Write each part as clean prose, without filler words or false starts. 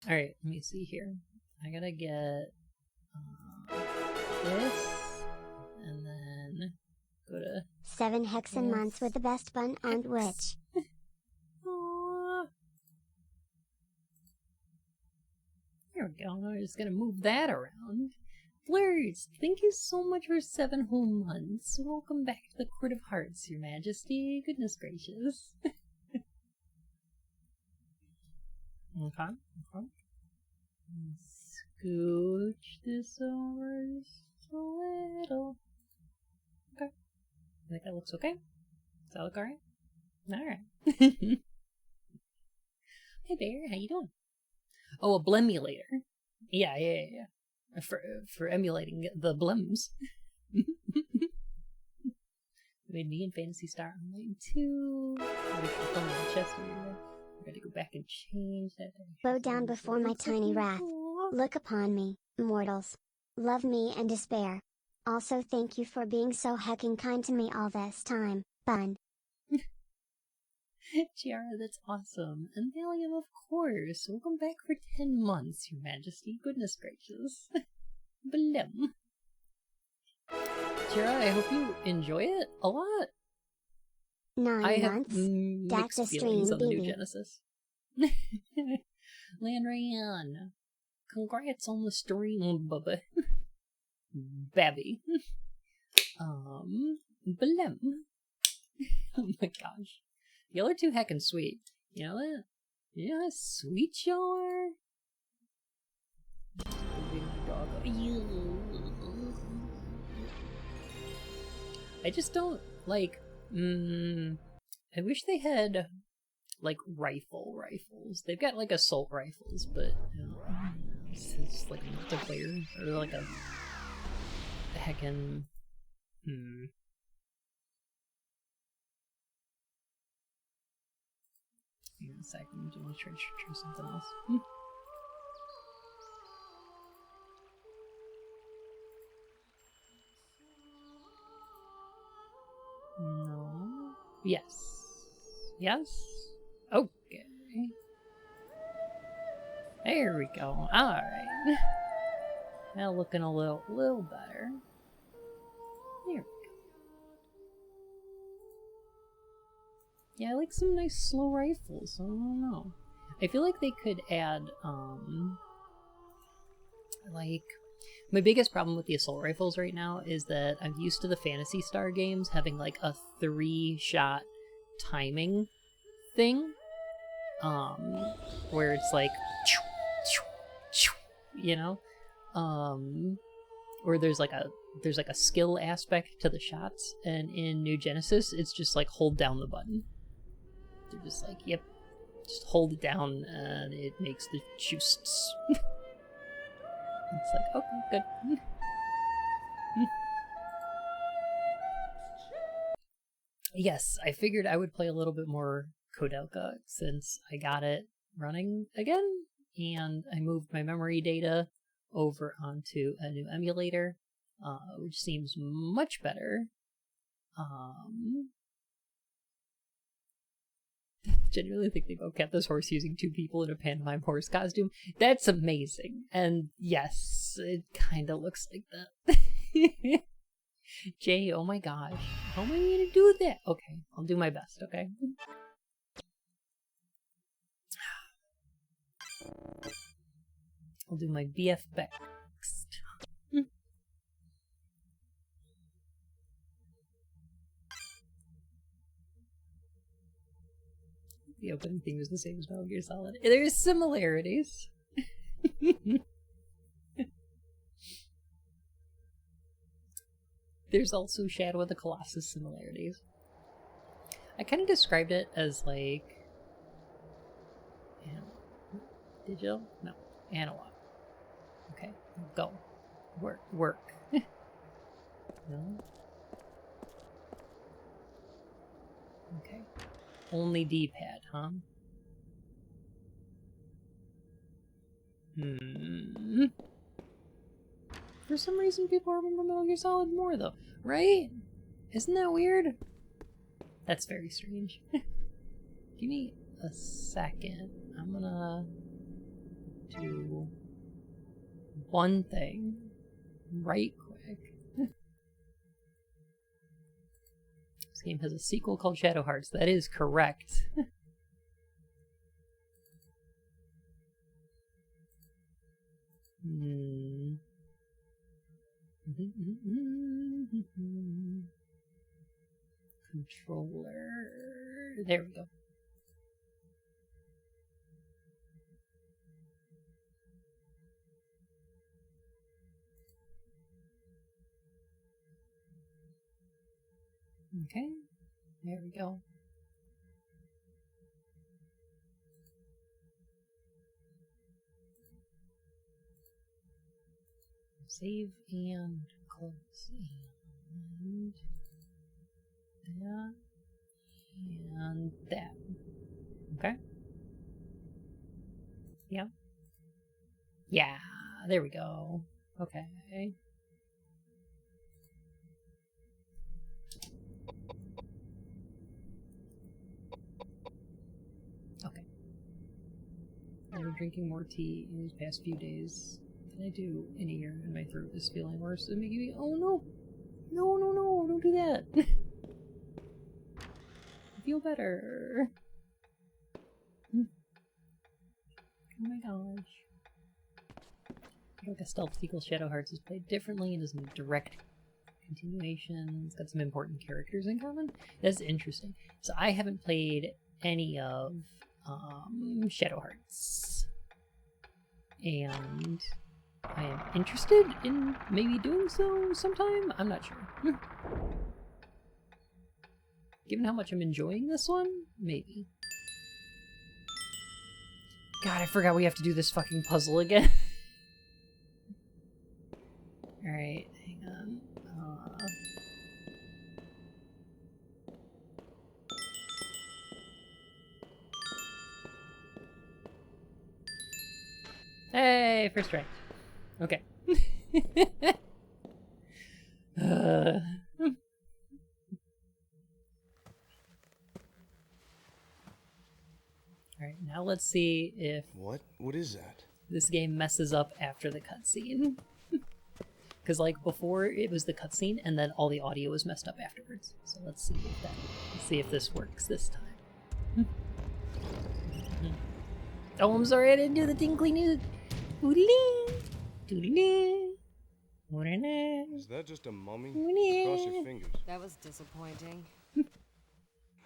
Alright, let me see here. I gotta get this, and then go to 7 hexen months with the best bun on Twitch. Aww. There we go. I'm just gonna move that around. Blurs, thank you so much for 7 whole months. Welcome back to the Court of Hearts, Your Majesty. Goodness gracious. Okay. Scooch this over just a little. Okay. I think that looks okay. Does that look alright? Alright. Hey Bear, how you doing? Oh, a blemulator. Yeah. For emulating the blems. Made me in Phantasy Star Online 2. I gotta go back and change that. Bow down before my tiny wrath. Look upon me, mortals. Love me and despair. Also thank you for being so hecking kind to me all this time, bun. Chiara, that's awesome. And Valium, of course. Welcome back for 10 months, Your Majesty. Goodness gracious. Blem. Chiara, I hope you enjoy it a lot. 9 I have months. mixed Dax feelings stream, on the new baby. Genesis. Landrayan, congrats on the stream, bubba. Babby. Blem. Oh my gosh. Y'all are too heckin' sweet. You know that? You know how sweet y'all are? I just don't, like, I wish they had, like, rifles. They've got, like, assault rifles, but, you know, it's like a multiplayer, or like a heckin', Hang on a second, I'm gonna try something else. No. Yes. Okay. There we go. Alright. Now looking a little better. There we go. Yeah, I like some nice slow rifles. I don't know. I feel like they could add, like... My biggest problem with the assault rifles right now is that I'm used to the Phantasy Star games having, like, a 3-shot timing thing. Where it's like... You know? Or there's like a skill aspect to the shots, and in New Genesis, it's just like hold down the button. They're just like, yep, just hold it down, and it makes the shoosts. It's like, okay, good. Yes, I figured I would play a little bit more KOwOudelka since I got it running again, and I moved my memory data over onto a new emulator, which seems much better. Genuinely think they both kept this horse using 2 people in a pantomime horse costume. That's amazing. And yes, it kind of looks like that. Jay, oh my gosh. How am I going to do that? Okay, I'll do my best, okay? I'll do my BF best. The opening theme is the same as Metal Gear Solid. There's similarities. There's also Shadow of the Colossus similarities. I kind of described it as like... Digital? No. Analog. Okay. Go. Work. No? Okay. Only D-pad, huh? For some reason, people remember Metal Gear Solid more, though. Right? Isn't that weird? That's very strange. Give me a second. I'm gonna do one thing right quick. This game has a sequel called Shadow Hearts. That is correct. Controller. There we go. Okay, there we go. Save and close and that and that. Okay. Yeah. Yeah, there we go. Okay. Okay. I've been drinking more tea in these past few days than I do in a year, and my throat is feeling worse. It's making me, oh no! No, no, no, don't do that! I feel better. Oh my gosh. Like a stealth sequel, Shadow Hearts is played differently and is a direct continuation. It's got some important characters in common. That's interesting. So I haven't played any of Shadow Hearts. And I am interested in maybe doing so sometime. I'm not sure. Given how much I'm enjoying this one, maybe. God, I forgot we have to do this fucking puzzle again. Alright, hang on. Hey, first try. Okay. Alright, now let's see if... What is that? This game messes up after the cutscene. Because, like, before it was the cutscene, and then all the audio was messed up afterwards. So let's see if let's see if this works this time. Oh, I'm sorry, I didn't do the tinkly news. Is that just a mummy? Cross your fingers. That was disappointing.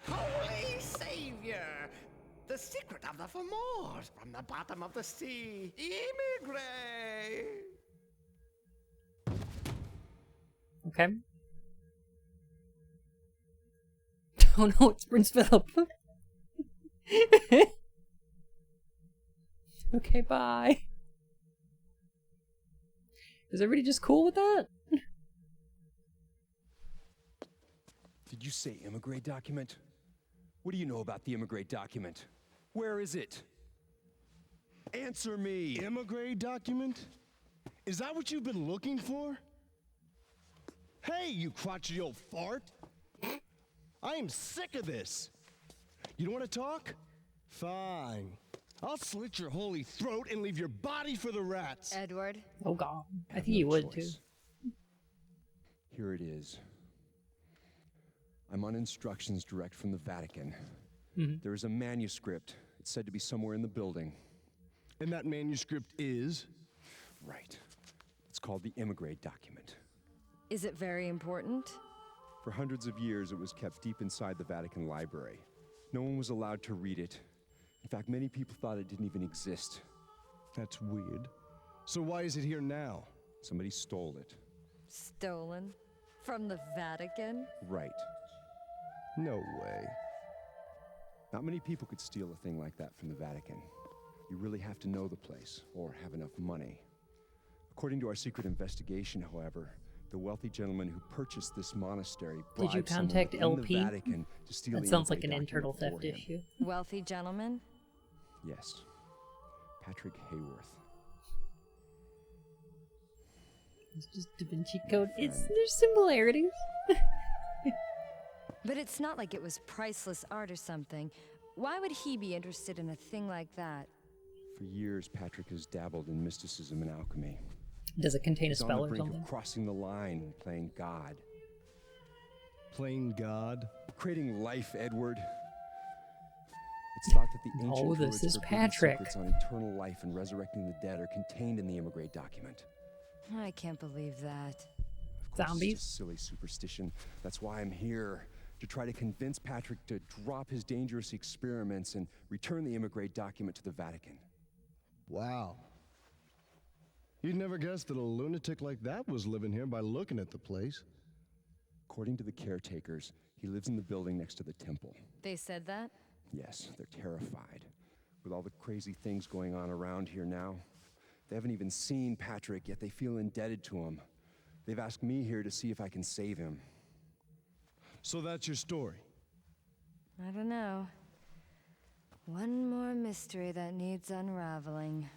Holy Savior! The secret of the Fomors from the bottom of the sea. Immigrate! Okay. Oh no, it's Prince Philip. Okay, bye. Is everybody just cool with that? Did you say immigrate document? What do you know about the immigrate document? Where is it? Answer me! Immigrate document? Is that what you've been looking for? Hey, you crotchety old fart! I am sick of this! You don't want to talk? Fine. I'll slit your holy throat and leave your body for the rats! Edward? Oh god. I Have think you no would choice. too. Here it is. I'm on instructions direct from the Vatican. There is a manuscript. It's said to be somewhere in the building. And that manuscript is? Right. It's called the immigrate document. Is it very important? For hundreds of years, it was kept deep inside the Vatican library. No one was allowed to read it. In fact, many people thought it didn't even exist. That's weird. So why is it here now? Somebody stole it. Stolen? From the Vatican? Right. No way. Not many people could steal a thing like that from the Vatican. You really have to know the place, or have enough money. According to our secret investigation, however, the wealthy gentleman who purchased this monastery Did you bribed someone contact within LP? the Vatican to steal That the sounds like an immigrate internal document theft for him. issue. Wealthy gentleman? Yes. Patrick Hayworth. It's just Da Vinci Code. There's similarities. But it's not like it was priceless art or something. Why would he be interested in a thing like that? For years, Patrick has dabbled in mysticism and alchemy. Does it contain a He's on spell the or brink something? of crossing the line, playing God. Playing God? Creating life, Edward. It's thought that the ancient Oh, druids this is forbidden Patrick. secrets on eternal life and resurrecting the dead are contained in the Immigrate document. I can't believe that. Of course, Zombies? it's just silly superstition. That's why I'm here. To try to convince Patrick to drop his dangerous experiments and return the Immigrate document to the Vatican. Wow. You'd never guess that a lunatic like that was living here by looking at the place. According to the caretakers, he lives in the building next to the temple. They said that? Yes, they're terrified. With all the crazy things going on around here now. They haven't even seen Patrick, yet they feel indebted to him. They've asked me here to see if I can save him. So that's your story. I don't know. One more mystery that needs unraveling.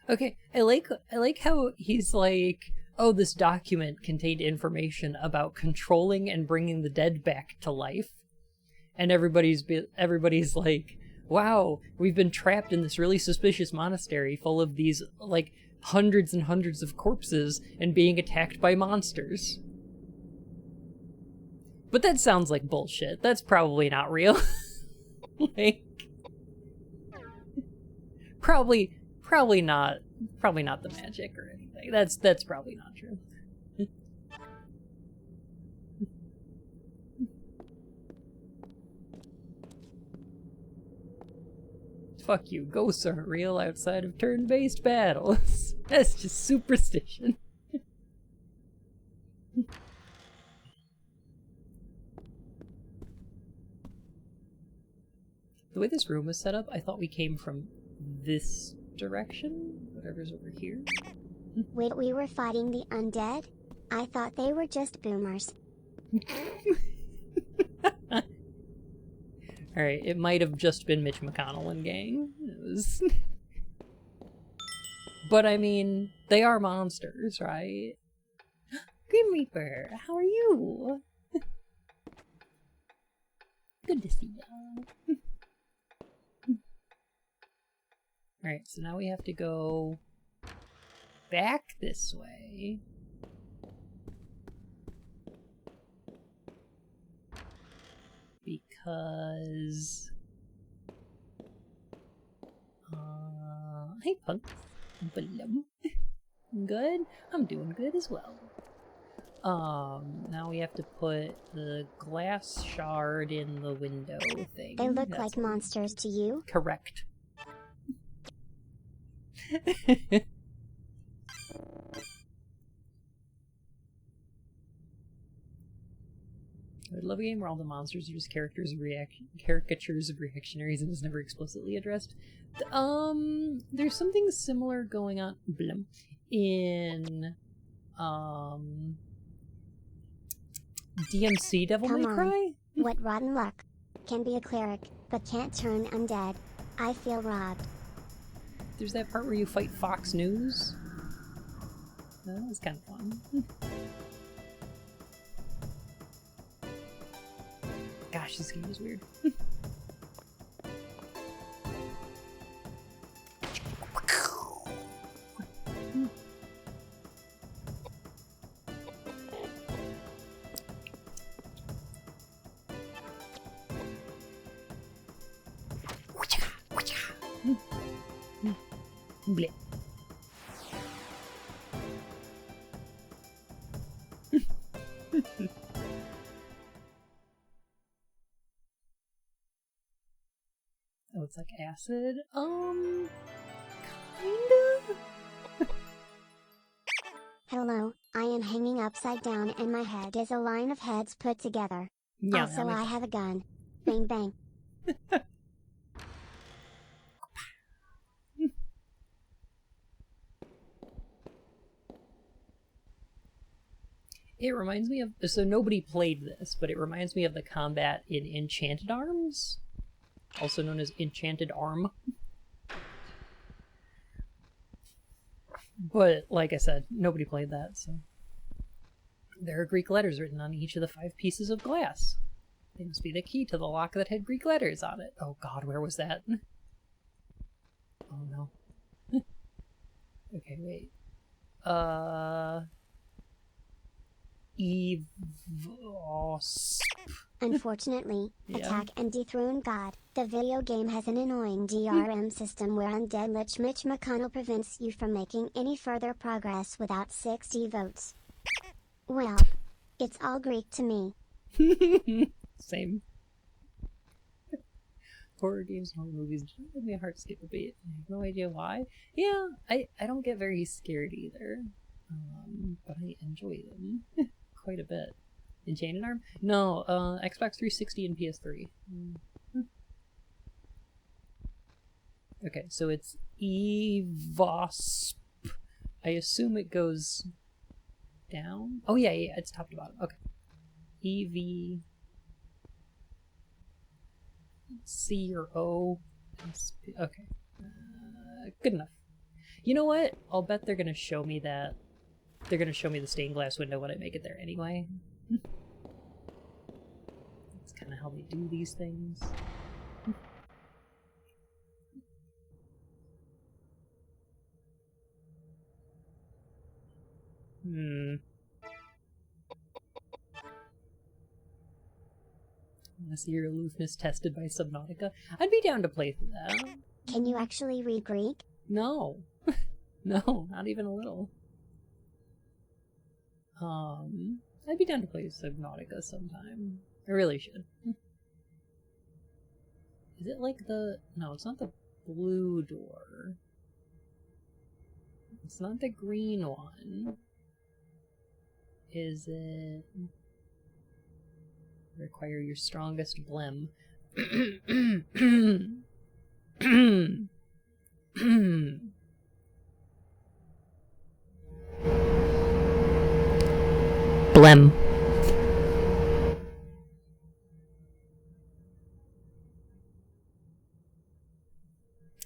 Okay, I like how he's like, oh, this document contained information about controlling and bringing the dead back to life. And everybody's like, wow, we've been trapped in this really suspicious monastery full of these, like, hundreds and hundreds of corpses and being attacked by monsters. But that sounds like bullshit. That's probably not real. Like, probably not the magic or anything. That's probably not true. Fuck you, ghosts aren't real outside of turn-based battles. That's just superstition. The way this room was set up, I thought we came from this direction? Whatever's over here? Wait, we were fighting the undead? I thought they were just boomers. Alright, it might have just been Mitch McConnell and gang. It was... But I mean, they are monsters, right? Grim Reaper, how are you? Good to see you. Alright, so now we have to go back this way. Because... Hey, punks. Blum. Good? I'm doing good as well. Now we have to put the glass shard in the window thing. They look like monsters to you? Correct. I would love a game where all the monsters are just caricatures of reactionaries and is never explicitly addressed. There's something similar going on in DMC Devil May Cry. What rotten luck. Can be a cleric, but can't turn undead. I feel robbed. There's that part where you fight Fox News. That was kind of fun. Gosh, this game is weird. Bleh. Oh, it's like acid? Kinda? Hello, I am hanging upside down and my head is a line of heads put together. Yeah, also, I have a gun. Bang bang. It reminds me of... So nobody played this, but it reminds me of the combat in Enchanted Arms, also known as Enchanted Arm. But, like I said, nobody played that, so... There are Greek letters written on each of the 5 pieces of glass. They must be the key to the lock that had Greek letters on it. Oh god, where was that? Oh no. Okay, wait. Unfortunately, Yeah. Attack and Dethrone God, the video game has an annoying DRM system where Undead Lich Mitch McConnell prevents you from making any further progress without 60 votes. Well, it's all Greek to me. Same. Horror games, horror movies don't give me a heart skip a beat. I have no idea why. Yeah, I don't get very scared either. But I enjoy them quite a bit. Enchanted Arm? No, Xbox 360 and PS3. Okay, so it's EVOSP. I assume it goes down? Oh yeah, it's top to bottom. Okay. EV... C or O. Okay. Good enough. You know what? I'll bet they're gonna show me that. They're gonna show me the stained glass window when I make it there anyway. That's kind of how they do these things. Unless your aloofness tested by Subnautica. I'd be down to play through that. Can you actually read Greek? No. No, not even a little. I'd be down to play Subnautica sometime. I really should. Is it like the... No, it's not the blue door. It's not the green one. Is it... Require your strongest blem. Blem.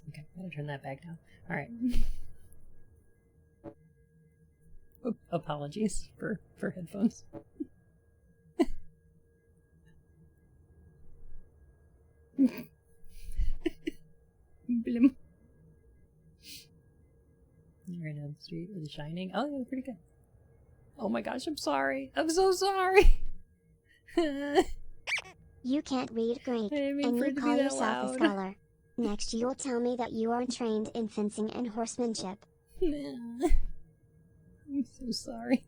Okay, I'm gonna turn that back down. Alright. Apologies for headphones. Blim. You're in the street with The Shining. Oh, yeah, pretty good. Oh my gosh, I'm sorry. I'm so sorry. You can't read Greek, I didn't mean and for it you to be call that yourself a loud. scholar. Next you'll tell me that you are trained in fencing and horsemanship. I'm so sorry.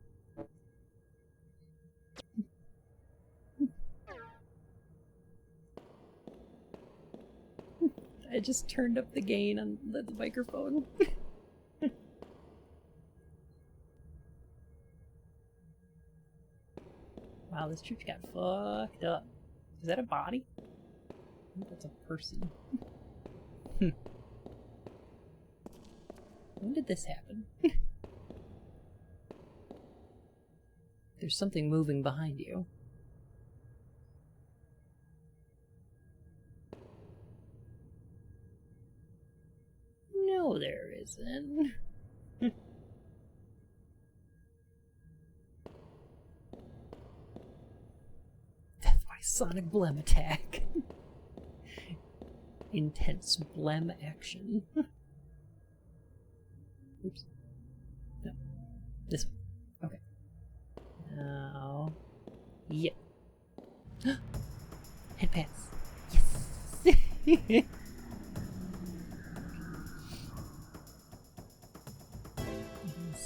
I just turned up the gain on the microphone. Wow, this church got fucked up. Is that a body? I think that's a person. When did this happen? There's something moving behind you. No, there isn't. That's my sonic blem attack. Intense blem action. Oops. No. This one. Okay. Now. Yep. Head pass. Yes!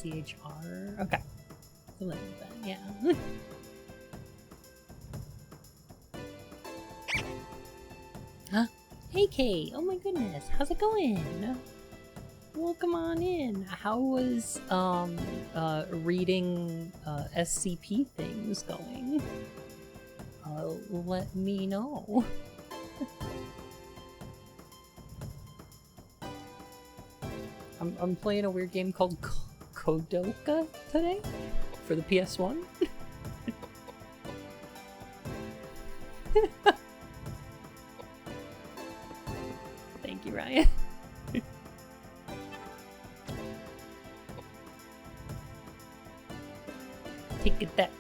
CHR. Okay. So like that, yeah. Huh? Hey Kay! Oh my goodness, how's it going? Well, come on in. How was reading SCP things going? Let me know. I'm playing a weird game called KOwOudelka today for the PS1. Thank you, Ryan. Take it that.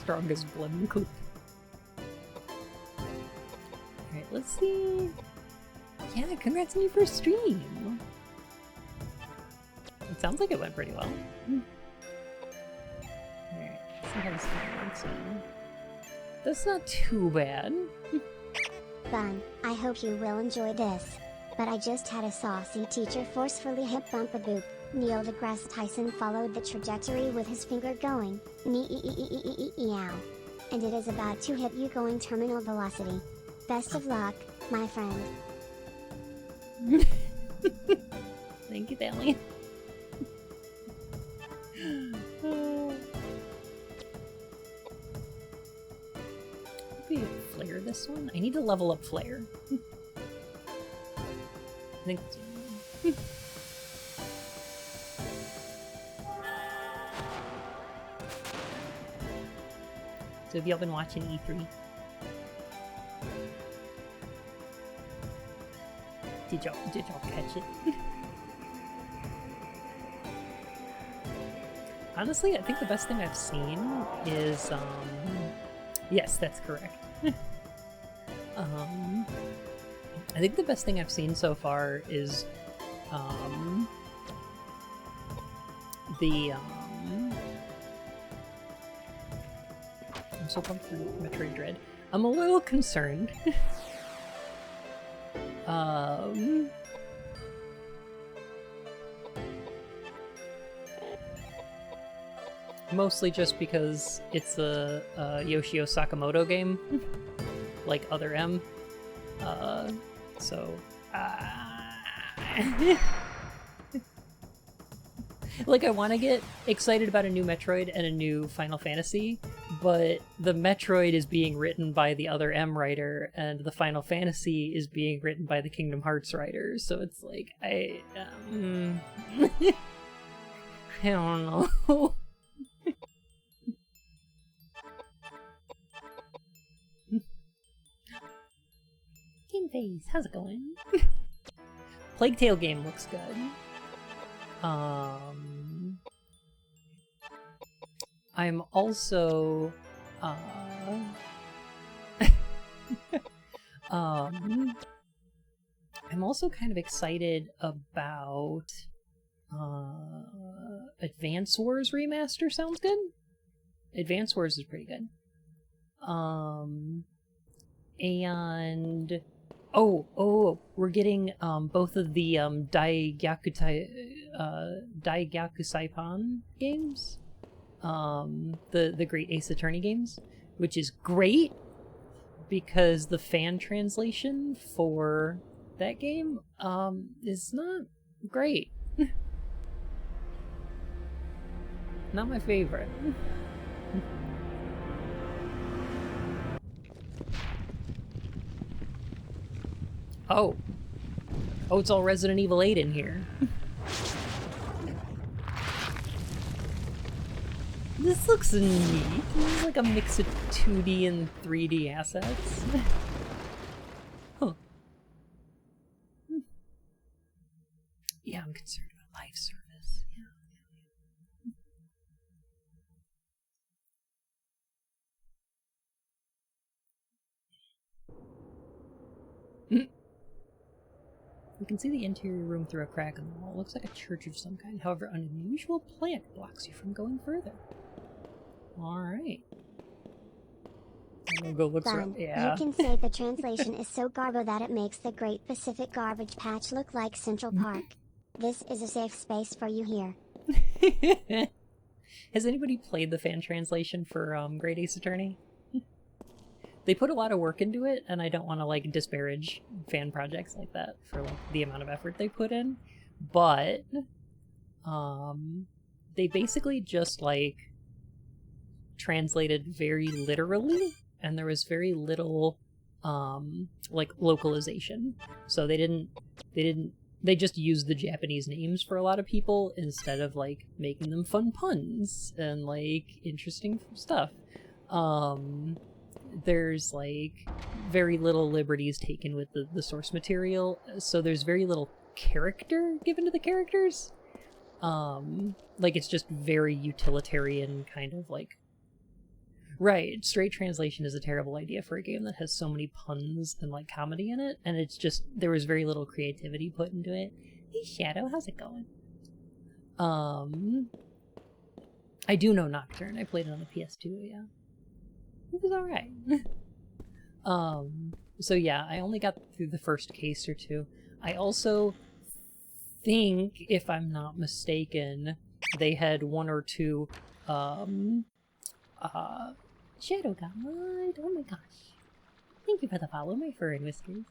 strongest blood in the clip. Alright, let's see. Yeah, congrats on your first stream. It sounds like it went pretty well. Alright, let's see how this one works now. That's not too bad. Fun. I hope you will enjoy this. But I just had a saucy teacher forcefully hip bump a boop. Neil deGrasse Tyson followed the trajectory with his finger going, meow. And it is about to hit you going terminal velocity. Best of luck, my friend. Thank you, Dally. Maybe flare this one? I need to level up flare. I think. So have y'all been watching E3? Did y'all catch it? Honestly, I think the best thing I've seen is yes, that's correct. I think the best thing I've seen so far is I'm so pumped for Metroid Dread. I'm a little concerned. Mostly just because it's a Yoshio Sakamoto game, like Other M. Like, I want to get excited about a new Metroid and a new Final Fantasy, but the Metroid is being written by the Other M writer, and the Final Fantasy is being written by the Kingdom Hearts writer, so it's like, I don't know. Game Face, how's it going? Plague Tale game looks good. I'm also I'm also kind of excited about Advance Wars Remaster. Sounds good. Advance Wars is pretty good. And we're getting both of the Daigyakusaipan games, the Great Ace Attorney games, which is great because the fan translation for that game is not great. Not my favorite. Oh, it's all Resident Evil 8 in here. This looks neat. This is like a mix of 2D and 3D assets. Huh. Yeah, I'm concerned about live service. Yeah. You can see the interior room through a crack in the wall. It looks like a church of some kind. However, an unusual plant blocks you from going further. Alright. I'm gonna go look around. Yeah. You can say the translation is so garbo that it makes the Great Pacific Garbage Patch look like Central Park. This is a safe space for you here. Has anybody played the fan translation for Great Ace Attorney? They put a lot of work into it, and I don't want to like disparage fan projects like that for like the amount of effort they put in, but they basically just like translated very literally, and there was very little like localization. So they just used the Japanese names for a lot of people instead of like making them fun puns and like interesting stuff. There's like very little liberties taken with the source material, so there's very little character given to the characters. Like it's just very utilitarian kind of like Right, straight translation is a terrible idea for a game that has so many puns and like comedy in it, and it's just there was very little creativity put into it. Hey Shadow, how's it going? I do know Nocturne. I played it on the PS2, yeah. It was alright. So yeah, I only got through the first case or two. I also think, if I'm not mistaken, they had one or two, Shadow God, oh my gosh. Thank you for the follow, my fur and whiskers.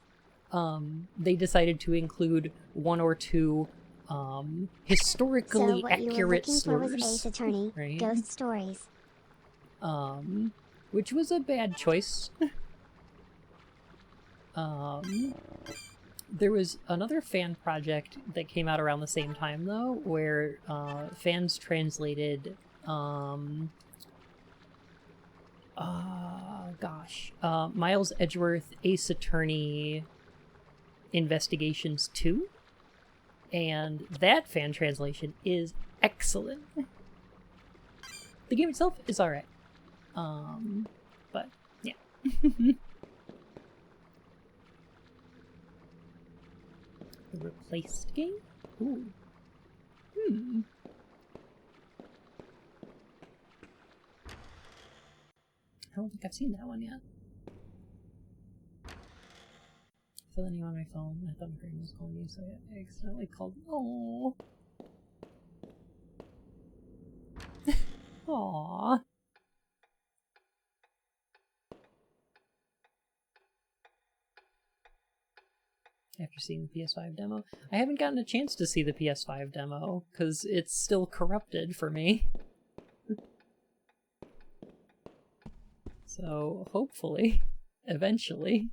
They decided to include one or two, historically so what accurate you were looking slurs. for was Ace Attorney, right? Ghost Stories. Which was a bad choice. There was another fan project that came out around the same time, though, where fans translated, Miles Edgeworth Ace Attorney Investigations 2, and that fan translation is excellent. The game itself is alright. But, yeah. The replaced game? Ooh. I don't think I've seen that one yet. Filling you on my phone. I thought my brain was calling you, so I accidentally called. Oh. Aww. After seeing the PS5 demo. I haven't gotten a chance to see the PS5 demo, because it's still corrupted for me. So, hopefully, eventually,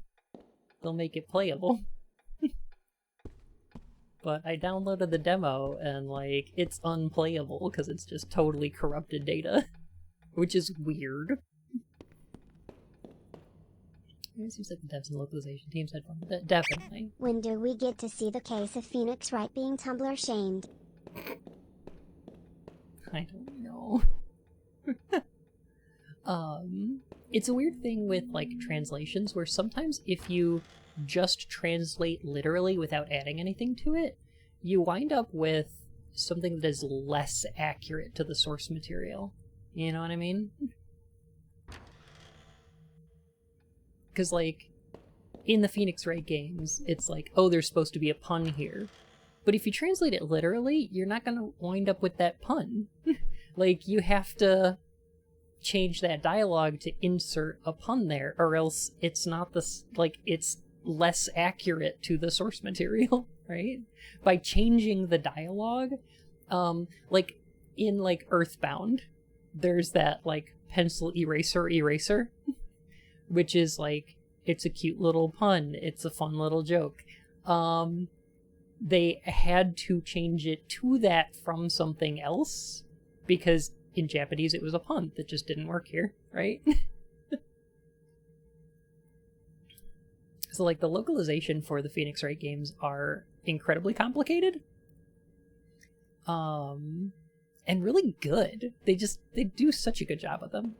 they'll make it playable. But I downloaded the demo, and, like, it's unplayable, because it's just totally corrupted data. Which is weird. It seems like the devs and localization teams had fun with it. Definitely. When do we get to see the case of Phoenix Wright being Tumblr shamed? I don't know. It's a weird thing with, like, translations, where sometimes if you just translate literally without adding anything to it, you wind up with something that is less accurate to the source material. You know what I mean? Because, like, in the Phoenix Wright games, it's like, oh, there's supposed to be a pun here. But if you translate it literally, you're not going to wind up with that pun. Like, you have to change that dialogue to insert a pun there, or else it's not this, like, it's less accurate to the source material, right? By changing the dialogue, like, in, like, Earthbound, there's that, like, pencil eraser, which is, like, it's a cute little pun, it's a fun little joke. They had to change it to that from something else, because in Japanese it was a pun that just didn't work here, right? So, like, the localization for the Phoenix Wright games are incredibly complicated. And really good. They do such a good job with them.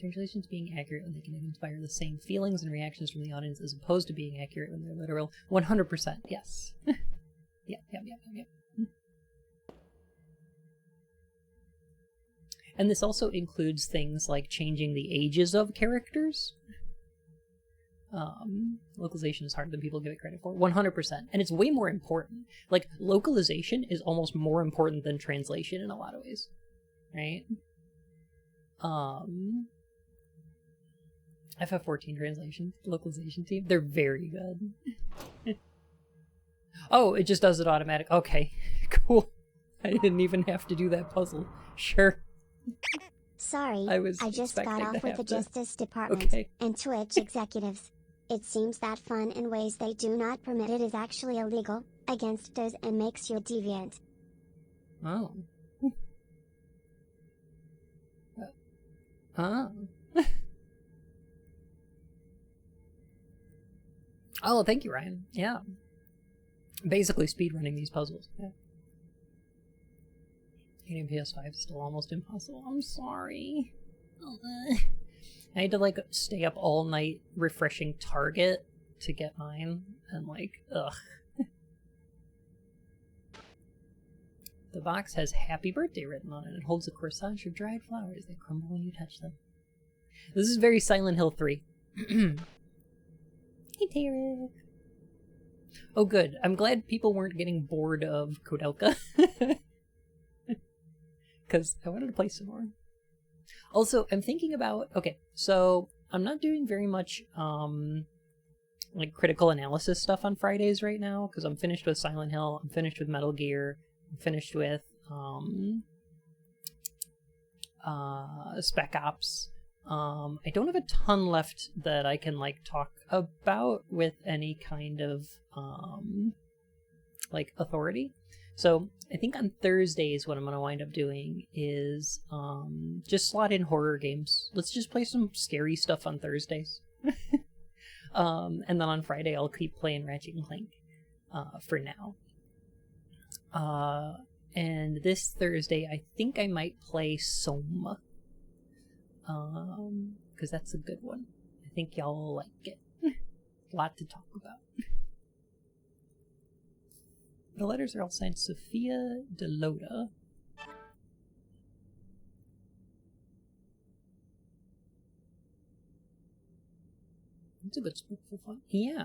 Translations being accurate when they can inspire the same feelings and reactions from the audience as opposed to being accurate when they're literal. 100%, yes. Yep. And this also includes things like changing the ages of characters. Localization is harder than people give it credit for. 100%. And it's way more important. Like, localization is almost more important than translation in a lot of ways. Right? FF14 translation, localization team, they're very good. Oh, it just does it automatic. Okay, cool. I didn't even have to do that puzzle. Sure. Sorry, I just got off with the Justice Department and Twitch executives. It seems that fun in ways they do not permit it is actually illegal, against those, and makes you a deviant. Oh. Huh. Oh, thank you, Ryan. Yeah. Basically speedrunning these puzzles. Yeah. Getting PS5 is still almost impossible. I'm sorry. I had to like stay up all night refreshing Target to get mine, and like, ugh. The box has "Happy Birthday" written on it. It holds a corsage of dried flowers that crumble when you touch them. This is very Silent Hill 3. Hey, Tarek. Oh, good. I'm glad people weren't getting bored of KOwOudelka. Because I wanted to play some more. Also, I'm thinking about... Okay, so I'm not doing very much like critical analysis stuff on Fridays right now, because I'm finished with Silent Hill, I'm finished with Metal Gear, I'm finished with Spec Ops. I don't have a ton left that I can like talk about with any kind of like authority. So I think on Thursdays what I'm going to wind up doing is just slot in horror games. Let's just play some scary stuff on Thursdays. And then on Friday I'll keep playing Ratchet and Clank for now. And this Thursday I think I might play Soma. Because that's a good one. I think y'all will like it. A lot to talk about. The letters are all signed Sophia Delota. It's a good spook for fun. Yeah.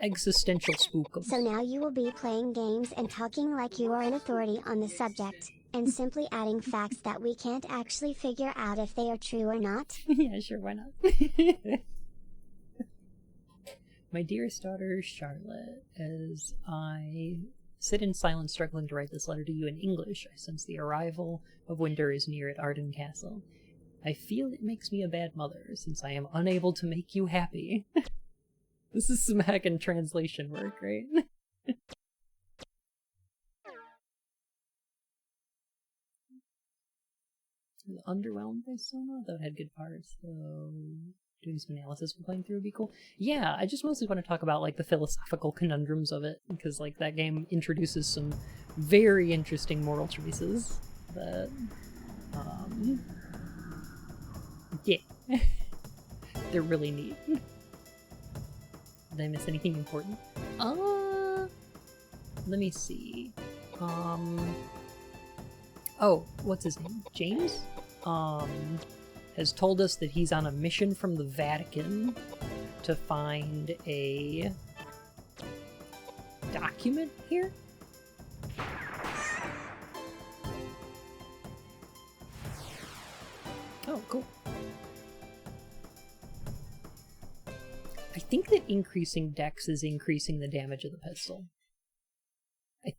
Existential spook. So now you will be playing games and talking like you are an authority on the subject, and simply adding facts that we can't actually figure out if they are true or not? Yeah, sure, why not? My dearest daughter, Charlotte, as I sit in silence struggling to write this letter to you in English, I sense the arrival of winter is near at Arden Castle. I feel it makes me a bad mother, since I am unable to make you happy. This is some heckin' translation work, right? Underwhelmed by Soma, though it had good parts, so doing some analysis for playing through would be cool. Yeah, I just mostly want to talk about like the philosophical conundrums of it, because like that game introduces some very interesting moral choices that yeah. They're really neat. Did I miss anything important? Let me see. Oh, what's his name? James? Has told us that he's on a mission from the Vatican to find a document here? Oh, cool. I think that increasing dex is increasing the damage of the pistol. I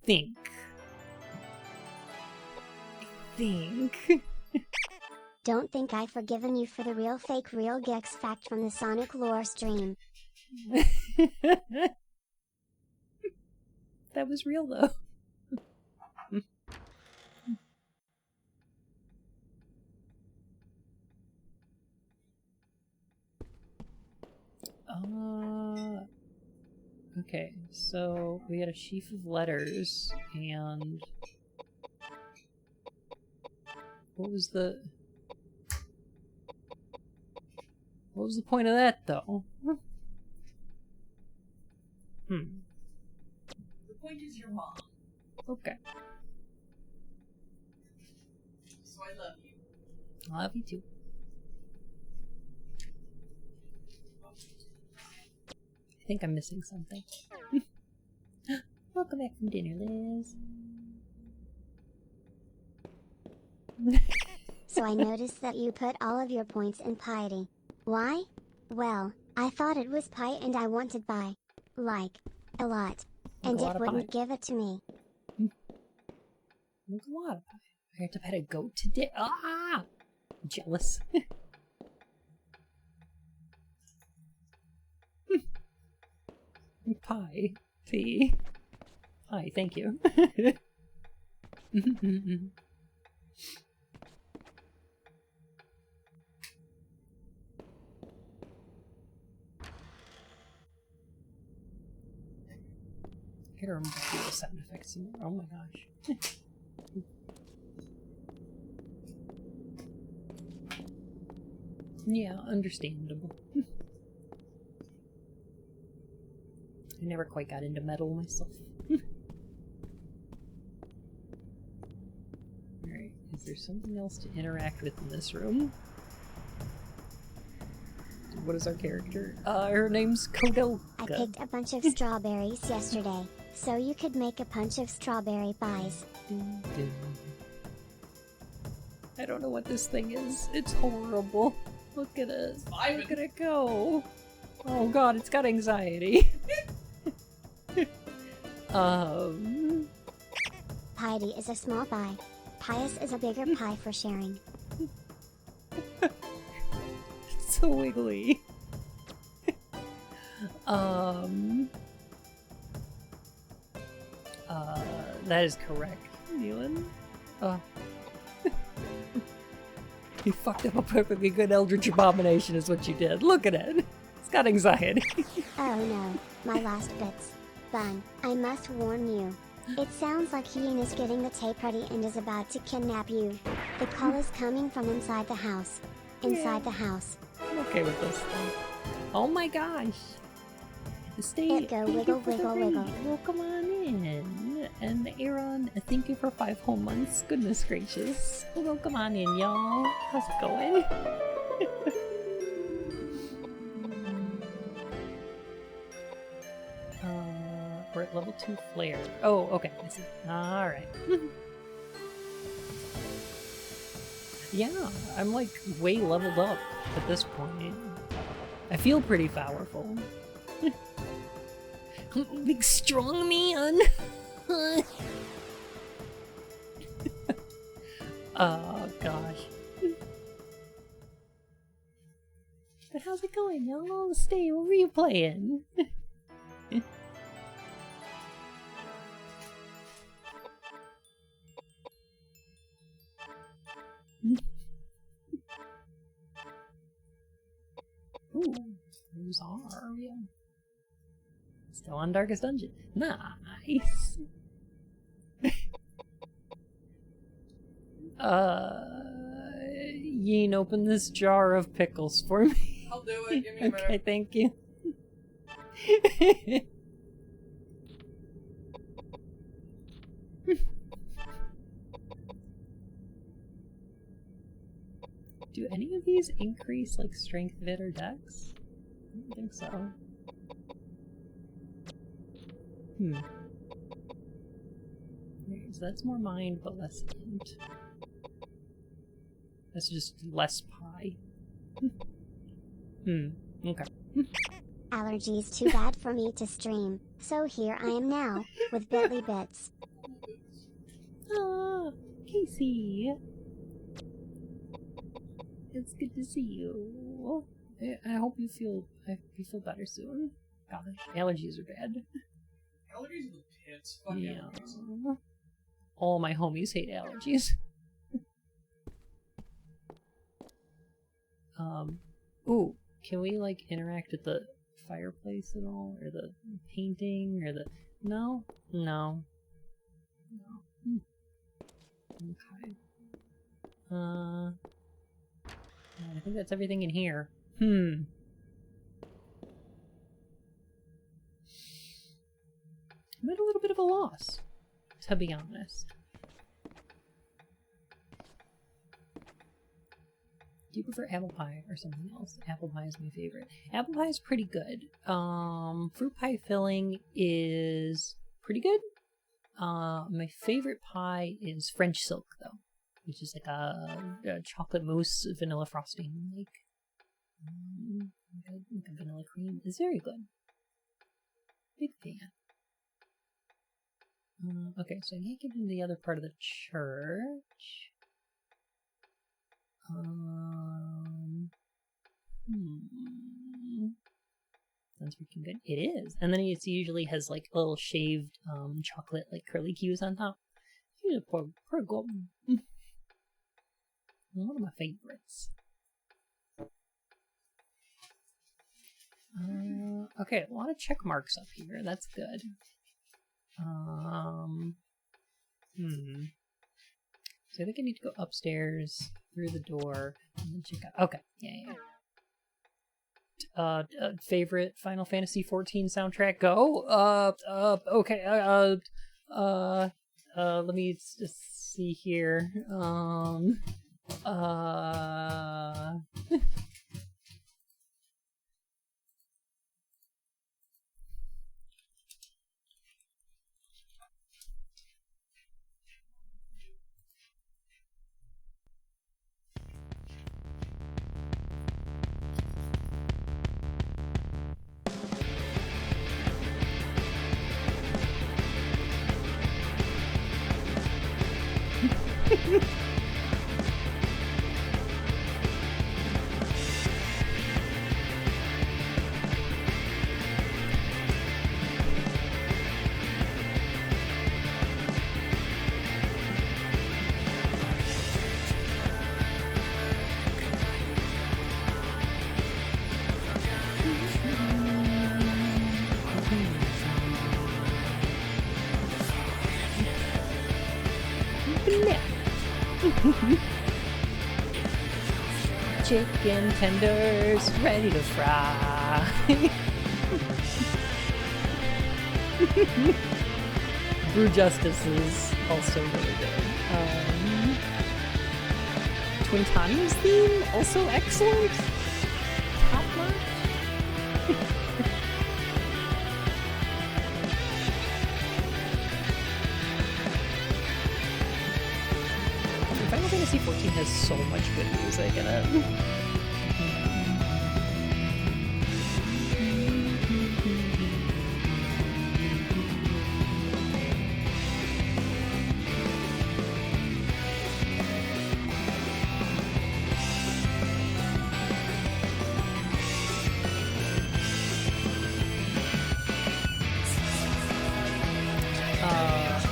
think. Don't think I've forgiven you for the real fake real Gex fact from the Sonic lore stream. That was real though. Okay, so we had a sheaf of letters, and what was the point of that, though? The point is your mom. Okay. So I love you. I love you too. I think I'm missing something. Welcome back from dinner, Liz. So I noticed that you put all of your points in piety. Why? Well, I thought it was pie and I wanted pie. Like, a lot. And it wouldn't give it to me. Like a lot of pie. I have to pet a goat today. Ah! I'm jealous. Pie. Tea. Pie, thank you. I gotta remember to do those sound effects. Oh my gosh. Yeah, understandable. I never quite got into metal myself. Alright, is there something else to interact with in this room? What is our character? Her name's KOwOudelka. I picked a bunch of strawberries yesterday, so you could make a bunch of strawberry pies. I don't know what this thing is. It's horrible. Look at it. Look at it go. Oh god, it's got anxiety. Piety is a small pie. Pious is a bigger pie for sharing. It's so wiggly. That is correct, Neelan. You fucked up a perfectly good Eldritch Abomination is what you did. Look at it. It's got anxiety. Oh no, my last bits. Bun, I must warn you. It sounds like Ian is getting the tape ready and is about to kidnap you. The call is coming from inside the house. Inside the house. I'm okay with this thing. Oh my gosh. Stay. It go wiggle, wiggle, wiggle. Well, come on in. And Aaron, thank you for 5 whole months. Goodness gracious. Well, come on in, y'all. How's it going? We're at level 2 flare. Oh, okay. I see. Alright. Yeah, I'm like way leveled up at this point. I feel pretty powerful. Big strong man. Oh gosh. But how's it going, y'all? Stay. What were you playing? Ooh, those are, yeah. Still on Darkest Dungeon. Nice! Yeen, open this jar of pickles for me. I'll do it, give me a minute. Okay, thank you. Do any of these increase, like, strength, vit, or dex? I don't think so. Okay, so that's more mind, but less int. That's just less pie. Okay. Allergies too bad for me to stream, so here I am now, with Bitly Bits. Ah, Casey! It's good to see you. I hope you feel better soon. Gosh, allergies are bad. Allergies are the pits. Fuck Yeah. allergies. All my homies hate allergies. Ooh, can we like interact with the fireplace at all? Or the painting? Or the... No? No. No. Okay. I think that's everything in here. I'm at a little bit of a loss, to be honest. Do you prefer apple pie or something else? Apple pie is my favorite. Apple pie is pretty good. Fruit pie filling is pretty good. My favorite pie is French silk, though, which is like a chocolate mousse vanilla frosting, like a vanilla cream. It's very good. Big fan. Okay, so I can't get into the other part of the church. Sounds freaking good. It is. And then it usually has like a little shaved chocolate like curly cues on top. It's pretty good. One of my favorites. Okay, a lot of check marks up here. That's good. So I think I need to go upstairs through the door and then check out. Okay, yeah. favorite Final Fantasy 14 soundtrack go? Okay, let me just see here. Chicken tenders ready to fry. Brew Justice is also really good. Twin Tania's theme, also excellent. Top notch. Final Fantasy 14 has so much good music in it.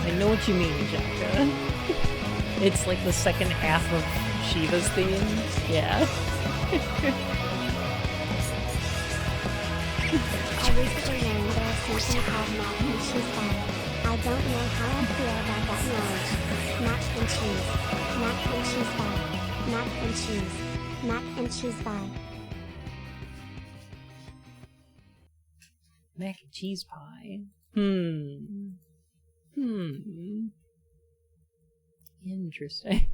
I know what you mean, Jaka. It's like the second half of Shiva's theme. Yeah. I recently learned there's something called mac and cheese pie. I don't know how I feel about that knowledge. Mac and cheese. Mac and cheese pie. Mac and cheese. Mac and cheese pie. Mac and cheese pie. Interesting.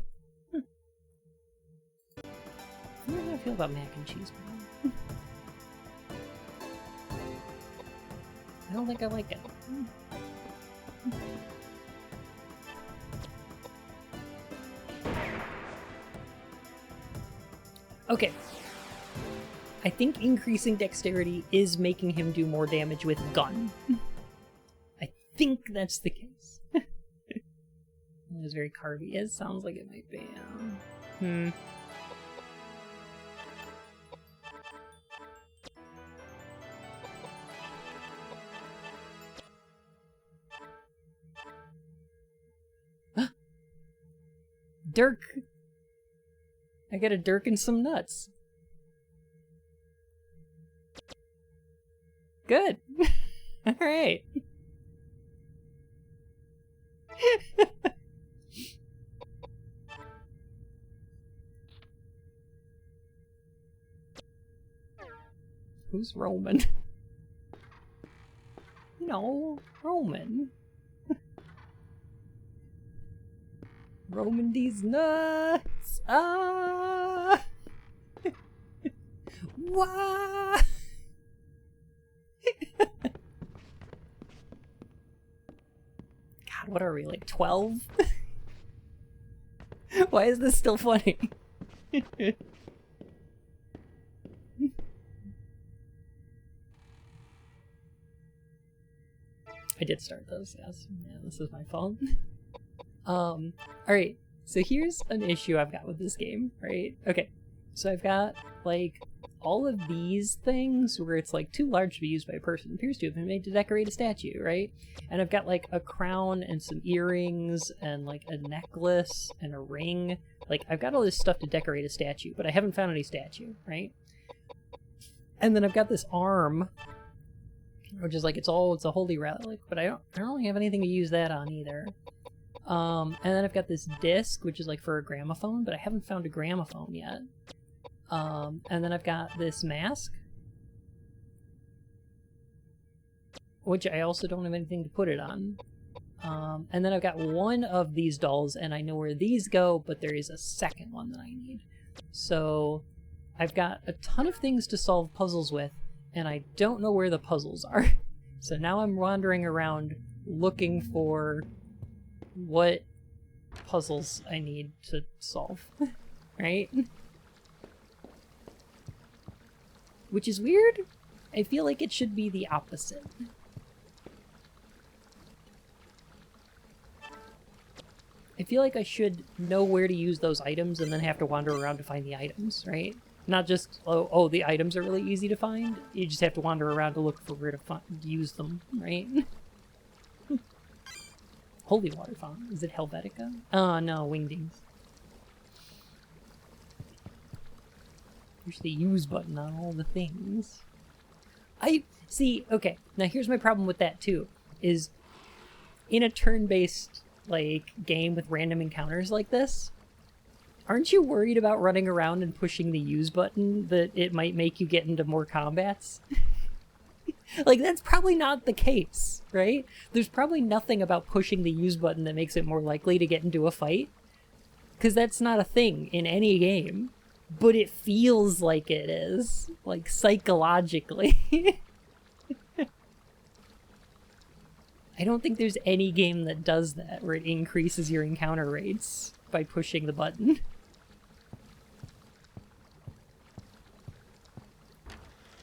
How do I feel about mac and cheese pie? I don't think I like it. Okay. I think increasing dexterity is making him do more damage with gun. I think that's the case. It was very carby. It sounds like it might be. Dirk! I got a Dirk and some nuts. Good. Alright. Who's Roman? You know, Roman. Roman these nuts! Ah! Wah! God, what are we, like 12? Why is this still funny? I did start those, yes. Yeah, this is my fault. Alright, so here's an issue I've got with this game, right? Okay, so I've got, like, all of these things where it's, like, too large to be used by a person. It appears to have been made to decorate a statue, right? And I've got, like, a crown and some earrings and, like, a necklace and a ring. Like, I've got all this stuff to decorate a statue, but I haven't found any statue, right? And then I've got this arm, which is, like, it's a holy relic, but I don't really have anything to use that on either. And then I've got this disc, which is like for a gramophone, but I haven't found a gramophone yet. And then I've got this mask, which I also don't have anything to put it on. And then I've got one of these dolls, and I know where these go, but there is a second one that I need. So I've got a ton of things to solve puzzles with, and I don't know where the puzzles are. So now I'm wandering around looking for what puzzles I need to solve, right? Which is weird. I feel like it should be the opposite. I feel like I should know where to use those items and then have to wander around to find the items, right? Not just, oh, the items are really easy to find. You just have to wander around to look for where to use them, right? Holy water fountain. Is it Helvetica? Oh, no, Wingdings. There's the use button on all the things. See, okay, now here's my problem with that, too, is in a turn-based, like, game with random encounters like this, aren't you worried about running around and pushing the use button that it might make you get into more combats? Like, that's probably not the case, right? There's probably nothing about pushing the use button that makes it more likely to get into a fight. Because that's not a thing in any game. But it feels like it is. Like, psychologically. I don't think there's any game that does that, where it increases your encounter rates by pushing the button.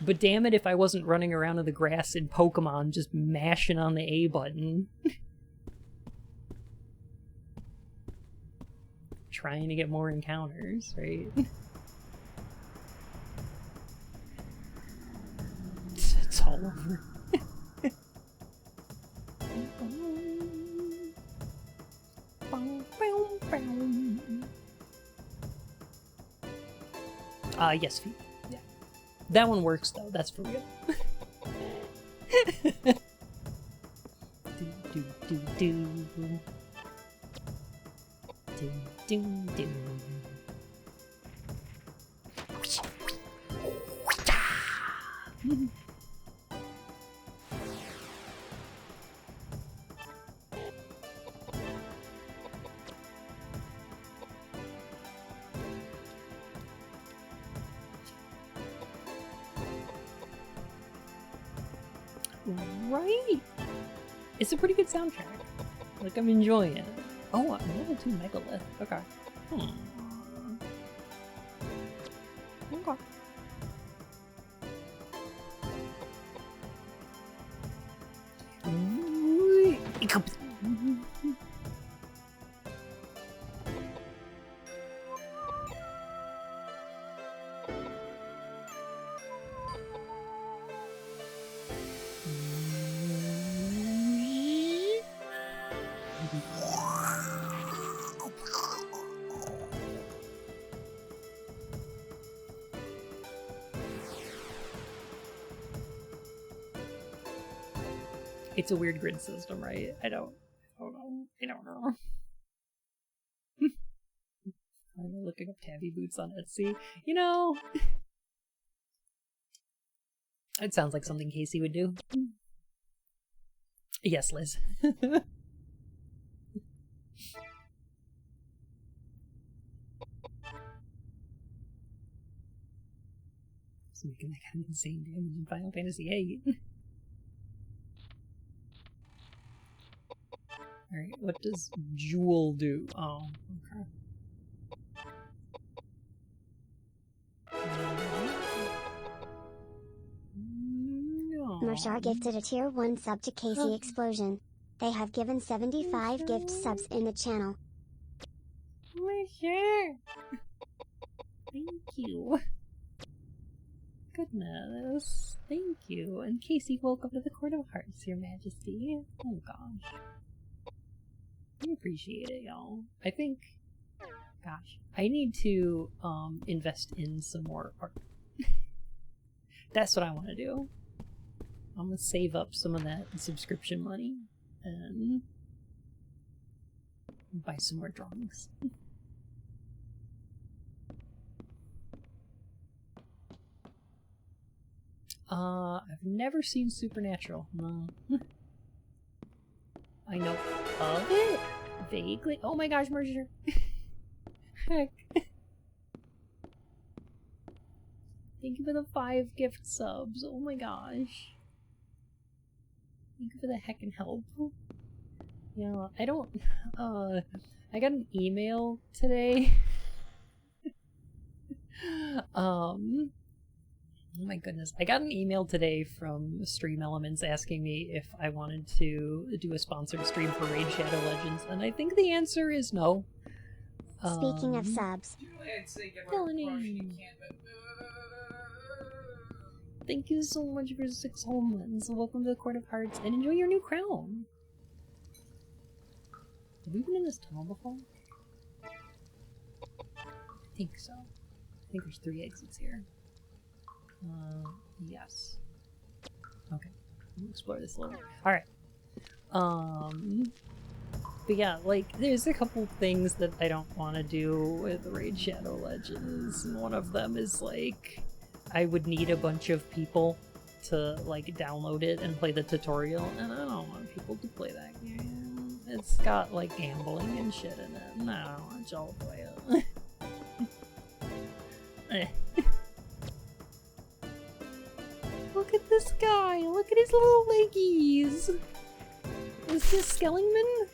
But damn it if I wasn't running around in the grass in Pokemon just mashing on the A button. Trying to get more encounters, right? It's all over. Yes, feet. Yeah. That one works, though. That's for real. Do, do, do, do. Do, do, do. Right? It's a pretty good soundtrack. Like, I'm enjoying it. Oh, I'm level 2 Megalith. Okay. Okay. It's a weird grid system, right? I don't know. I'm looking up tabby boots on Etsy. You know, it sounds like something Casey would do. Yes, Liz. It's making that kind of insane damage in Final Fantasy VIII. Alright, what does Jewel do? Oh, okay. No. Marshar gifted a tier 1 sub to Casey Explosion. They have given 75 gift subs in the channel. Marshar! Thank you. Goodness. Thank you. And Casey, welcome to the Court of Hearts, Your Majesty. Oh gosh. I appreciate it, y'all. I think, gosh, I need to invest in some more art. That's what I want to do. I'm gonna save up some of that subscription money and buy some more drawings. I've never seen Supernatural. No. I know of it vaguely. Oh my gosh, Mercer. Heck. Thank you for the 5 gift subs. Oh my gosh. Thank you for the heckin' help. Yeah, I don't. I got an email today. Oh my goodness. I got an email today from Stream Elements asking me if I wanted to do a sponsored stream for Raid Shadow Legends, and I think the answer is no. Speaking of subs, I'd say get Felony. my promotion, you can't, but... Thank you so much for 6 homelands. Welcome to the Court of Hearts, and enjoy your new crown. Have we been in this tunnel before? I think so. I think there's 3 exits here. Yes. Okay. We'll explore this a little. Alright. But yeah, like, there's a couple things that I don't want to do with Raid Shadow Legends, and one of them is, like, I would need a bunch of people to, like, download it and play the tutorial, and I don't want people to play that game. It's got, like, gambling and shit in it, and I don't want y'all to play it. Look at this guy! Look at his little leggies! Is this Skellingman?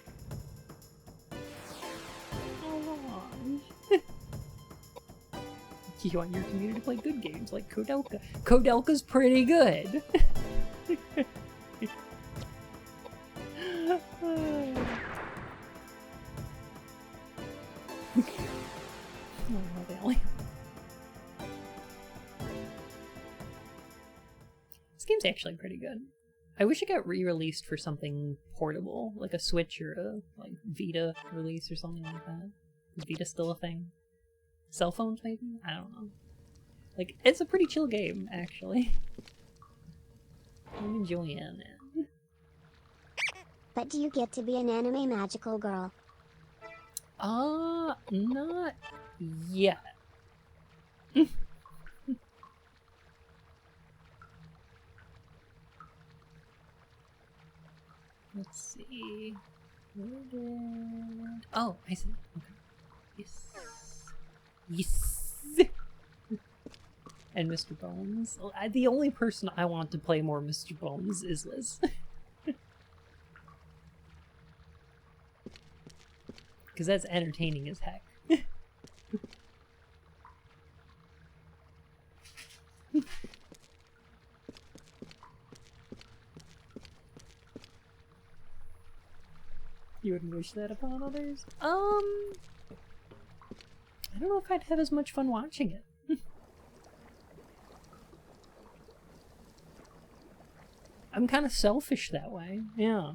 Oh gosh. You want your community to play good games like KOwOudelka. KOwOudelka's pretty good! Oh, Valley. This game's actually pretty good. I wish it got re-released for something portable, like a Switch or a like Vita release or something like that. Is Vita still a thing? Cell phones, maybe? I don't know. Like, it's a pretty chill game, actually. I'm enjoying it. but do you get to be an anime magical girl? Not yet. Let's see. Where did... Oh, I see. Okay. Yes. Yes! And Mr. Bones. The only person I want to play more Mr. Bones is Liz. Because that's entertaining as heck. You wouldn't wish that upon others? I don't know if I'd have as much fun watching it. I'm kind of selfish that way. Yeah.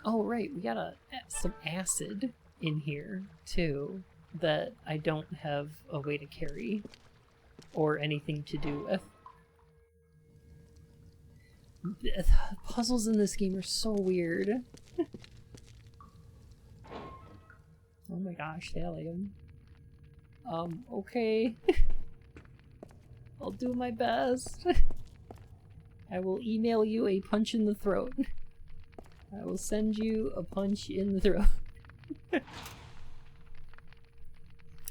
Oh, right. We got some acid in here, too, that I don't have a way to carry or anything to do with. The puzzles in this game are so weird. Oh my gosh, Thallium. Okay. I'll do my best. I will email you a punch in the throat. I will send you a punch in the throat. Alright,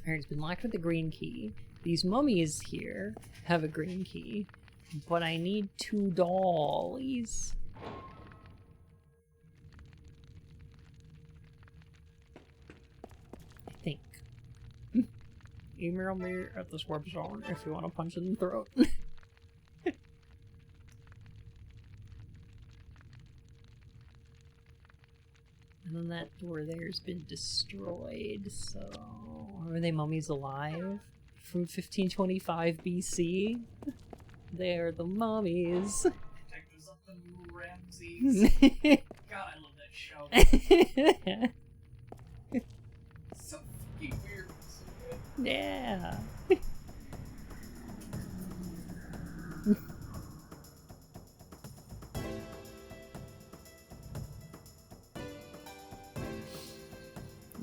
it's been locked with the green key. These mummies here have a green key, but I need 2 dollies. I think. Email me at this website if you want to punch in the throat. And then that door there's been destroyed, so... Are they mummies alive? From 1525 BC? They are the mummies. Detectives up the Ramses. God, I love that show. So fucking weird, but so good. Yeah.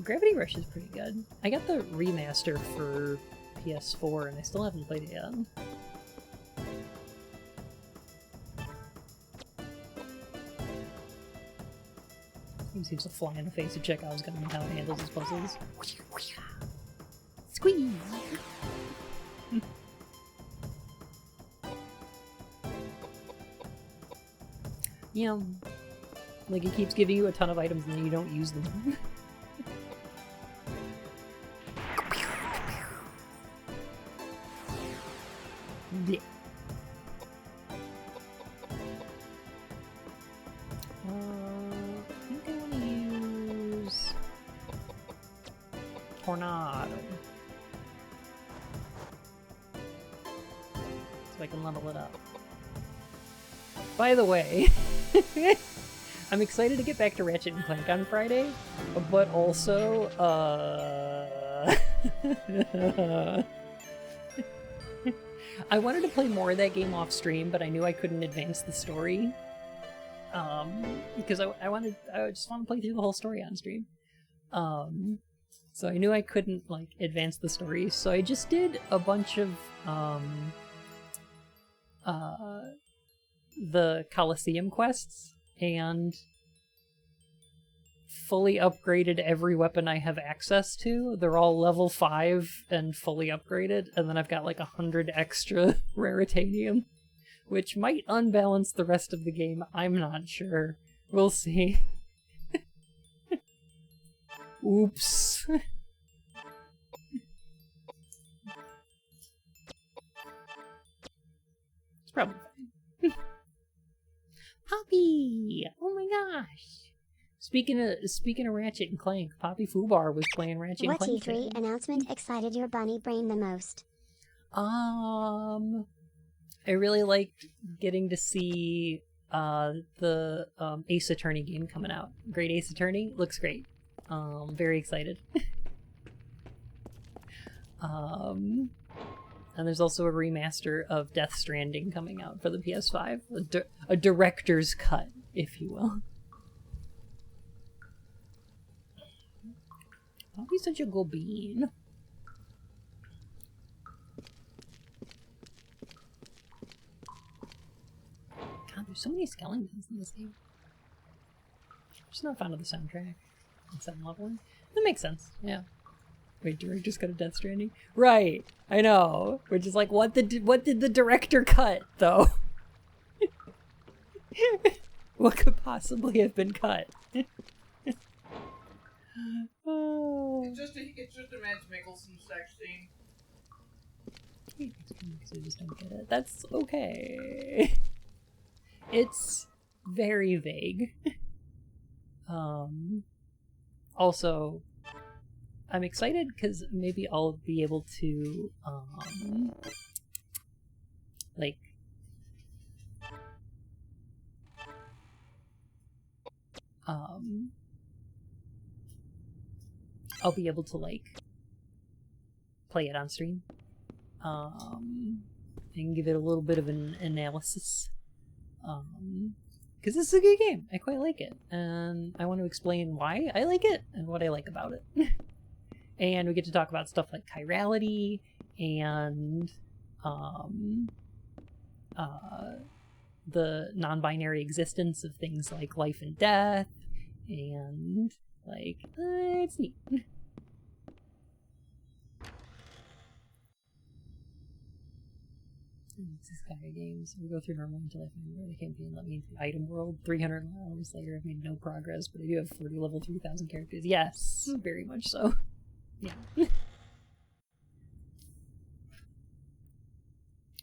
Gravity Rush is pretty good. I got the remaster for PS4 and I still haven't played it yet. He seems to fly in the face of Chekhov's gun and how it handles his puzzles. Squeeze! You know, like it keeps giving you a ton of items and then you don't use them. Yeah. I think I want to use Tornado so I can level it up. By the way, I'm excited to get back to Ratchet and Clank on Friday, but also, I wanted to play more of that game off stream, but I knew I couldn't advance the story. Because I just want to play through the whole story on stream. So I knew I couldn't, like, advance the story, so I just did a bunch of, the Coliseum quests, and fully upgraded every weapon I have access to. They're all level 5 and fully upgraded, and then I've got like 100 extra Raritanium, which might unbalance the rest of the game. I'm not sure. We'll see. Oops. It's probably fine. Poppy! Oh my gosh! Speaking of Ratchet and Clank, Poppy Fubar was playing Ratchet and What Clank. E3 today. announcement excited your bunny brain the most? I really liked getting to see the Ace Attorney game coming out. Great Ace Attorney looks great. Very excited. And there's also a remaster of Death Stranding coming out for the PS5. A director's cut, if you will. Poppy's such a good bean. God, there's so many skeletons in this game. I'm just not fond of the soundtrack. It's leveling. That makes sense, yeah. Wait, director's cut of Death Stranding? Right, I know. Which is like, what did the director cut, though? What could possibly have been cut? Oh. It's just a Mads Mikkelsen sex scene. I just don't get it. That's okay. It's very vague. Also, I'm excited because maybe I'll be able to, like, I'll be able to, like, play it on stream. And give it a little bit of an analysis. Because this is a good game. I quite like it. And I want to explain why I like it and what I like about it. And we get to talk about stuff like chirality and the non-binary existence of things like life and death, and like it's neat. This kind of games. We go through normal until I find where the campaign let me into the item world. 300 hours later, I've made no progress, but I do have 40 level 3,000 characters. Yes, very much so. Yeah. I'd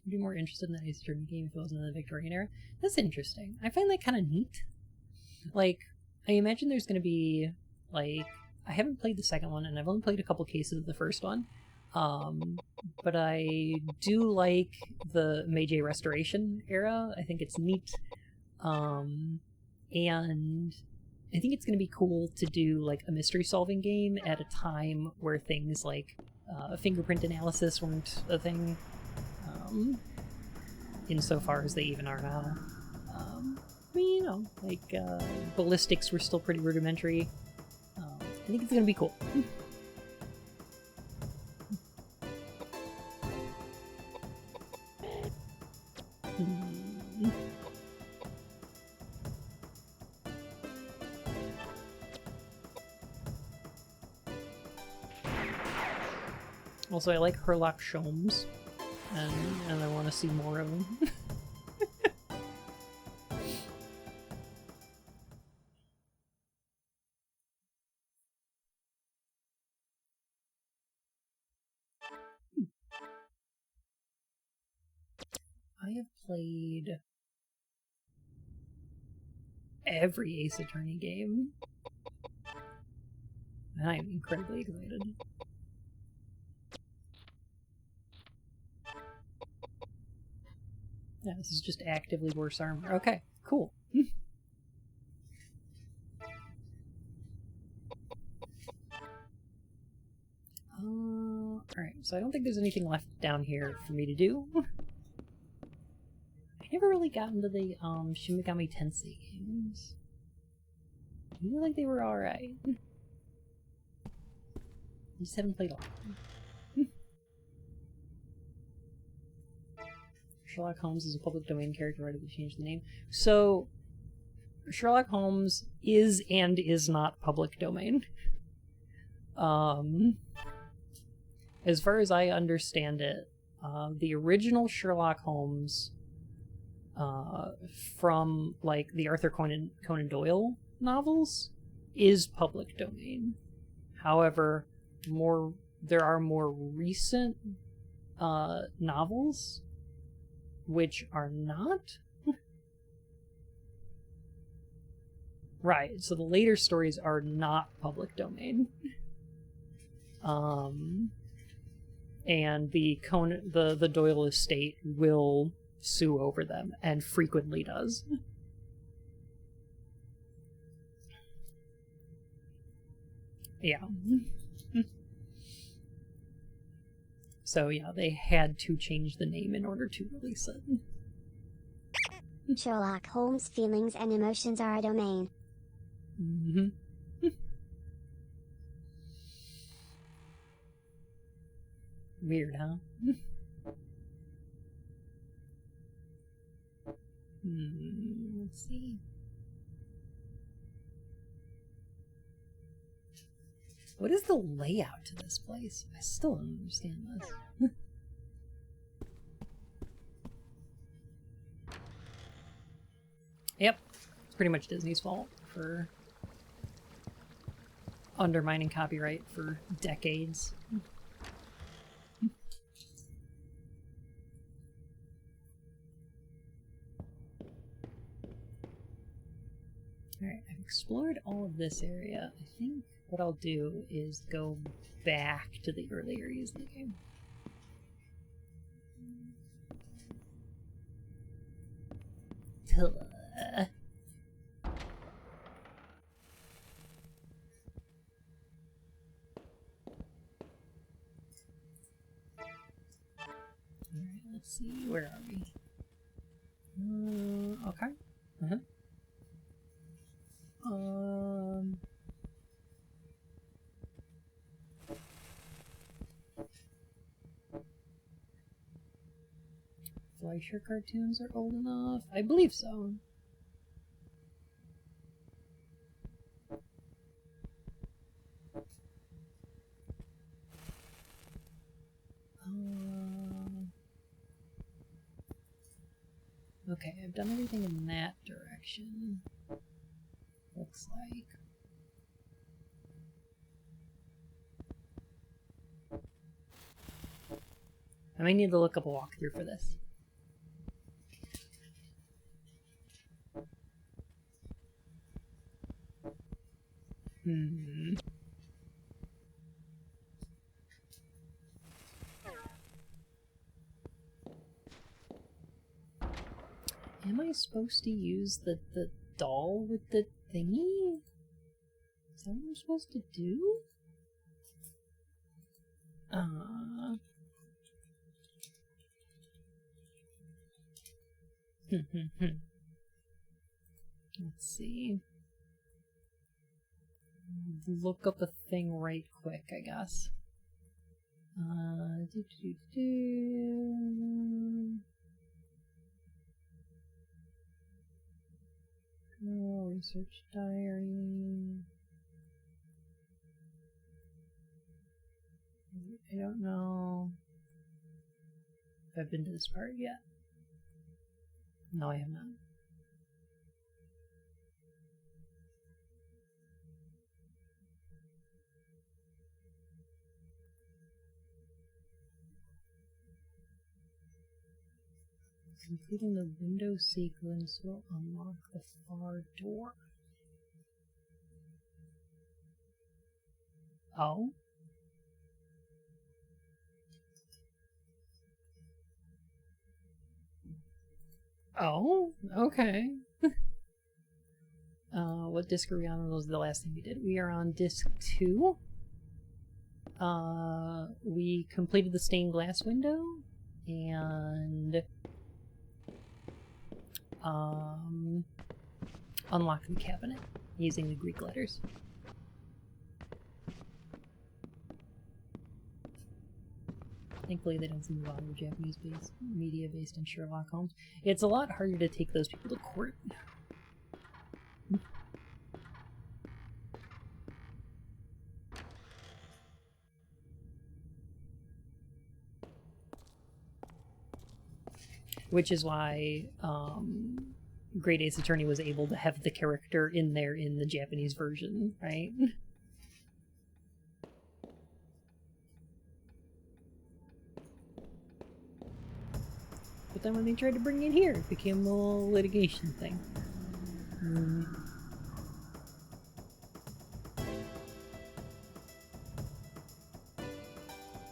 be more interested in the Ace Attorney game if it wasn't in the Victorian era. That's interesting. I find that kind of neat. Like, I imagine there's going to be, like, I haven't played the second one, and I've only played a couple cases of the first one. But I do like the Meiji Restoration era. I think it's neat. And I think it's going to be cool to do like a mystery solving game at a time where things like fingerprint analysis weren't a thing, insofar as they even are now. I mean, you know, like ballistics were still pretty rudimentary. I think it's gonna be cool. Also, I like Herlock Sholmes, and I want to see more of them. I have played every Ace Attorney game, and I'm incredibly excited. Yeah, this is just actively worse armor. Okay, cool. Alright, so I don't think there's anything left down here for me to do. I never really got into the Shin Megami Tensei games. I feel like they were alright. I just haven't played a lot. Sherlock Holmes is a public domain character, why did they change the name? So, Sherlock Holmes is and is not public domain. As far as I understand it, the original Sherlock Holmes from like the Arthur Conan Doyle novels is public domain. However, there are more recent novels which are not. Right, so the later stories are not public domain. And the Doyle estate will sue over them, and frequently does. Yeah. So yeah, they had to change the name in order to release it. Sherlock Holmes' feelings and emotions are a domain. Mm-hmm. Weird, huh? Let's see. What is the layout to this place? I still don't understand this. Yep. It's pretty much Disney's fault for undermining copyright for decades. Alright, I've explored all of this area. I think what I'll do is go back to the early areas of the game. Alright, let's see, where are we? Okay. Fleischer cartoons are old enough? I believe so. Okay, I've done everything in that direction. Looks like. I might need to look up a walkthrough for this. Am I supposed to use the doll with the thingy? Is that what I'm supposed to do? Let's see. look up a thing right quick, I guess. Oh, research diary. I don't know if I've been to this part yet. No, I have not. Completing the window sequence will unlock the far door. Oh? Oh, okay. What disc are we on? Was the last thing we did? We are on disc 2. We completed the stained glass window, and unlocked the cabinet using the Greek letters. Thankfully, they don't seem to bother Japanese media based on Sherlock Holmes. It's a lot harder to take those people to court. Which is why Great Ace Attorney was able to have the character in there in the Japanese version, right? But then when they tried to bring it here, it became a little litigation thing.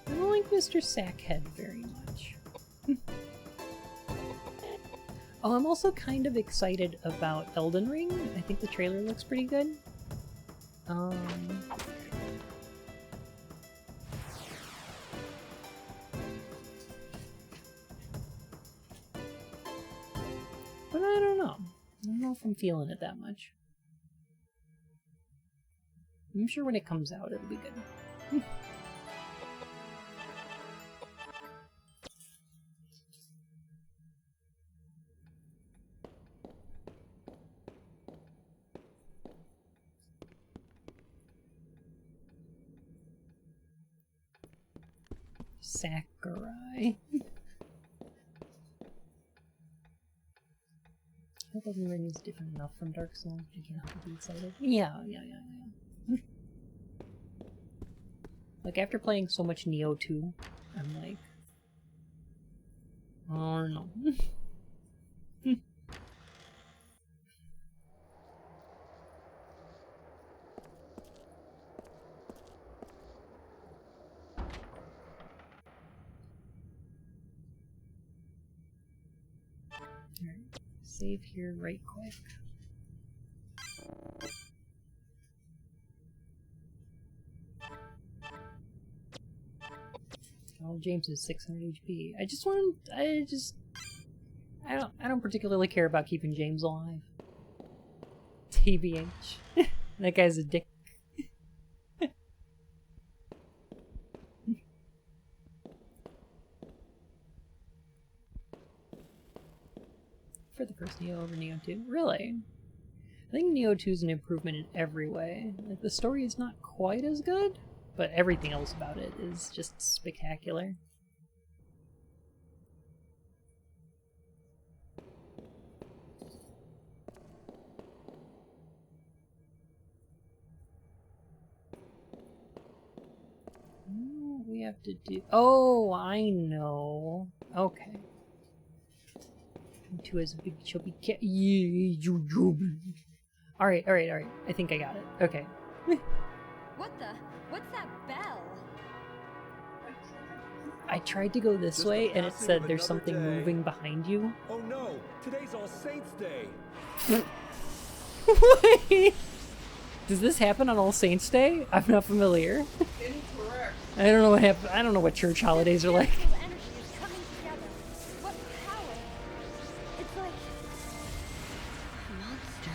I don't like Mr. Sackhead very much. Oh, I'm also kind of excited about Elden Ring. I think the trailer looks pretty good. But I don't know. I don't know if I'm feeling it that much. I'm sure when it comes out, it'll be good. Sakurai. I hope Elden Ring is different enough from Dark Souls. You can't help but be excited. Yeah. Like, after playing so much Nioh 2, I'm like, oh no. Alright, save here right quick. Oh, James is 600 HP. I don't particularly care about keeping James alive. TBH. That guy's a dick. For the first Nioh over Nioh 2. Really? I think Nioh 2 is an improvement in every way. Like, the story is not quite as good, but everything else about it is just spectacular. We have to do... Oh, I know. Okay. 2 has a big chubby cat. Alright. I think I got it. Okay. What's that bell? I tried to go this way and it said there's something moving behind you. Oh no! Today's All Saints Day! Wait! Does this happen on All Saints Day? I'm not familiar. Incorrect. I don't know what happened. I don't know what church holidays are like. Energy is coming together. What power? It's like a monster.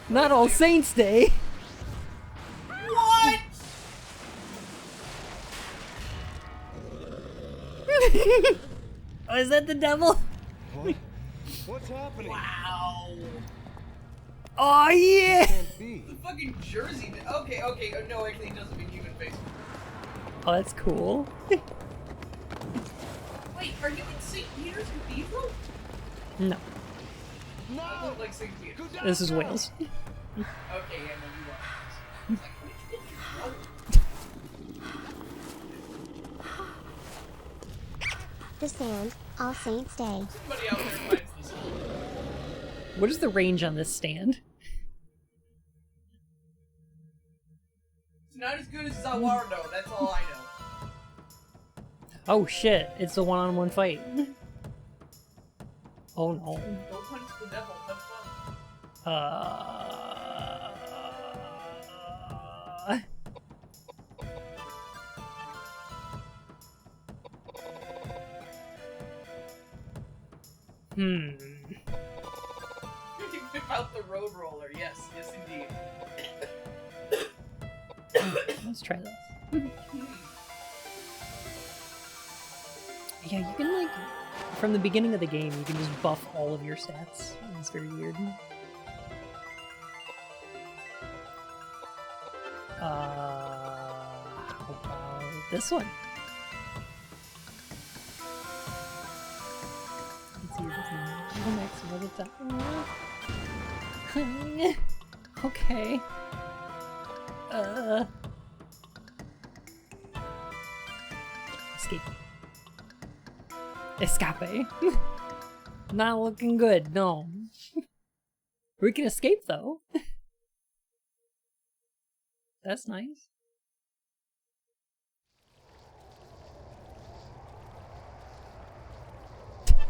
Not All Saints Day. Oh, is that the devil? What? What's happening? Wow. Oh yeah! Can't be. The fucking jersey. Okay, okay. No, actually, it doesn't mean human face. Oh, that's cool. Wait, are you in St. Peter's Cathedral? No, No! I look like St. Peter's. KOwOudelka! this is Wales. Okay, yeah, no, you are. It's like, which one is your brother? The Sand, All Saints Day. Somebody out there finds this. What is the range on this stand? It's not as good as Zawardo, that's all I know. Oh shit! It's the one-on-one fight. Oh no. Go punch the devil, have fun. Hmm. Whip out the road roller, yes, yes indeed. Let's try this. Yeah, you can like, from the beginning of the game, you can just buff all of your stats. It's very weird. How about this one? Let's see if it's the next one at the top. Okay. Escape. Escape. Not looking good, no. We can escape though. That's nice.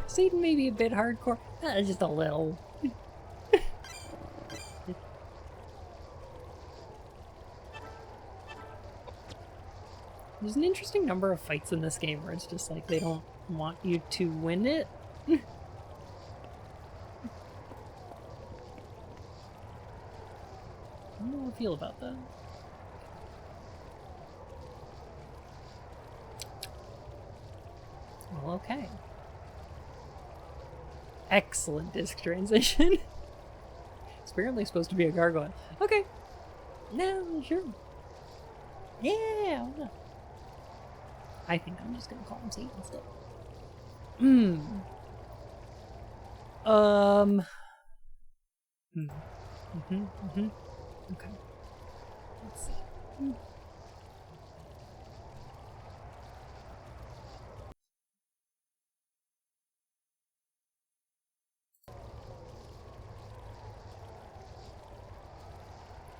Satan may be a bit hardcore. Just a little. There's an interesting number of fights in this game where it's just like they don't want you to win it. I don't know how I feel about that. Well, okay. Excellent disc transition. It's apparently supposed to be a gargoyle. Okay. No, sure. Yeah, why not? I think I'm just gonna call him Satan instead. Okay. Let's see.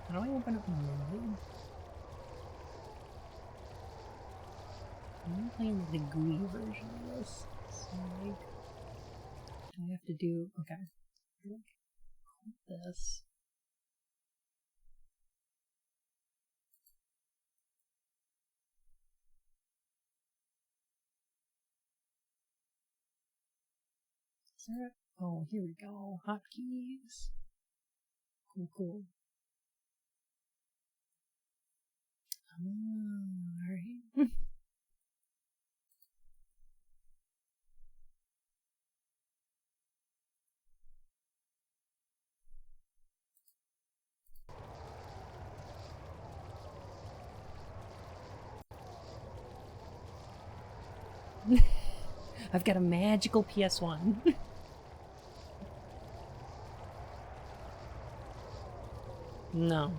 How do I open up menu? I'm playing the GUI version of this. So like, do I have to do okay. Like, this. Is there oh, here we go. Hotkeys. Cool, cool. Alright. I've got a magical PS1. No.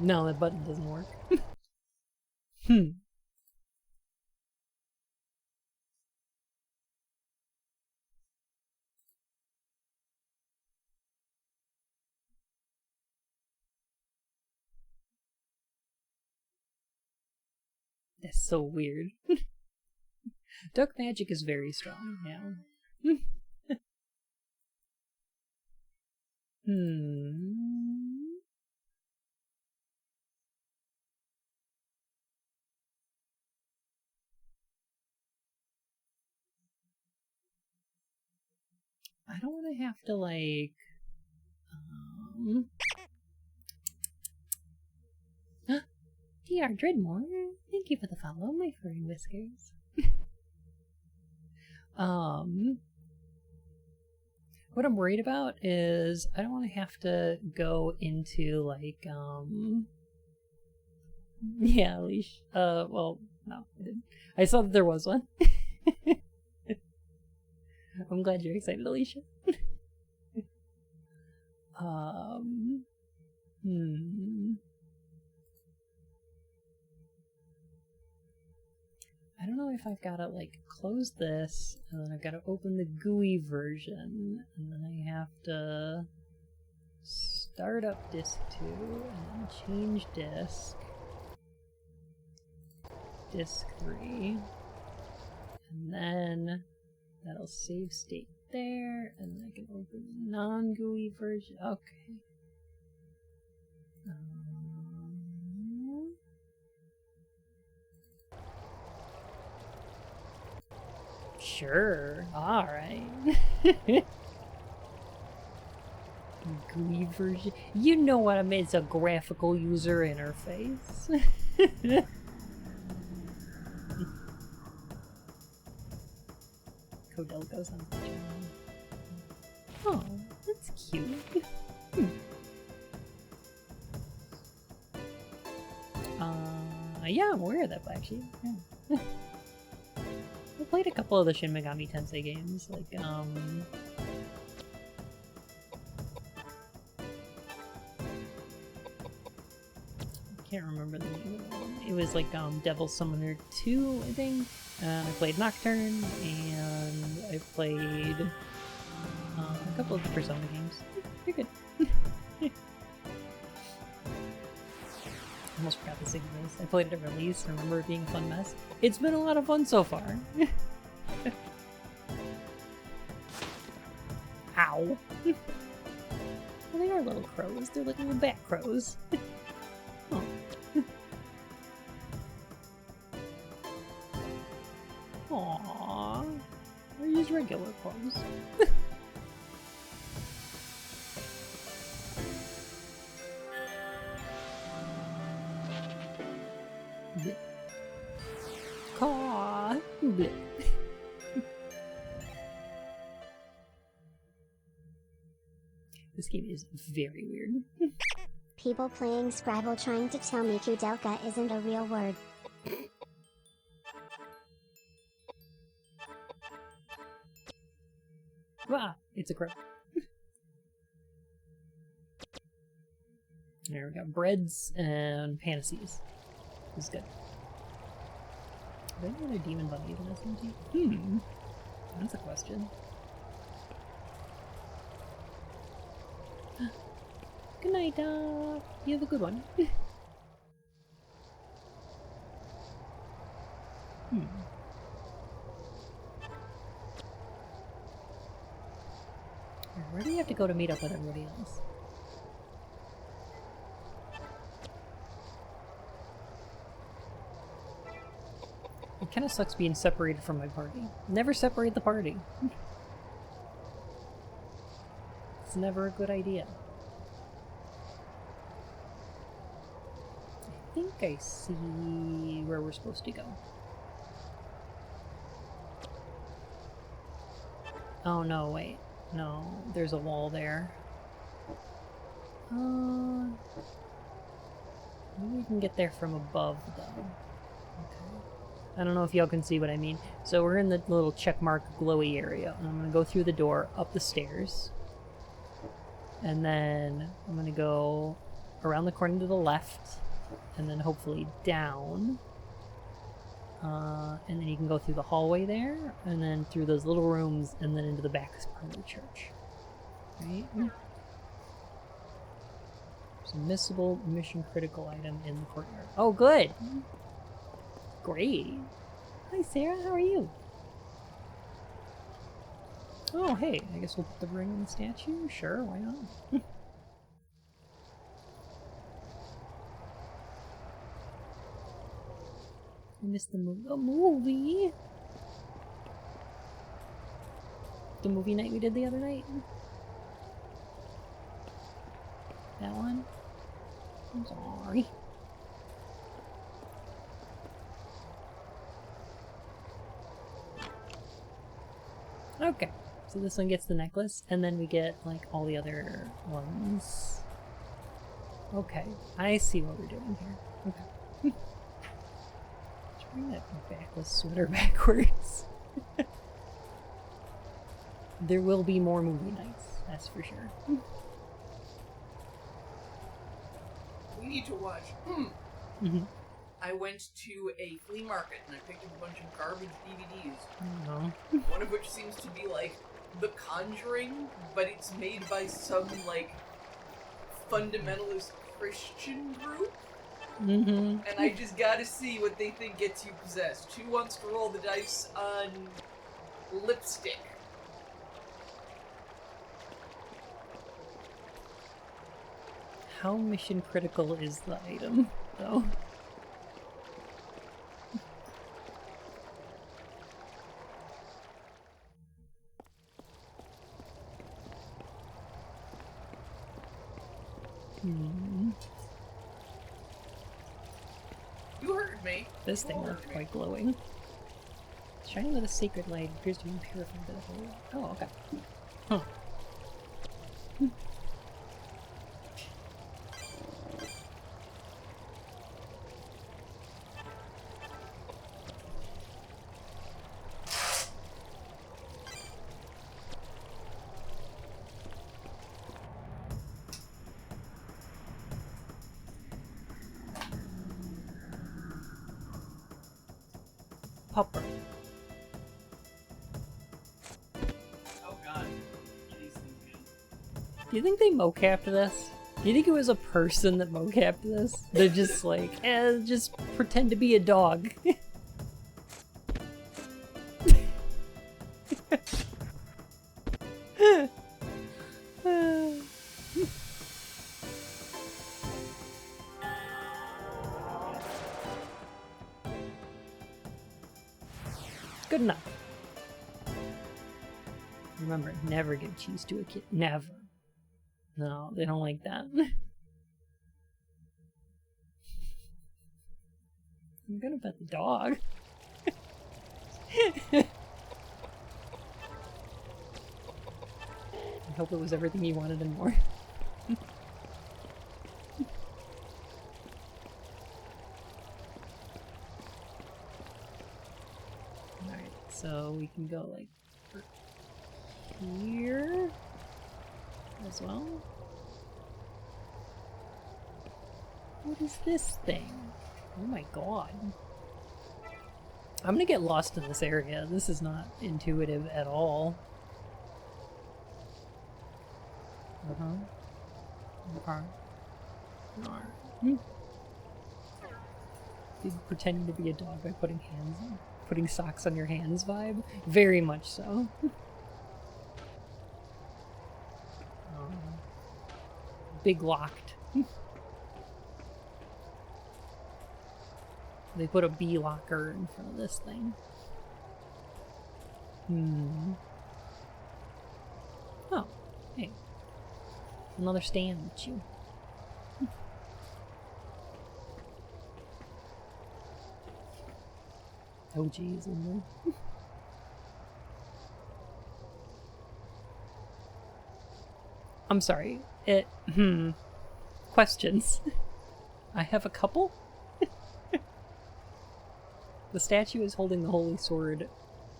No, that button doesn't work. That's so weird. Duck magic is very strong now. I don't want to have to like DR Dreadmore, thank you for the follow, my furry whiskers. What I'm worried about is I don't want to have to go into like yeah, leash. Well, no, I didn't. I saw that there was one. I'm glad you're excited, Alicia. I don't know if I've gotta like close this, and then I've gotta open the GUI version, and then I have to start up disk 2, and then change disk 3, and then that'll save state there, and then I can open the non-GUI version. Okay. Sure. Alright. GUI version. You know what I mean? It's a graphical user interface. KOwOudelka sounds like German. Oh, that's cute. Yeah, I'm aware of that black sheep. Yeah. I played a couple of the Shin Megami Tensei games, like, I can't remember the name of the one. It was like, Devil Summoner 2, I think. I played Nocturne, and I played, a couple of the Persona games. You're good. Almost forgot the signals. I played it at release. I remember it being a fun mess. It's been a lot of fun so far. Ow. Well, they are little crows. They're like little bat crows. Oh. Aww. They're just regular crows. Caw. This game is very weird. People playing Scrabble trying to tell me KOwOudelka isn't a real word. Ah, it's a crow. There we got breads and fantasies. This is good. Are there any other demon bunnies in this one? That's a question. Good night, you have a good one. Where do you have to go to meet up with everybody else? It kind of sucks being separated from my party. Never separate the party. It's never a good idea. I think I see where we're supposed to go. Oh no, wait. No, there's a wall there. Maybe we can get there from above, though. Okay. I don't know if y'all can see what I mean. So we're in the little checkmark glowy area. And I'm going to go through the door, up the stairs. And then I'm going to go around the corner to the left. And then hopefully down. And then you can go through the hallway there. And then through those little rooms. And then into the back part of the church. Right? There's a missable mission critical item in the courtyard. Oh, good! Great. Hi, Sarah. How are you? Oh, hey. I guess we'll put the ring in the statue? Sure, why not? I missed the movie. Oh, movie! The movie night we did the other night? That one? I'm sorry. Okay, so this one gets the necklace, and then we get, like, all the other ones. Okay, I see what we're doing here. Okay. Let's bring that backless sweater backwards. There will be more movie nights, that's for sure. We need to watch. I went to a flea market and I picked up a bunch of garbage DVDs. No. One of which seems to be like The Conjuring, but it's made by some like fundamentalist Christian group. And I just gotta see what they think gets you possessed. Who wants to roll the dice on lipstick? How mission critical is the item, though? You heard me. This thing looks quite glowing. Shining with a sacred light appears to be purified by the holy. Oh, okay. Huh. Popper. Oh god. Jason again. Do you think they mocapped this? Do you think it was a person that mocapped this? They're just like, just pretend to be a dog. Good enough. Remember, never give cheese to a kid. Never. No, they don't like that. I'm gonna bet the dog. I hope it was everything you wanted and more. Alright, so we can go like here as well. What is this thing? Oh my god. I'm gonna get lost in this area. This is not intuitive at all. Okay. Did pretending to be a dog by putting socks on your hands vibe? Very much so. Big locked. They put a bee locker in front of this thing. Oh, hey. Another stand with you. Oh geez, I'm sorry. Questions. I have a couple. The statue is holding the holy sword,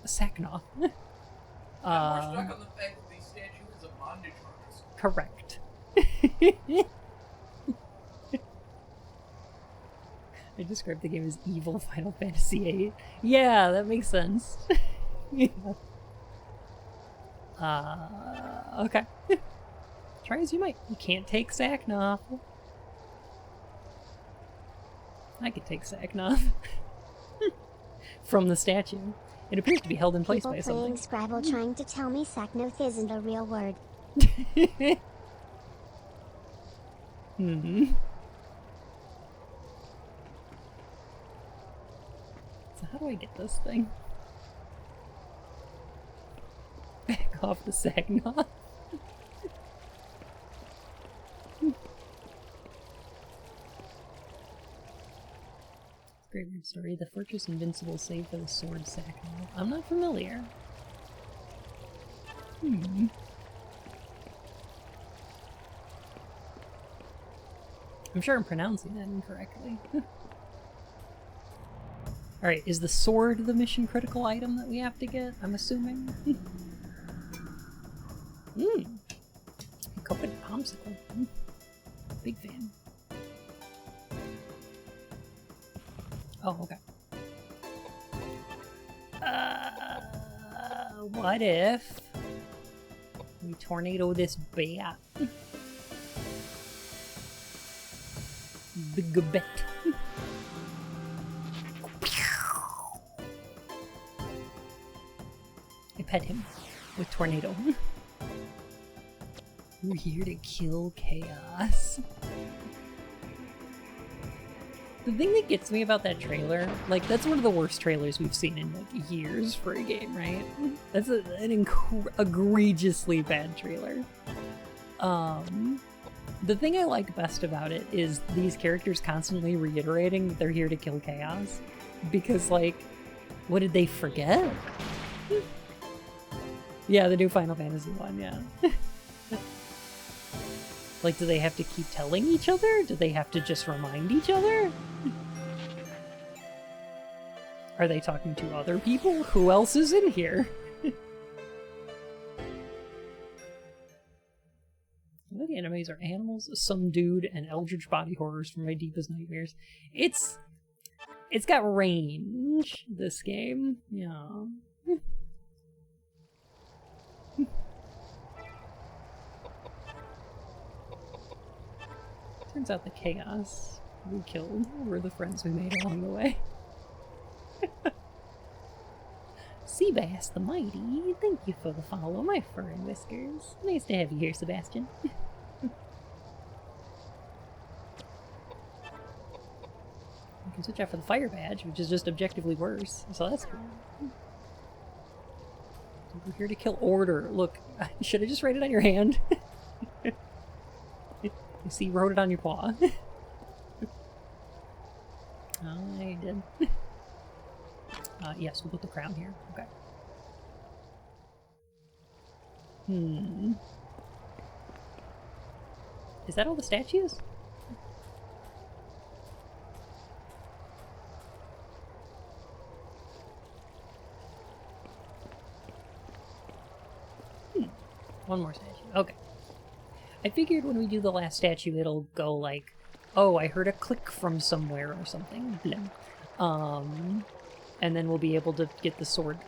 Saknoth. I'm more stuck on the fact that the statue is a bondage harness. Correct. I described the game as evil Final Fantasy VIII. Yeah, that makes sense. Yeah. Okay. Try as you might. You can't take Saknoth. I could take Saknoth. From the statue. It appears to be held in place People by playing something. Scrabble trying to tell me Saknoth isn't a real word. So how do I get this thing? Back off the Saknoth. Graveyard story. The fortress invincible save for the sword Saknoth. I'm not familiar. I'm sure I'm pronouncing that incorrectly. Alright, is the sword the mission critical item that we have to get? I'm assuming. Coconut popsicle. Big fan. Oh, okay. What if we tornado this bat? Big bet. I pet him with tornado. We're here to kill chaos. The thing that gets me about that trailer, like, that's one of the worst trailers we've seen in, like, years for a game, right? That's an egregiously bad trailer. The thing I like best about it is these characters constantly reiterating that they're here to kill chaos. Because, like, what did they forget? Yeah, the new Final Fantasy one, yeah. Like, do they have to keep telling each other? Do they have to just remind each other? Are they talking to other people? Who else is in here? What the enemies are animals, some dude, and eldritch body horrors from my deepest nightmares. It's got range, this game. Yeah. Turns out the chaos we killed were the friends we made along the way. Seabass the Mighty, thank you for the follow, my fur and whiskers. Nice to have you here, Sebastian. You can switch out for the fire badge, which is just objectively worse, so that's cool. We're here to kill order. Look, should I just write it on your hand? You see, you wrote it on your paw. I did. Yes, we'll put the crown here. Okay. Is that all the statues? One more statue. Okay. I figured when we do the last statue, it'll go like, oh, I heard a click from somewhere or something. And then we'll be able to get the sword.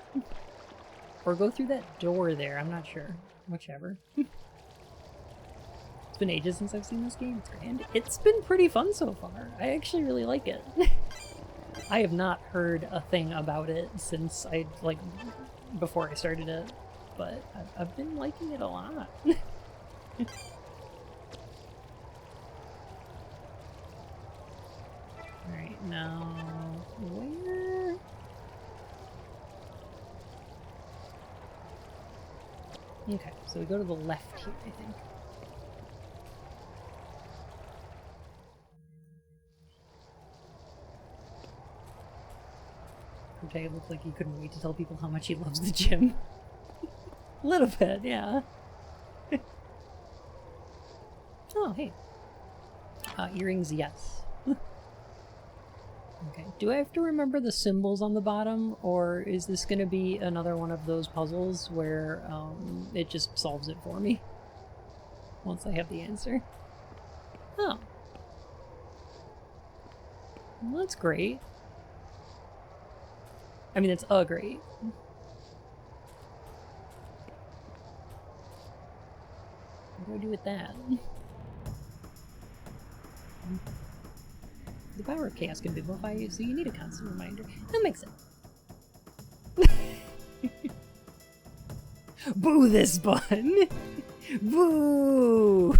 Or go through that door there, I'm not sure. Whichever. It's been ages since I've seen this game, and it's been pretty fun so far. I actually really like it. I have not heard a thing about it since before I started it, but I've been liking it a lot. Alright, now, where? Okay, so we go to the left here, I think. Cortez looked like he couldn't wait to tell people how much he loves the gym. A little bit, yeah. Oh, hey. Earrings, yes. Okay, do I have to remember the symbols on the bottom, or is this gonna be another one of those puzzles where it just solves it for me once I have the answer? Oh. Well, that's great. I mean, it's great. What do I do with that? The power of chaos can vivify you, so you need a constant reminder. That makes sense. Boo this bun! Boo!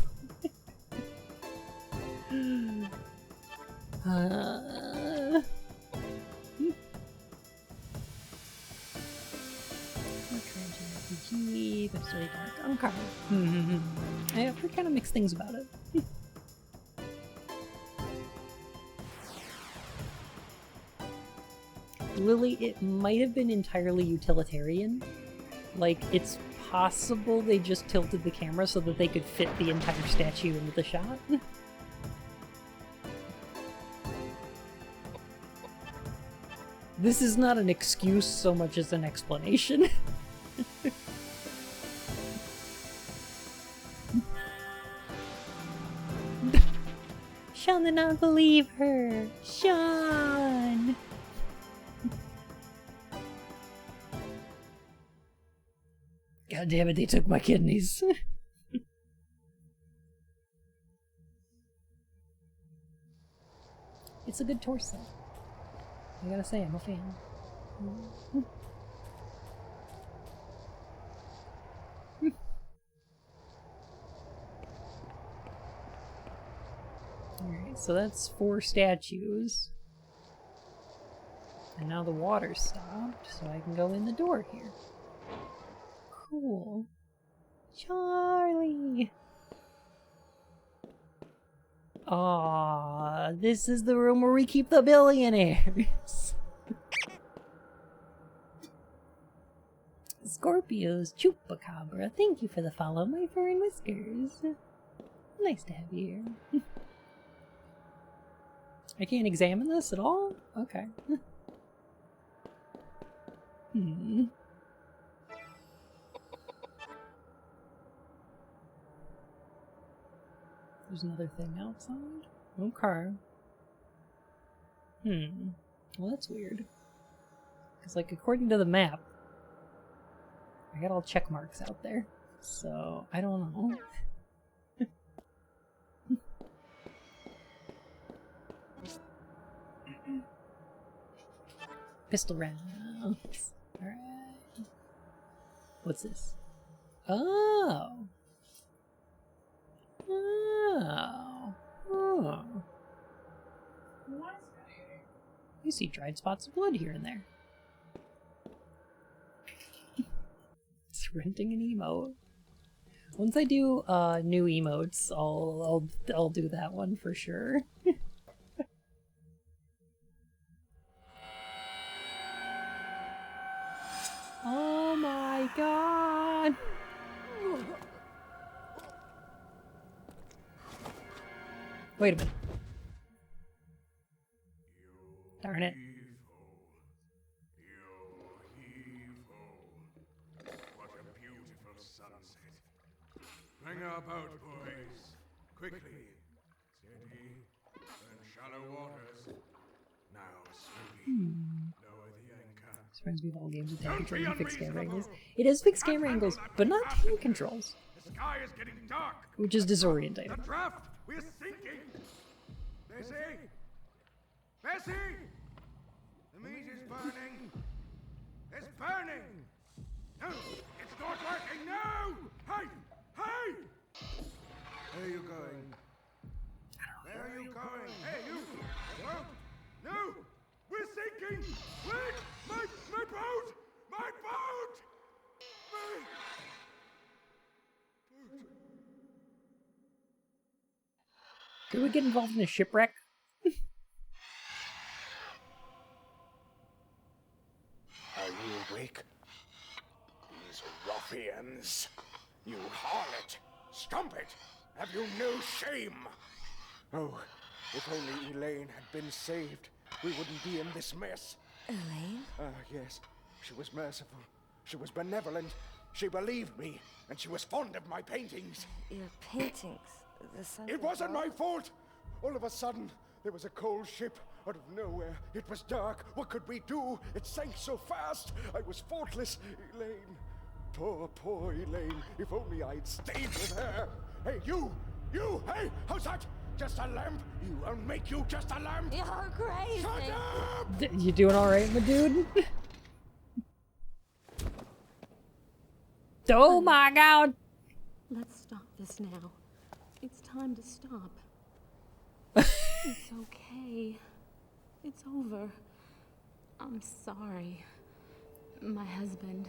RPG, but story dark. Okay. I've heard kind of mixed things about it. Lily, it might have been entirely utilitarian. Like, it's possible they just tilted the camera so that they could fit the entire statue into the shot. This is not an excuse so much as an explanation. Sean did not believe her! Sean! God damn it, they took my kidneys. It's a good torso. I gotta say, I'm a fan. Alright, so that's 4 statues. And now the water's stopped, so I can go in the door here. Cool. Charlie! Aww, this is the room where we keep the billionaires! Scorpios, Chupacabra, thank you for the follow, my fur and whiskers. Nice to have you here. I can't examine this at all? Okay. Hmm. There's another thing outside? Okay. Well, that's weird. Because, like, according to the map, I got all check marks out there. So, I don't know. Pistol rounds. Alright. What's this? Oh! Oh. Oh. You see dried spots of blood here and there. It's renting an emote. Once I do new emotes, I'll do that one for sure. Oh my god! Wait a minute. Darn it. What a beautiful sunset. Bring our boat, boys. Quickly. Steady. And shallow waters. Now slowly. Lower the anchor. This reminds me of all games with hand controls and fixed camera angles. It is fixed camera angles, but not hand controls. The sky is getting dark. Which is disorientating. The draft. We're sinking. Bessie. Bessie. The meat is burning. It's burning. No, it's not working. No. Hey. Hey. Where are you going? Where are you going? Hey, you! No! No! We're sinking! Wait! My boat! My boat! My boat! Could we get involved in a shipwreck? Are you awake? These ruffians! You harlot! Strumpet! Have you no shame? Oh, if only Elaine had been saved, we wouldn't be in this mess. Elaine? Yes. She was merciful. She was benevolent. She believed me, and she was fond of my paintings. Your paintings. The sun. It wasn't my fault! All of a sudden, there was a cold ship out of nowhere. It was dark. What could we do? It sank so fast. I was faultless. Elaine. Poor Elaine. If only I'd stayed with her. Hey, you! Hey, how's that? Just a lamp? I'll make you just a lamp. You're crazy. Shut up! You doing alright, my dude? Oh my god! Let's stop this now. It's time to stop. It's okay. It's over. I'm sorry. My husband,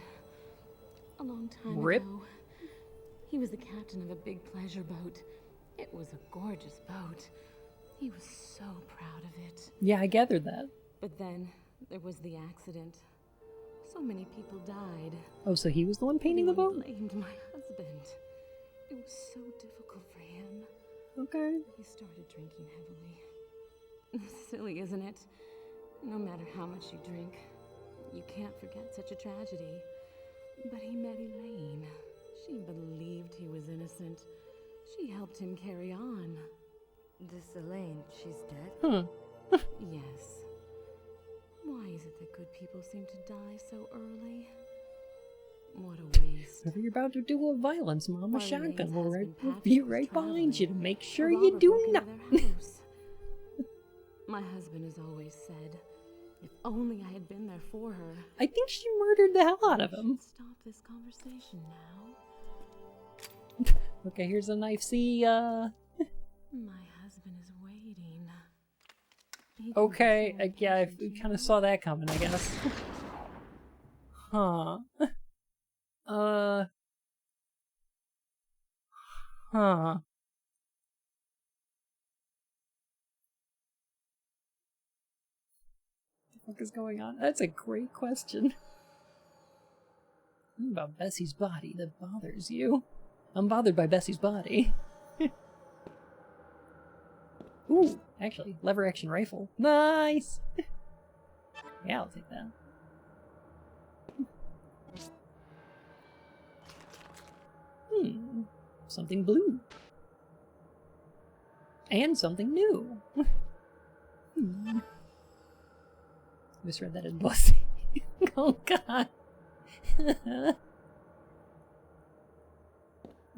a long time Rip. ago, he was the captain of a big pleasure boat. It was a gorgeous boat. He was so proud of it. Yeah, I gathered that. But then there was the accident. So many people died. Oh, so he was the one painting the Everyone boat? blamed my husband. It was so difficult for him. Okay. He started drinking heavily. Silly, isn't it? No matter how much you drink, you can't forget such a tragedy. But he met Elaine. She believed he was innocent. She helped him carry on. This Elaine, she's dead? Huh. Yes. Why is it that good people seem to die so early? What a waste. If you're about to do a violence, Mama While Shotgun Elaine's will husband, be Patrick, right was behind you to traveling, make a sure you robber do broke into nothing. their house. My husband has always said, if only I had been there for her. I think she murdered the hell out of him. Stop this conversation now. Okay, here's a knife. See, My husband is waiting. He can be okay, so yeah, impatient, we you kind of know? saw that coming, I guess. Huh. Huh. What is going on? That's a great question. Something about Bessie's body that bothers you. I'm bothered by Bessie's body. Ooh, actually, lever action rifle. Nice! Yeah, I'll take that. Something blue. And something new. Misread that as bussy. Oh god.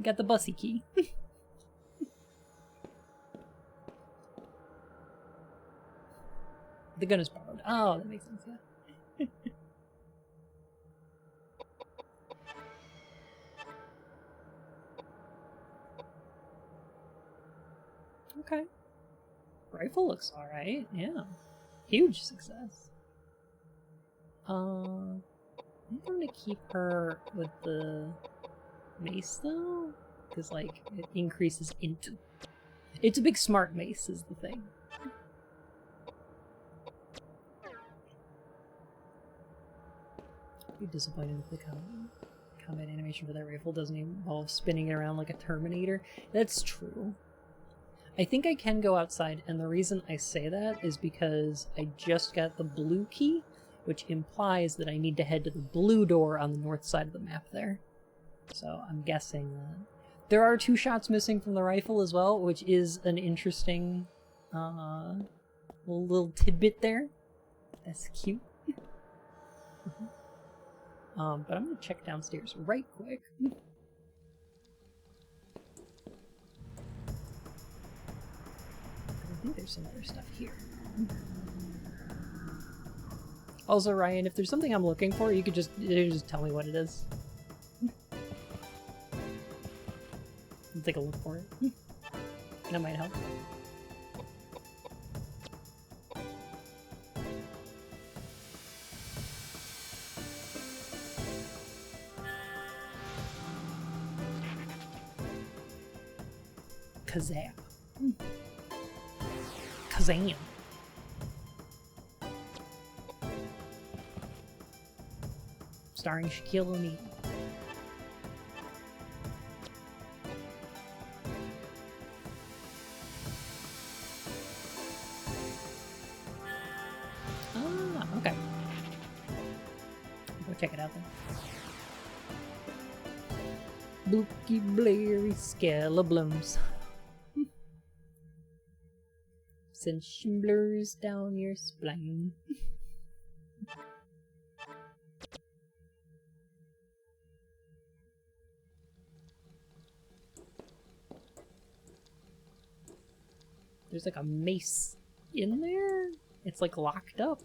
Got the bussy key. The gun is borrowed. Oh, that makes sense, yeah. Okay. Rifle looks alright, yeah. Huge success. I think I'm gonna keep her with the mace though, because like it increases into. It's a big smart mace is the thing. I'd be disappointed if the combat animation for that rifle doesn't involve spinning it around like a Terminator. That's true. I think I can go outside, and the reason I say that is because I just got the blue key, which implies that I need to head to the blue door on the north side of the map there. So I'm guessing that. There are 2 shots missing from the rifle as well, which is an interesting little tidbit there. That's cute. But I'm gonna check downstairs right quick. I think there's some other stuff here. Also, Ryan, if there's something I'm looking for, you could just tell me what it is. I'll take a look for it. That might help. Kazam. Kazam. Starring Shaquille O'Neal. Ah, okay. Go check it out then. Bookie Blairy Scalablums. Send shimblers down your spine. There's like a mace in there? It's like locked up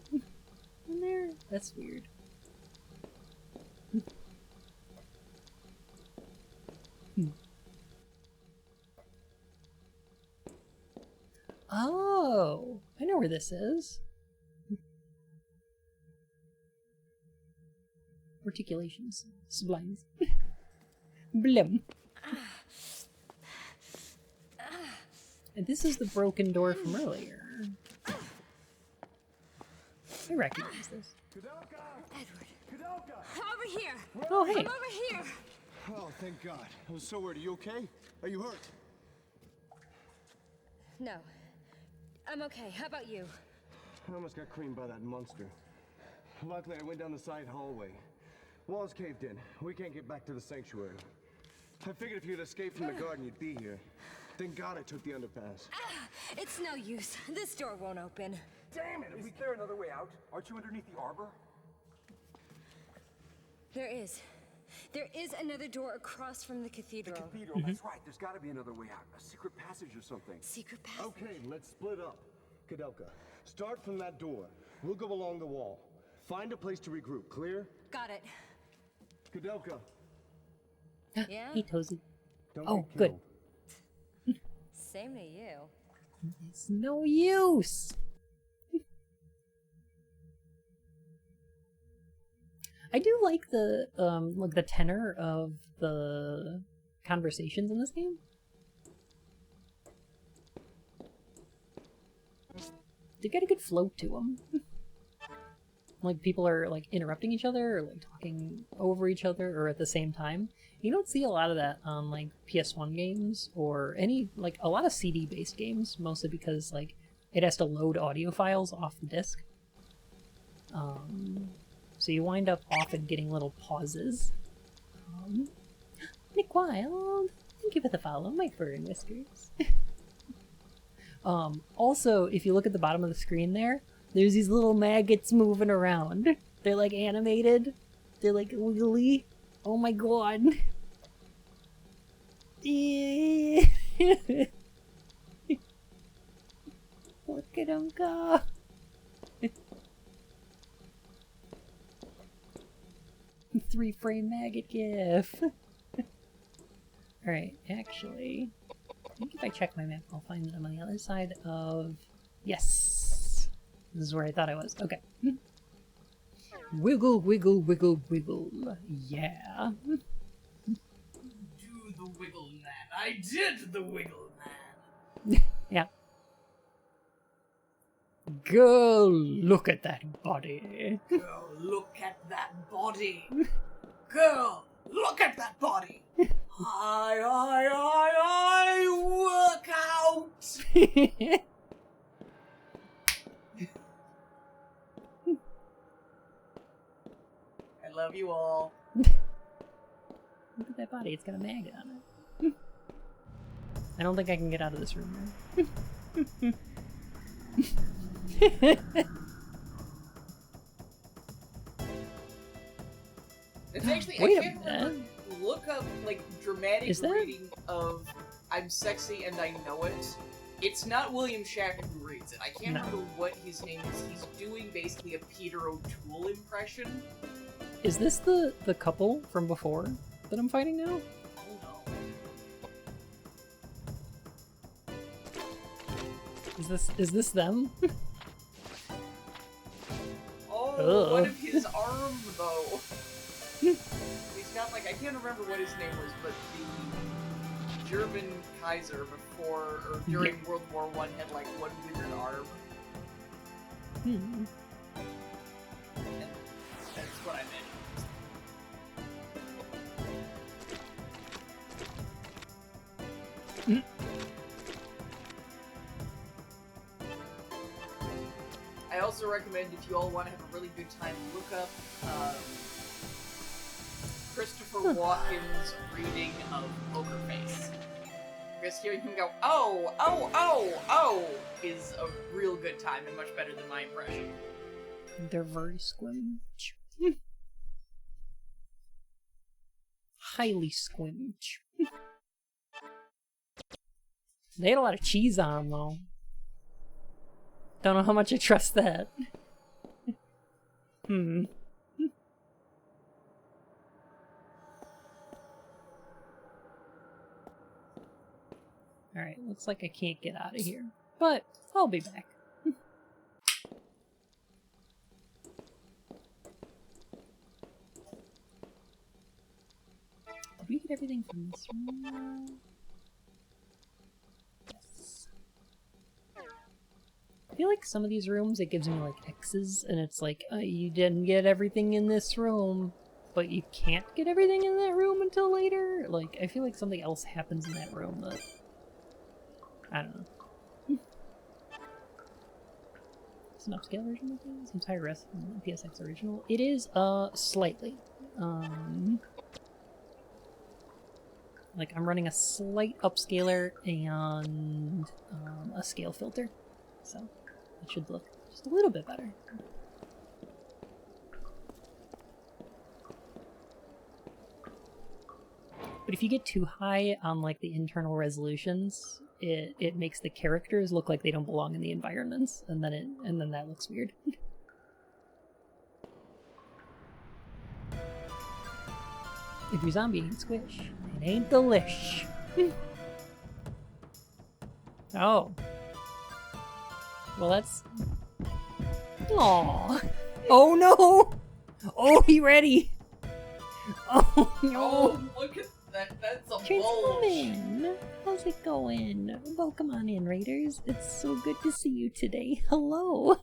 in there? That's weird. Oh, I know where this is. Articulations. Sublimes. Blum. And this is the broken door from earlier. I recognize this. KOwOudelka! Edward. KOwOudelka! Over here! Oh, hey. I'm over here! Oh, thank God. I was so worried. Are you okay? Are you hurt? No. I'm okay. How about you? I almost got creamed by that monster. Luckily, I went down the side hallway. Walls caved in. We can't get back to the sanctuary. I figured if you'd escaped from the garden, you'd be here. Thank God I took the underpass. It's no use. This door won't open. Damn it! Is there another way out? Aren't you underneath the arbor? There is. There is another door across from the cathedral. The cathedral, that's right. There's got to be another way out. A secret passage or something. Secret passage. Okay, let's split up. KOwOudelka, start from that door. We'll go along the wall. Find a place to regroup. Clear? Got it. KOwOudelka, Yeah? Hey, Tozy. don't Oh, get good. killed. Same to you. It's no use. I do like the tenor of the conversations in this game. They got a good flow to them. Like people are like interrupting each other or like talking over each other or at the same time. You don't see a lot of that on like PS1 games or any like a lot of CD based games, mostly because like it has to load audio files off the disc. So you wind up often getting little pauses. Nick Wild, thank you for the follow, my fur and whiskers. Also, if you look at the bottom of the screen there's these little maggots moving around. They're like animated. They're like wiggly. Oh my god. Look at them go. Three-frame maggot gif. Alright, actually, I think if I check my map, I'll find that I'm on the other side of... Yes! This is where I thought I was. Okay. Wiggle, wiggle, wiggle, wiggle. Yeah. Do the wiggle man. I did the wiggle man. Yeah. Girl, look at that body. Girl, look at that body. Girl, look at that body. I work out. I love you all. Look at that body, it's got a maggot on it. I don't think I can get out of this room now. It's actually, Wait I a can't minute. remember. Look up, like, dramatic Is there? reading of I'm Sexy and I Know It. It's not William Shatner who reads it. I can't No. remember what his name is. He's doing basically a Peter O'Toole impression. Is this the couple from before that I'm fighting now? Oh no. Is this them? Oh, Ugh. one of his arm, though. He's got, like, I can't remember what his name was, but the German Kaiser before, or during World War I had, like, one withered arm. Hmm. And that's what I meant. I also recommend, if you all want to have a really good time, look up Christopher Walken's reading of Poker Face. Because hearing him go, oh, oh, oh, oh, is a real good time and much better than my impression. They're very squinch. Highly squinch. They had a lot of cheese on them, though. Don't know how much I trust that. Hmm. Alright, looks like I can't get out of here. But, I'll be back. Did we get everything from this room? Yes. feel like some of these rooms, it gives me like X's, and it's like, you didn't get everything in this room, but you can't get everything in that room until later. Like, I feel like something else happens in that room that, I don't know. It's an upscale version of the game. Seems higher res than the PSX original. It is, slightly. Like, I'm running a slight upscaler and a scale filter, so it should look just a little bit better. But if you get too high on like the internal resolutions, it makes the characters look like they don't belong in the environments, and then that looks weird. If your zombie ain't squish, it ain't delish. Oh. Well, that's... Aww. Oh no! Oh, he ready! Oh no! Oh, look at that. That's a bulge. Transwoman! How's it going? Welcome on in, Raiders. It's so good to see you today. Hello!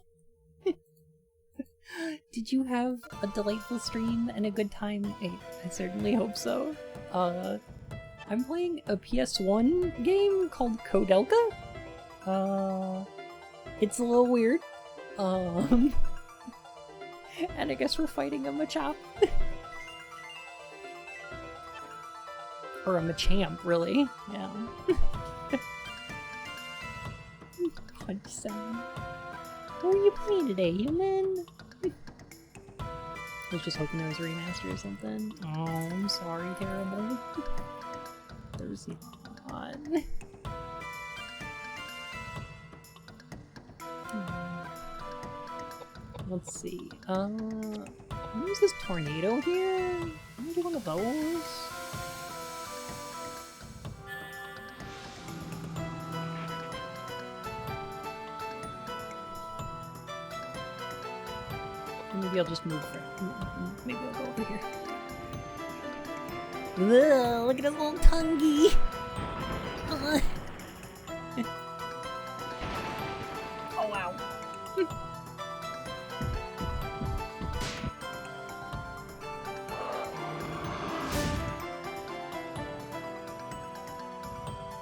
Did you have a delightful stream and a good time? I certainly hope so. I'm playing a PS1 game called KOwOudelka. It's a little weird. And I guess we're fighting a Machop. Or a Machamp, really. Yeah. Punch sound. What are you playing today, human? I was just hoping there was a remaster or something. Oh, I'm sorry, terrible. There's not. Let's see. Where's this tornado here? Can I do one of those? Maybe I'll just move for... Maybe I'll go over here. Ugh, look at his little tonguey! Oh, wow.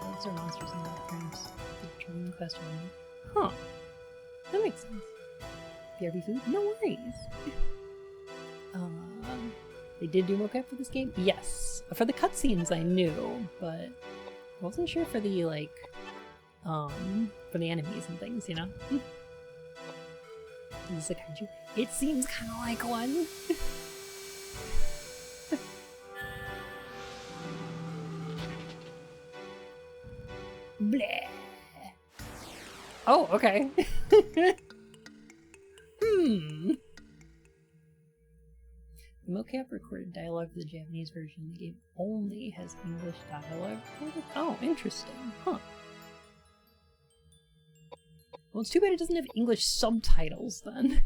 Those are monsters in the frames. The dream question. Huh. That makes sense. BRB food? No worries. They did do mocap for this game? Yes. For the cutscenes I knew, but I wasn't sure for the, like, for the enemies and things, you know? Is this a kaiju? It seems kind of like one. Bleh. Oh, okay. The mocap recorded dialogue for the Japanese version of the game only has English dialogue. Oh, interesting. Huh. Well, it's too bad it doesn't have English subtitles, then.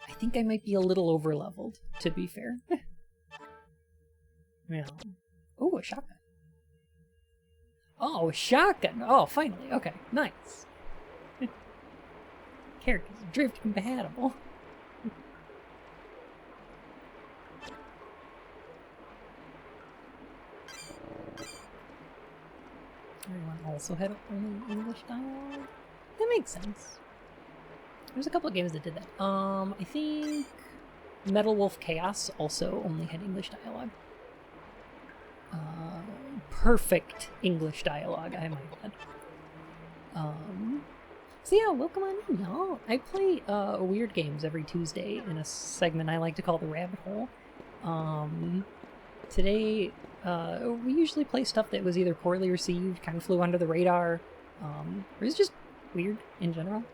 I think I might be a little over-leveled, to be fair. Yeah. Oh, a shotgun. Oh, a shotgun! Oh, finally. Okay, nice. Characters drift compatible. Everyone also had only English dialogue? That makes sense. There's a couple of games that did that. I think Metal Wolf Chaos also only had English dialogue. Perfect English dialogue, I might add. So yeah, welcome on in, y'all. I play weird games every Tuesday in a segment I like to call the Rabbit Hole. Today, we usually play stuff that was either poorly received, kind of flew under the radar, or is just weird in general.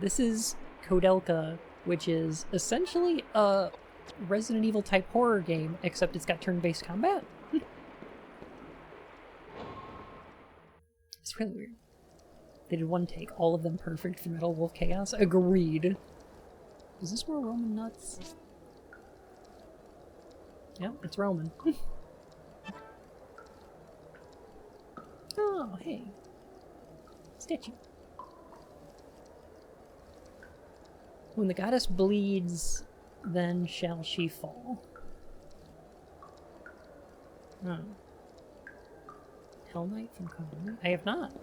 This is KOwOudelka, which is essentially a Resident Evil type horror game, except it's got turn-based combat. It's really weird. They did one take, all of them perfect for Metal Wolf Chaos. Agreed. Is this more Roman nuts? Yeah, it's Roman. Oh, hey. Statue. When the goddess bleeds, then shall she fall. Oh. Hell Knight from KOwOudelka? I have not.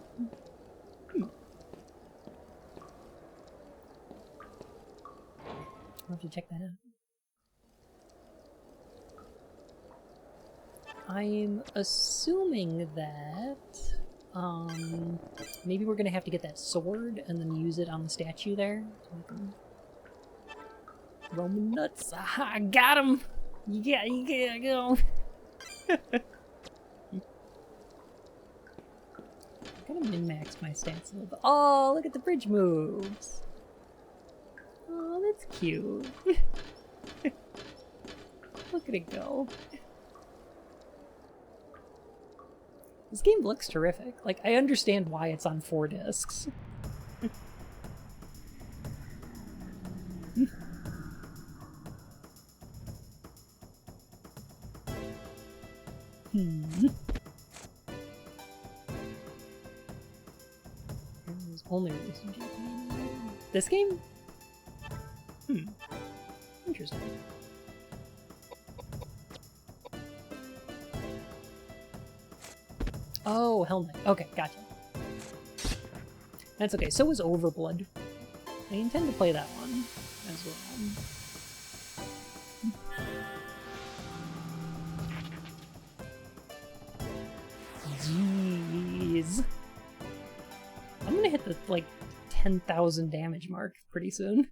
I'll have to check that out. I'm assuming that maybe we're gonna have to get that sword and then use it on the statue there. Roman nuts. Aha, I got him! You gotta go. I'm gonna min-max my stats a little bit. Oh, look at the bridge moves! Oh, that's cute. Look at it go. This game looks terrific. Like, I understand why it's on 4 discs. It was only released in Japan. This game? Interesting. Oh, Hell Knight. Okay, gotcha. That's okay. So was Overblood. I intend to play that one as well. Jeez. I'm gonna hit the, like, 10,000 damage mark pretty soon.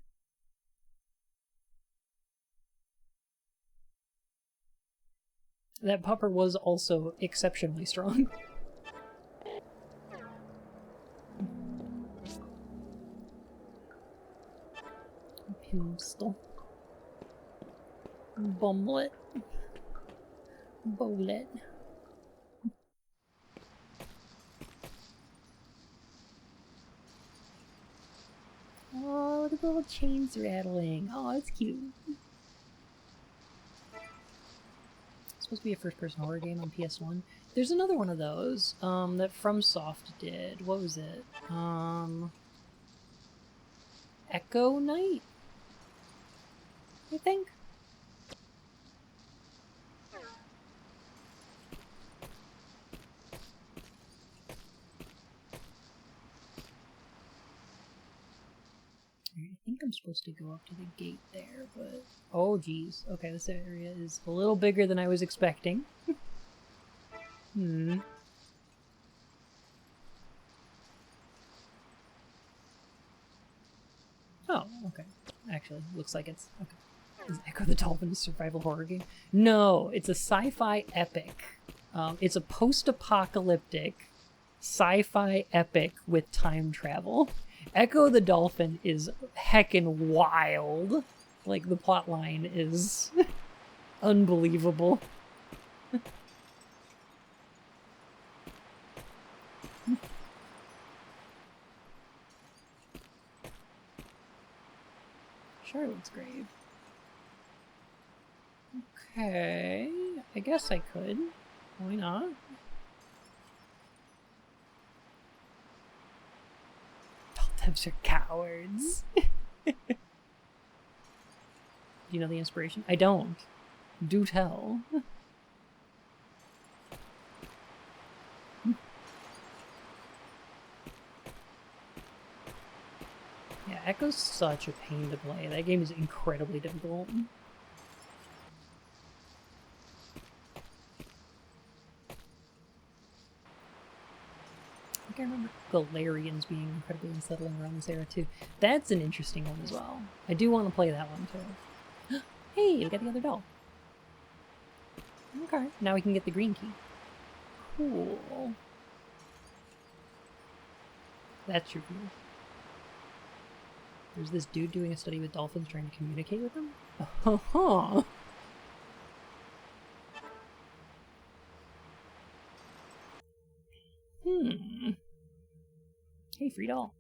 That pupper was also exceptionally strong. Pimstol. Bumlet. Bowlet. Oh, the little chains rattling. Oh, it's cute. It's supposed to be a first-person horror game on PS1. There's another one of those that FromSoft did. What was it? Echo Knight? I think? I think I'm supposed to go up to the gate there, but... Oh, geez. Okay, this area is a little bigger than I was expecting. Oh, okay. Actually, looks like it's... Okay. Is Echo the Dolphin a survival horror game? No, it's a sci-fi epic. It's a post-apocalyptic sci-fi epic with time travel. Echo the Dolphin is heckin' wild. Like, the plotline is unbelievable. Charlotte's Grave. Okay, I guess I could. Why not? Devs are cowards. Do you know the inspiration? I don't. Do tell. Yeah, Echo's such a pain to play. That game is incredibly difficult. I remember Galarians being incredibly unsettling around this era too. That's an interesting one as well. I do want to play that one too. Hey, we got the other doll. Okay, now we can get the green key. Cool. That's your view. There's this dude doing a study with dolphins trying to communicate with them? Oh, Hey, free doll.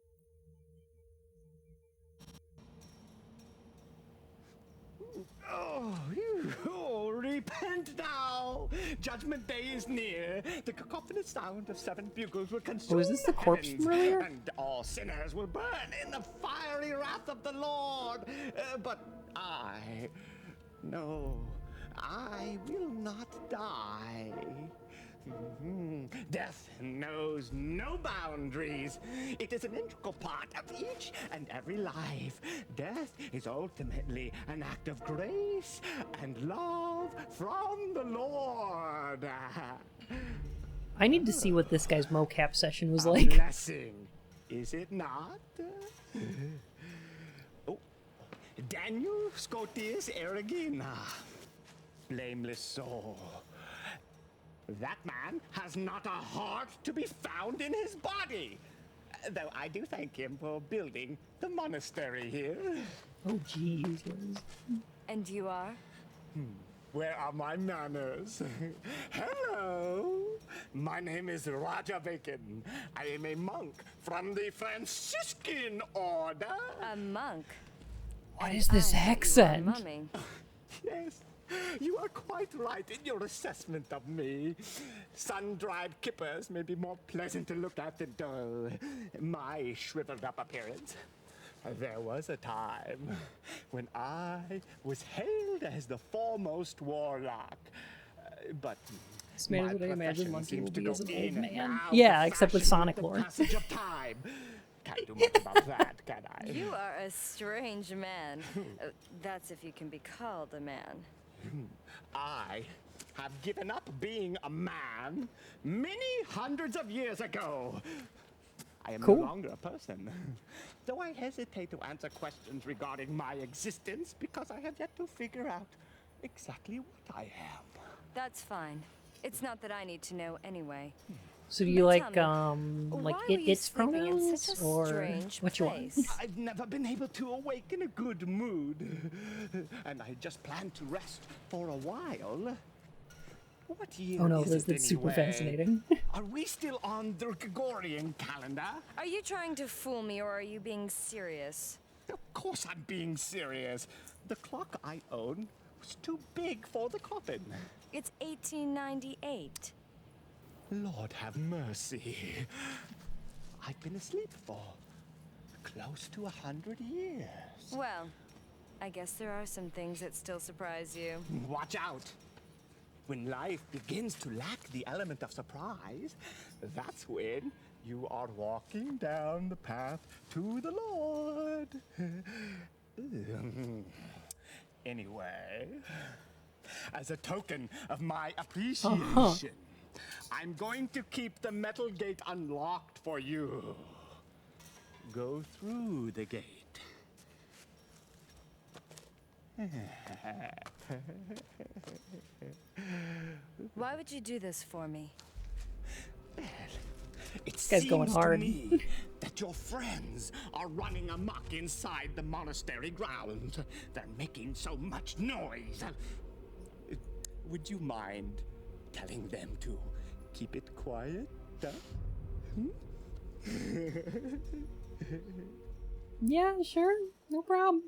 Repent now! Judgment day is near. The cacophonous sound of 7 bugles will consume is this the corpse heavens, from earlier? and all sinners will burn in the fiery wrath of the Lord. But I will not die. Death knows no boundaries. It is an integral part of each and every life. Death is ultimately an act of grace and love from the Lord. I need to see what this guy's mocap session was A like. blessing, is it not? Oh, Daniel Scotius Erigena, blameless soul. That man has not a heart to be found in his body. Though I do thank him for building the monastery here. Oh, Jesus. And you are? Where are my manners? Hello, my name is Raja Bacon. I am a monk from the Franciscan order. A monk? What is this accent? Mummy. Yes, you are quite right in your assessment of me. Sun-dried kippers may be more pleasant to look at than my shriveled-up appearance. There was a time when I was hailed as the foremost warlock, but This man my is what I imagine profession Monkey seems will to be go as an in old and man. out Yeah, of except with fashion Sonic the lore. passage of time. Can't do much about that, can I? You are a strange man. That's if you can be called a man. I have given up being a man many hundreds of years ago. I am Cool. no longer a person, though I hesitate to answer questions regarding my existence because I have yet to figure out exactly what I am. That's fine. It's not that I need to know anyway. So do you But like, tell me, why were you its sleeping in pronouns, such a or strange what you want? place? I've never been able to awake in a good mood, and I just plan to rest for a while. What year Oh no, is Liz, it that's super anyway? fascinating. Are we still on the Gregorian calendar? Are you trying to fool me, or are you being serious? Of course I'm being serious. The clock I own was too big for the coffin. It's 1898. Lord have mercy. I've been asleep for close to 100 years. Well, I guess there are some things that still surprise you. Watch out. When life begins to lack the element of surprise, that's when you are walking down the path to the Lord. Anyway, as a token of my appreciation, I'm going to keep the metal gate unlocked for you. Go through the gate. Why would you do this for me? It This guy's going seems hard. to me that your friends are running amok inside the monastery grounds. They're making so much noise. Would you mind telling them to keep it quiet? Yeah, sure, no problem.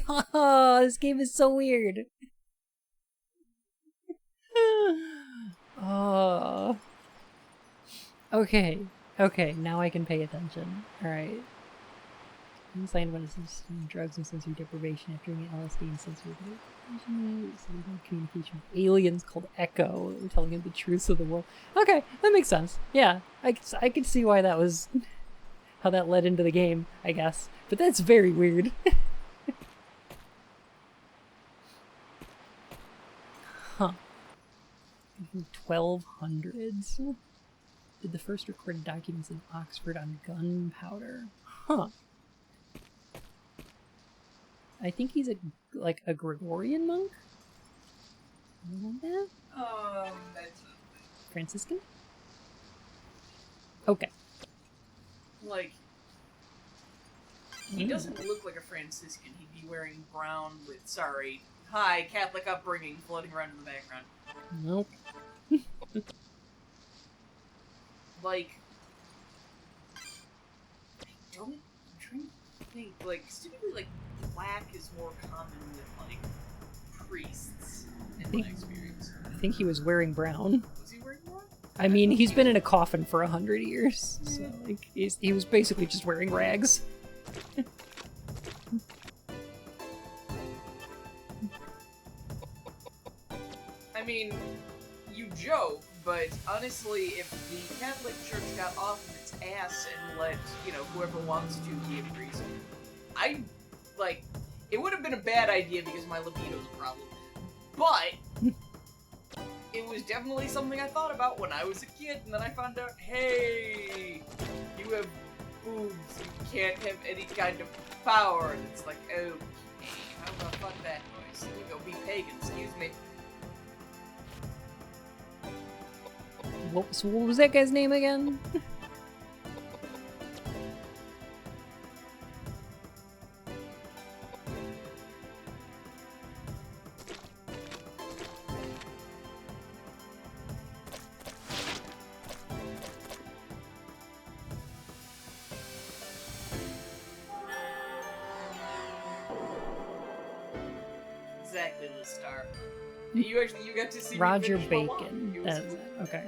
Oh, this game is so weird. Oh. Okay, now I can pay attention. Alright. Insane medicines, drugs and sensory deprivation after doing LSD and sensory deprivation. Communication with aliens called Echo. We're telling him the truths of the world. Okay, that makes sense. Yeah, I could see why that was... how that led into the game, I guess. But that's very weird. Huh. 1200s. Did the first recorded documents in Oxford on gunpowder. Huh. I think he's a Gregorian monk? Something like that? That's Franciscan? Okay. like he doesn't look like a Franciscan. He'd be wearing brown with Catholic upbringing floating around in the background. Nope. Like, I'm trying to think, like, typically, like, black is more common with, like, priests, in my experience. I think he was wearing brown. Was he wearing brown? I mean, he's been in a coffin for 100 years, so, like, he was basically just wearing rags. I mean, you joke, but honestly, if the Catholic Church got off of its ass and let, you know, whoever wants to be a priest, it would have been a bad idea because my libido's a problem. But it was definitely something I thought about when I was a kid, and then I found out, hey, you have boobs, you can't have any kind of power, and it's like, okay, how the fuck that noise? Let me go be pagan, excuse me. What was that guy's name again? Exactly, the star. You got to see Roger me finish my Bacon. line. That's it. Okay.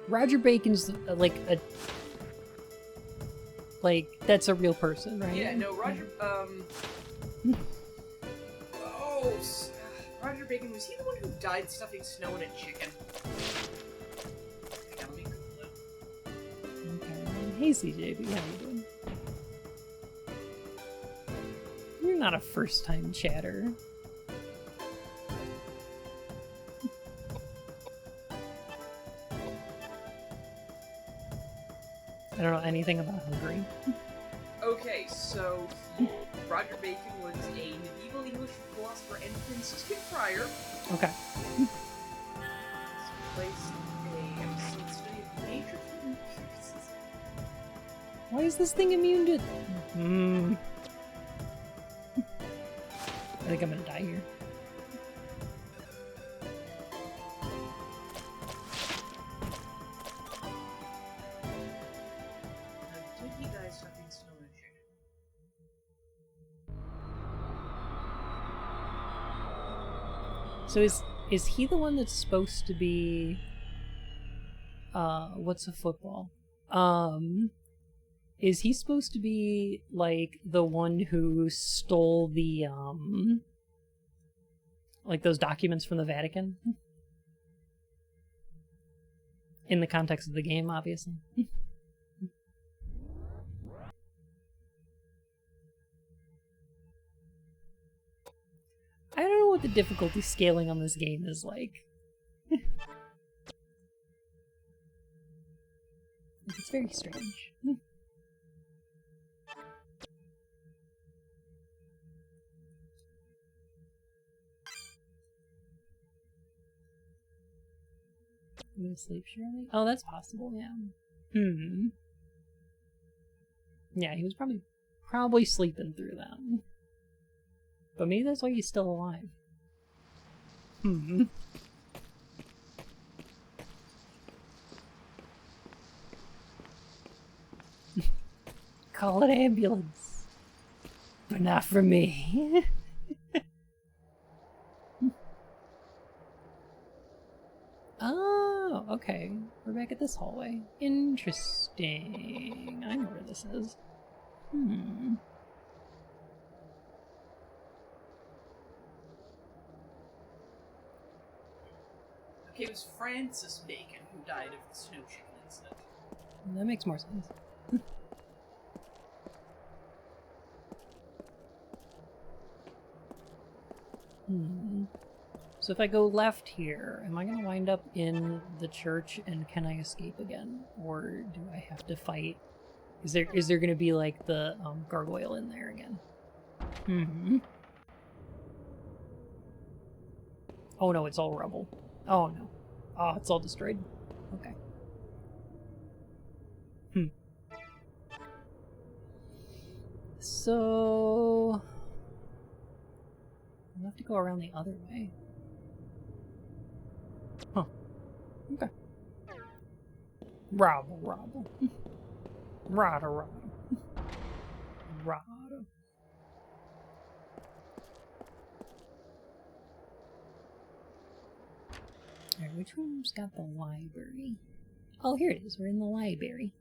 Roger Bacon's that's a real person, right? Yeah, no, Roger, Roger Bacon, was he the one who died stuffing snow in a chicken? Hang on, let me Google it. Okay. Hey, CJB, how you doing? You're not a first-time chatter. I don't know anything about Hungary. Okay, so Roger Bacon was a medieval English philosopher and Franciscan friar. Okay. Placed a episode study of nature. Why is this thing immune to... I think I'm gonna die here. So is he the one that's supposed to be what's a football? Is he supposed to be like the one who stole the like those documents from the Vatican? In the context of the game, obviously. I don't know what the difficulty scaling on this game is like. It's very strange. You gonna sleep, Shirley? Oh, that's possible, yeah. Yeah, he was probably sleeping through that. But maybe that's why he's still alive. Call an ambulance. But not for me. Oh, okay. We're back at this hallway. Interesting. I know where this is. Okay, it was Francis Bacon who died of the snow chicken incident. That makes more sense. So if I go left here, am I going to wind up in the church and can I escape again? Or do I have to fight? Is there going to be like the gargoyle in there again? Oh no, it's all rubble. Oh no. Oh, it's all destroyed. Okay. So... I'll have to go around the other way. Huh. Okay. Robble, robble. Rada, rada. Rada. Alright, which room's got the library? Oh, here it is. We're in the library.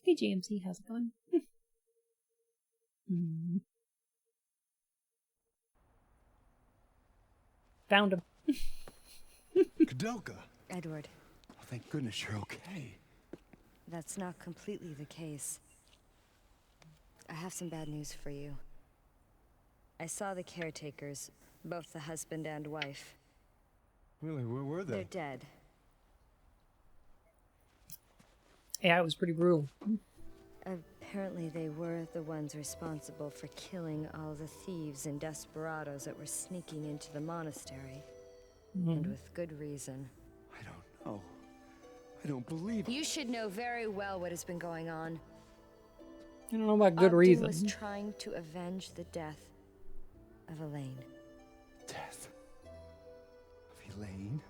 Hey, JMC, how's it going? Found him. KOwOudelka. Edward, Oh, thank goodness you're okay. that's not completely the case. I have some bad news for you. I saw the caretakers, both the husband and wife. Really, where were They're they? dead. Yeah, it was pretty brutal. Apparently they were the ones responsible for killing all the thieves and desperados that were sneaking into the monastery. And with good reason. I don't know. I don't believe it. You should know very well what has been going on. I don't know about good Ogden reason. was trying to avenge the death of Elaine. Death of Elaine?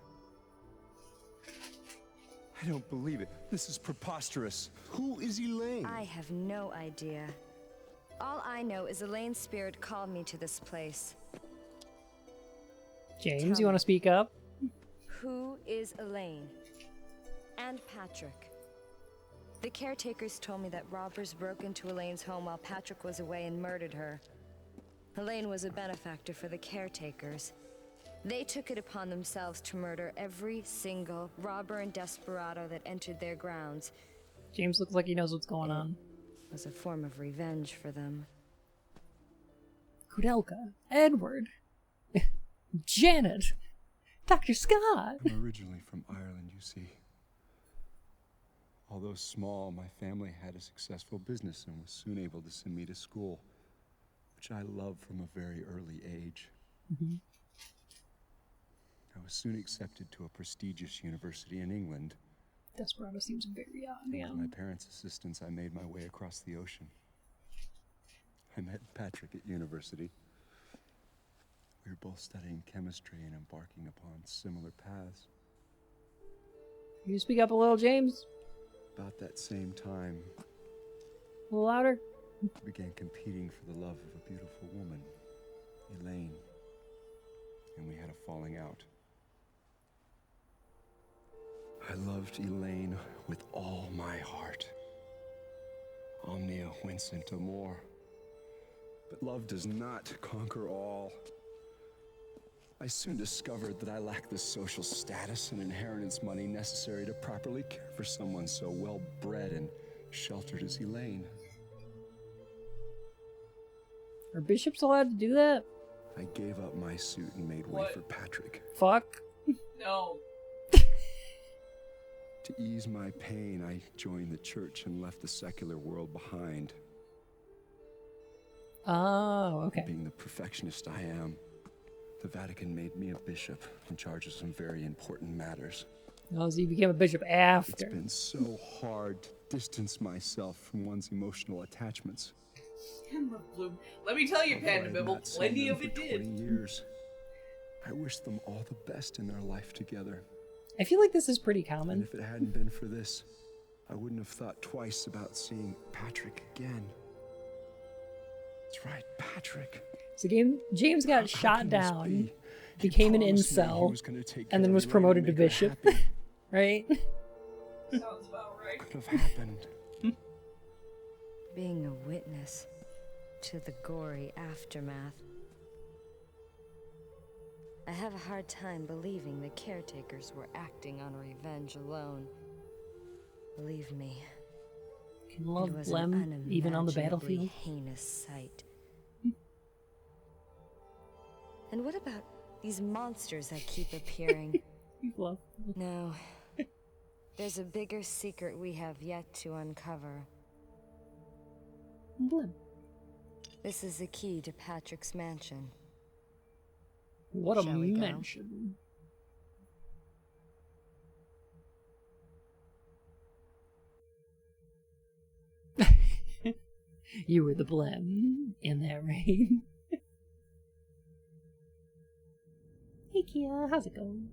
I don't believe it. This is preposterous. Who is Elaine? I have no idea. All I know is Elaine's spirit called me to this place. James, you want to speak up? Who is Elaine? And Patrick. The caretakers told me that robbers broke into Elaine's home while Patrick was away and murdered her. Elaine was a benefactor for the caretakers. They took it upon themselves to murder every single robber and desperado that entered their grounds. James looks like he knows what's going on. It was a form of revenge for them. KOwOudelka, Edward, Janet, Dr. Scott. I'm originally from Ireland, you see. Although small, my family had a successful business and was soon able to send me to school, which I loved from a very early age. I was soon accepted to a prestigious university in England. Desperado seems very odd. With my parents' assistance, I made my way across the ocean. I met Patrick at university. We were both studying chemistry and embarking upon similar paths. Can you speak up a little, James? About that same time, A little louder? I began competing for the love of a beautiful woman, Elaine. And we had a falling out. I loved Elaine with all my heart. Omnia vincit amor. But love does not conquer all. I soon discovered that I lacked the social status and inheritance money necessary to properly care for someone so well-bred and sheltered as Elaine. Are bishops allowed to do that? I gave up my suit and made way for Patrick. Fuck. No. To ease my pain, I joined the church and left the secular world behind. Oh, okay. Being the perfectionist I am, the Vatican made me a bishop in charge of some very important matters. Oh, so you became a bishop after. It's been so hard to distance myself from one's emotional attachments. Bloom. Let me tell you, Panda Bibble, plenty of it for did. 20 years. I wish them all the best in their life together. I feel like this is pretty And common. if it hadn't been for this, I wouldn't have thought twice about seeing Patrick again. That's right, Patrick. So James got How shot can this down, be? He became an promised me he incel, was gonna take and then care was of Elaine promoted to and make her bishop. happy. Right? Sounds about right. Could have happened. Being a witness to the gory aftermath. I have a hard time believing the caretakers were acting on revenge alone. Believe me, Can love it was Lem an even on the unimaginably battlefield? heinous sight. And what about these monsters that keep appearing? Love. No. There's a bigger secret we have yet to uncover. Lem. This is the key to Patrick's mansion. What a Shall we go? mansion. You were the blem in that rain. Hey Kia, how's it going?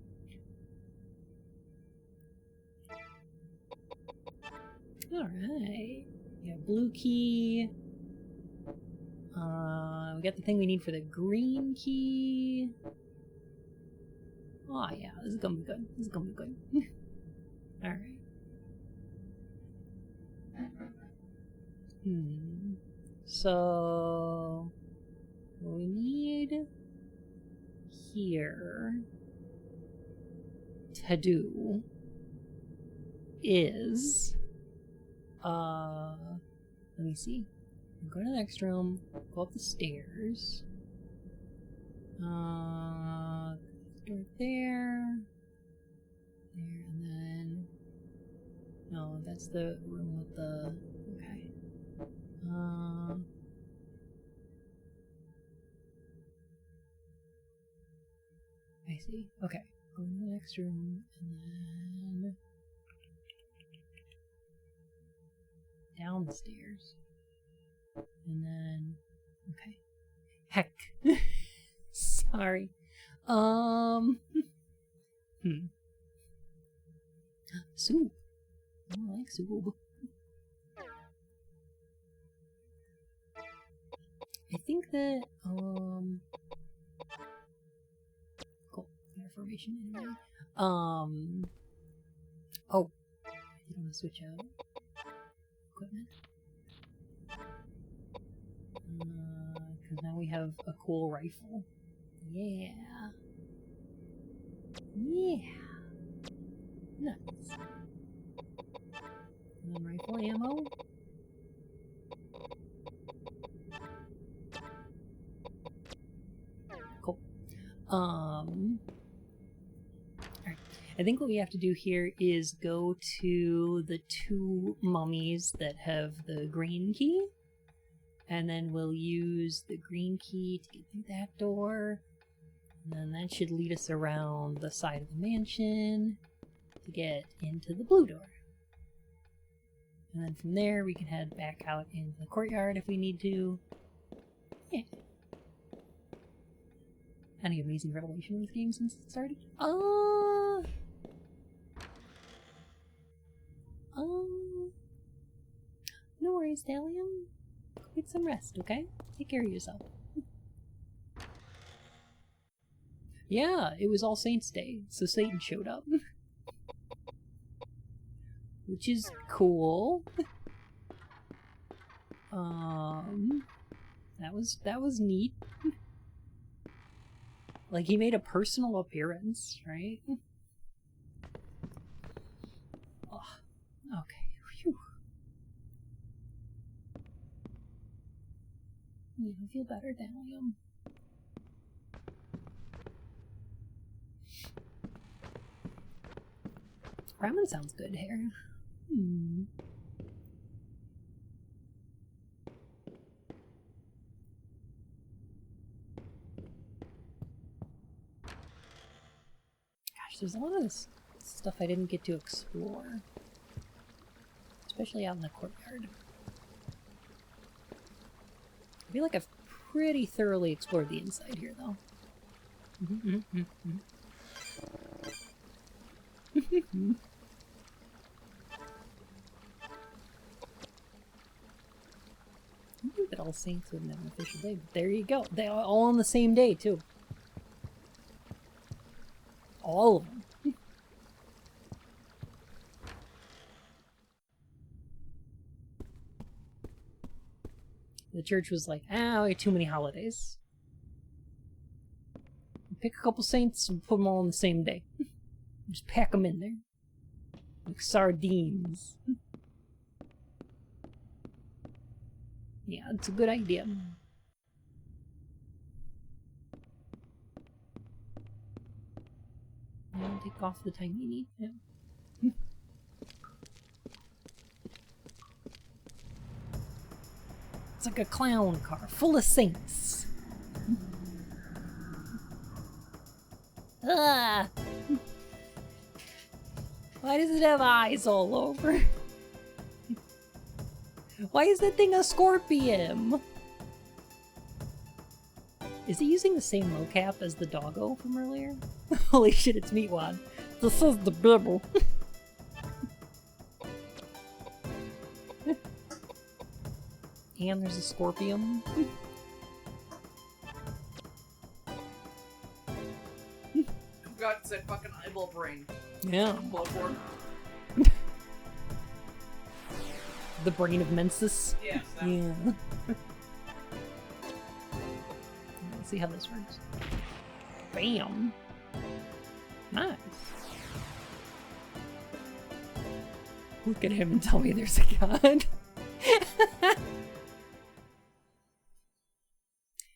Alright. We got blue key. We got the thing we need for the green key. Oh yeah, this is gonna be good. This is gonna be good. Alright. So what we need here to do is let me see. Go to the next room, go up the stairs. Start there. There, and then no, that's the room with the okay. I see. Okay. Go to the next room and then down the stairs. And then okay. Heck. Sorry. Soup. I like soup. I think that, cool, information anyway. Oh, I did want to switch out equipment. Because now we have a cool rifle. Yeah. Yeah. Nice. And then rifle ammo. Cool. Alright. I think what we have to do here is go to the two mummies that have the green key. And then we'll use the green key to get through that door. And then that should lead us around the side of the mansion to get into the blue door. And then from there we can head back out into the courtyard if we need to. Yeah. Any amazing revelation in this game since it started? No worries, Dalium. Get some rest, okay? Take care of yourself. Yeah, it was All Saints Day, so Satan showed up. Which is cool. That was neat. Like, he made a personal appearance, right? Oh, okay. Phew. You feel better, Dalium. Ramen sounds good here. Gosh, there's a lot of this stuff I didn't get to explore. Especially out in the courtyard. I feel like I've pretty thoroughly explored the inside here, though. I think that All Saints wouldn't have an official day, but there you go. They are all on the same day, too. All of them. The church was like, we have too many holidays. Pick a couple saints and put them all on the same day. Just pack them in there. Like sardines. Yeah, it's a good idea. And take off the time you need. Yeah. It's like a clown car full of saints. Ah! Why does it have eyes all over? Why is that thing a scorpion? Is he using the same mocap as the doggo from earlier? Holy shit, it's Meatwad. This is the Bibble. And there's a scorpion. Got that fucking eyeball brain. Yeah. Bloodborne. The brain of Mensis. Yes. Yeah. Let's see how this works. Bam. Nice. Look at him and tell me there's a god.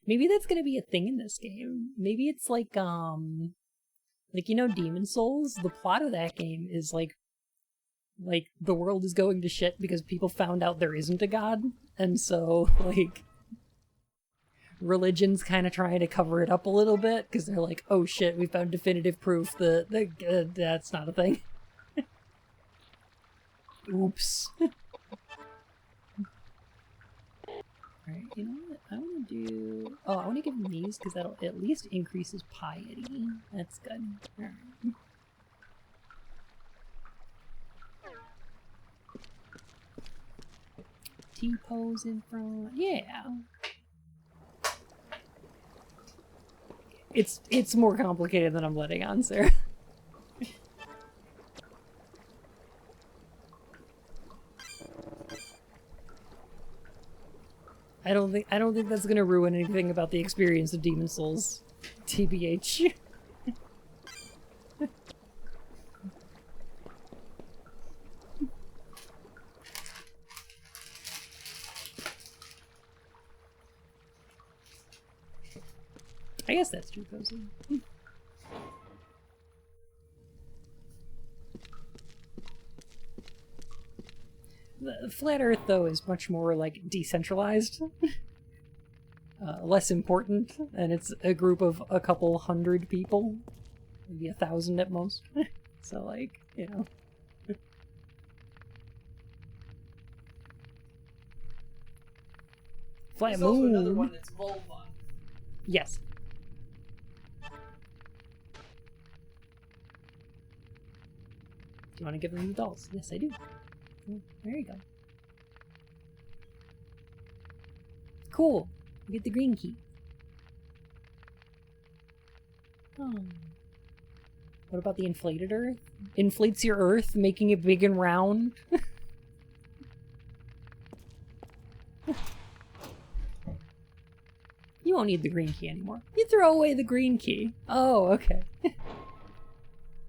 Maybe that's gonna be a thing in this game. Maybe it's like you know Demon Souls? The plot of that game is like the world is going to shit because people found out there isn't a god, and so like religion's kind of trying to cover it up a little bit because they're like, oh shit, we found definitive proof that that's not a thing. Oops. Alright, you know what? I want to do... Oh, I want to give him these because that'll at least increase his piety. That's good. Alright. T-pose in front. Yeah. It's more complicated than I'm letting on, Sarah. I don't think that's gonna ruin anything about the experience of Demon Souls. TBH. I guess that's true, Cozy. The Flat Earth, though, is much more, like, decentralized. Less important, and it's a group of a couple hundred people. Maybe 1,000 at most. So, like, you know. Flat There's Moon! also another one that's Volva. Yes. Do you want to give them the dolls? Yes, I do. Oh, there you go. Cool. You get the green key. Oh. What about the inflated Earth? Inflates your Earth, making it big and round. You won't need the green key anymore. You throw away the green key. Oh, okay.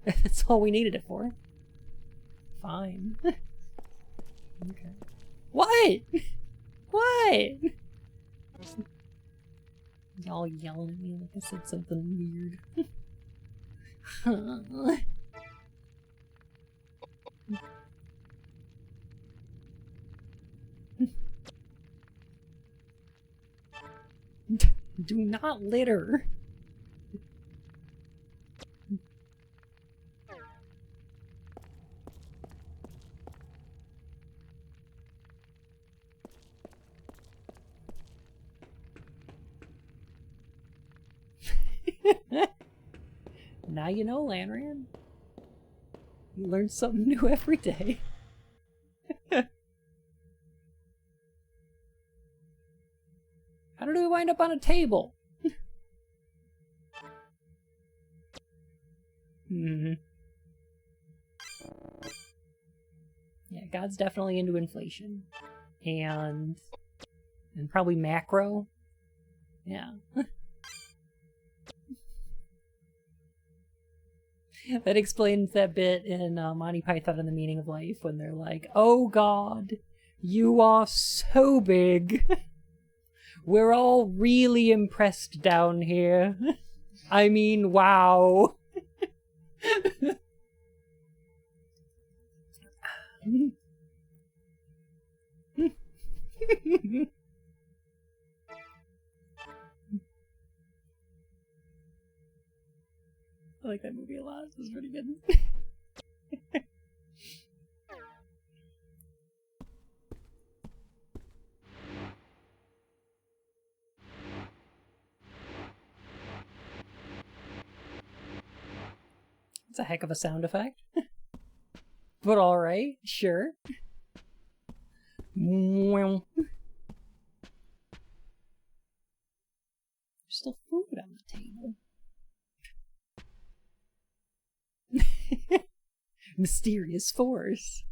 That's all we needed it for. Fine. Okay. What? What? Y'all yelling at me like I said something weird. Do not litter. Now you know, Lanran. You learn something new every day. How did we wind up on a table? Hmm. Yeah, God's definitely into inflation. And probably macro. Yeah. That explains that bit in Monty Python and the Meaning of Life when they're like, oh God, you are so big. We're all really impressed down here. I mean, wow. I like that movie a lot. It was pretty good. It's a heck of a sound effect. But alright, sure. There's still food on the table. Mysterious force.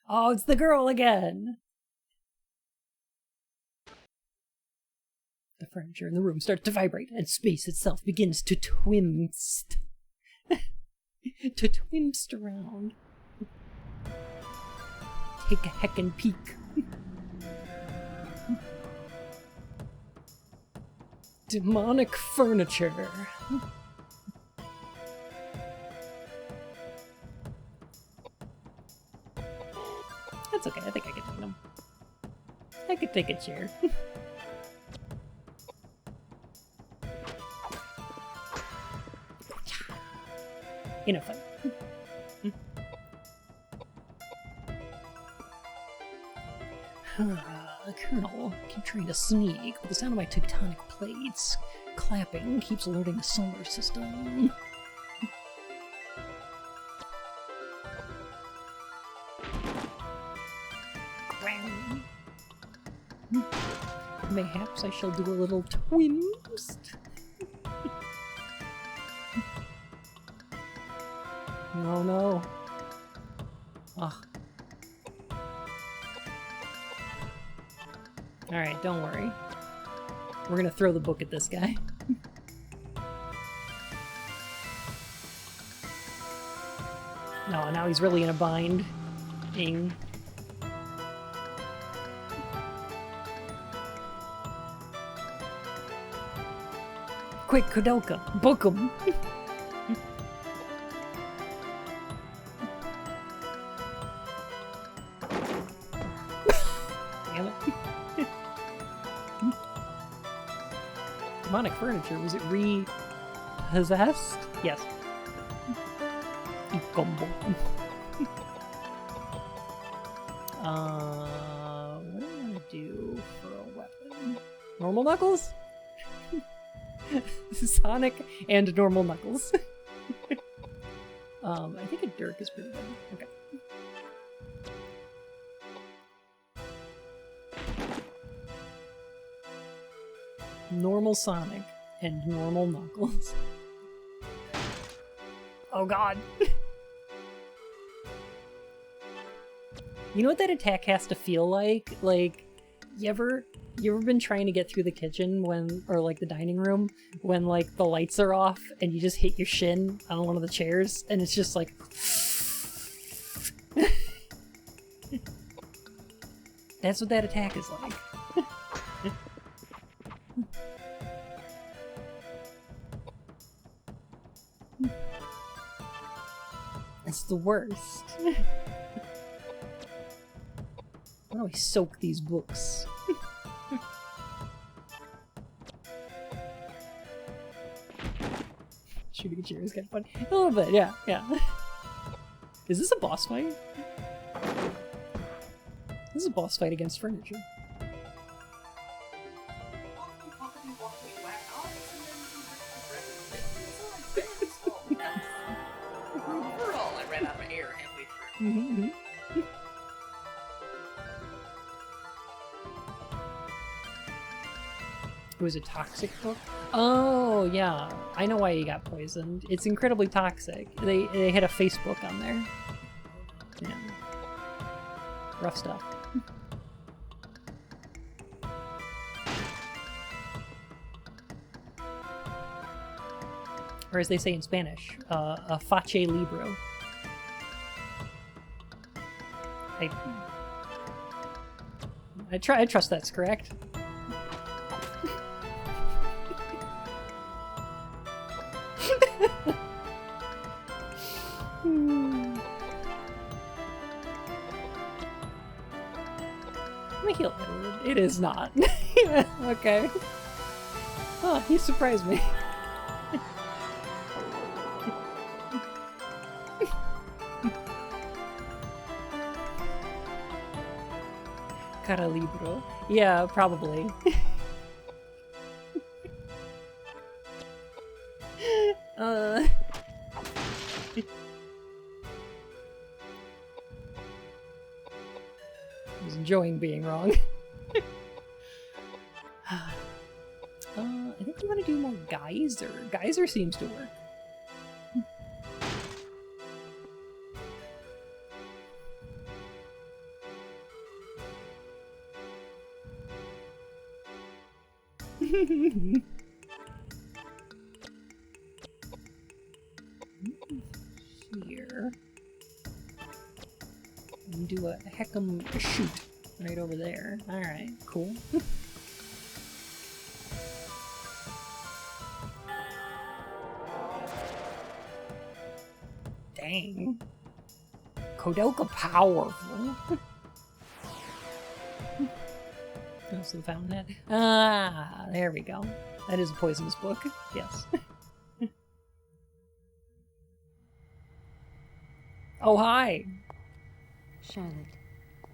Oh, it's the girl again! The furniture in the room starts to vibrate, and space itself begins to twinst. To twinst around. Take a heckin' peek. Demonic furniture. That's okay, I think I can take them. I could take a chair. In a fight. The Colonel keep trying to sneak, but the sound of my tectonic plates clapping keeps alerting the solar system. Mayhaps I shall do a little twinst. Oh no. Ugh. Alright, don't worry. We're gonna throw the book at this guy. No, now he's really in a bind. Ing. Quick, KOwOudelka, book him! Damn it. Demonic furniture, was it repossessed? Yes. Gumbo. What do I want to do for a weapon? Normal Knuckles? Sonic and normal Knuckles. I think a Dirk is pretty good. Okay. Normal Sonic and normal Knuckles. Oh god. You know what that attack has to feel like? Like, you ever been trying to get through the kitchen when, or like the dining room, when like the lights are off and you just hit your shin on one of the chairs and it's just like... That's what that attack is like. It's the worst. How do I soak these books? Shooting a chair is kind of funny. A little bit, yeah, yeah. Is this a boss fight? This is a boss fight against furniture. I ran out of air halfway through. Mm-hmm. It was a toxic book? Oh, yeah. I know why he got poisoned. It's incredibly toxic. They had a Facebook on there. Yeah. Rough stuff. Or as they say in Spanish, a fache libro. I trust that's correct. Let me heal Edward. It is not. Okay. Oh, he surprised me. Caralibro. Yeah, probably. I was enjoying being wrong. I think we want to do more Geyser. Geyser seems to work. Here. And do a heck'em shoot right over there. Alright, cool. Dang. KOwOudelka powerful. Also found that. Ah, there we go. That is a poisonous book. Yes. Oh, hi. Charlotte,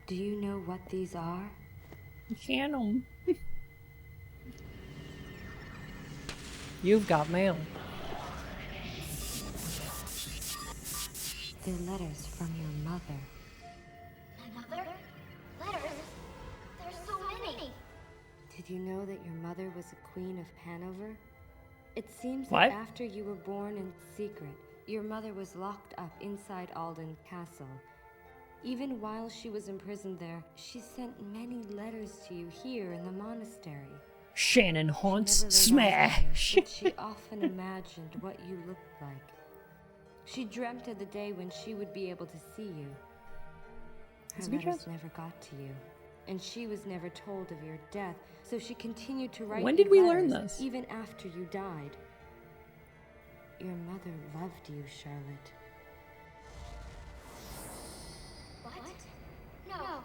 do you know what these are? Can 'em. You've got mail. They're letters from your mother. My mother? Letters? There's so many. Did you know that your mother was a queen of Hanover? It seems What? that after you were born in secret, your mother was locked up inside Alden Castle. Even while she was imprisoned there, she sent many letters to you here in the monastery. Shannon haunts She never laid eyes on you, smash. but she often imagined what you looked like. She dreamt of the day when she would be able to see you. Her That's a good letters choice. never got to you, and she was never told of your death, so she continued to write When you did we learn letters, this? even after you died. Your mother loved you, Charlotte. What? No.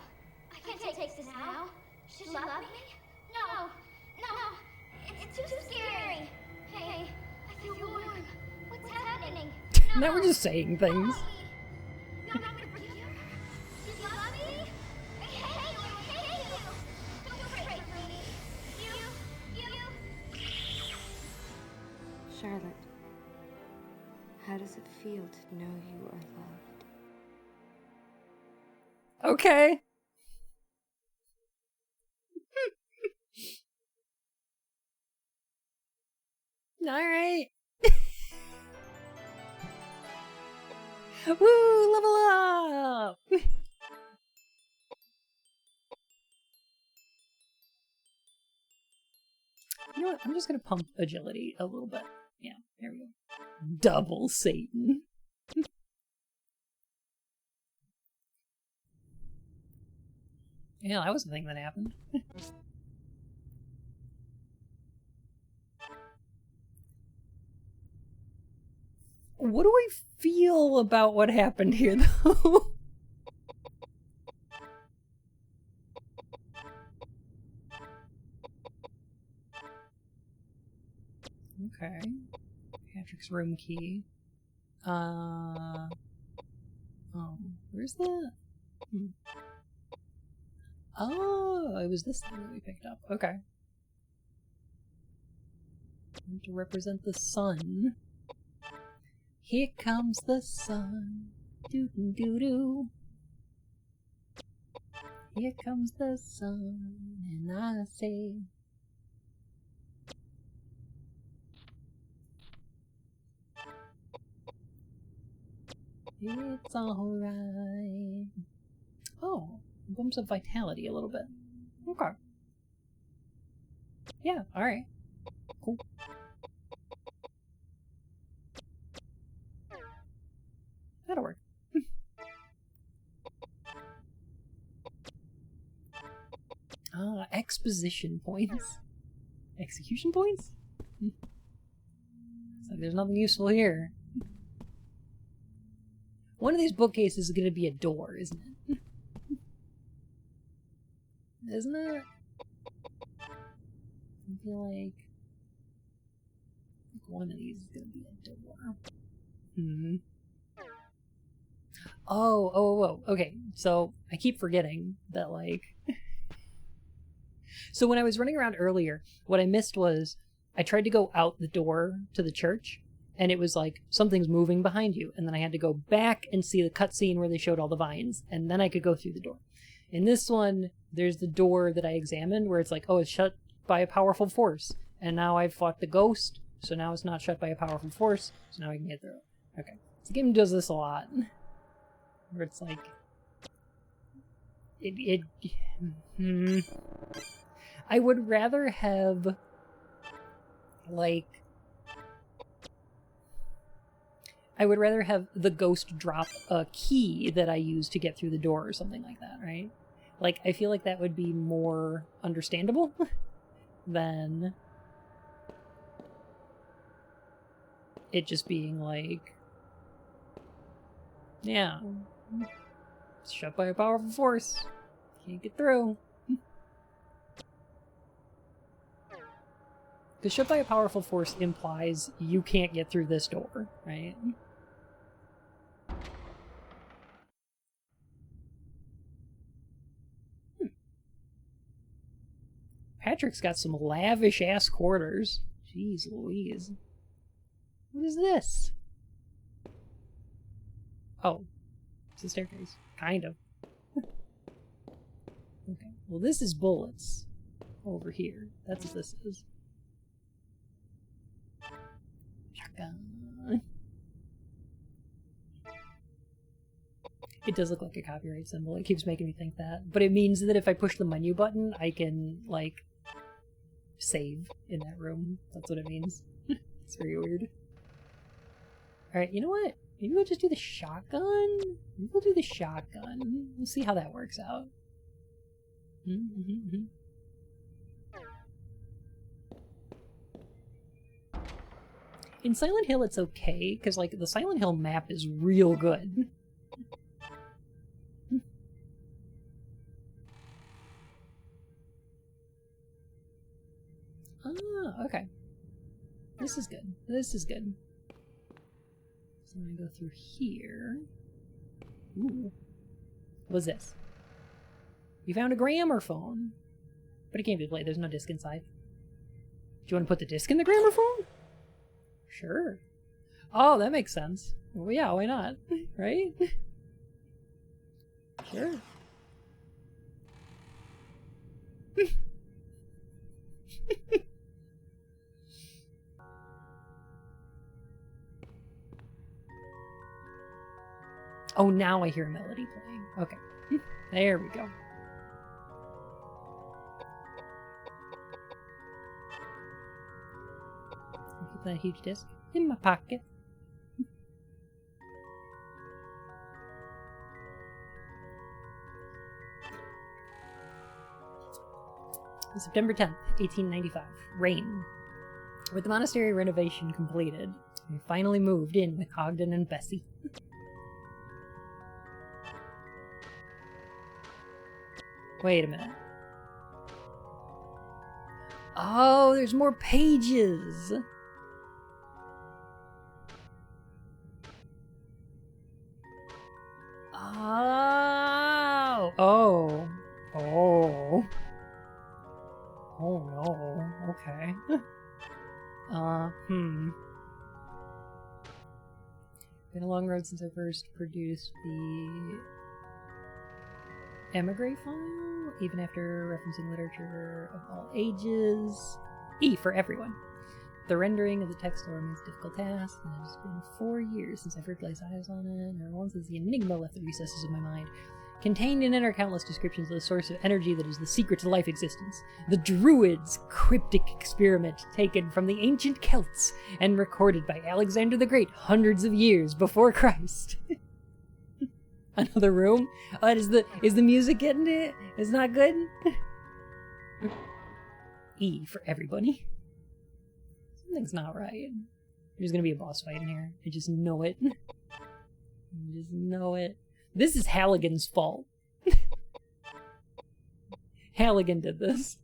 I can't take this now. She love me? No. No. It's too scary. Hey, I feel warm. What's happening? No. Now we're just saying things. No, I'm not gonna forgive her. You love me? I hate you. I hate you. Don't pray for me. You. Charlotte, how does it feel to know you are loved? Okay. Alright. Woo! Level up! You know what? I'm just gonna pump agility a little bit. Yeah, there we go. Double Satan. Yeah, that was the thing that happened. What do I feel about what happened here, though? Okay. Patrick's room key. Oh, where's the... Oh, it was this thing that we picked up. Okay. To represent the sun. Here comes the sun. Doo doo doo doo. Here comes the sun, and I say, it's alright. Oh, bumps of vitality a little bit. Okay. Yeah, alright. Cool. That'll work. Exposition points. Execution points? It's like there's nothing useful here. One of these bookcases is going to be a door, isn't it? Isn't it? I feel like one of these is going to be a door. Hmm. Oh, okay. So I keep forgetting that, like, So when I was running around earlier, what I missed was I tried to go out the door to the church, and it was like, something's moving behind you. And then I had to go back and see the cutscene where they showed all the vines, and then I could go through the door. In this one, there's the door that I examined where it's like, oh, it's shut by a powerful force. And now I've fought the ghost, so now it's not shut by a powerful force, so now I can get through it. Okay. This game does this a lot. Where it's like... I would rather have... like... I would rather have the ghost drop a key that I use to get through the door or something like that, right? Like, I feel like that would be more understandable than it just being like, yeah, it's shut by a powerful force. Can't get through. Because shut by a powerful force implies you can't get through this door, right? Patrick's got some lavish-ass quarters. Jeez Louise. What is this? Oh. It's a staircase. Kind of. Okay. Well, this is bullets. Over here. That's what this is. Shotgun. It does look like a copyright symbol. It keeps making me think that. But it means that if I push the menu button, I can, like, save in that room. That's what it means. It's very weird. Alright, you know what? Maybe we'll just do the shotgun? Maybe we'll do the shotgun. We'll see how that works out. In Silent Hill, it's okay, because, like, the Silent Hill map is real good. Ah, okay. This is good. This is good. So I'm gonna go through here. Ooh. What's this? You found a gramophone. But it can't be played. There's no disc inside. Do you want to put the disc in the gramophone? Sure. Oh, that makes sense. Well, yeah, why not? Right? Sure. Oh, now I hear a melody playing. Okay. There we go. Keep that huge disc in my pocket. September 10th, 1895. Rain. With the monastery renovation completed, we finally moved in with Ogden and Bessie. Wait a minute. Oh, there's more pages! Oh! Oh. Oh. Oh no. Okay. Been a long road since I first produced the emigre file, even after referencing literature of all ages. E for everyone. The rendering of the text remains a difficult task, and it has been 4 years since I first placed eyes on it, and once as the enigma left the recesses of my mind. Contained in it are countless descriptions of the source of energy that is the secret to life existence. The Druids' cryptic experiment taken from the ancient Celts and recorded by Alexander the Great hundreds of years before Christ. Another room? Oh, is the music getting it? It's not good? E for everybody. Something's not right. There's gonna be a boss fight in here. I just know it. I just know it. This is Halligan's fault. Halligan did this.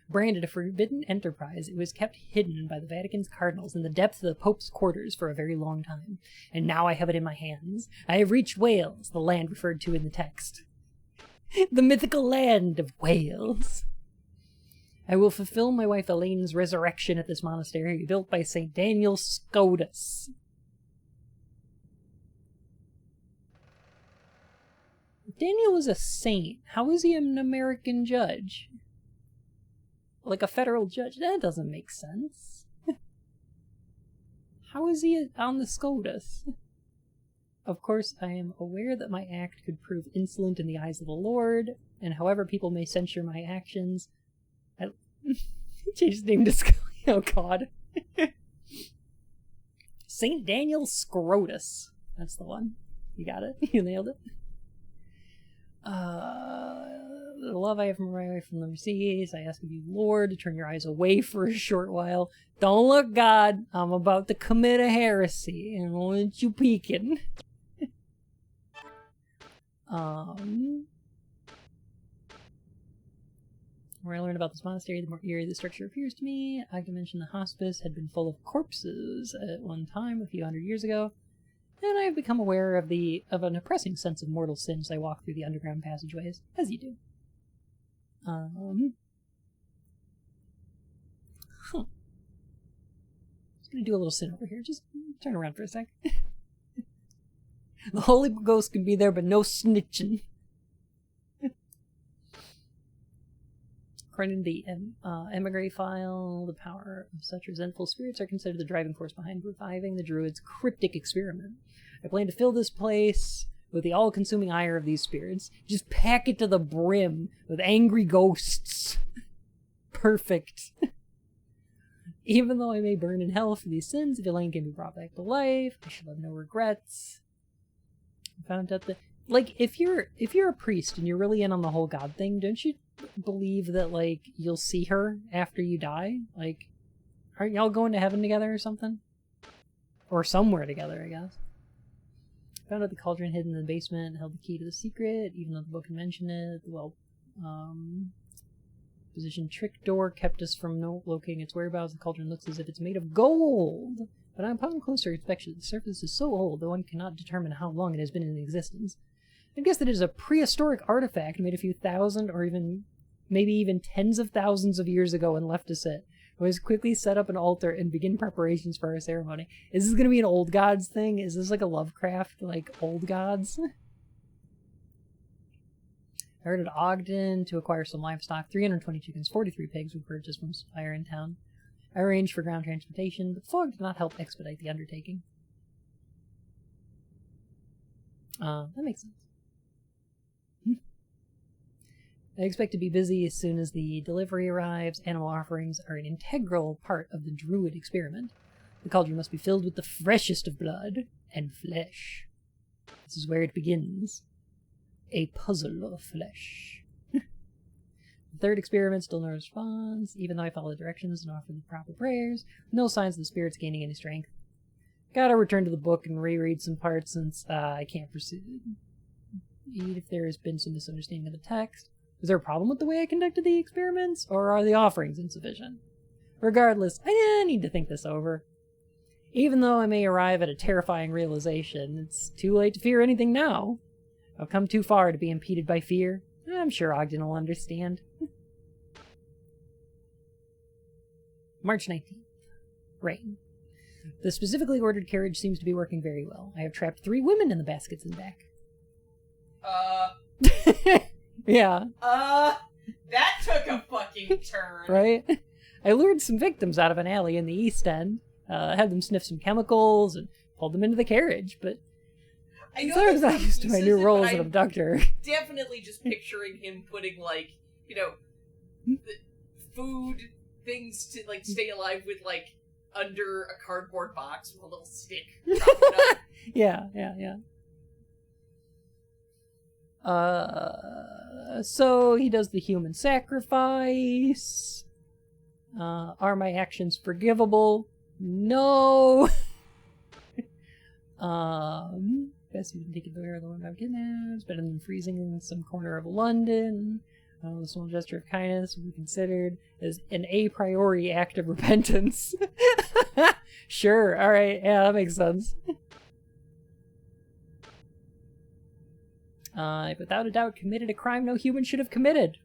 Branded a forbidden enterprise, it was kept hidden by the Vatican's cardinals in the depths of the Pope's quarters for a very long time. And now I have it in my hands. I have reached Wales, the land referred to in the text. The mythical land of Wales. I will fulfill my wife Elaine's resurrection at this monastery built by St. Daniel Scotus. Daniel was a saint. How is he an American judge? Like a federal judge? That doesn't make sense. How is he on the SCOTUS? Of course, I am aware that my act could prove insolent in the eyes of the Lord, and however people may censure my actions... Change his name to Scully. Oh god. St. Daniel Scrotus. That's the one. You got it? You nailed it? The love I have from my wife from the overseas, I ask of you, Lord, to turn your eyes away for a short while. Don't look, God. I'm about to commit a heresy, and I want you peeking. The more I learn about this monastery, the more eerie the structure appears to me. I can mention the hospice had been full of corpses at one time a few hundred years ago, and I have become aware of an oppressing sense of mortal sin as I walk through the underground passageways, as you do. Just gonna do a little sin over here. Just turn around for a sec. The Holy Ghost can be there, but no snitching. According to the emigre file, the power of such resentful spirits are considered the driving force behind reviving the druid's cryptic experiment. I plan to fill this place with the all-consuming ire of these spirits. Just pack it to the brim with angry ghosts. Perfect. Even though I may burn in hell for these sins, if Elaine can be brought back to life, I shall have no regrets. I found out that, like, if you're a priest and you're really in on the whole God thing, don't you believe that, like, you'll see her after you die? Like, aren't y'all going to heaven together or something? Or somewhere together, I guess. Found out the cauldron hidden in the basement held the key to the secret, even though the book had mentioned it. The positioned trick door kept us from locating its whereabouts. The cauldron looks as if it's made of gold, but upon closer inspection, the surface is so old that one cannot determine how long it has been in existence. I guess that it is a prehistoric artifact made a few thousand or maybe even tens of thousands of years ago and left to sit. We must quickly set up an altar and begin preparations for our ceremony. Is this going to be an old gods thing? Is this like a Lovecraft, like, old gods? I heard at Ogden to acquire some livestock. 320 chickens, 43 pigs were purchased from Spire in town. I arranged for ground transportation, but fog did not help expedite the undertaking. That makes sense. I expect to be busy as soon as the delivery arrives. Animal offerings are an integral part of the druid experiment. The cauldron must be filled with the freshest of blood and flesh. This is where it begins. A puzzle of flesh. The third experiment, still no response, even though I follow the directions and offer the proper prayers. No signs of the spirits gaining any strength. Gotta return to the book and reread some parts since I can't proceed. Even if there has been some misunderstanding of the text. Was there a problem with the way I conducted the experiments, or are the offerings insufficient? Regardless, I need to think this over. Even though I may arrive at a terrifying realization, it's too late to fear anything now. I've come too far to be impeded by fear. I'm sure Ogden will understand. March 19th. Rain. The specifically ordered carriage seems to be working very well. I have trapped 3 women in the baskets in the back. Yeah. That took a fucking turn. Right? I lured some victims out of an alley in the East End, had them sniff some chemicals, and pulled them into the carriage, but I know sometimes I'm not used to my new role as an abductor. Definitely just picturing him putting, like, you know, food things to, like, stay alive with, like, under a cardboard box with a little stick. Yeah. So he does the human sacrifice. Are my actions forgivable? No. Best even take it away the one I'm kidnapped. It's better than freezing in some corner of London. The small gesture of kindness will be considered as an a priori act of repentance. Sure, alright, yeah, that makes sense. Without a doubt committed a crime no human should have committed.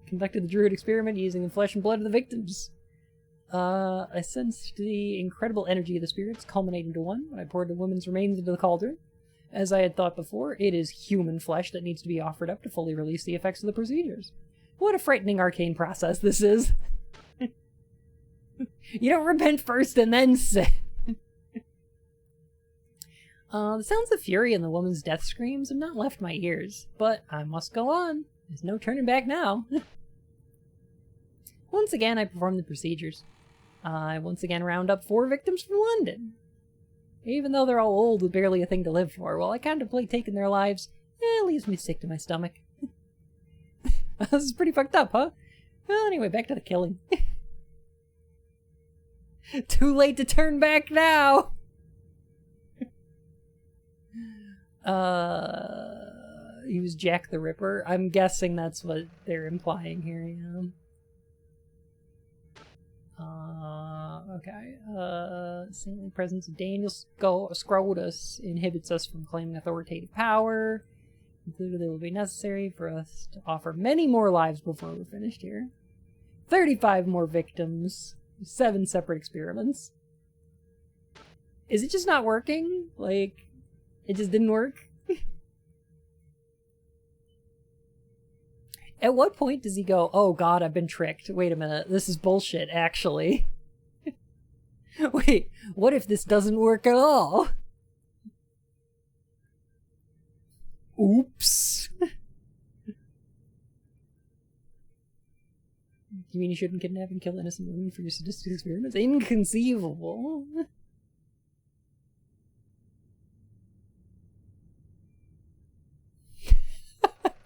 Conducted the druid experiment using the flesh and blood of the victims. I sensed the incredible energy of the spirits culminate into one when I poured the woman's remains into the cauldron. As I had thought before, it is human flesh that needs to be offered up to fully release the effects of the procedures. What a frightening arcane process this is. You don't repent first and then sin. The sounds of fury and the woman's death screams have not left my ears, but I must go on. There's no turning back now. Once again, I perform the procedures. I once again round up 4 victims from London. Even though they're all old with barely a thing to live for, while I contemplate taking their lives, it leaves me sick to my stomach. This is pretty fucked up, huh? Well, anyway, back to the killing. Too late to turn back now! He was Jack the Ripper. I'm guessing that's what they're implying here, yeah. Okay. Saintly presence of Daniel Scrotus inhibits us from claiming authoritative power. Concluded it will be necessary for us to offer many more lives before we're finished here. 35 more victims. 7 separate experiments. Is it just not working? Like, it just didn't work? At what point does he go, oh god, I've been tricked. Wait a minute, this is bullshit, actually. Wait, what if this doesn't work at all? Oops. You mean you shouldn't kidnap and kill innocent women for your sadistic experiments? Inconceivable.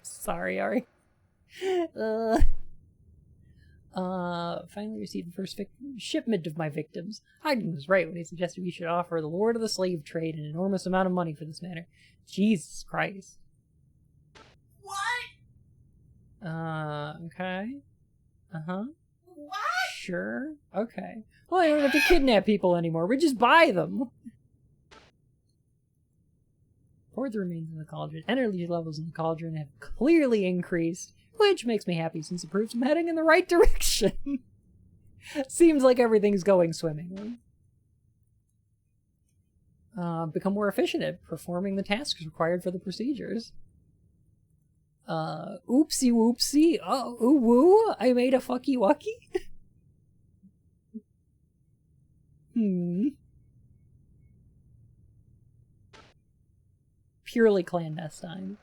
Sorry, Ari. Finally received the first shipment of my victims. Haydn was right when he suggested we should offer the Lord of the Slave Trade an enormous amount of money for this matter. Jesus Christ. What? Okay. Uh-huh. What? Sure. Okay. Well, I don't have to kidnap people anymore. We just buy them. Poured the remains in the cauldron. Energy levels in the cauldron have clearly increased, which makes me happy since it proves I'm heading in the right direction. Seems like everything's going swimmingly. Become more efficient at performing the tasks required for the procedures. Oopsie whoopsie. Oh, ooh woo. I made a fucky wucky. Purely clandestine.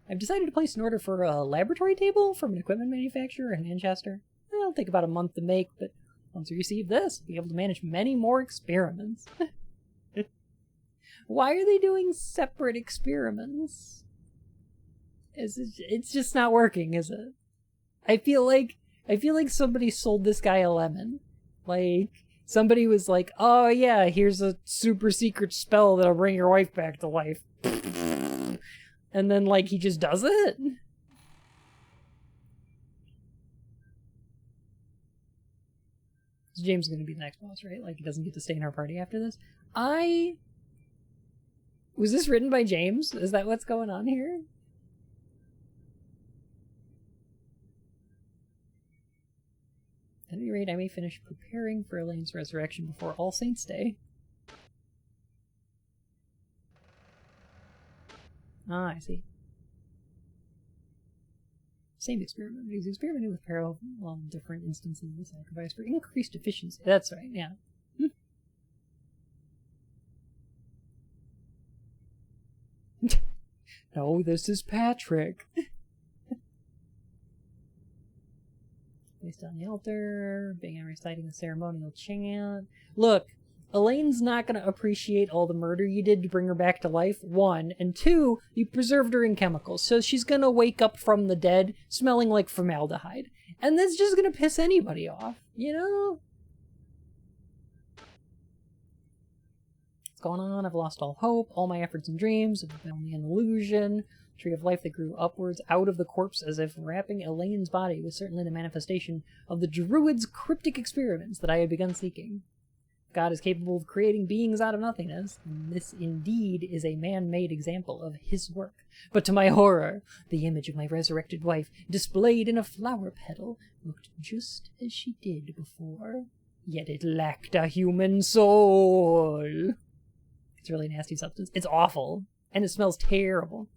I've decided to place an order for a laboratory table from an equipment manufacturer in Manchester. It'll take about a month to make, but once we receive this, we'll be able to manage many more experiments. Why are they doing separate experiments? It's just not working, is it? I feel like somebody sold this guy a lemon. Like, somebody was like, oh yeah, here's a super secret spell that'll bring your wife back to life. And then, like, he just does it? So James is gonna be the next boss, right? Like, he doesn't get to stay in our party after this? Was this written by James? Is that what's going on here? At any rate, I may finish preparing for Elaine's resurrection before All Saints' Day. Ah, I see. Same experiment. He's experimenting with parallel, different instances of the sacrifice for increased efficiency. That's right, yeah. No, this is Patrick. Placed on the altar, began reciting the ceremonial chant. Look, Elaine's not going to appreciate all the murder you did to bring her back to life, 1. And 2, you preserved her in chemicals, so she's going to wake up from the dead smelling like formaldehyde. And that's just going to piss anybody off, you know? What's going on? I've lost all hope. All my efforts and dreams have been only an illusion. Tree of life that grew upwards out of the corpse as if wrapping Elaine's body was certainly the manifestation of the druid's cryptic experiments that I had begun seeking. God is capable of creating beings out of nothingness, and this indeed is a man-made example of his work. But to my horror, the image of my resurrected wife, displayed in a flower petal, looked just as she did before. Yet it lacked a human soul. It's a really nasty substance. It's awful, and it smells terrible.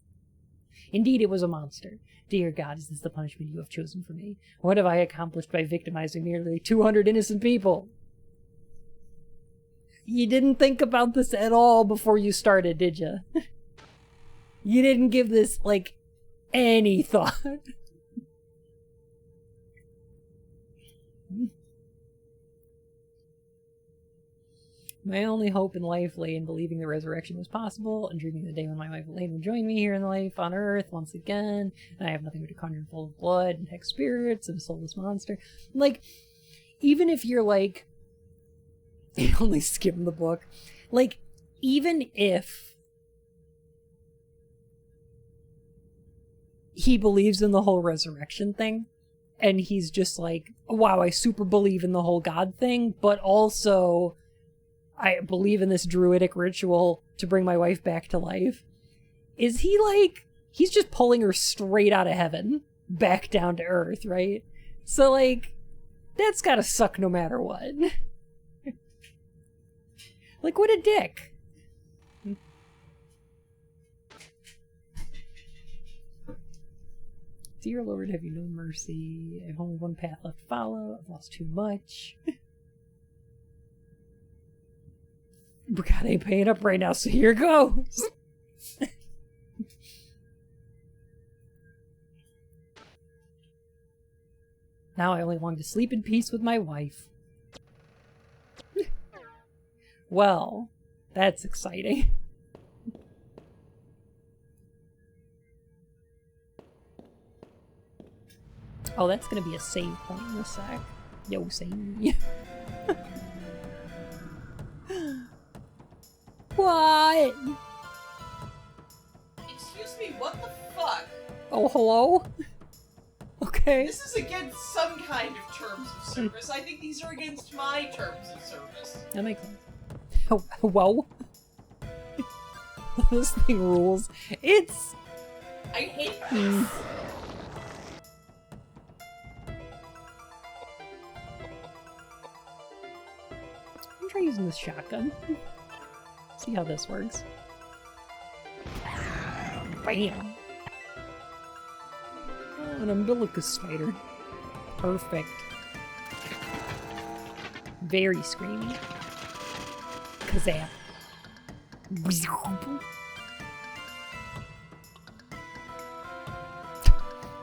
Indeed, it was a monster. Dear God, is this the punishment you have chosen for me? What have I accomplished by victimizing nearly 200 innocent people? You didn't think about this at all before you started, did you? You didn't give this, like, any thought. My only hope in life lay in believing the resurrection was possible and dreaming the day when my wife Elaine would join me here in life on Earth once again, and I have nothing but a conjuring full of blood and hex spirits and a soulless monster. Like, even if you're like, you only skim the book, like, even if he believes in the whole resurrection thing, and he's just like, wow, I super believe in the whole God thing, but also I believe in this druidic ritual to bring my wife back to life. Is he like, he's just pulling her straight out of heaven back down to Earth, right? So like, that's gotta suck no matter what. Like, what a dick. Dear Lord, have you no mercy? I have only one path left to follow. I've lost too much. But God ain't paying up right now, so here goes. Now I only long to sleep in peace with my wife. Well, that's exciting. Oh, that's gonna be a save point in a sec. Yo, save me. What? Excuse me, what the fuck? Oh, hello? Okay. This is against some kind of terms of service. I think these are against my terms of service. That makes sense. Oh, whoa. This thing rules. It's... I hate this. I'm trying using this shotgun. See how this works. Bam! Oh, an umbilicus spider. Perfect. Very screamy. Kazam.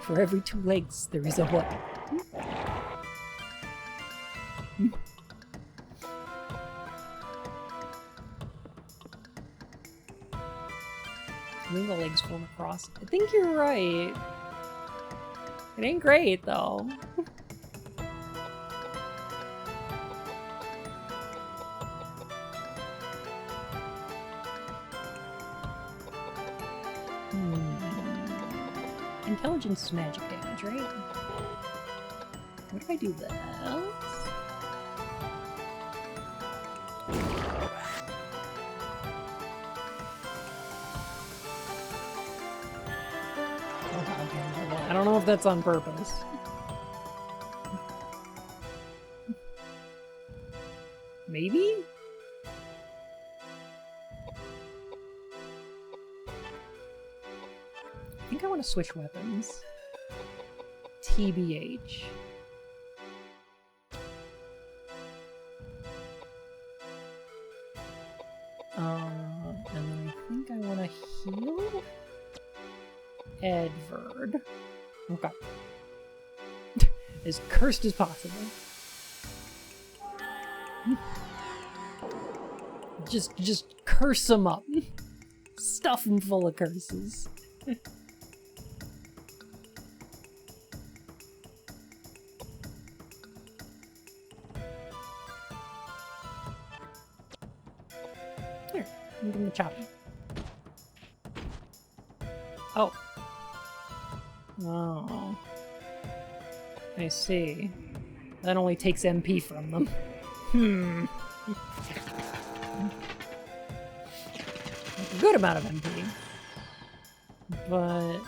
For every 2 legs, there is a what? I think the legs form across. I think you're right. It ain't great, though. Intelligence is magic damage, right? What do I do this? I don't know if that's on purpose. Maybe? I think I want to switch weapons. TBH. And then I think I want to heal Edward. Okay. As cursed as possible. Just curse him up. Stuff him full of curses. Here, I'm gonna chop him. Oh. Oh. I see. That only takes MP from them. Like a good amount of MP. But,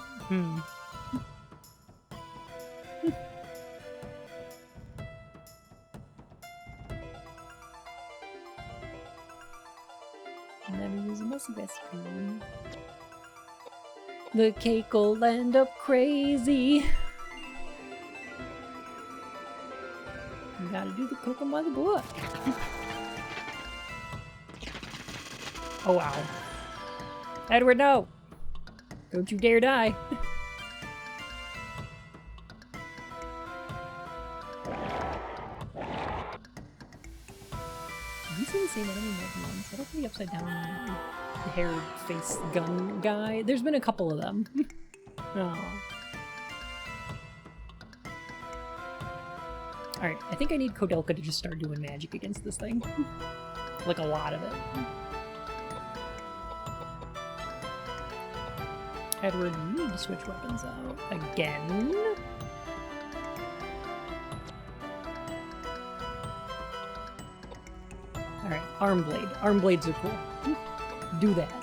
Never use a muscle recipe. The cake'll end up crazy. You gotta do the cooking by the book. Oh wow. Edward, no! Don't you dare die. He didn't say that anymore. Is that the upside down haired face gun guy? There's been a couple of them. Oh. Alright, I think I need KOwOudelka to just start doing magic against this thing. Like a lot of it. Edward, you need to switch weapons out. Again? Alright, arm blade. Arm blades are cool. Do that.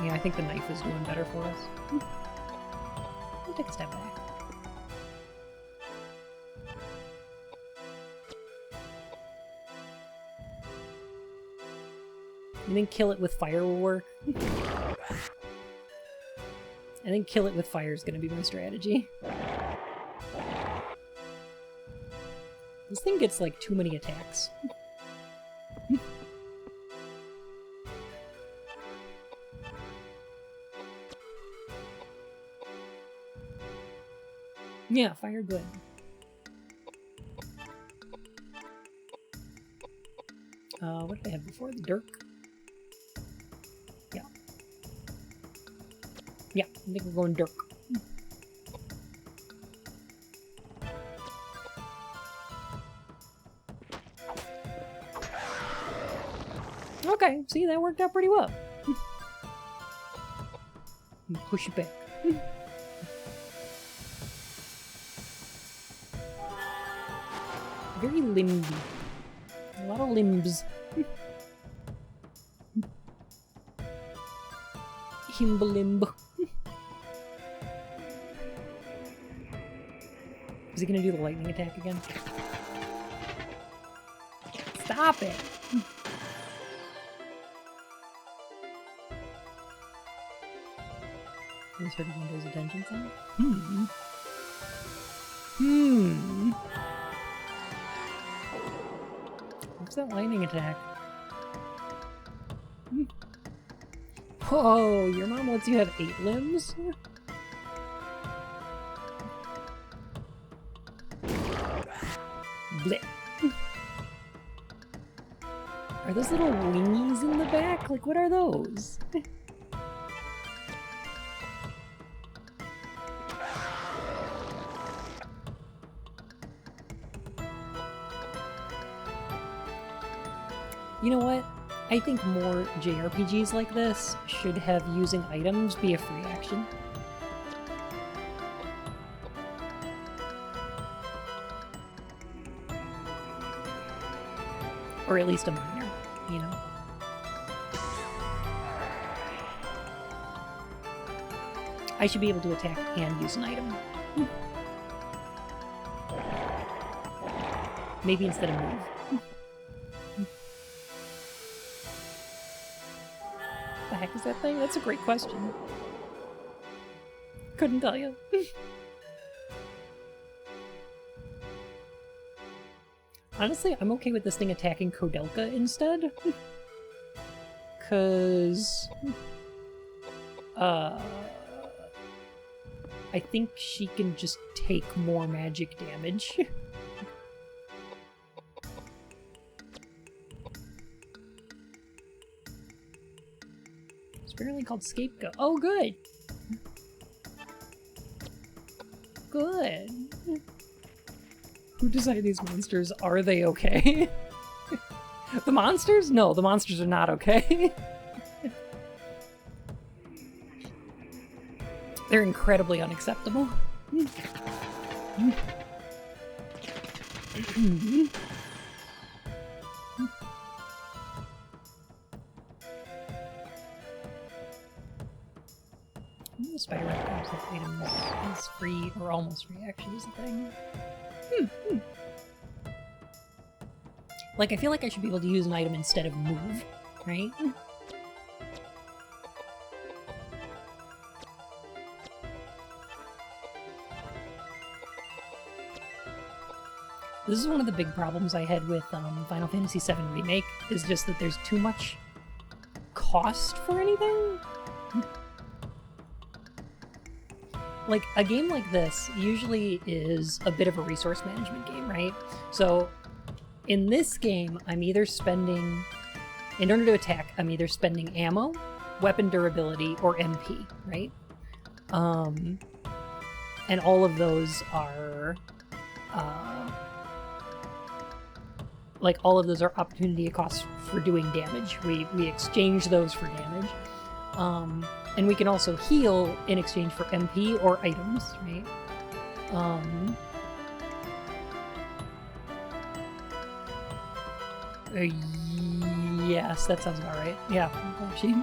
Yeah, I think the knife is doing better for us. We'll take a step back. You think kill it with fire will work? I think kill it with fire is going to be my strategy. This thing gets like too many attacks. Yeah, fire good. What did I have before? The dirk? Yeah. Yeah, I think we're going dirk. Okay, see, that worked out pretty well. Push it back. Very limby. A lot of limbs. Himbalimb. Is he gonna do the lightning attack again? Stop it! Insert Windows attention sign? What's that lightning attack? Whoa, your mom lets you have 8 limbs? Blech. Are those little wingies in the back? Like, what are those? You know what? I think more JRPGs like this should have using items be a free action. Or at least a minor, you know? I should be able to attack and use an item. Maybe instead of move. The heck is that thing? That's a great question. Couldn't tell you. Honestly, I'm okay with this thing attacking KOwOudelka instead. 'Cause... I think she can just take more magic damage. It's apparently called Scapegoat. Oh, good! Good. Who decided these monsters? Are they okay? The monsters? No, the monsters are not okay. They're incredibly unacceptable. Spider comes with items is free or almost free. Actually, is a thing. Like, I feel like I should be able to use an item instead of move, right? This is one of the big problems I had with Final Fantasy VII Remake, is just that there's too much cost for anything. Like, a game like this usually is a bit of a resource management game, right? So, in this game, I'm either spending, in order to attack, I'm either spending ammo, weapon durability, or MP, right? And all of those are, like, all of those are opportunity costs for doing damage. We exchange those for damage. And we can also heal in exchange for MP or items, right? Yes, that sounds about right. Yeah, actually.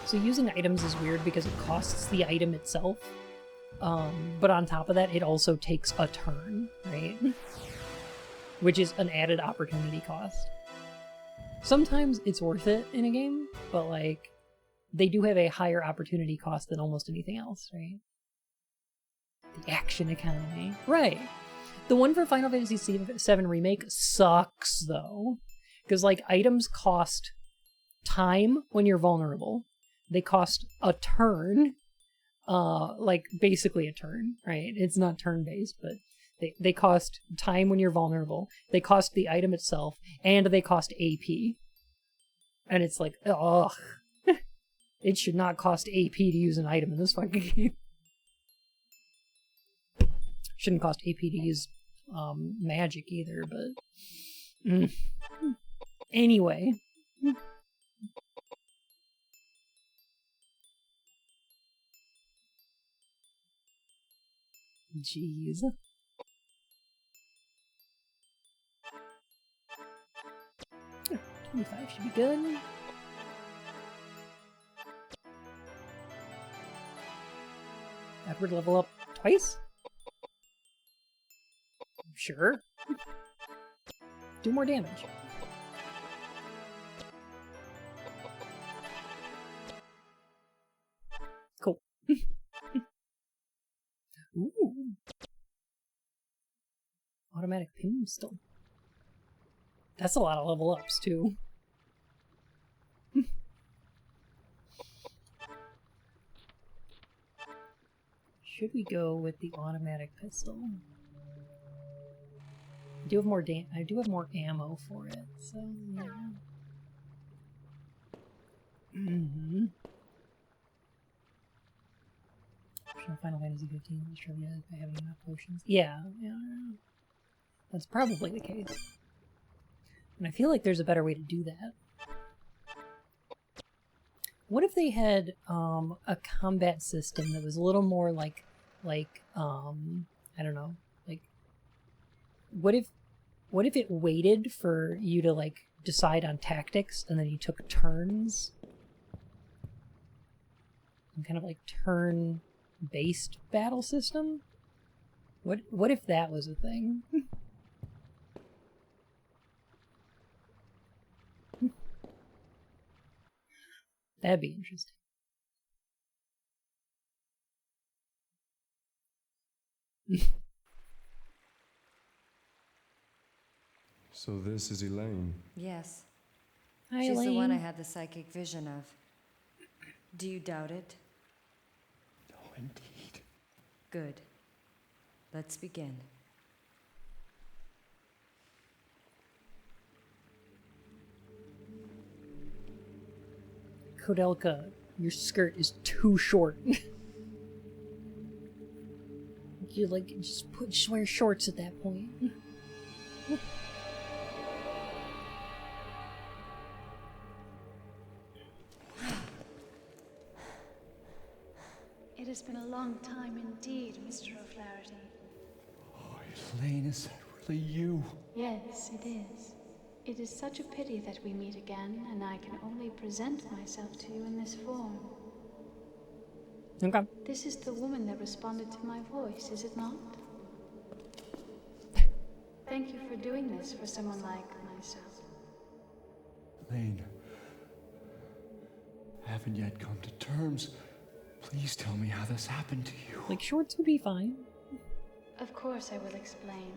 So using items is weird because it costs the item itself. But on top of that, it also takes a turn, right? Which is an added opportunity cost. Sometimes it's worth it in a game, but like, they do have a higher opportunity cost than almost anything else, right? The action economy. Right. The one for Final Fantasy VII Remake sucks, though. Because, like, items cost time when you're vulnerable. They cost a turn. Like, basically a turn, right? It's not turn-based, but they cost time when you're vulnerable. They cost the item itself, and they cost AP. And it's like, ugh. It should not cost AP to use an item in this fucking game. Shouldn't cost AP to use magic either, but... Anyway. Jeez. 25 should be good. Edward level up twice? Sure. Do more damage. Cool. Ooh. Automatic pistol. That's a lot of level ups, too. Should we go with the automatic pistol? I do have more ammo for it, so yeah. Final Fantasy 15 is trivia if I have any enough potions. Yeah. That's probably the case. And I feel like there's a better way to do that. What if they had a combat system that was a little more like I don't know, like, what if it waited for you to, like, decide on tactics and then you took turns? And kind of like turn-based battle system? What if that was a thing? That'd be interesting. So this is Elaine. Yes. Hi, She's the one I Elaine. had the psychic vision of. Do you doubt it? No, indeed. Good. Let's begin. KOwOudelka, your skirt is too short. You like just wear shorts at that point. It has been a long time indeed, Mr. O'Flaherty. Oh, Elaine, is that really you? Yes, it is. It is such a pity that we meet again, and I can only present myself to you in this form. Okay. This is the woman that responded to my voice, is it not? Thank you for doing this for someone like myself. Elaine, I haven't yet come to terms. Please tell me how this happened to you. Like, shorts would be fine. Of course I will explain.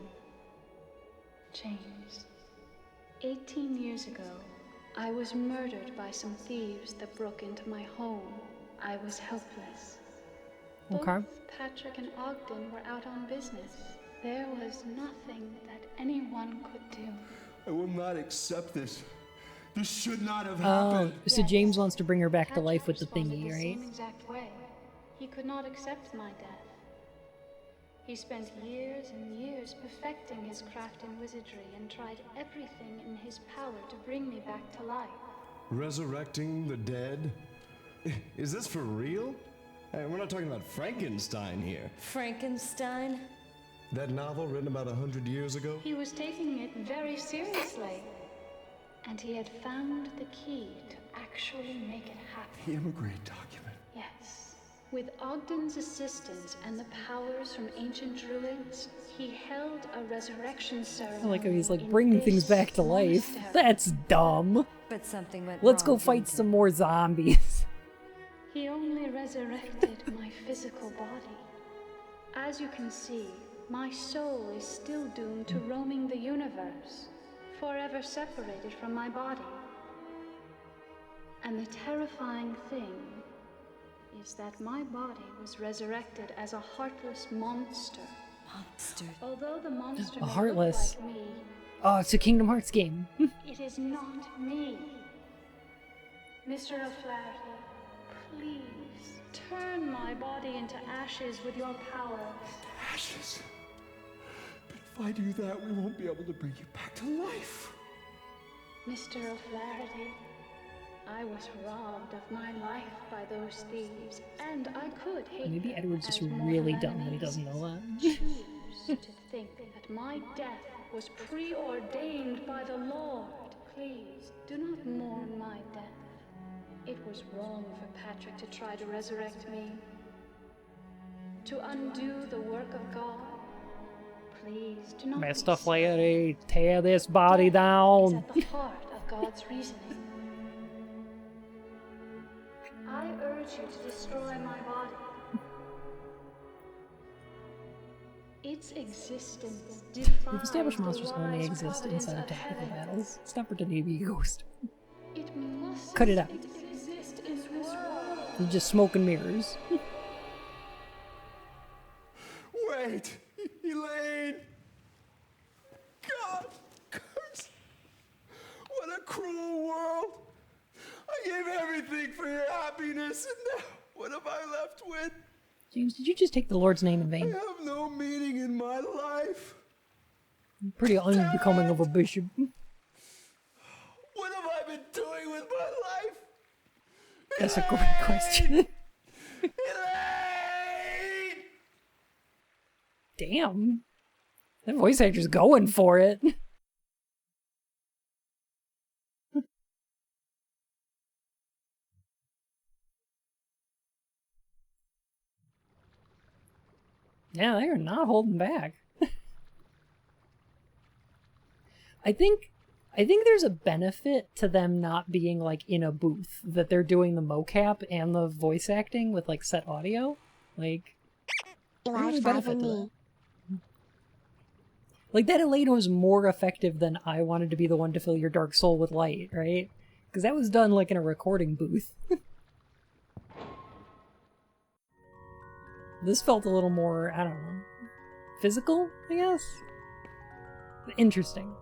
James, 18 years ago, I was murdered by some thieves that broke into my home. I was helpless. Okay. Both Patrick and Ogden were out on business. There was nothing that anyone could do. I will not accept this. This should not have happened. So James wants to bring her back to Patrick life with the responded thingy, the right? same exact way. He could not accept my death. He spent years and years perfecting his craft in wizardry and tried everything in his power to bring me back to life. Resurrecting the dead? Is this for real? Hey, we're not talking about Frankenstein here. Frankenstein? That novel written about 100 years ago? He was taking it very seriously. And he had found the key to actually make it happen. The immigrant document. Yes. With Ogden's assistance and the powers from ancient druids, he held a resurrection ceremony. I like how he's like bringing things back to life. monastery. That's dumb. But something went Let's wrong, go fight didn't it? some more zombies. He only resurrected my physical body. As you can see, my soul is still doomed to roaming the universe, forever separated from my body. And the terrifying thing is that my body was resurrected as a heartless monster. Monster. Although the monster A may heartless. look like me, Oh, it's a Kingdom Hearts game. it is not me. Mr. O'Flaherty, please turn my body into ashes with your power. Ashes? But if I do that, we won't be able to bring you back to life. Mr. O'Flaherty, I was robbed of my life by those thieves, and I could hate Maybe them Edward's just as mortal really dumb that he enemies. doesn't know that. Choose to think that my death was preordained by the Lord. Please, do not mourn my death. It was wrong for Patrick to try to resurrect me. To undo the work of God. Please, do not Messed be up lady, tear this body Death is down. at the heart of God's reasoning. I urge you to destroy my body. Its existence defies We've established the monsters only wise exist providence inside of of tactical heaven. battles. Stop pretending to be a ghost. It must Cut it out. exist in this world. You're just smoke and mirrors. Wait! Elaine! God! Curse! What a cruel world! I gave everything for your happiness, and now what am I left with? James, did you just take the Lord's name in I vain? have no meaning in my life. Pretty unbecoming of a bishop. What have I been doing with my life? That's a great question. Elaine! Damn. That voice actor's going for it. Yeah, they are not holding back. I think there's a benefit to them not being like in a booth, that they're doing the mocap and the voice acting with like set audio. Like there's a benefit to that. Like that Elaine was more effective than I wanted to be the one to fill your dark soul with light, right? Because that was done like in a recording booth. This felt a little more, I don't know, physical, I guess? Interesting.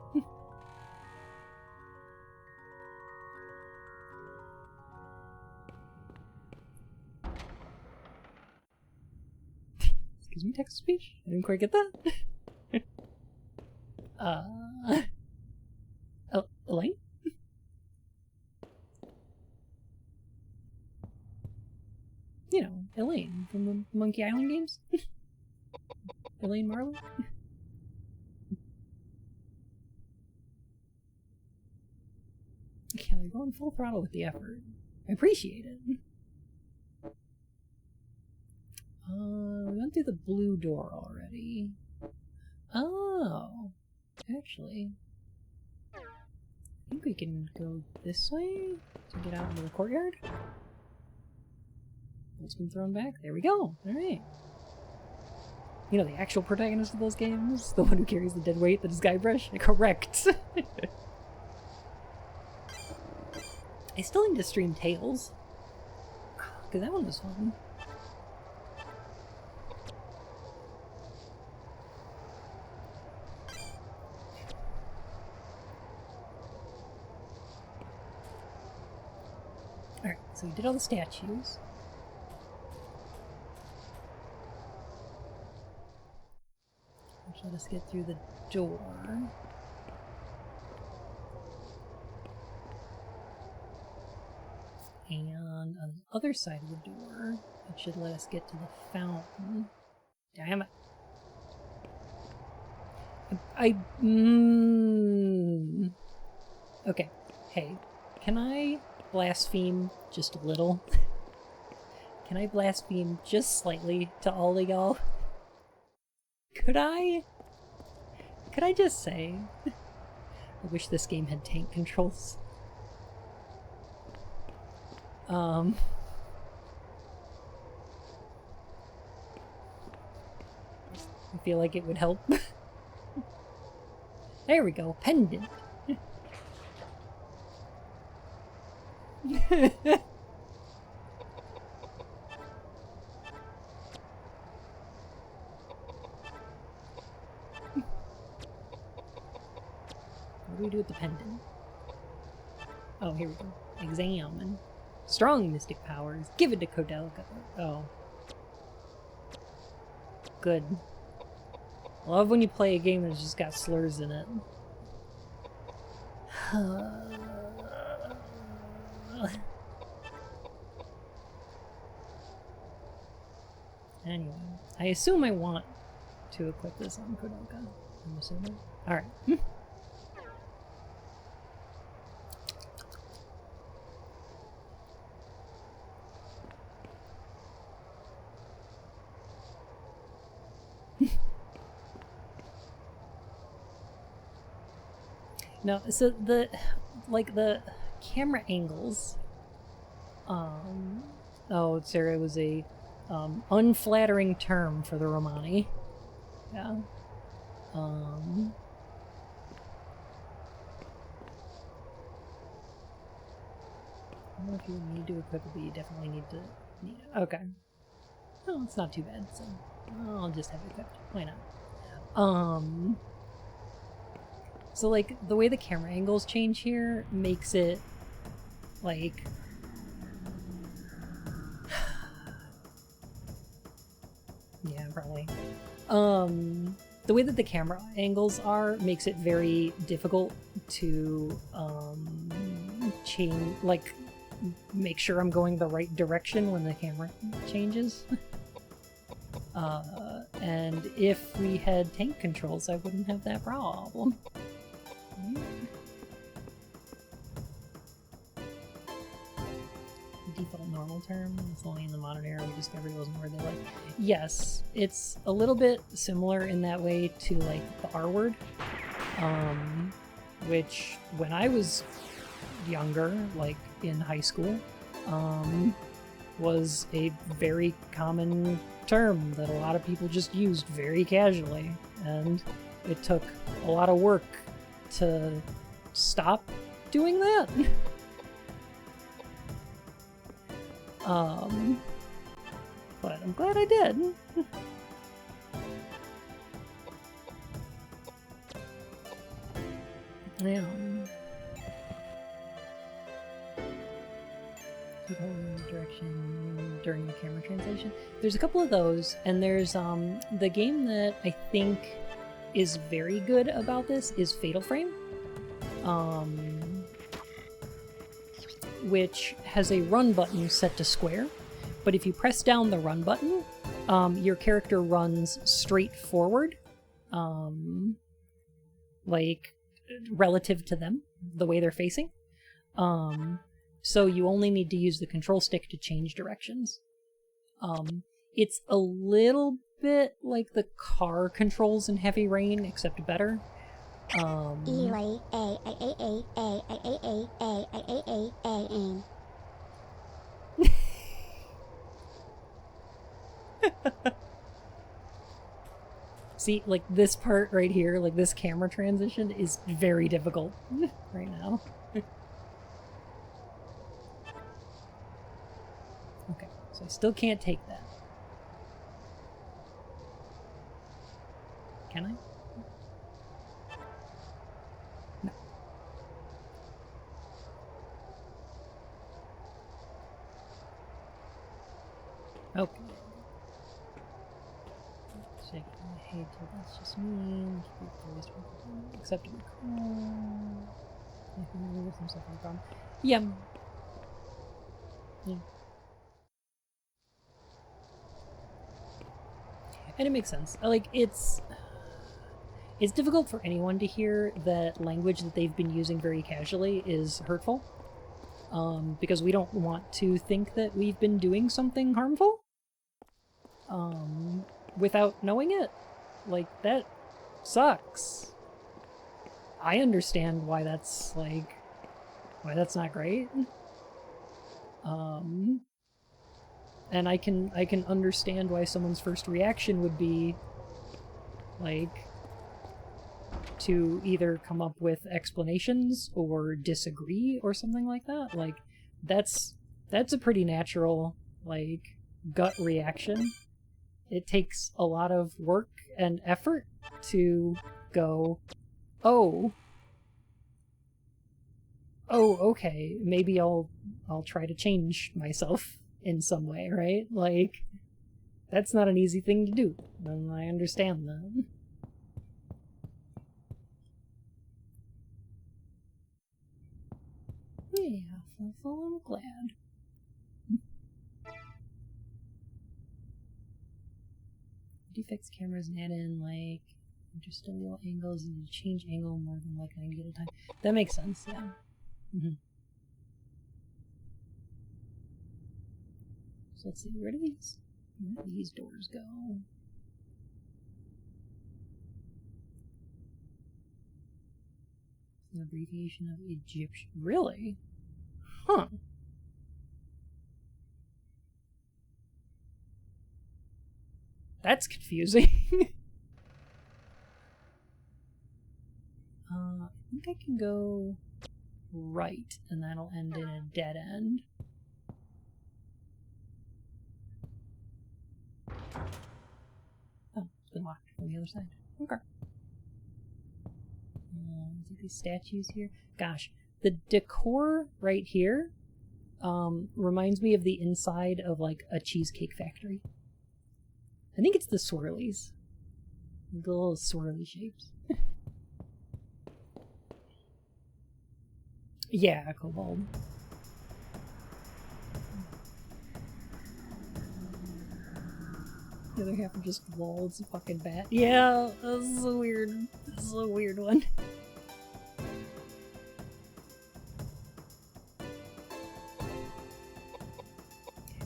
Excuse me, text to speech? I didn't quite get that. Elaine? You know, Elaine from the Monkey Island games. Elaine Marlowe? Yeah, they're going full throttle with the effort. I appreciate it. We went through the blue door already. Oh, actually, I think we can go this way to get out into the courtyard. It's been thrown back. There we go. Alright. You know, the actual protagonist of those games? The one who carries the dead weight that is Guybrush? Correct. I still need to stream Tales. Because that one was fun. Alright, so we did all the statues. Which let us get through the door. And on the other side of the door, it should let us get to the fountain. Damn it. Okay. Hey, can I blaspheme just a little? Can I blaspheme just slightly to all of y'all? Could I just say, I wish this game had tank controls. I feel like it would help. There we go, pendant. What do we do with the pendant? Oh, here we go. Examine. Strong mystic powers. Give it to KOwOudelka. Oh. Good. Love when you play a game that's just got slurs in it. Anyway, I assume I want to equip this on KOwOudelka. I'm assuming. Alright. No, so the camera angles, oh, Sarah, it was a unflattering term for the Romani. Yeah. I don't know if you need to equip it, but you definitely need it. Okay. Oh, it's not too bad, so I'll just have it equipped. Why not? So, like, the way the camera angles change here makes it, like... yeah, probably. The way that the camera angles are makes it very difficult to, change, like, make sure I'm going the right direction when the camera changes. And if we had tank controls, I wouldn't have that problem. Default normal term. It's only in the modern era we discovered it wasn't word they like. Yes, it's a little bit similar in that way to like the R word, which when I was younger, like in high school, was a very common term that a lot of people just used very casually, and it took a lot of work to stop doing that. But I'm glad I did. Yeah. keep holding the direction during the camera translation. There's a couple of those, and there's the game that I think is very good about this is Fatal Frame, which has a run button set to square, but if you press down the run button, your character runs straight forward, like relative to them, the way they're facing. So you only need to use the control stick to change directions. It's a little bit like the car controls in Heavy Rain, except better. See, like this part right here, like this camera transition is very difficult right now. Okay, so I still can't take that. Can I? No. Okay. Check my head till that's just me. Accepting the call. I can remove himself from the problem. Yeah. Yeah. And it makes sense. Like, it's difficult for anyone to hear that language that they've been using very casually is hurtful. Because we don't want to think that we've been doing something harmful. Without knowing it. Like, that sucks. I understand why that's, like, why that's not great. And I can understand why someone's first reaction would be, like, to either come up with explanations or disagree or something like that. Like, that's a pretty natural, like, gut reaction. It takes a lot of work and effort to go, oh, okay, maybe I'll try to change myself in some way, right? Like, that's not an easy thing to do, and I understand that. Yeah, I'm glad. Defects cameras and add in, like, interesting little angles and you change angle more than like 90 at a time. That makes sense, yeah. Mm-hmm. So let's see, where do these doors go? An abbreviation of Egyptian. Really? Huh. That's confusing. I think I can go right, and that'll end in a dead end. Oh, it's been locked from the other side. Okay. See these statues here? Gosh, the decor right here reminds me of the inside of, like, a cheesecake factory. I think it's the swirlies. The little swirly shapes. Yeah, kobold. The other half are just lol, it's a fucking bat. Yeah, this is a weird one.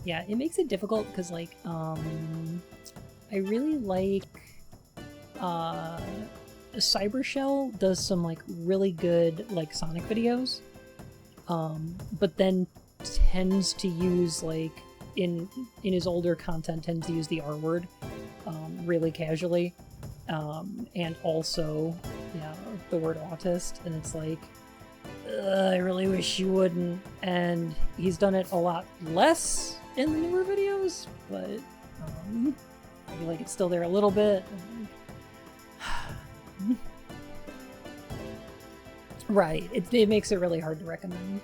Yeah, it makes it difficult because, like, I really like, Cybershell does some, like, really good, like, Sonic videos, but then tends to use, like, in his older content, tends to use the R word, really casually, and also, yeah, the word autist, and it's like, I really wish you wouldn't, and he's done it a lot less in the newer videos, but, I feel like it's still there a little bit. Right, it makes it really hard to recommend.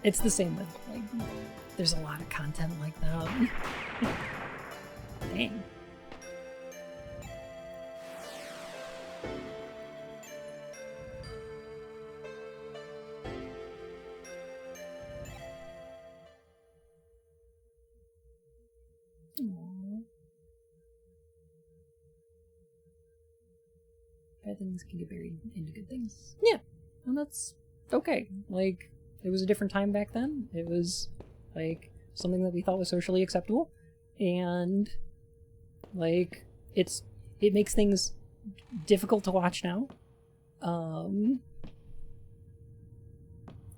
It's the same with, like, there's a lot of content like that. Dang. Aww. Bad things can get buried into good things. Yeah, and that's okay. Like, it was a different time back then. It was, like, something that we thought was socially acceptable. And, like, it makes things difficult to watch now. And,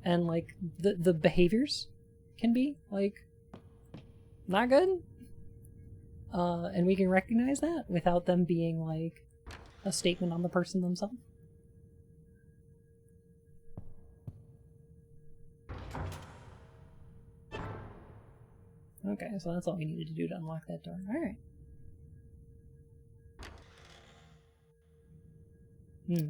like, the behaviors can be, like, not good. And we can recognize that without them being, like, a statement on the person themselves. Okay, so that's all we needed to do to unlock that door. Alright. Really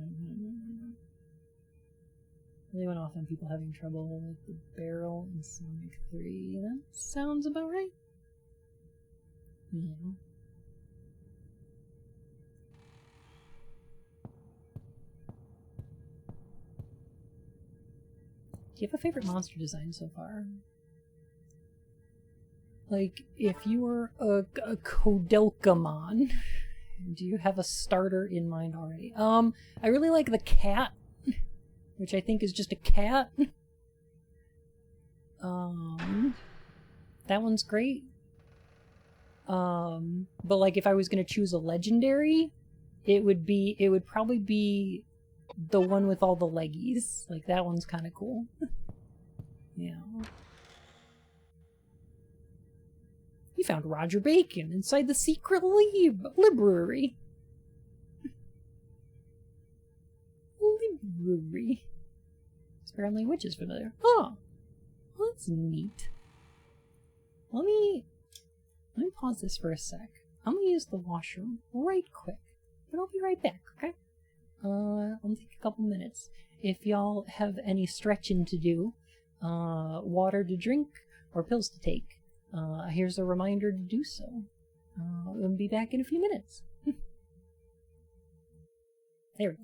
went off on people having trouble with the barrel in Sonic 3. That sounds about right. Yeah. Do you have a favorite monster design so far? Like, if you were a KOwOudelka-mon, do you have a starter in mind already? I really like the cat, which I think is just a cat. That one's great. But like, if I was gonna choose a legendary, it would probably be the one with all the leggies. Like, that one's kind of cool. Yeah. You found Roger Bacon inside the secret library. Library. Apparently which is familiar. Oh, well, that's neat. Let me pause this for a sec. I'm gonna use the washroom right quick, but I'll be right back, okay? I'll take a couple minutes. If y'all have any stretching to do, water to drink, or pills to take, here's a reminder to do so. I'll be back in a few minutes. There we go.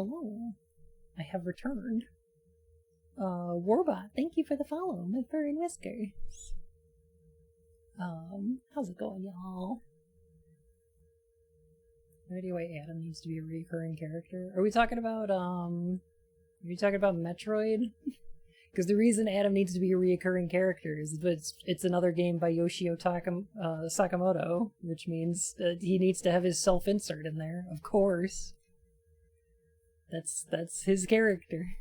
hello. I have returned. Warbot, thank you for the follow, my fur and whiskers. How's it going, y'all? No idea why Adam needs to be a recurring character. Are we talking about, Metroid? Because the reason Adam needs to be a reoccurring character is that it's another game by Yoshio Sakamoto, which means he needs to have his self-insert in there, of course. That's his character.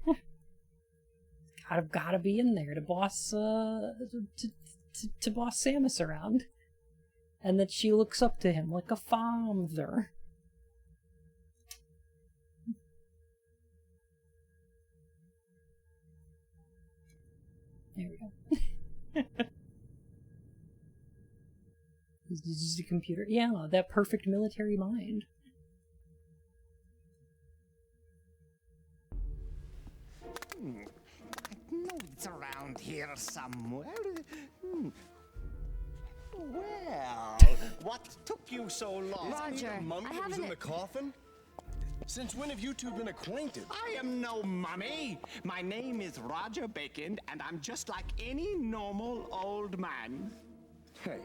gotta be in there to boss to boss Samus around, and that she looks up to him like a father. There we go. He's just a computer. Yeah, that perfect military mind. I know it's around here somewhere. Well, what took you so long? Roger, The mummy I that was haven't... in the coffin? Since when have you two been acquainted? I am no mummy. My name is Roger Bacon, and I'm just like any normal old man. Hey,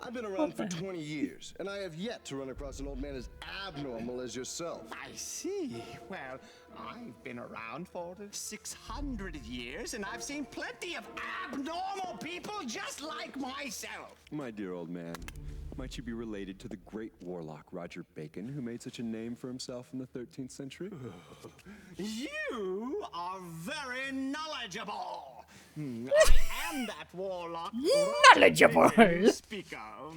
I've been around for 20 years, and I have yet to run across an old man as abnormal as yourself. I see. Well, I've been around for 600 years, and I've seen plenty of abnormal people just like myself. My dear old man, might you be related to the great warlock Roger Bacon, who made such a name for himself in the 13th century? You are very knowledgeable. I am that warlock Knowledgeable. you speak of.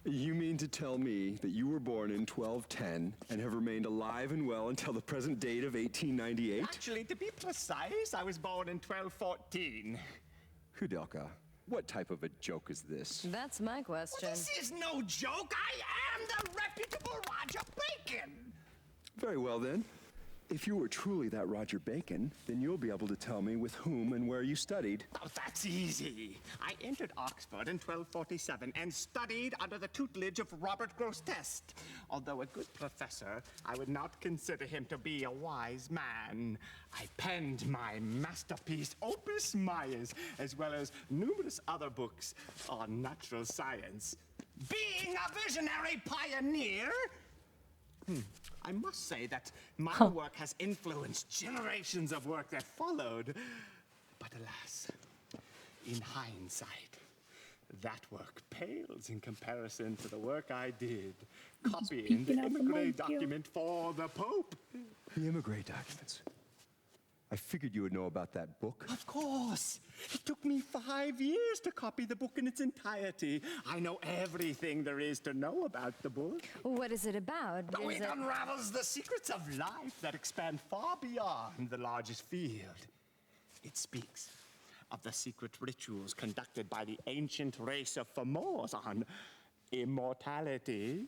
You mean to tell me that you were born in 1210 and have remained alive and well until the present date of 1898? Actually, to be precise, I was born in 1214. KOwOudelka, what type of a joke is this? That's my question. Well, this is no joke. I am the reputable Roger Bacon. Very well then. If you were truly that Roger Bacon, then you'll be able to tell me with whom and where you studied. Oh, that's easy. I entered Oxford in 1247 and studied under the tutelage of Robert Grosseteste. Although a good professor, I would not consider him to be a wise man. I penned my masterpiece, Opus Maius, as well as numerous other books on natural science. Being a visionary pioneer, I must say that my work has influenced generations of work that followed. But alas, in hindsight, that work pales in comparison to the work I did, copying the Emigre document for the Pope. The Emigre documents. I figured you would know about that book. Of course. It took me 5 years to copy the book in its entirety. I know everything there is to know about the book. What is it about? Oh, it unravels the secrets of life that expand far beyond the largest field. It speaks of the secret rituals conducted by the ancient race of Fomors on immortality.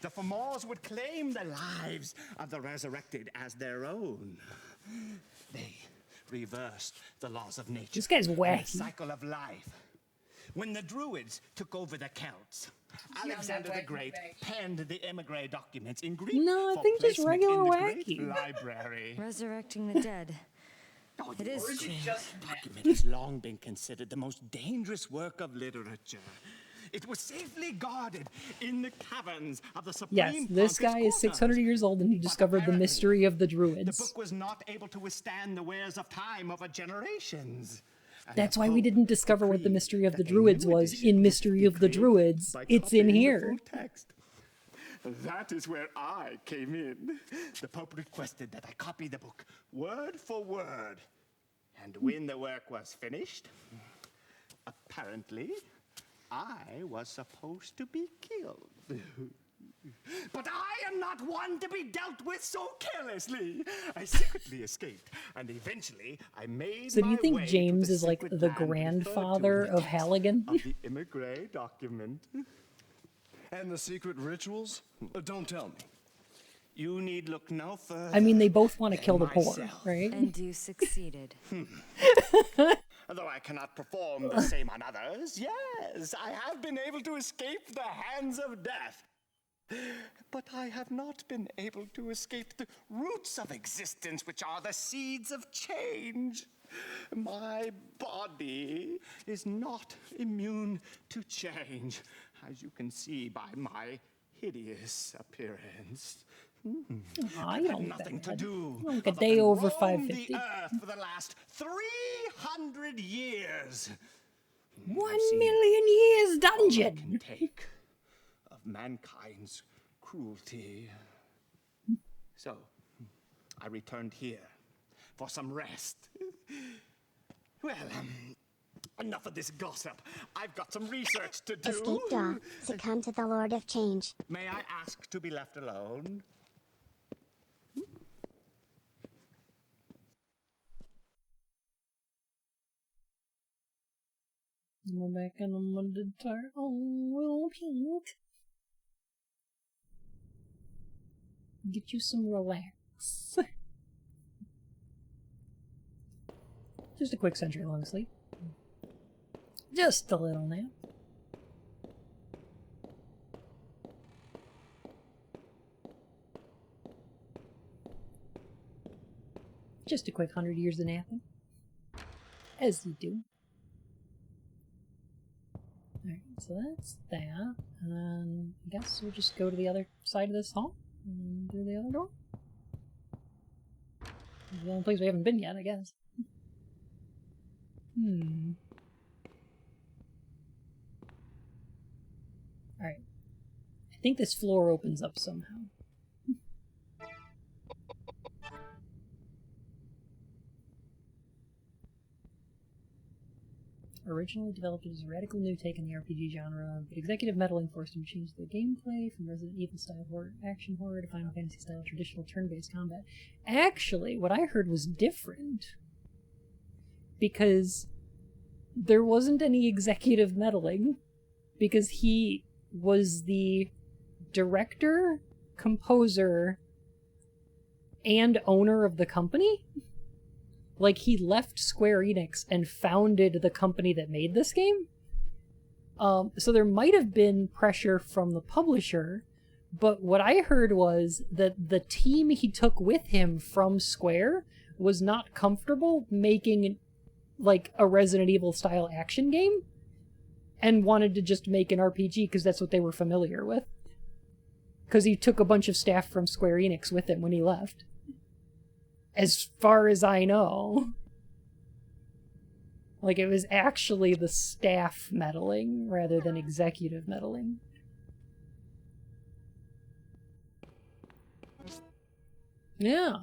The Fomors would claim the lives of the resurrected as their own. They reversed the laws of nature. This guy's wacky. The cycle of life. When the Druids took over the Celts, Alexander the Great penned the Emigre documents in Greek. No, I for think just placement regular in the wacky. Great library. Resurrecting the dead. Oh, It is strange. The document has long been considered the most dangerous work of literature. It was safely guarded in the caverns of the Supreme Yes, this guy is 600 years old and he discovered the mystery of the The Druids. book was not able to withstand the wears of time over generations. And That's the why we Pope didn't discover what the decreed mystery of the that a Druids new was edition in be Mystery of the created Druids. by It's in copying the here. full text. That is where I came in. The Pope requested that I copy the book word for word. And when the work was finished, apparently, I was supposed to be killed. But I am not one to be dealt with so carelessly. I secretly escaped, and eventually I made So do you my think way to James the is like secret the land referred to grandfather in the of Halligan? of the Emigre document. And the secret rituals? Don't tell me. You need look no further. I mean, they both want to kill the poor, myself. right? And you succeeded. Though I cannot perform the same on others, yes, I have been able to escape the hands of death. But I have not been able to escape the roots of existence, which are the seeds of change. My body is not immune to change, as you can see by my hideous appearance. I've had nothing to do like a other day than over roam 550. the earth for the last 300 years. 1 million years dungeon. All I can take of mankind's cruelty. So, I returned here for some rest. Well, enough of this gossip. I've got some research to do. Escape Daw, succumb to the Lord of Change. May I ask to be left alone? We're back in the muddy tire. Oh, pink. Get you some relax. Just a quick century-long sleep. Just a little nap. Just a quick 100 years of napping. As you do. Alright, so that's that. And then I guess we'll just go to the other side of this hall and do the other door. It's the only place we haven't been yet, I guess. Alright. I think this floor opens up somehow. Originally developed as a radical new take on the RPG genre, but executive meddling forced him to change the gameplay from Resident Evil style horror, action horror to Final Fantasy style traditional turn-based combat. Actually, what I heard was different. Because there wasn't any executive meddling, because he was the director, composer, and owner of the company. Like, he left Square Enix and founded the company that made this game. So there might have been pressure from the publisher, but what I heard was that the team he took with him from Square was not comfortable making, like, a Resident Evil style action game, and wanted to just make an RPG because that's what they were familiar with. Because he took a bunch of staff from Square Enix with him when he left. As far as I know. Like, it was actually the staff meddling rather than executive meddling. Yeah,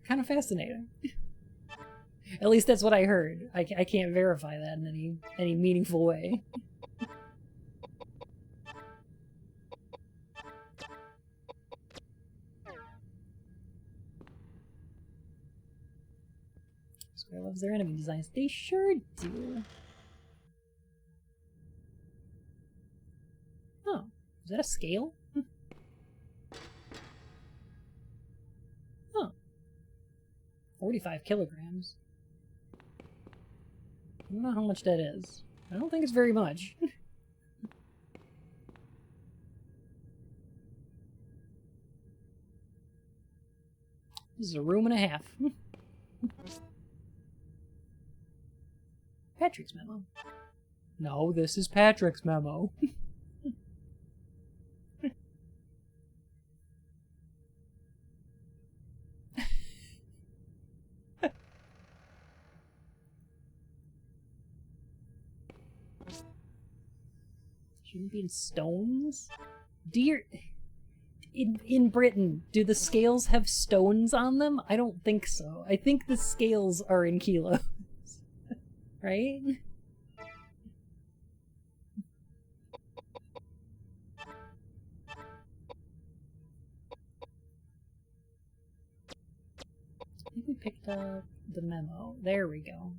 kind of fascinating. At least that's what I heard. I can't verify that in any meaningful way. Square loves their enemy designs. They sure do. Oh, is that a scale? Huh. 45 kilograms. I don't know how much that is. I don't think it's very much. This is a room and a half. Patrick's memo. No, this is Patrick's memo. Shouldn't be in stones? Dear... In Britain, do the scales have stones on them? I don't think so. I think the scales are in kilos. Right? I think we picked up the memo. There we go.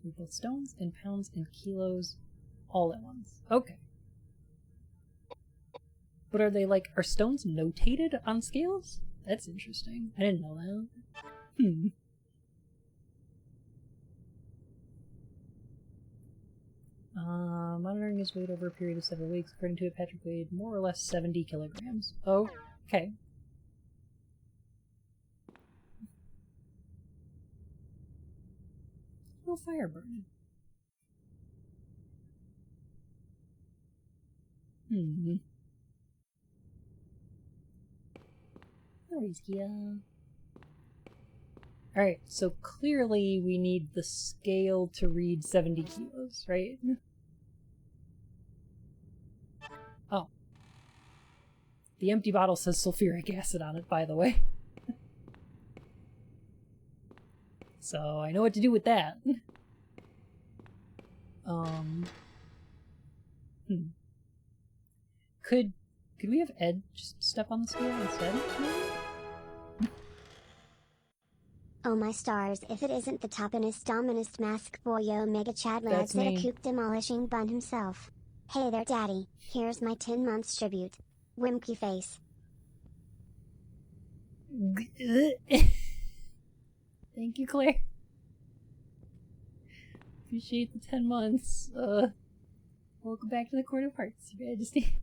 We put stones and pounds and kilos all at once. Okay. But are they like, are stones notated on scales? That's interesting. I didn't know that. Monitoring his weight over a period of several weeks. According to it, Patrick weighed more or less 70 kilograms. Oh, okay. No fire burning. Alright, so clearly we need the scale to read 70 kilos, right? Oh. The empty bottle says sulfuric acid on it, by the way. So I know what to do with that. Could we have Ed just step on the scale instead? Oh my stars, if it isn't the topinest dominist mask boy Omega Chad Lads that a coop demolishing bun himself. Hey there daddy, here's my 10 months tribute. Wimpy face. Thank you, Claire. Appreciate the 10 months. Welcome back to the Court of Hearts, Your Majesty.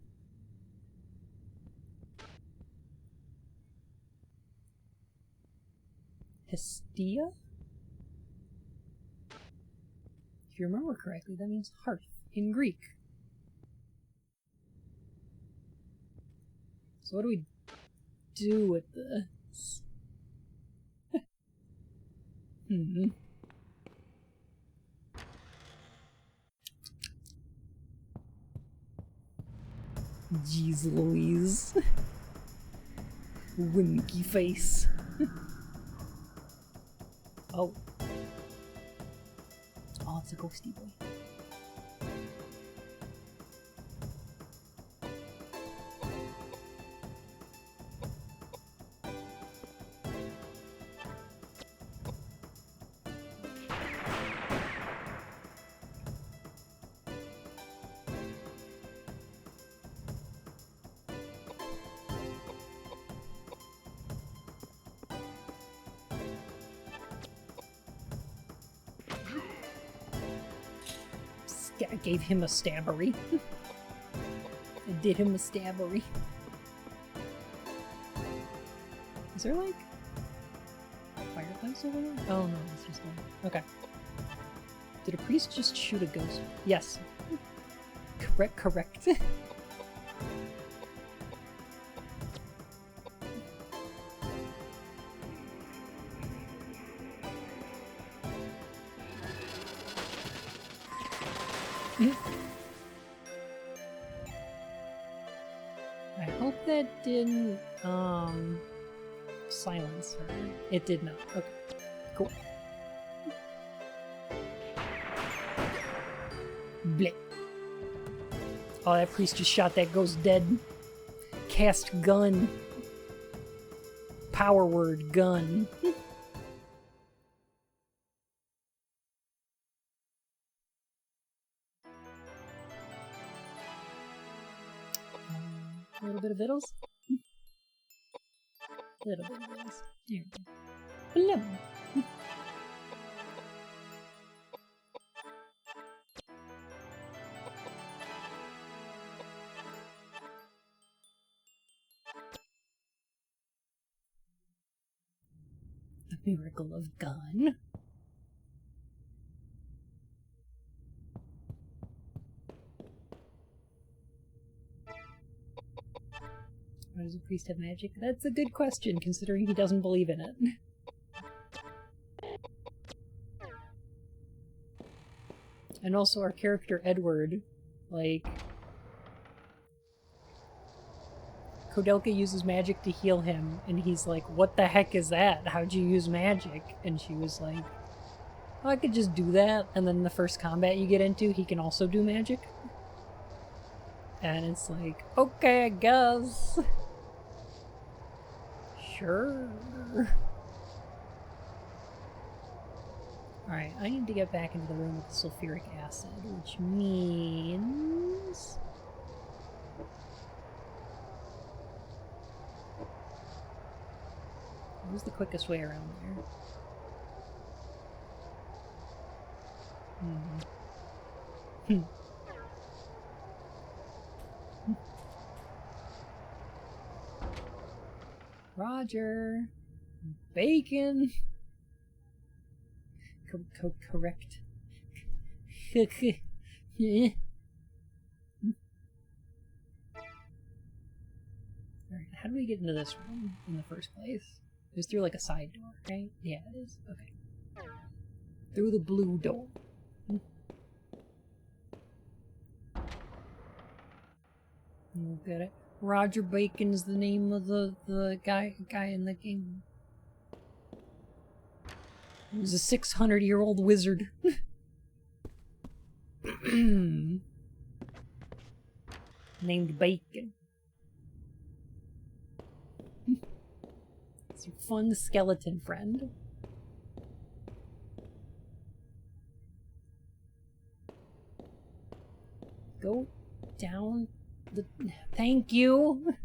Hestia? If you remember correctly, that means hearth in Greek. So what do we do with this? Jeez Louise. Winky face. Oh. Oh, it's a ghosty boy. I gave him a stabbery. I did him a stabbery. Is there like a fireplace over there? Oh no, it's just one. Okay. Did a priest just shoot a ghost? Yes. Correct. I hope that didn't, silence her. It did not. Okay. Cool. Bleh. Oh, that priest just shot that ghost dead. Cast gun. Power word gun. A little bit of vittles? A little bit of vittles. There we go. Blum. The miracle of gun. Why does a priest have magic? That's a good question, considering he doesn't believe in it. And also our character Edward, like... KOwOudelka uses magic to heal him, and he's like, what the heck is that? How'd you use magic? And she was like, oh, I could just do that, and then the first combat you get into, he can also do magic. And it's like, okay, I guess. Sure. Alright, I need to get back into the room with the sulfuric acid, which means... Where's the quickest way around there? Roger. Bacon. Correct. Yeah. Alright, how do we get into this room in the first place? It was through like a side door, right? Yeah, it is. Okay. Through the blue door. Look at it. Roger Bacon's the name of the guy in the game. He was a 600-year-old wizard. Named Bacon. It's your fun skeleton friend. Go down the... Thank you!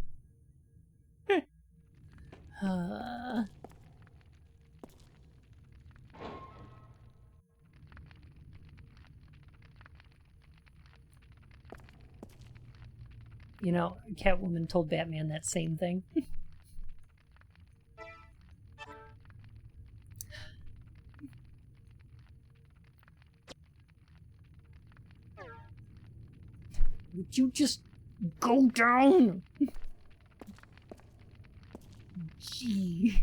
You know, Catwoman told Batman that same thing. Would you just go down? Gee.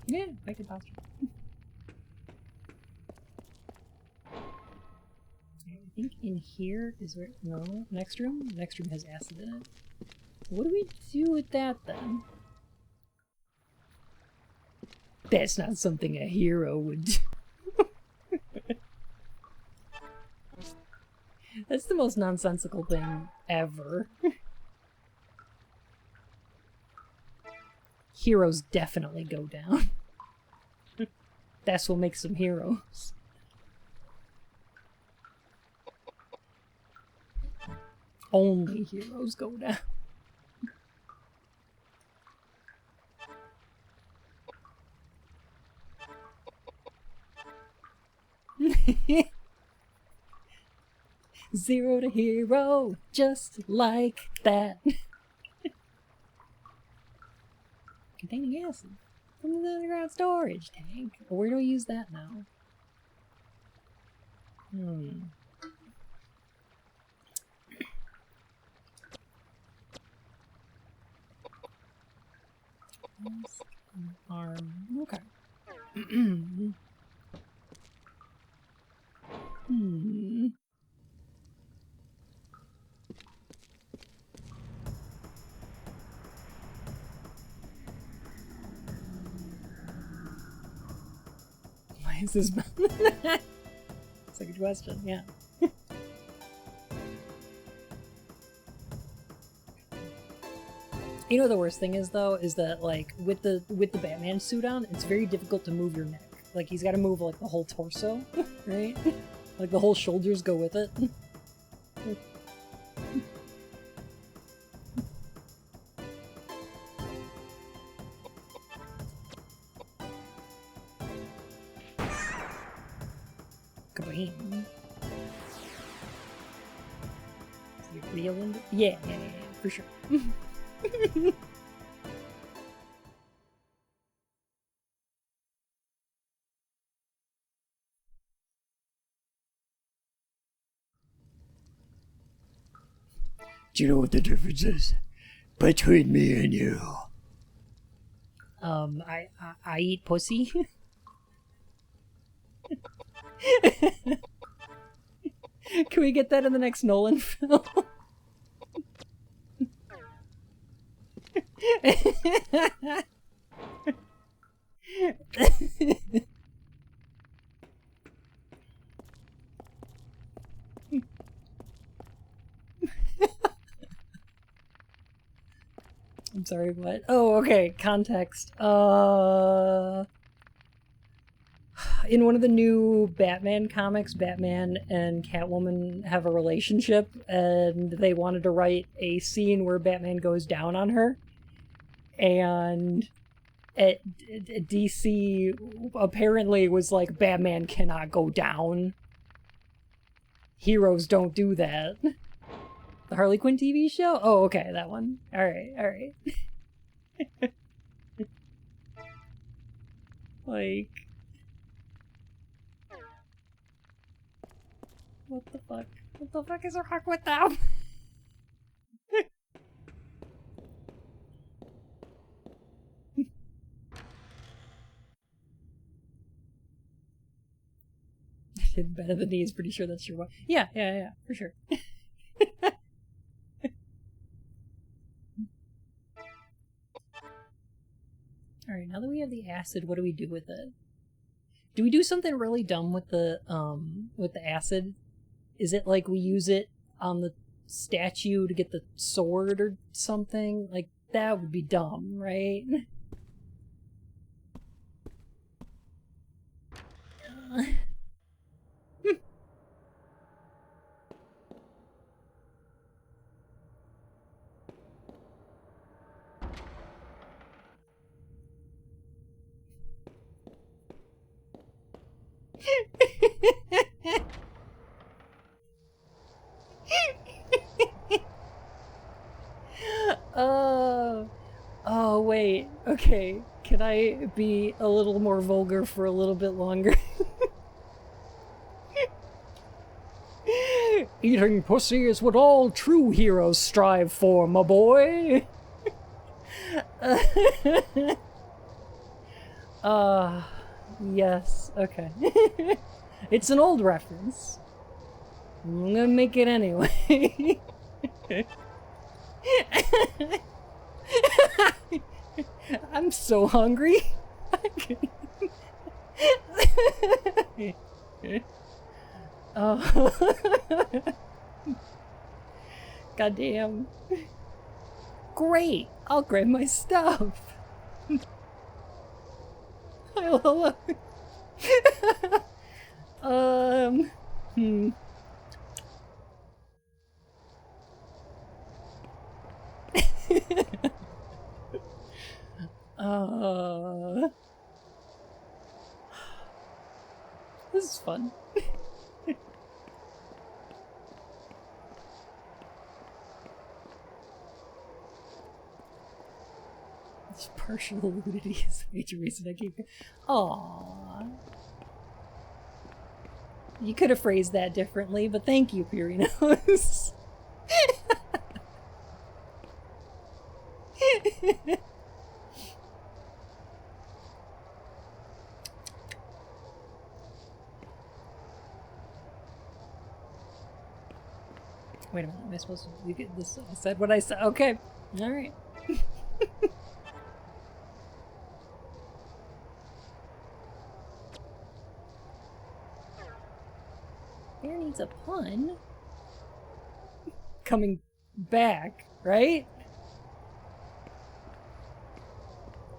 Yeah, I could posture. I think in here is where... No, next room? Next room has acid in it. What do we do with that, then? That's not something a hero would do. That's the most nonsensical thing ever. Heroes definitely go down. That's what makes them heroes. Only heroes go down. Zero to hero, just like that. Containing acid from the underground storage tank. Where do I use that now? Arm. Okay. Why is this? It's a good question. Yeah. You know what the worst thing is though, is that like with the Batman suit on, it's very difficult to move your neck. Like he's got to move like the whole torso, right? Like the whole shoulders go with it. Kabam. Is it real in it? Yeah, for sure. Do you know what the difference is between me and you? I eat pussy. Can we get that in the next Nolan film? I'm sorry, what? Oh, okay, context. In one of the new Batman comics, Batman and Catwoman have a relationship, and they wanted to write a scene where Batman goes down on her. And DC apparently was like, Batman cannot go down. Heroes don't do that. The Harley Quinn TV show? Oh, okay, that one. Alright, alright. Like... What the fuck? What the fuck is wrong with them? Did better than these, pretty sure that's your one. Yeah, for sure. Alright, now that we have the acid, what do we do with it? Do we do something really dumb with the acid? Is it like we use it on the statue to get the sword or something? Like, that would be dumb, right? Oh, wait. Okay. Can I be a little more vulgar for a little bit longer? Eating pussy is what all true heroes strive for, my boy. Yes. Okay. It's an old reference. I'm gonna make it anyway. I'm so hungry. Oh. Goddamn. Great. I'll grab my stuff. Hello. This is fun. This partial nudity is a major reason I keep. Aww. You could have phrased that differently, but thank you, Purinos. Wait a minute, am I supposed to get this? I said what I said. Okay. Alright. Bear needs a pun. Coming back, right?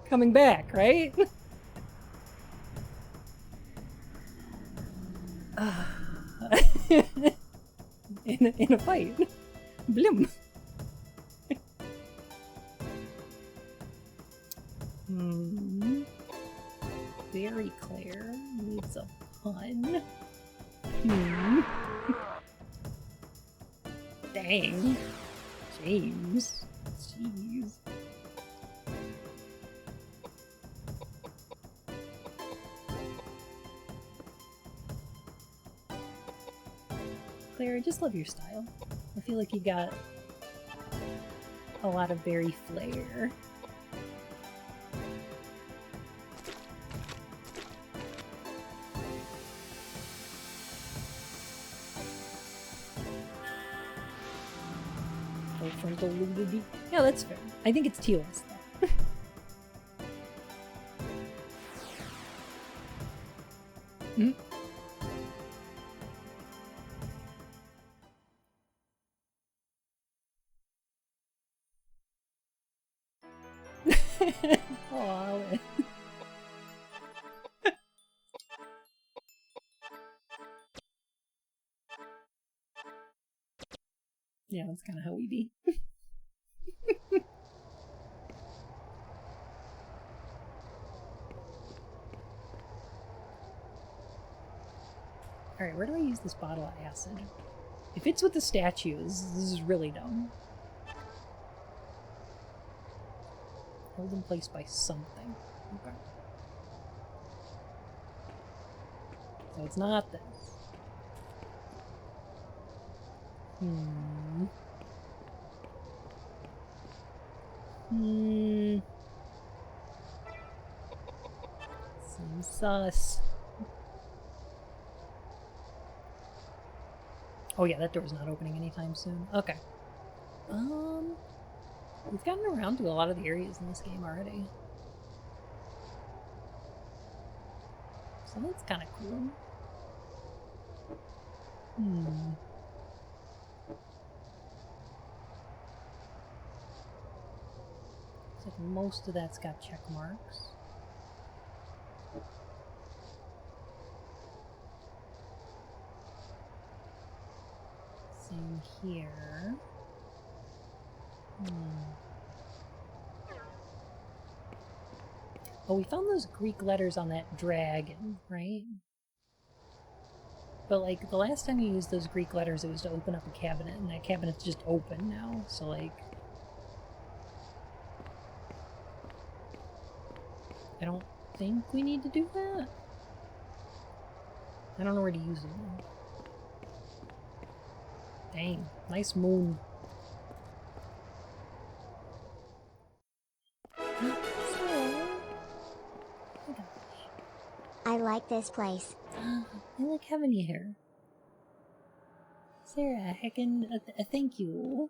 Coming back, right? In a fight. Blim. Very Claire needs a pun. Dang. James. Jeez. Claire, I just love your style. I feel like you got a lot of berry flair. Full frontal nudity. Yeah, that's fair. I think it's Teal's though. Oh, yeah, that's kind of how we be. Alright, where do I use this bottle of acid? If it's with the statues, this is really dumb. Held in place by something. Okay. So it's not this. Seems sus. Oh yeah, that door's not opening anytime soon. Okay. We've gotten around to a lot of the areas in this game already. So that's kind of cool. Looks like most of that's got check marks. Same here. Oh, we found those Greek letters on that dragon, right? But, like, the last time you used those Greek letters, it was to open up a cabinet, and that cabinet's just open now, so, like... I don't think we need to do that. I don't know where to use them. Dang, nice moon. I like this place. I like having you here. Sarah, heckin' a thank you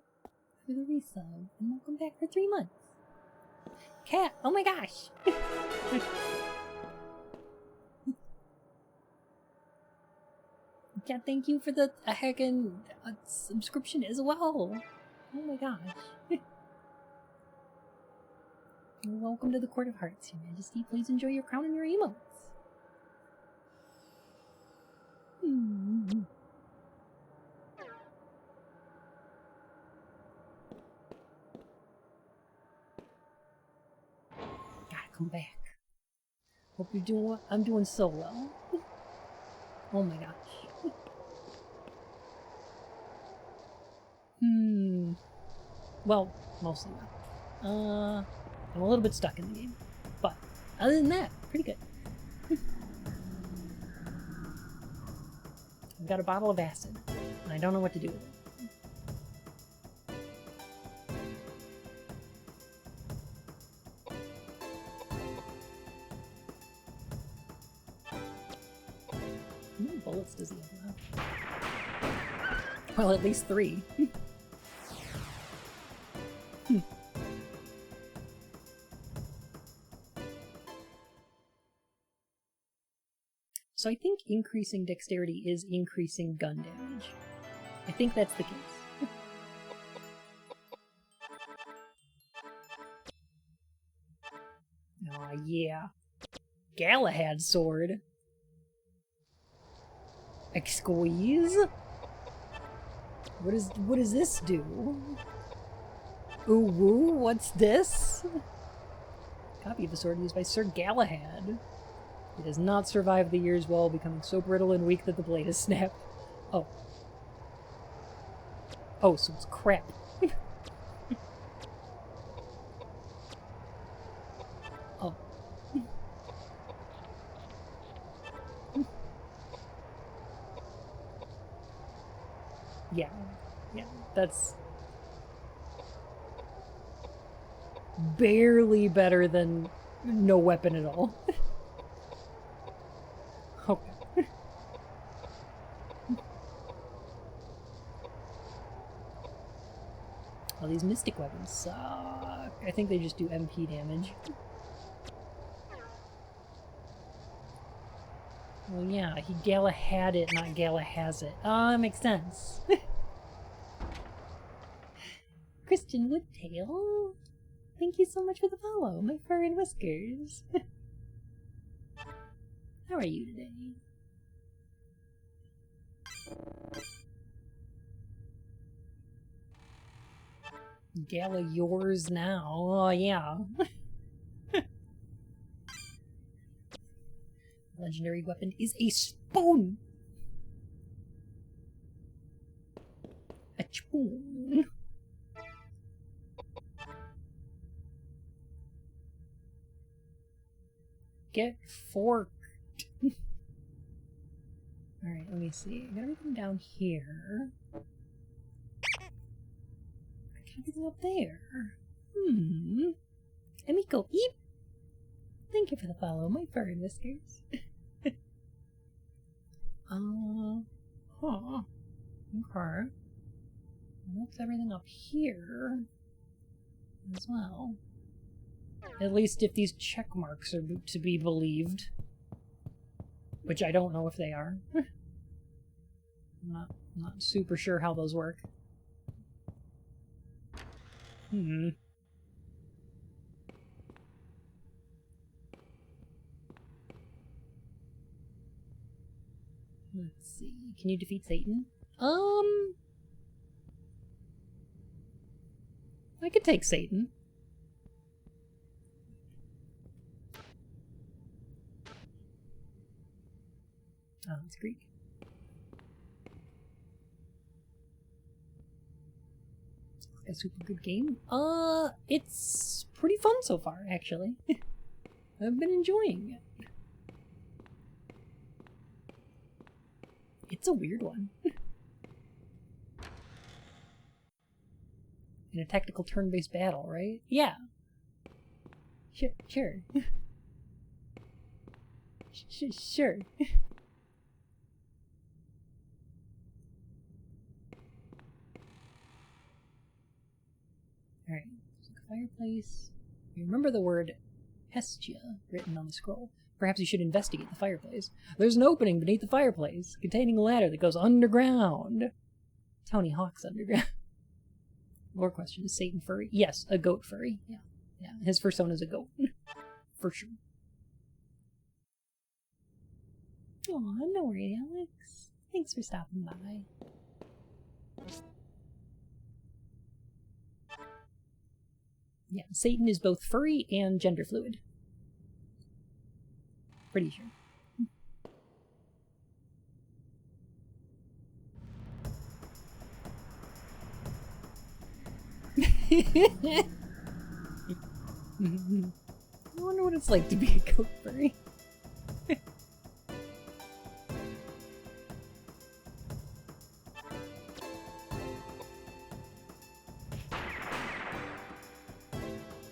for the resub, and welcome back for 3 months. Cat, oh my gosh! Cat, thank you for the heckin' subscription as well. Oh my gosh. Welcome to the Court of Hearts, Your Majesty. Please enjoy your crown and your emotes. Gotta come back. Hope you're doing what I'm doing so well. Oh my gosh. Well, mostly not. I'm a little bit stuck in the game. But other than that, pretty good. I've got a bottle of acid, and I don't know what to do with it. How many bullets does he have left? Well, at least 3. So I think increasing dexterity is increasing gun damage. I think that's the case. Aw, yeah. Galahad's sword. Squeeze? What does this do? Ooh woo, what's this? Copy of the sword used by Sir Galahad. It has not survived the years well, becoming so brittle and weak that the blade has snapped. Oh. Oh, so it's crap. Oh. Yeah. Yeah, that's... barely better than no weapon at all. Okay. Well, these mystic weapons suck. I think they just do MP damage. Well, yeah, he Galahad it, not Galahaz it. Oh, that makes sense. Christian Woodtail, thank you so much for the follow, my fur and whiskers. How are you today? Gala yours now. Oh, yeah. Legendary weapon is a spoon! spoon. Get forked. Alright, let me see. I got everything down here. I got everything up there. Emiko, eep! Thank you for the follow, my furry whiskers. Huh. Okay. That's everything up here as well. At least if these check marks are to be believed. Which I don't know if they are. I'm not super sure how those work. Let's see. Can you defeat Satan? I could take Satan. Oh, it's Greek. A super good game. It's pretty fun so far, actually. I've been enjoying it. It's a weird one. In a tactical turn-based battle, right? Yeah. Sure. Sure. Alright, fireplace. You remember the word Hestia written on the scroll. Perhaps you should investigate the fireplace. There's an opening beneath the fireplace, containing a ladder that goes underground. Tony Hawk's underground. Lore question, is Satan furry? Yes, a goat furry. Yeah. His persona is a goat. For sure. Aw, no worries, Alex. Thanks for stopping by. Yeah, Satan is both furry and gender fluid. Pretty sure. I wonder what it's like to be a goat furry.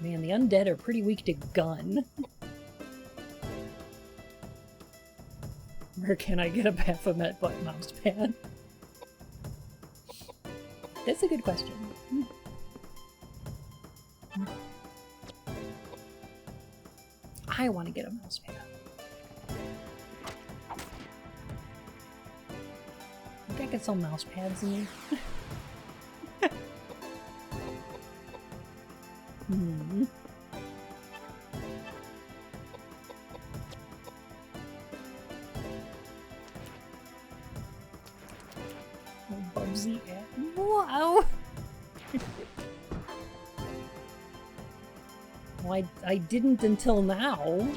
Man, the undead are pretty weak to gun. Where can I get a Baphomet butt mouse pad? That's a good question. I want to get a mouse pad. I think I could sell mouse pads in here. Bubsy at wow. Well, I didn't until now.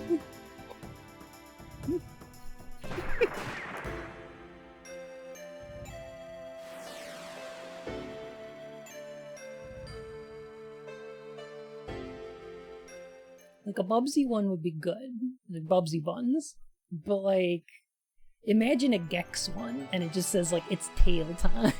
Like a Bubsy one would be good, like Bubsy buns, but like, imagine a Gex one and it just says like it's tail time.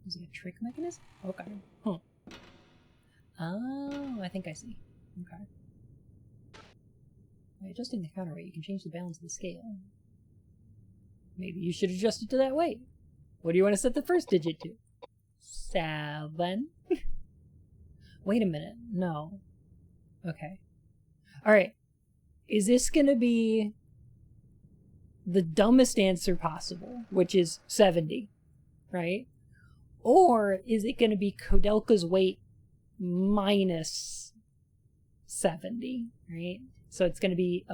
Is it a trick mechanism? Okay. Huh. Oh, I think I see. Okay. By adjusting the counter weight, you can change the balance of the scale. Maybe you should adjust it to that weight. What do you want to set the first digit to? 7. Wait a minute. No. Okay. Alright. Is this gonna be the dumbest answer possible, which is 70, right? Or is it going to be KOwOudelka's weight minus 70, right? So it's going to be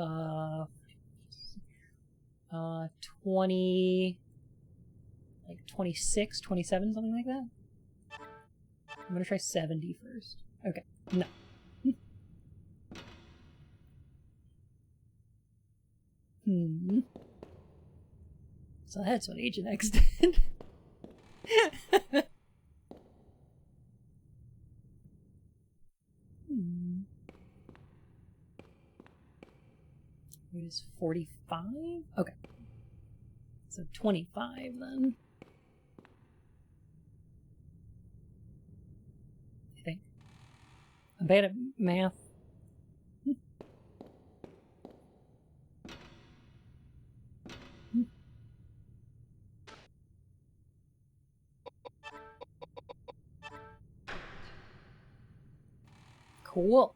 20, like 26, 27, something like that. I'm gonna try 70 first. Okay, no. So that's what Agent X did. It is 45? Okay. So 25 then. I think. I'm bad at math. Cool.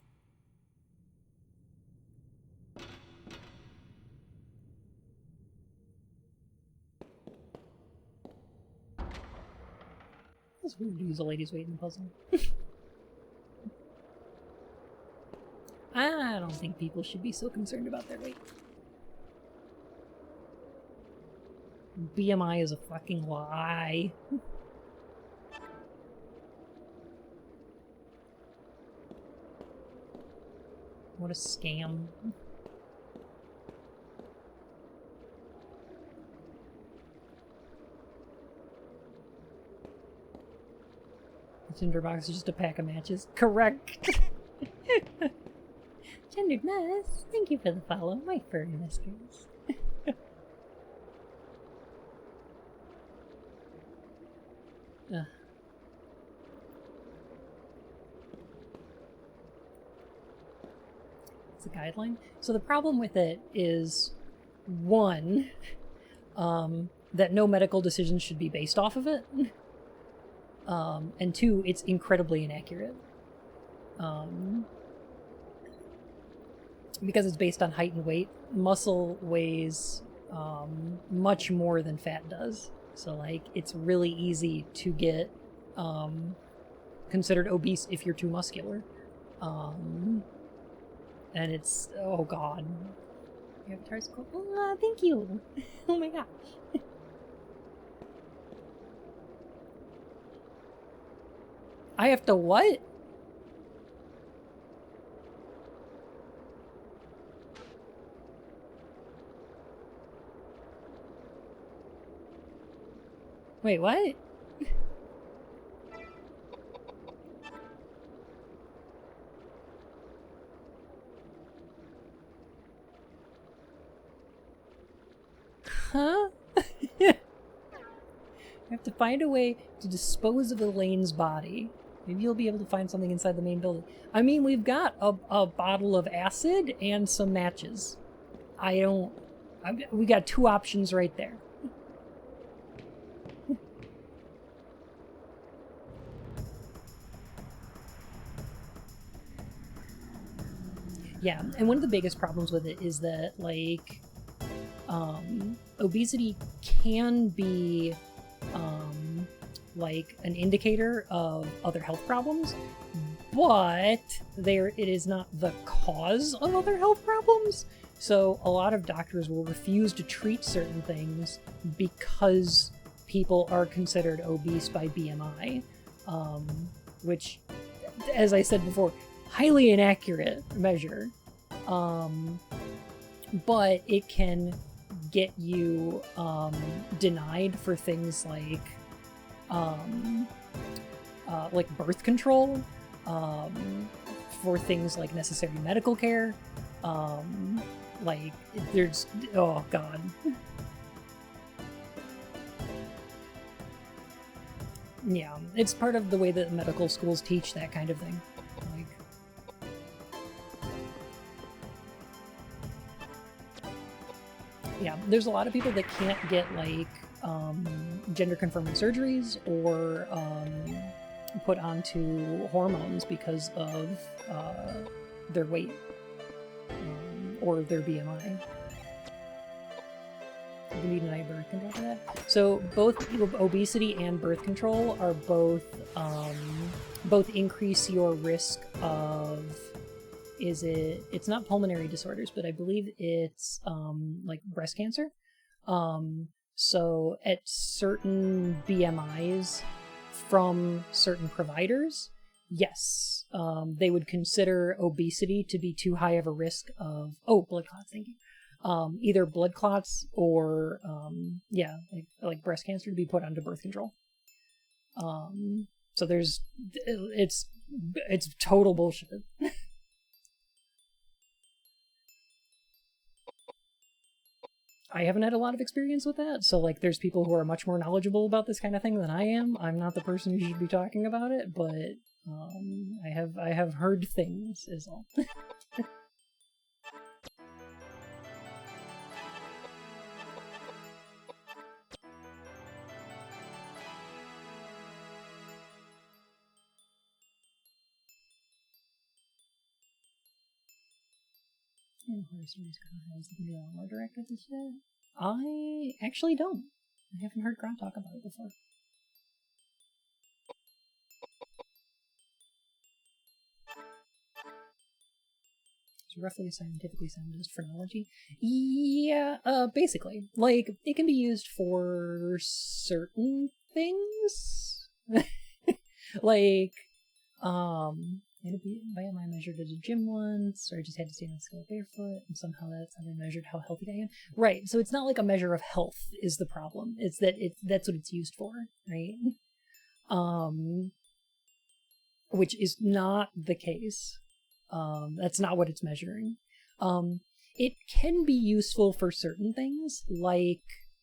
It's weird to use a lady's weight in the puzzle. I don't think people should be so concerned about their weight. BMI is a fucking lie. What a scam. The tinderbox is just a pack of matches. Correct. Gendered Mess, thank you for the follow, my furry mistress. It's a guideline. So the problem with it is, one, that no medical decisions should be based off of it. And two, it's incredibly inaccurate. Because it's based on height and weight, muscle weighs much more than fat does. So, like, it's really easy to get considered obese if you're too muscular. And it's, oh god. Your avatar's cool. Oh, thank you. Oh my gosh. I have to what? Wait, what? Huh? I have to find a way to dispose of Elaine's body. Maybe you'll be able to find something inside the main building. I mean, we've got a bottle of acid and some matches. We got two options right there. Yeah, and one of the biggest problems with it is that, like, obesity can be, like, an indicator of other health problems, but it is not the cause of other health problems. So a lot of doctors will refuse to treat certain things because people are considered obese by BMI, which, as I said before, highly inaccurate measure, but it can get you denied for things like birth control, for things like necessary medical care, like there's, oh god. Yeah, it's part of the way that medical schools teach that kind of thing. Like, yeah, there's a lot of people that can't get, like, gender-confirming surgeries or put onto hormones because of their weight or their BMI. You need an eye birth control for that. So both obesity and birth control are both increase your risk of, it's not pulmonary disorders, but I believe it's like breast cancer. So at certain BMIs from certain providers, yes, they would consider obesity to be too high of a risk of, blood clots, thank you. Either blood clots or, like breast cancer to be put onto birth control. So it's total bullshit. I haven't had a lot of experience with that, so like there's people who are much more knowledgeable about this kind of thing than I am. I'm not the person who should be talking about it, but I have heard things is all. Directed this shit. I actually don't. I haven't heard Grant talk about it before. It's roughly a scientifically sound as phrenology. Yeah, basically. Like, it can be used for certain things. Like, BMI measured at a gym once, or I just had to stand on the scale barefoot, and somehow that's how they measured how healthy I am. Right, so it's not like a measure of health is the problem. It's that that's what it's used for, right? Which is not the case. That's not what it's measuring. It can be useful for certain things, like,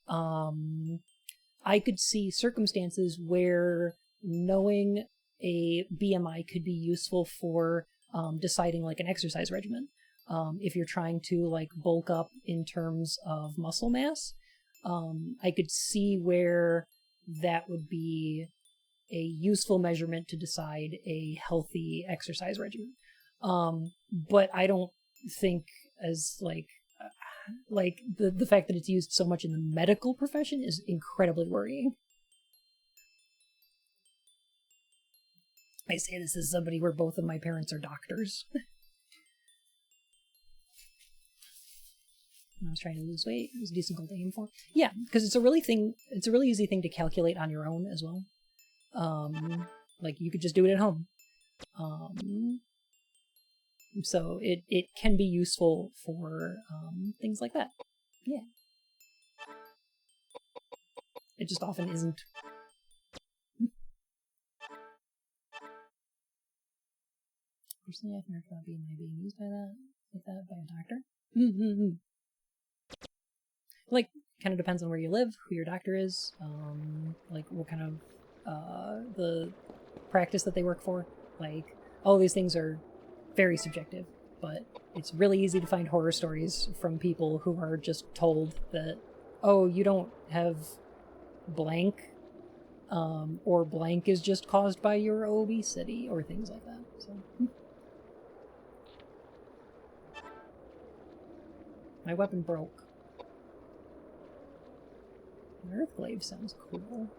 I could see circumstances where knowing a BMI could be useful for deciding like an exercise regimen. If you're trying to like bulk up in terms of muscle mass, I could see where that would be a useful measurement to decide a healthy exercise regimen. But I don't think as like the fact that it's used so much in the medical profession is incredibly worrying. I say this as somebody where both of my parents are doctors. I was trying to lose weight. It was a decent goal to aim for. Yeah, because it's a really easy thing to calculate on your own as well. Like you could just do it at home. So it can be useful for things like that. Yeah. It just often isn't. Personally, I've heard about being used by that by a doctor. Like, kind of depends on where you live, who your doctor is, like what kind of the practice that they work for. Like, all these things are very subjective, but it's really easy to find horror stories from people who are just told that, oh, you don't have blank, or blank is just caused by your obesity, or things like that. So. My weapon broke. An Earthglaive sounds cool.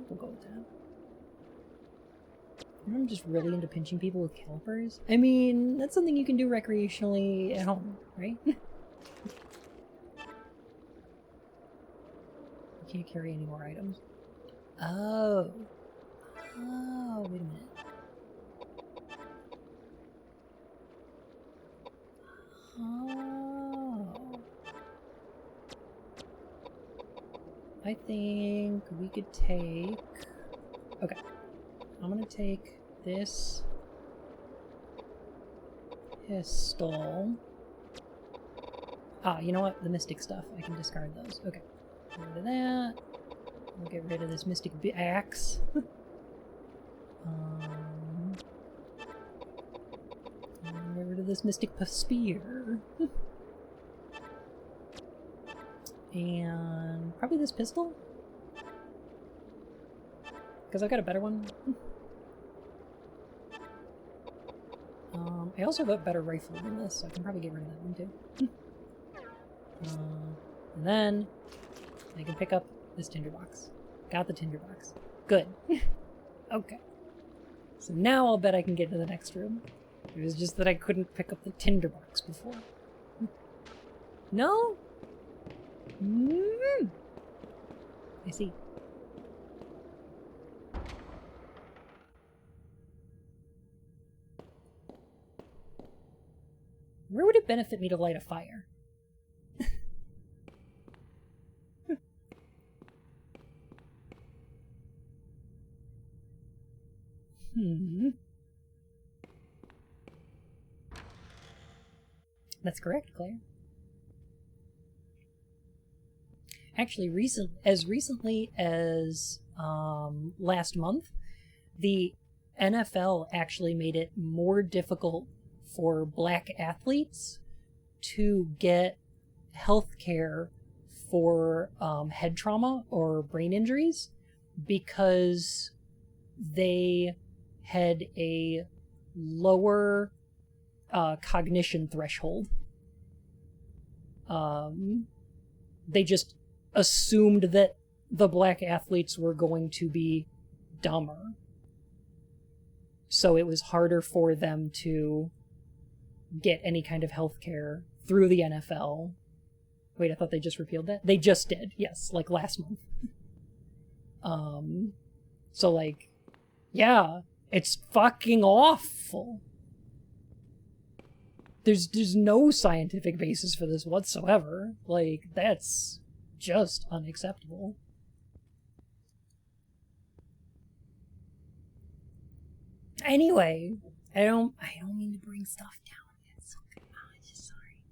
We'll go with that. I'm just really into pinching people with calipers. I mean, that's something you can do recreationally at home, right? You can't carry any more items. Oh. Oh, wait a minute. Oh. I think we could take... Okay. I'm gonna take this pistol. Ah, you know what? The mystic stuff. I can discard those. Okay. Get rid of that. We'll get rid of this mystic axe. Get rid of this mystic spear. And probably this pistol? Because I've got a better one. I also have a better rifle than this, so I can probably get rid of that one too. And then I can pick up this tinderbox. Got the tinderbox. Good. Okay. So now I'll bet I can get to the next room. It was just that I couldn't pick up the tinderbox before. No? Mm. I see. Where would it benefit me to light a fire? That's correct, Claire. Actually, as recently as last month, the NFL actually made it more difficult for black athletes to get health care for head trauma or brain injuries because they had a lower cognition threshold. They just assumed that the black athletes were going to be dumber. So it was harder for them to get any kind of health care through the NFL. Wait, I thought they just repealed that? They just did, yes, like last month. So like, yeah, it's fucking awful. There's no scientific basis for this whatsoever. Like, that's just unacceptable. Anyway, I don't mean to bring stuff down. It's okay. I'm just sorry.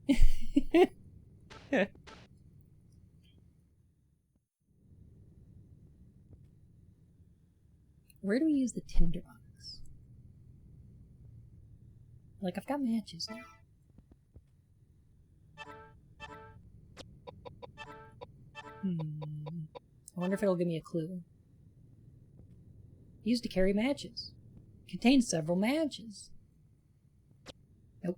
Where do we use the tinderbox? Like, I've got matches now. I wonder if it'll give me a clue. Used to carry matches. Contains several matches. Nope.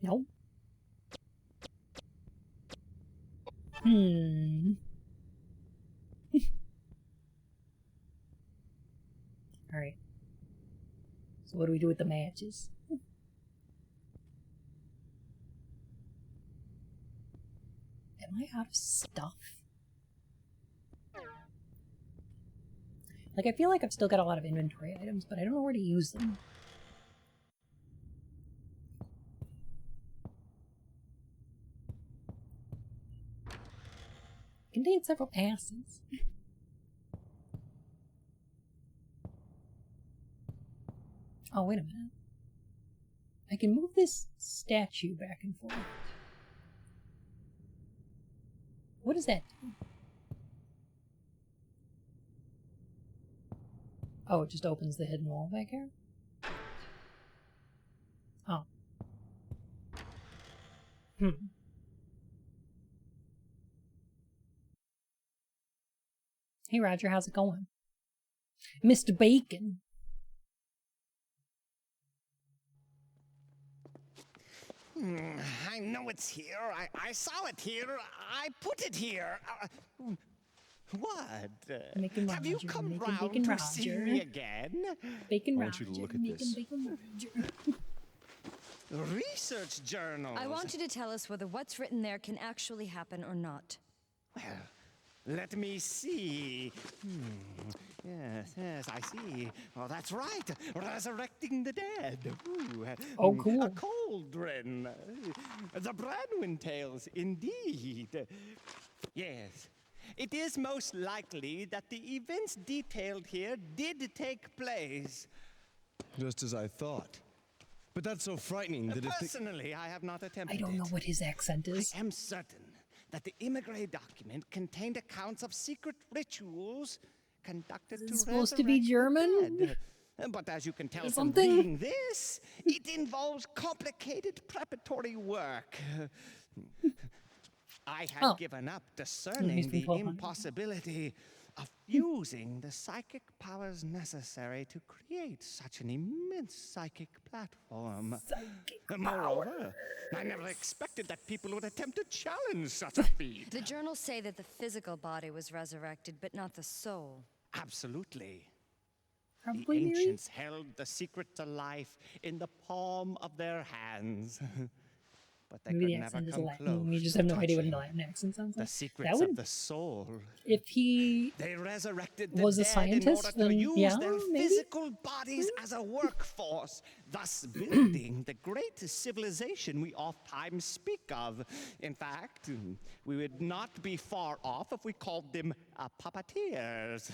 Nope. Alright. So what do we do with the matches? Am I out of stuff? Like, I feel like I've still got a lot of inventory items, but I don't know where to use them. Contains several acids. Oh, wait a minute. I can move this statue back and forth. What does that do? Oh, it just opens the hidden wall back here? Oh. Hey, Roger, how's it going? Mr. Bacon. I know it's here. I saw it here. I put it here. What? Bacon Have you Roger, come bacon, round bacon to Roger. see me again? Bacon I want you to look at this. Bacon Roger. Research journals. I want you to tell us whether what's written there can actually happen or not. Well, let me see. Yes, I see. Oh, that's right. Resurrecting the dead. Ooh, oh, cool. A cauldron. The Branwyn tales, indeed. Yes. It is most likely that the events detailed here did take place. Just as I thought. But that's so frightening that Personally, I have not attempted it. I don't know what his accent is. I am certain that the Immigrant document contained accounts of secret rituals conducted to supposed to be German? the dead. But as you can tell from Something? reading this, it involves complicated preparatory work. I had given up discerning the impossibility of using the psychic powers necessary to create such an immense psychic platform. Moreover, I never expected that people would attempt to challenge such a feat. The journals say that the physical body was resurrected, but not the soul. Absolutely. Probably the Miri? ancients held the secret to life in the palm of their hands. But they Maybe could the never accent is come Latin. close You just to have no idea what touching an Latin accent sounds the like. secrets That of would, the soul. if he They resurrected the was a dead in scientist, order then to use yeah, their maybe. physical bodies as a workforce, thus building the great civilization we oft-times speak of. In fact, we would not be far off if we called them puppeteers,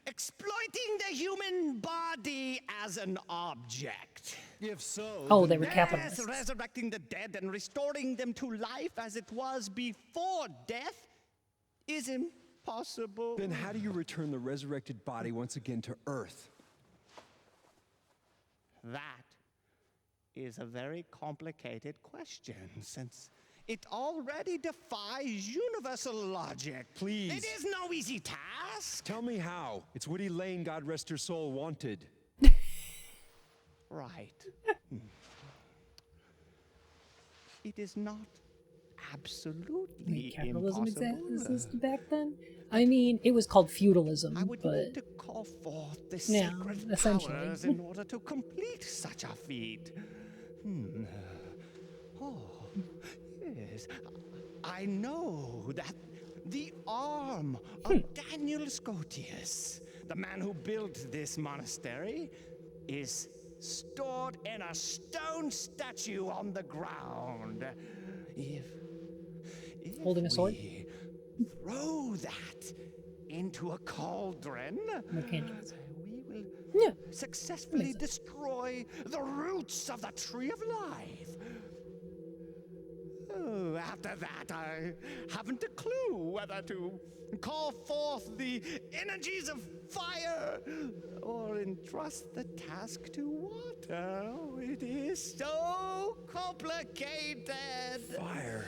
exploiting the human body as an object. If so, Oh, they were Yes, capitalists. resurrecting the dead and restoring them to life as it was before death is impossible. Then how do you return the resurrected body once again to Earth? That is a very complicated question, since it already defies universal logic. Please. It is no easy task. Tell me how. It's what Elaine, God rest her soul, wanted. Right. It is not absolutely Capitalism impossible. existed back then? I mean, it was called feudalism, I would but need to call forth the yeah, sacred essentially. powers in order to complete such a feat. Oh, yes. I know that the arm of Daniel Scotius, the man who built this monastery, is stored in a stone statue on the ground. If holding a sword? we throw that into a cauldron, we will successfully destroy the roots of the tree of life. Oh, after that, I haven't a clue whether to call forth the energies of fire or entrust the task to water. Oh, it is so complicated. Fire.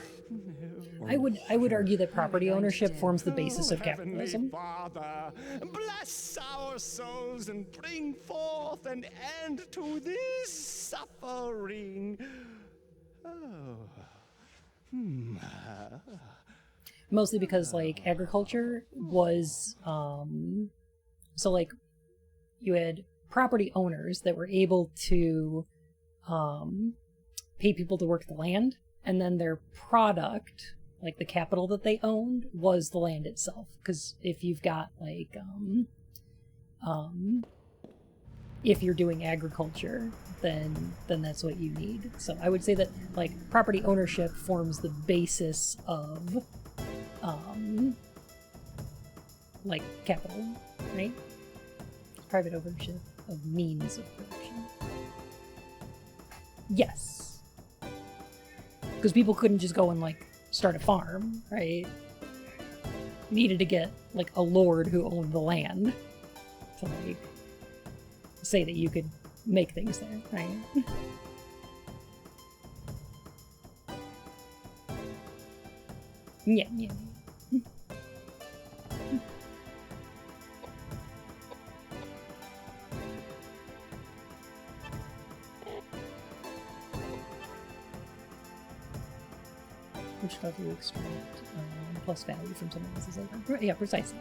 I would argue that property ownership forms the basis of Heavenly capitalism. Father, bless our souls and bring forth an end to this suffering. Oh. Mostly because like agriculture was so like you had property owners that were able to pay people to work the land, and then their product, like the capital that they owned, was the land itself. Because if you've got like if you're doing agriculture, then that's what you need. So I would say that like property ownership forms the basis of like capital, right? Private ownership of means of production. Yes. Because people couldn't just go and like start a farm, right? Needed to get like a lord who owned the land to like say that you could make things there, right? Yeah. Which help you extract plus value from someone else's labor. Yeah, precisely.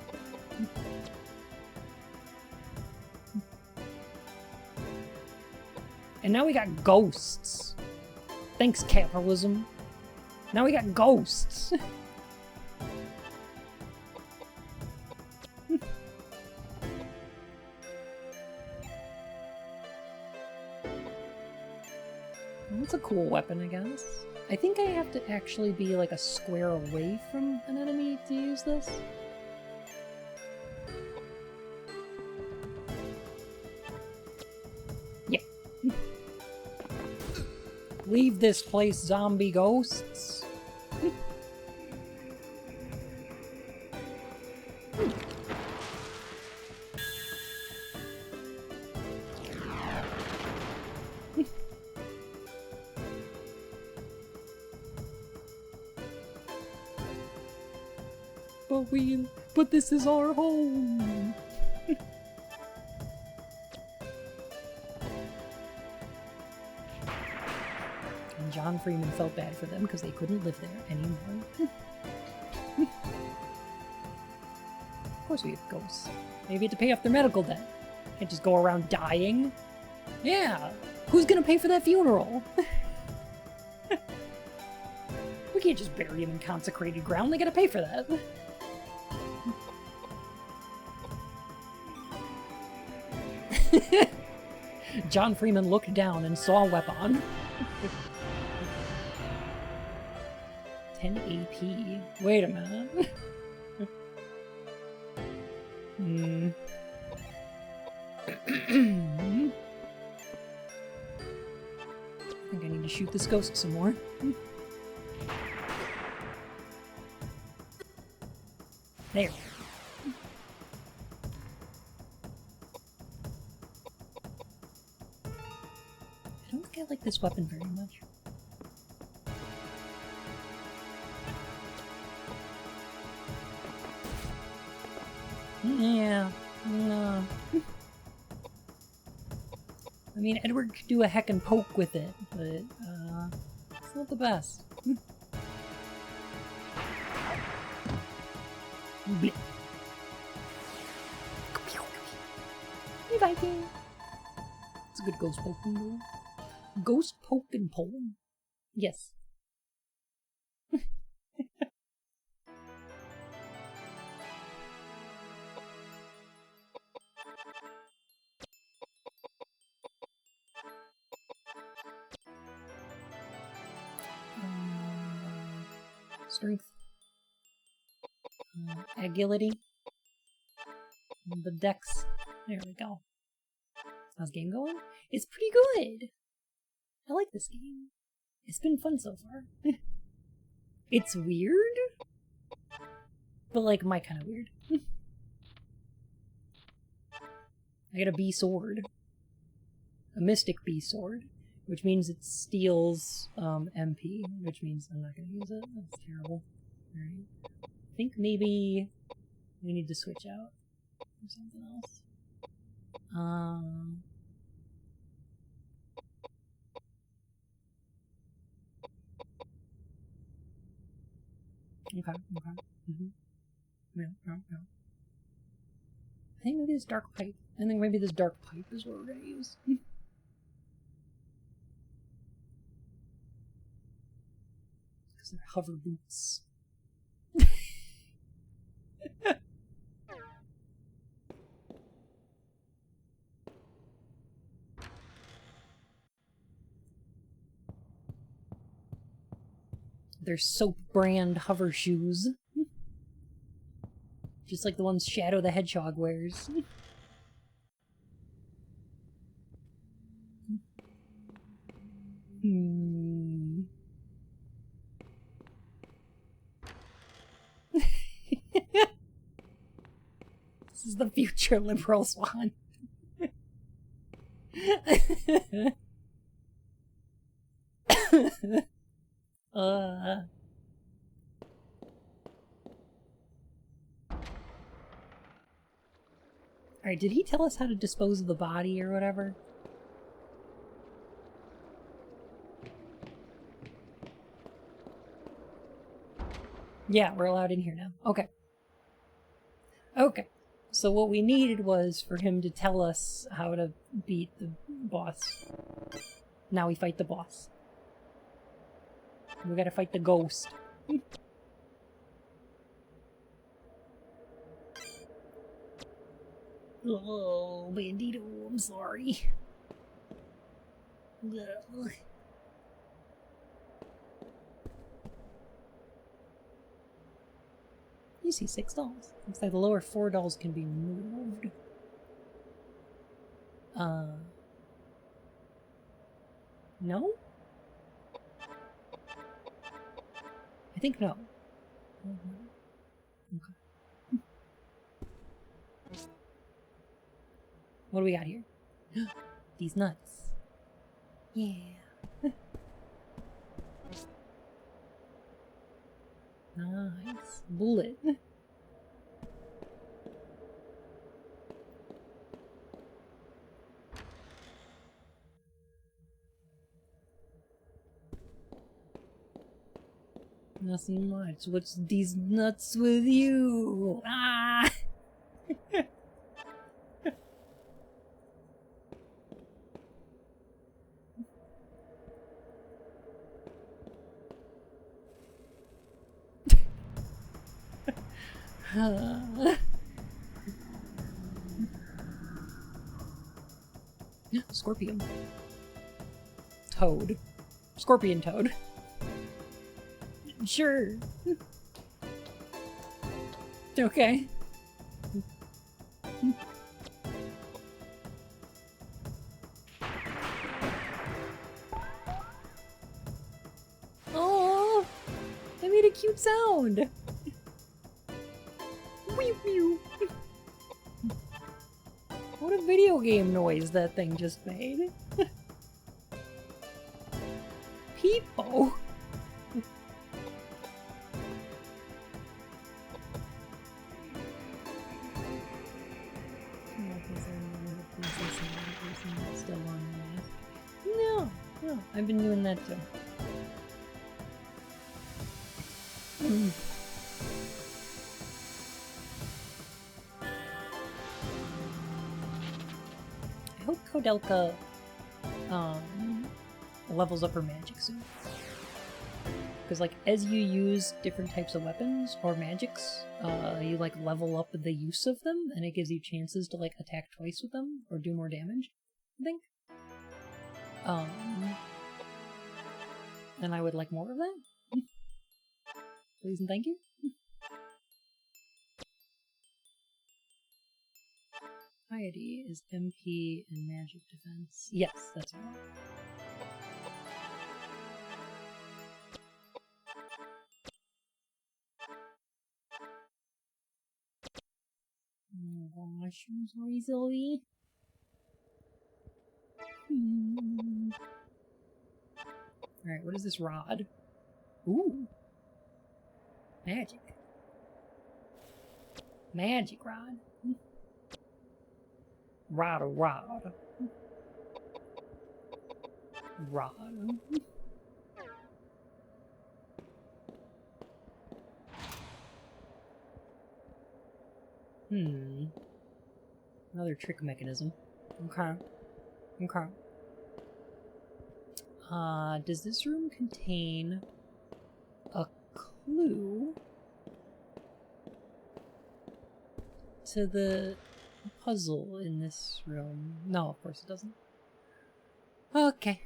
And now we got ghosts. Thanks, capitalism. Now we got ghosts. That's a cool weapon, I guess. I think I have to actually be like a square away from an enemy to use this. Yeah. Leave this place, zombie ghosts. But this is our home. And John Freeman felt bad for them because they couldn't live there anymore. Of course we have ghosts. Maybe to pay off their medical debt. Can't just go around dying. Yeah, who's gonna pay for that funeral? We can't just bury him in consecrated ground. They gotta pay for that. John Freeman looked down and saw Weapon. 10 AP. Wait a minute. I think I need to shoot this ghost some more. There. I don't think I like this weapon very much. Yeah, no. I mean, Edward could do a heckin' poke with it, but, it's not the best. Blech. Hey, Viking! It's a good ghost poking pole. Ghost poking pole? Yes. Strength. Agility. The dex. There we go. How's the game going? It's pretty good! I like this game. It's been fun so far. It's weird, but like my kind of weird. I got a bee sword. A mystic bee sword. Which means it steals MP, which means I'm not going to use it. That's terrible. Alright. I think maybe we need to switch out or something else. Okay. No. I think maybe this dark pipe. I think maybe this dark pipe is what we're going to use. Because they're hover boots. They're soap brand hover shoes. Just like the ones Shadow the Hedgehog wears. This is the future liberal swan. Alright, did he tell us how to dispose of the body or whatever? Yeah, we're allowed in here now. Okay. Okay. So what we needed was for him to tell us how to beat the boss. Now we fight the boss. We gotta fight the ghost. Oh, Bandito, I'm sorry. Ugh. You see 6 dolls. Looks like the lower 4 dolls can be moved. No? I think no. Okay. What do we got here? These nuts. Yeah. Nice. Bullet. Nothing much. What's these nuts with you? Ah! Scorpion. Toad. Scorpion toad. Sure. Okay. Oh, I made a cute sound. Wee wee. What a video game noise that thing just made. Peepo. No, I've been doing that too. I hope KOwOudelka levels up her magic soon. Because like as you use different types of weapons or magics, you like level up the use of them, and it gives you chances to like attack twice with them or do more damage, I think. And I would like more of that. Please and thank you. Piety is MP and magic defense. Yes, that's right. Oh gosh, I'm sorry, Sylvie. Alright, what is this rod? Ooh. Magic. Magic rod. Rod. Rod. Another trick mechanism. Okay. Does this room contain a clue to the puzzle in this room? No, of course it doesn't. Okay.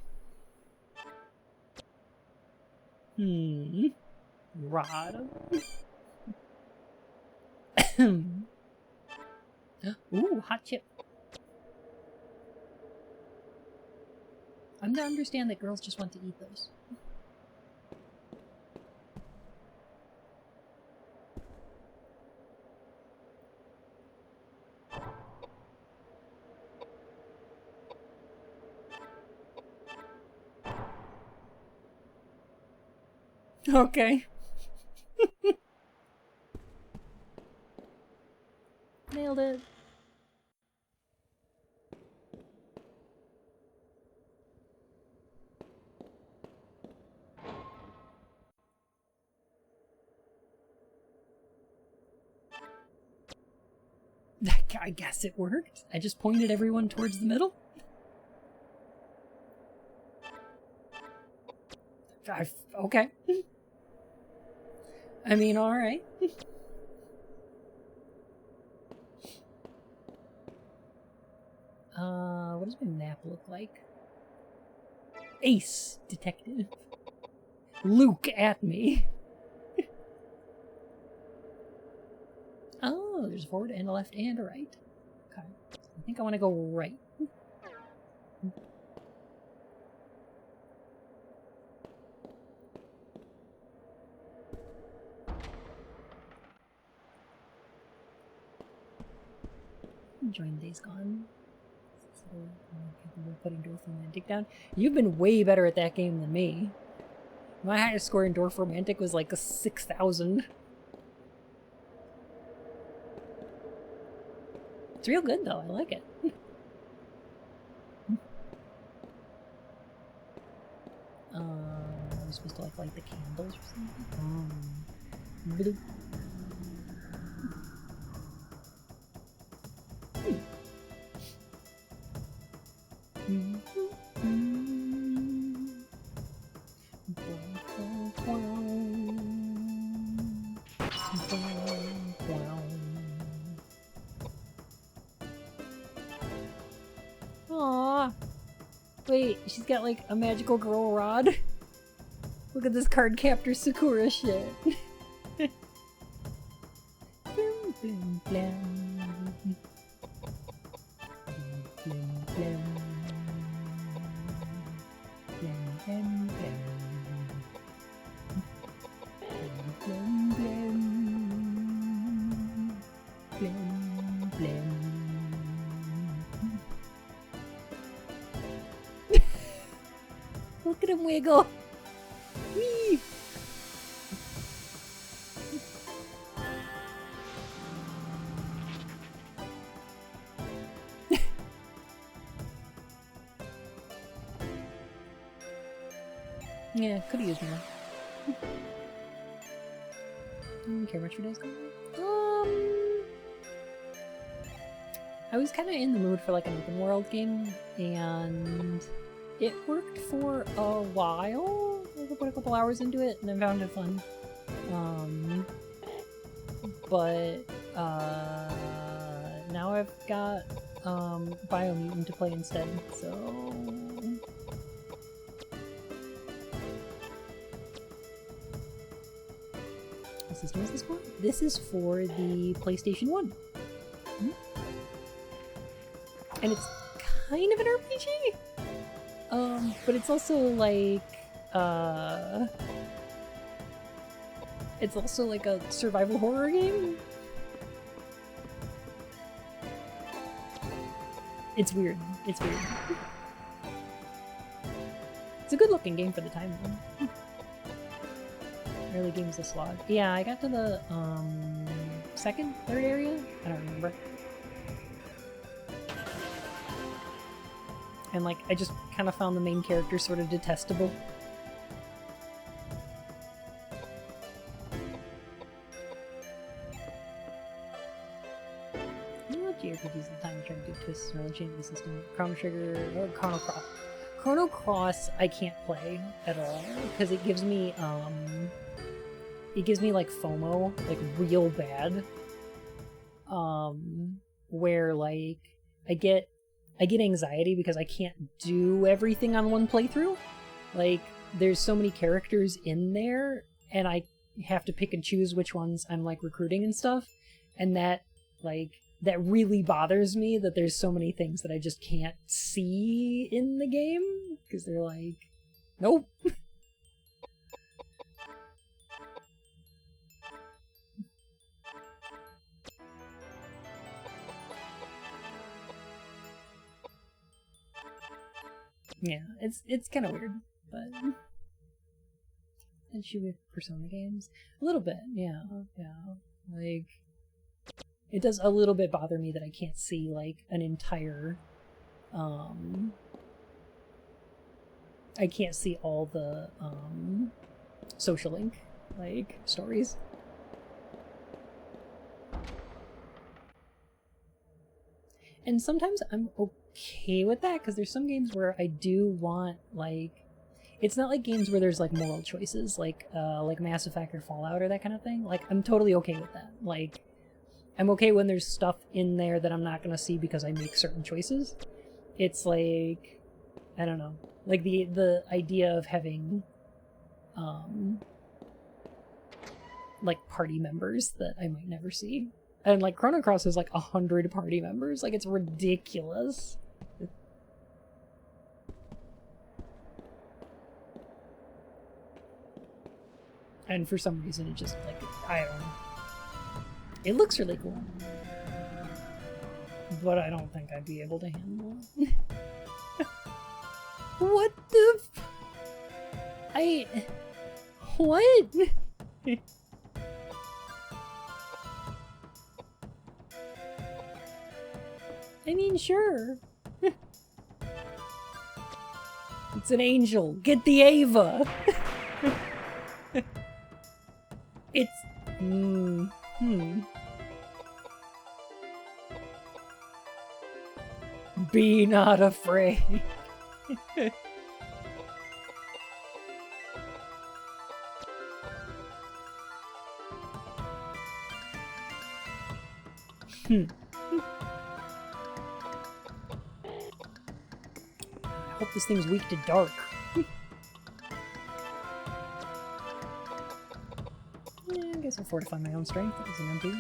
Rod. Ooh, hot chip. I'm to understand that girls just want to eat those. Okay. Nailed it. I guess it worked. I just pointed everyone towards the middle. Okay. I mean, alright. What does my map look like? Ace detective. Luke at me. Oh, there's a forward and a left and a right. Okay. I think I want to go right. Join Days Gone. So, we're putting Dwarf Romantic down. You've been way better at that game than me. My highest score in Dwarf Romantic was like a 6,000. It's real good though, I like it. Are we supposed to like light the candles or something? Blue. Wait, she's got like a magical girl rod. Look at this card captor Sakura shit. Blum, blum, blum. Blum, blum. Blum, blum, blum. Blum, blum. Blum, blum. Look at him wiggle. Whee! Yeah, could have used more. Didn't care much for days going on. I was kind of in the mood for like an open world game, and it worked for a while. I put a couple hours into it, and I found it fun. But now I've got Biomutant to play instead, so. What system is this for? This is for the PlayStation 1. And it's kind of an RPG. But it's also like it's also like a survival horror game. It's weird. It's weird. It's a good looking game for the time though. Early game's a slog. Yeah, I got to the third area? I don't remember. And like, I just kind of found the main character sort of detestable. JRPGs at the time trying to do twists and really change the system. Chrono Trigger or Chrono Cross. Chrono Cross I can't play at all because it gives me like FOMO, like real bad. Where like I get anxiety because I can't do everything on one playthrough. Like there's so many characters in there and I have to pick and choose which ones I'm like recruiting and stuff, and that really bothers me that there's so many things that I just can't see in the game because they're like, nope. Yeah, it's kind of weird, but and she with Persona games a little bit, yeah. Like it does a little bit bother me that I can't see like an entire, I can't see all the social link like stories. And sometimes I'm okay with that because there's some games where I do want like, it's not like games where there's like moral choices like Mass Effect or Fallout or that kind of thing. Like I'm totally okay with that. Like I'm okay when there's stuff in there that I'm not gonna see because I make certain choices. It's like, I don't know, like the idea of having like party members that I might never see. And like Chrono Cross has like 100 party members. Like it's ridiculous. And for some reason it just like, I don't know. It looks really cool. But I don't think I'd be able to handle it. What the what? I mean, sure. It's an angel. Get the Ava. It's... Be not afraid. hope this thing's weak to dark. Yeah, I guess I'll fortify my own strength. That was an empty.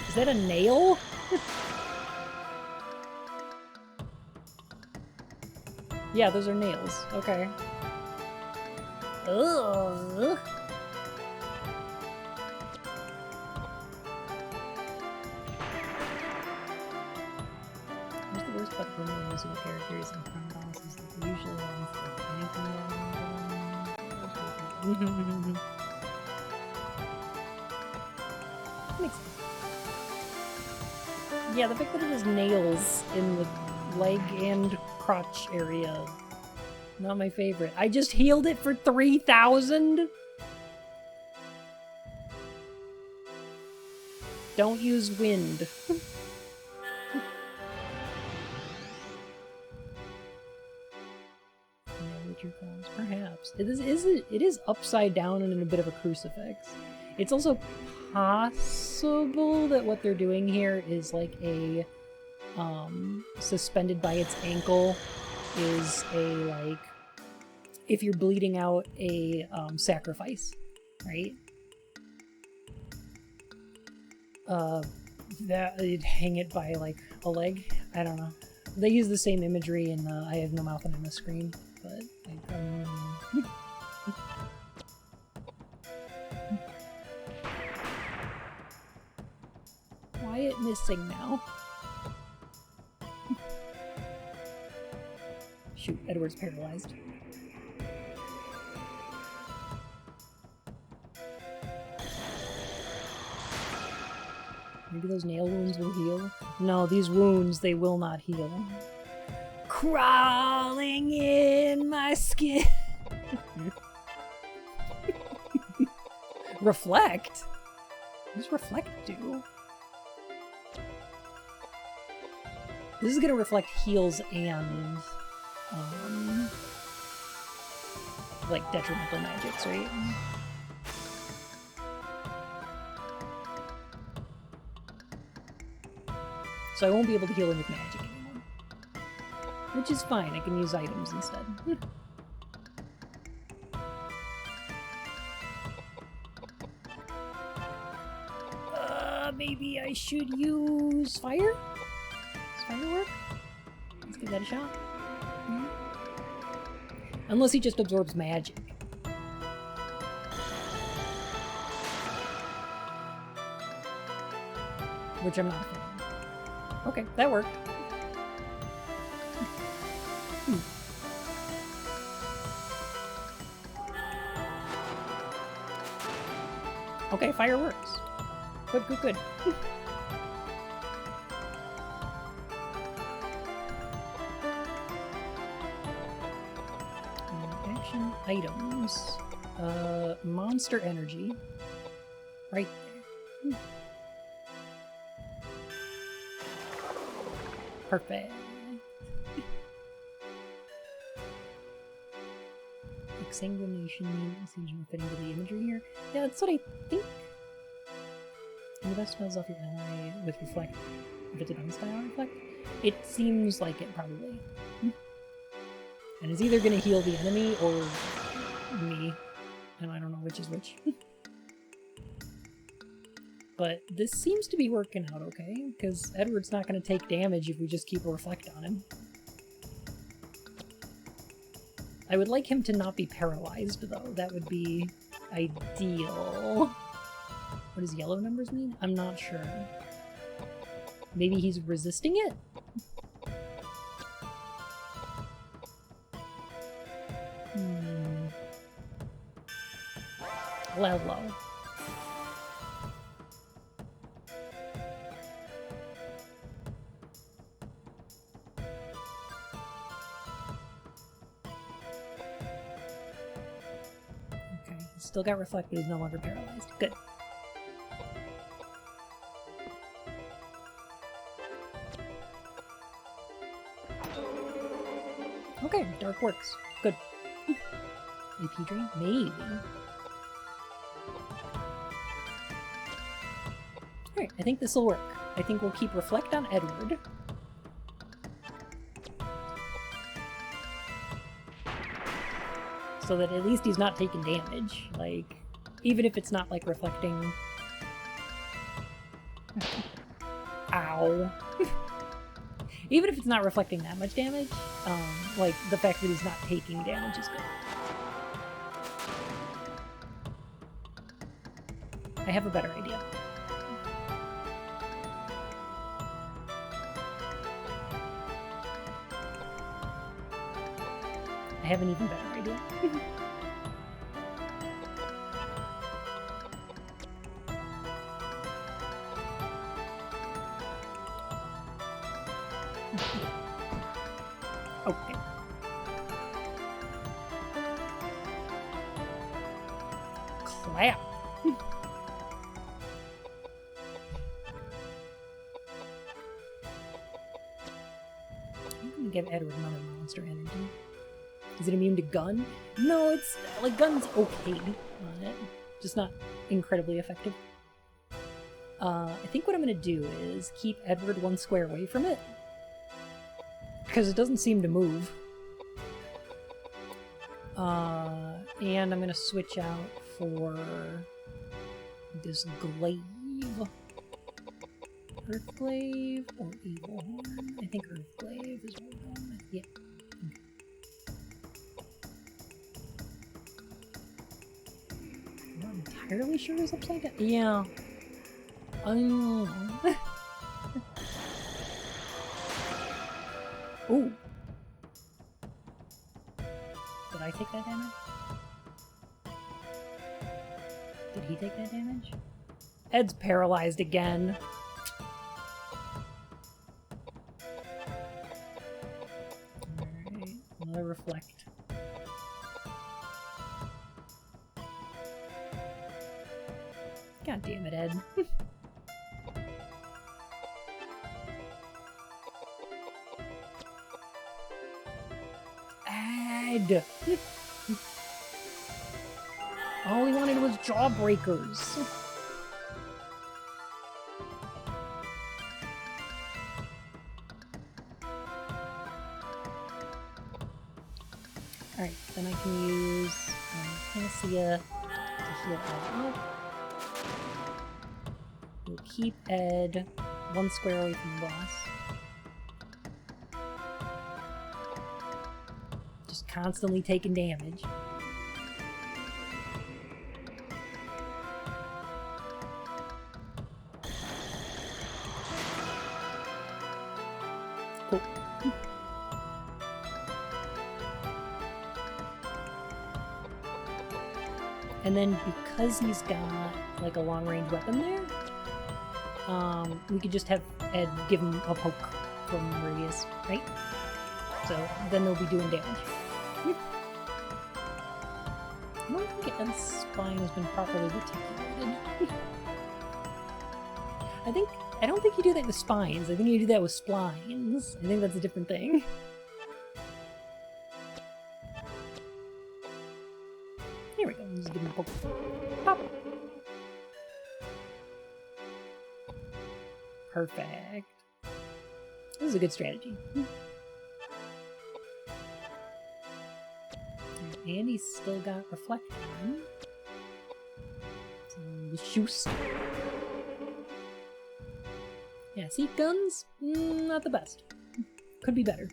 Is that a nail? Yeah, those are nails. Okay. Ugh. What's the worst about the permanent musical characters and crime bosses? They usually ones that anything. Makes sense. Yeah, the fact that it has nails in the leg and crotch area. Not my favorite. I just healed it for 3,000? Don't use wind. Perhaps. It is upside down and in a bit of a crucifix. It's also possible that what they're doing here is like a suspended by its ankle is a, like, if you're bleeding out, a sacrifice, right? That you'd hang it by like a leg. I don't know. They use the same imagery in I Have No Mouth and I'm a Scream, but Quiet missing now. Shoot, Edward's paralyzed. Maybe those nail wounds will heal? No, these wounds, they will not heal. Crawling in my skin. Reflect? What does reflect do? This is gonna reflect heals and like detrimental magics, right? So I won't be able to heal him with magic anymore. Which is fine, I can use items instead. Maybe I should use fire? Does fire work? Let's give that a shot. Unless he just absorbs magic. Which I'm not a fan of. Okay, that worked. Okay, fire works. Good, good, good. Action items. Monster energy. Right there. Perfect. Exsanguination seems more fitting to the imagery here. Yeah, that's what I think. And the best spells off your ally with reflect. If it's a dumb style reflect, it seems like it probably. And it's either gonna heal the enemy or me. And I don't know which is which. But this seems to be working out okay, because Edward's not going to take damage if we just keep a reflect on him. I would like him to not be paralyzed, though. That would be ideal. What does yellow numbers mean? I'm not sure. Maybe he's resisting it? Loud low. Still got reflect, but he's no longer paralyzed. Good. Okay, dark works. Good. AP drain? Maybe. Alright, I think this will work. I think we'll keep Reflect on Edward. So that at least he's not taking damage. Like, even if it's not, like, reflecting... Ow. Even if it's not reflecting that much damage, like, the fact that he's not taking damage is good. I have a better idea. I have an even better idea. Okay. Clap. I'm gonna give Edward another monster energy. Is it immune to gun? No, it's like gun's okay on it, just not incredibly effective. I think what I'm gonna do is keep Edward one square away from it, because it doesn't seem to move. And I'm gonna switch out for this glaive. Earthglaive or Evil Horn? I think Earthglaive is what we're going with. Yeah. I'm not entirely sure it's upside down. Yeah. Ooh. Did I take that damage? Did he take that damage? Ed's paralyzed again. Alright, another reflect. God damn it, Ed. Ed! All he wanted was jawbreakers. Alright, then I can use Panacea to heal Ed up. We'll keep Ed one square away from the boss. Just constantly taking damage. Cool. And then because he's got like a long range weapon there, we could just have Ed give him a poke from where he is, right? So then they'll be doing damage. I don't think Ed's spine has been properly reticulated. I don't think you do that with spines. I think you do that with splines. I think that's a different thing. Here we go. Just give him a poke. Pop. Perfect. This is a good strategy. And he's still got Reflect on. So, shoes. Yeah, see, guns? Not the best. Could be better.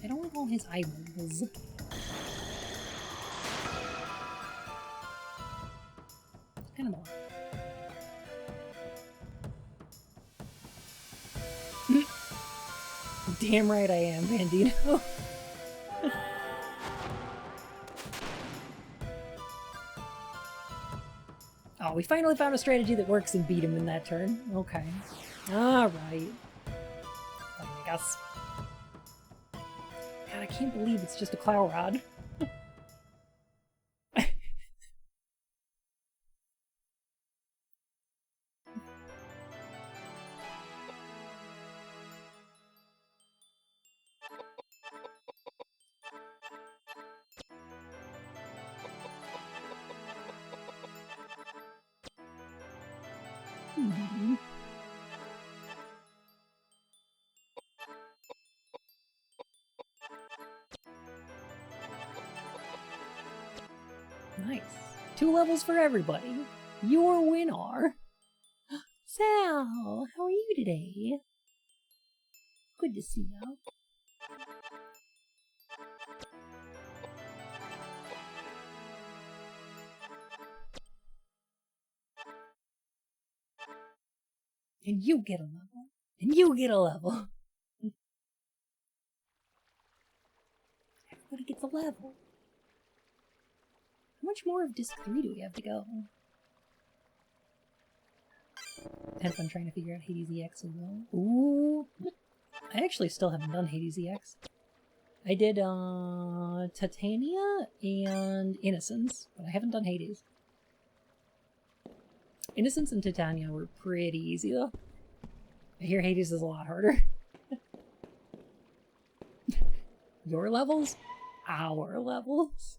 I don't like all his eyeballs. It's kind of boring. Damn right I am, Bandito. Oh, we finally found a strategy that works and beat him in that turn. Okay. Alright. I guess. God, I can't believe it's just a Clow Rod. Nice. 2 levels for everybody. Your winner. Sal, how are you today? Good to see you. And you get a level. And you get a level. Everybody gets a level. How much more of Disc 3 do we have to go? I had fun trying to figure out Hades EX as well. Ooh. I actually still haven't done Hades EX. I did Titania and Innocence, but I haven't done Hades. Innocence and Titania were pretty easy though. I hear Hades is a lot harder. Your levels? Our levels?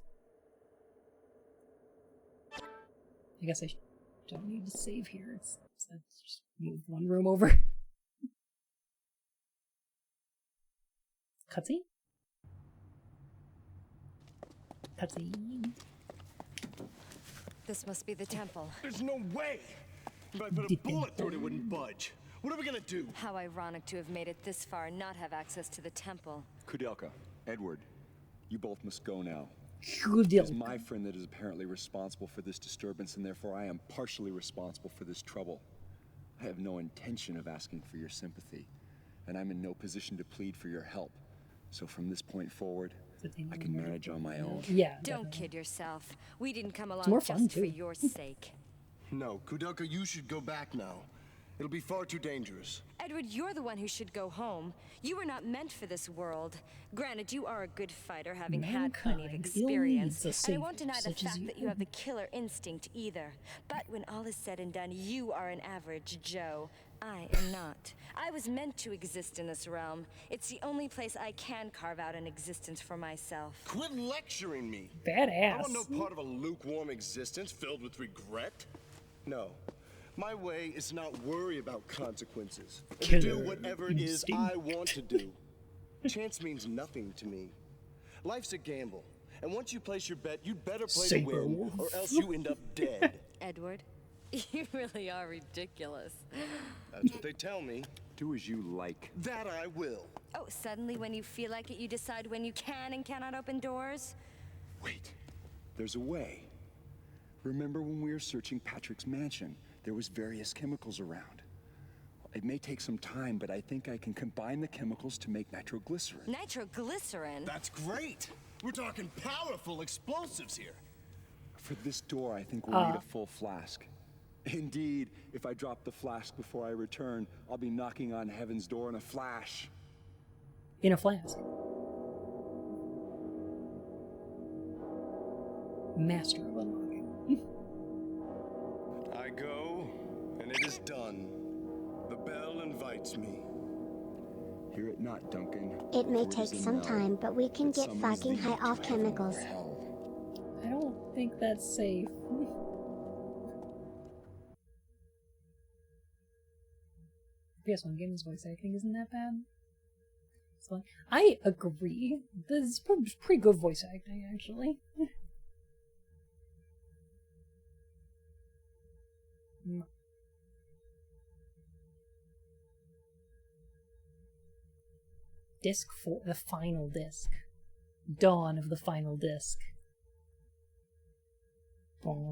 I guess I don't need to save here. Let's just move one room over. Cutscene? Cutscene. This must be the temple. There's no way! If I put a bullet through it, it wouldn't budge. What are we gonna do? How ironic to have made it this far and not have access to the temple. KOwOudelka, Edward, you both must go now. KOwOudelka. It is my friend that is apparently responsible for this disturbance, and therefore I am partially responsible for this trouble. I have no intention of asking for your sympathy, and I'm in no position to plead for your help. So from this point forward, I can manage on my own. Yeah. Don't kid yourself. We didn't come along more fun, just for too. your sake. No, KOwOudelka, you should go back now. It'll be far too dangerous. Edward, you're the one who should go home. You were not meant for this world. Granted, you are a good fighter, having had plenty of experience. And I won't deny the fact that you have the killer instinct either. But when all is said and done, you are an average Joe. I am not. I was meant to exist in this realm. It's the only place I can carve out an existence for myself. Quit lecturing me. Badass. I want no part of a lukewarm existence filled with regret. No. My way is to not worry about consequences. And to do whatever it is I want to do. Chance means nothing to me. Life's a gamble. And once you place your bet, you'd better play to win, or else you end up dead. Edward, you really are ridiculous. That's what they tell me. Do as you like. That I will. Oh, suddenly when you feel like it, you decide when you can and cannot open doors? Wait, there's a way. Remember when we were searching Patrick's mansion? There was various chemicals around. It may take some time, but I think I can combine the chemicals to make nitroglycerin. Nitroglycerin? That's great! We're talking powerful explosives here. For this door, I think we'll need a full flask. Indeed, if I drop the flask before I return, I'll be knocking on heaven's door in a flash. In a flask. Master of unlocking. I go, and it is done. The bell invites me. Hear it not, Duncan. It may take some time, but we can get fucking high off chemicals. I don't think that's safe. PS1 game's voice acting isn't that bad. So, I agree. This is pretty good voice acting, actually. Disc 4, the final disc. Dawn of the final disc. Alright,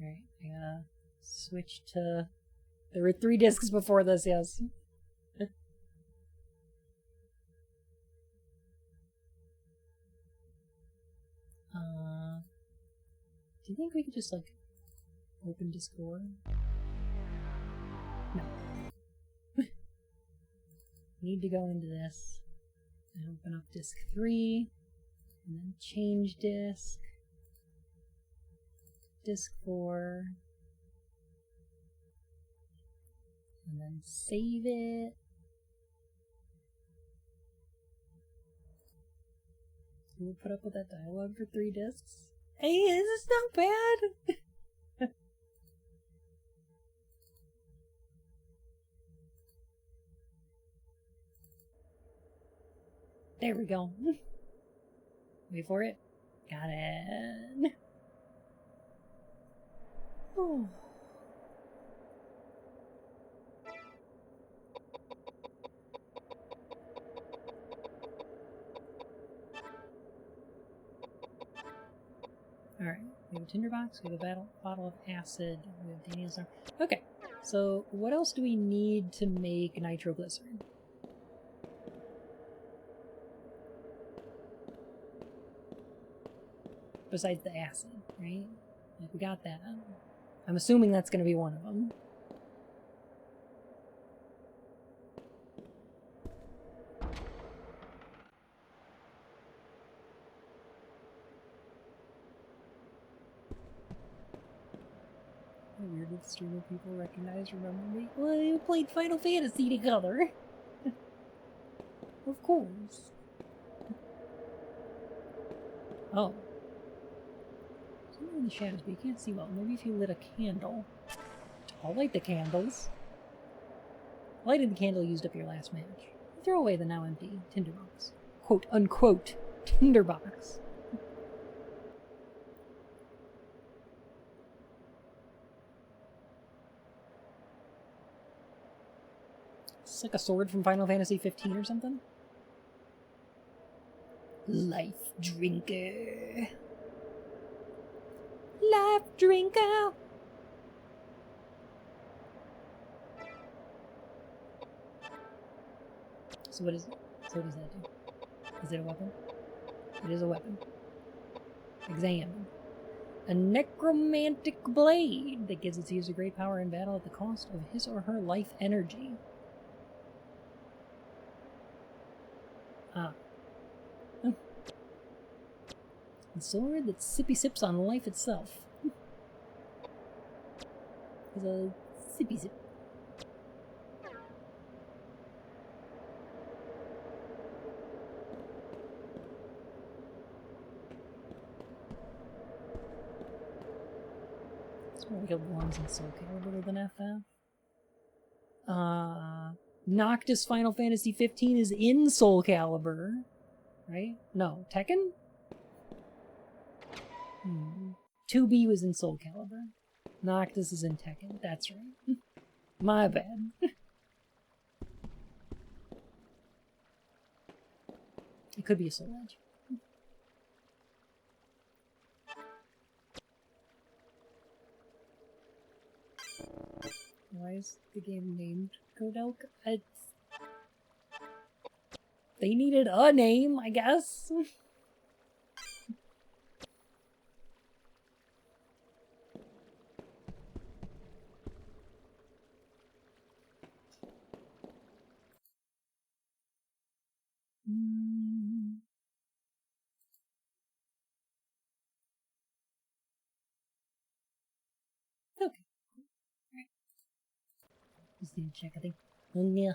I gotta switch to... There were 3 discs before this, yes. Do you think we could just, like, open disc 4? No. Need to go into this and open up disc 3 and then change disc 4 and then save it. We'll put up with that dialogue for 3 discs. Hey, this is not bad. There we go. Wait for it. Got it. Oh. Alright, we have a tinderbox, we have a bottle of acid, we have Daniel's arm. Okay, so what else do we need to make nitroglycerin? Besides the acid, right? Like, we got that. I'm assuming that's going to be one of them. Weird if streamer people remember me. Well, you played Final Fantasy together. Of course. Oh. Somewhere in the shadows, but you can't see well. Maybe if you lit a candle. I'll light the candles. Lighting the candle used up your last match. Throw away the now empty tinderbox. Quote unquote tinderbox. It's like a sword from Final Fantasy 15 or something. Life drinker. Life drinker. So what is it? So what does that do? Is it a weapon? It is a weapon. Examine. A necromantic blade that gives its user great power in battle at the cost of his or her life energy. Ah. Oh. A sword that sippy sips on life itself. It's a sippy sip. It's more like it belongs in Soul Calibur than FF. Noctis Final Fantasy 15 is in Soul Calibur, right? No, Tekken? 2B was in Soul Calibur. Noctis is in Tekken, that's right. My bad. It could be a Soul Edge. Why is the game named KOwOudelka? They needed a name, I guess. Okay. Right. Just need to check, I think. Yeah.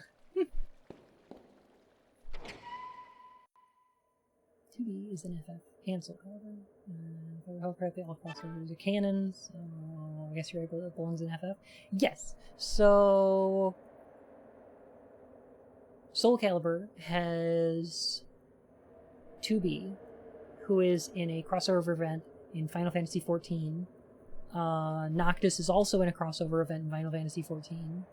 2B is an FF and Soul Calibur. If I recall correctly, all crossovers are canon, so I guess you're right, but it belongs in FF. Yes! So Soul Calibur has 2B, who is in a crossover event in Final Fantasy XIV. Noctis is also in a crossover event in Final Fantasy XIV.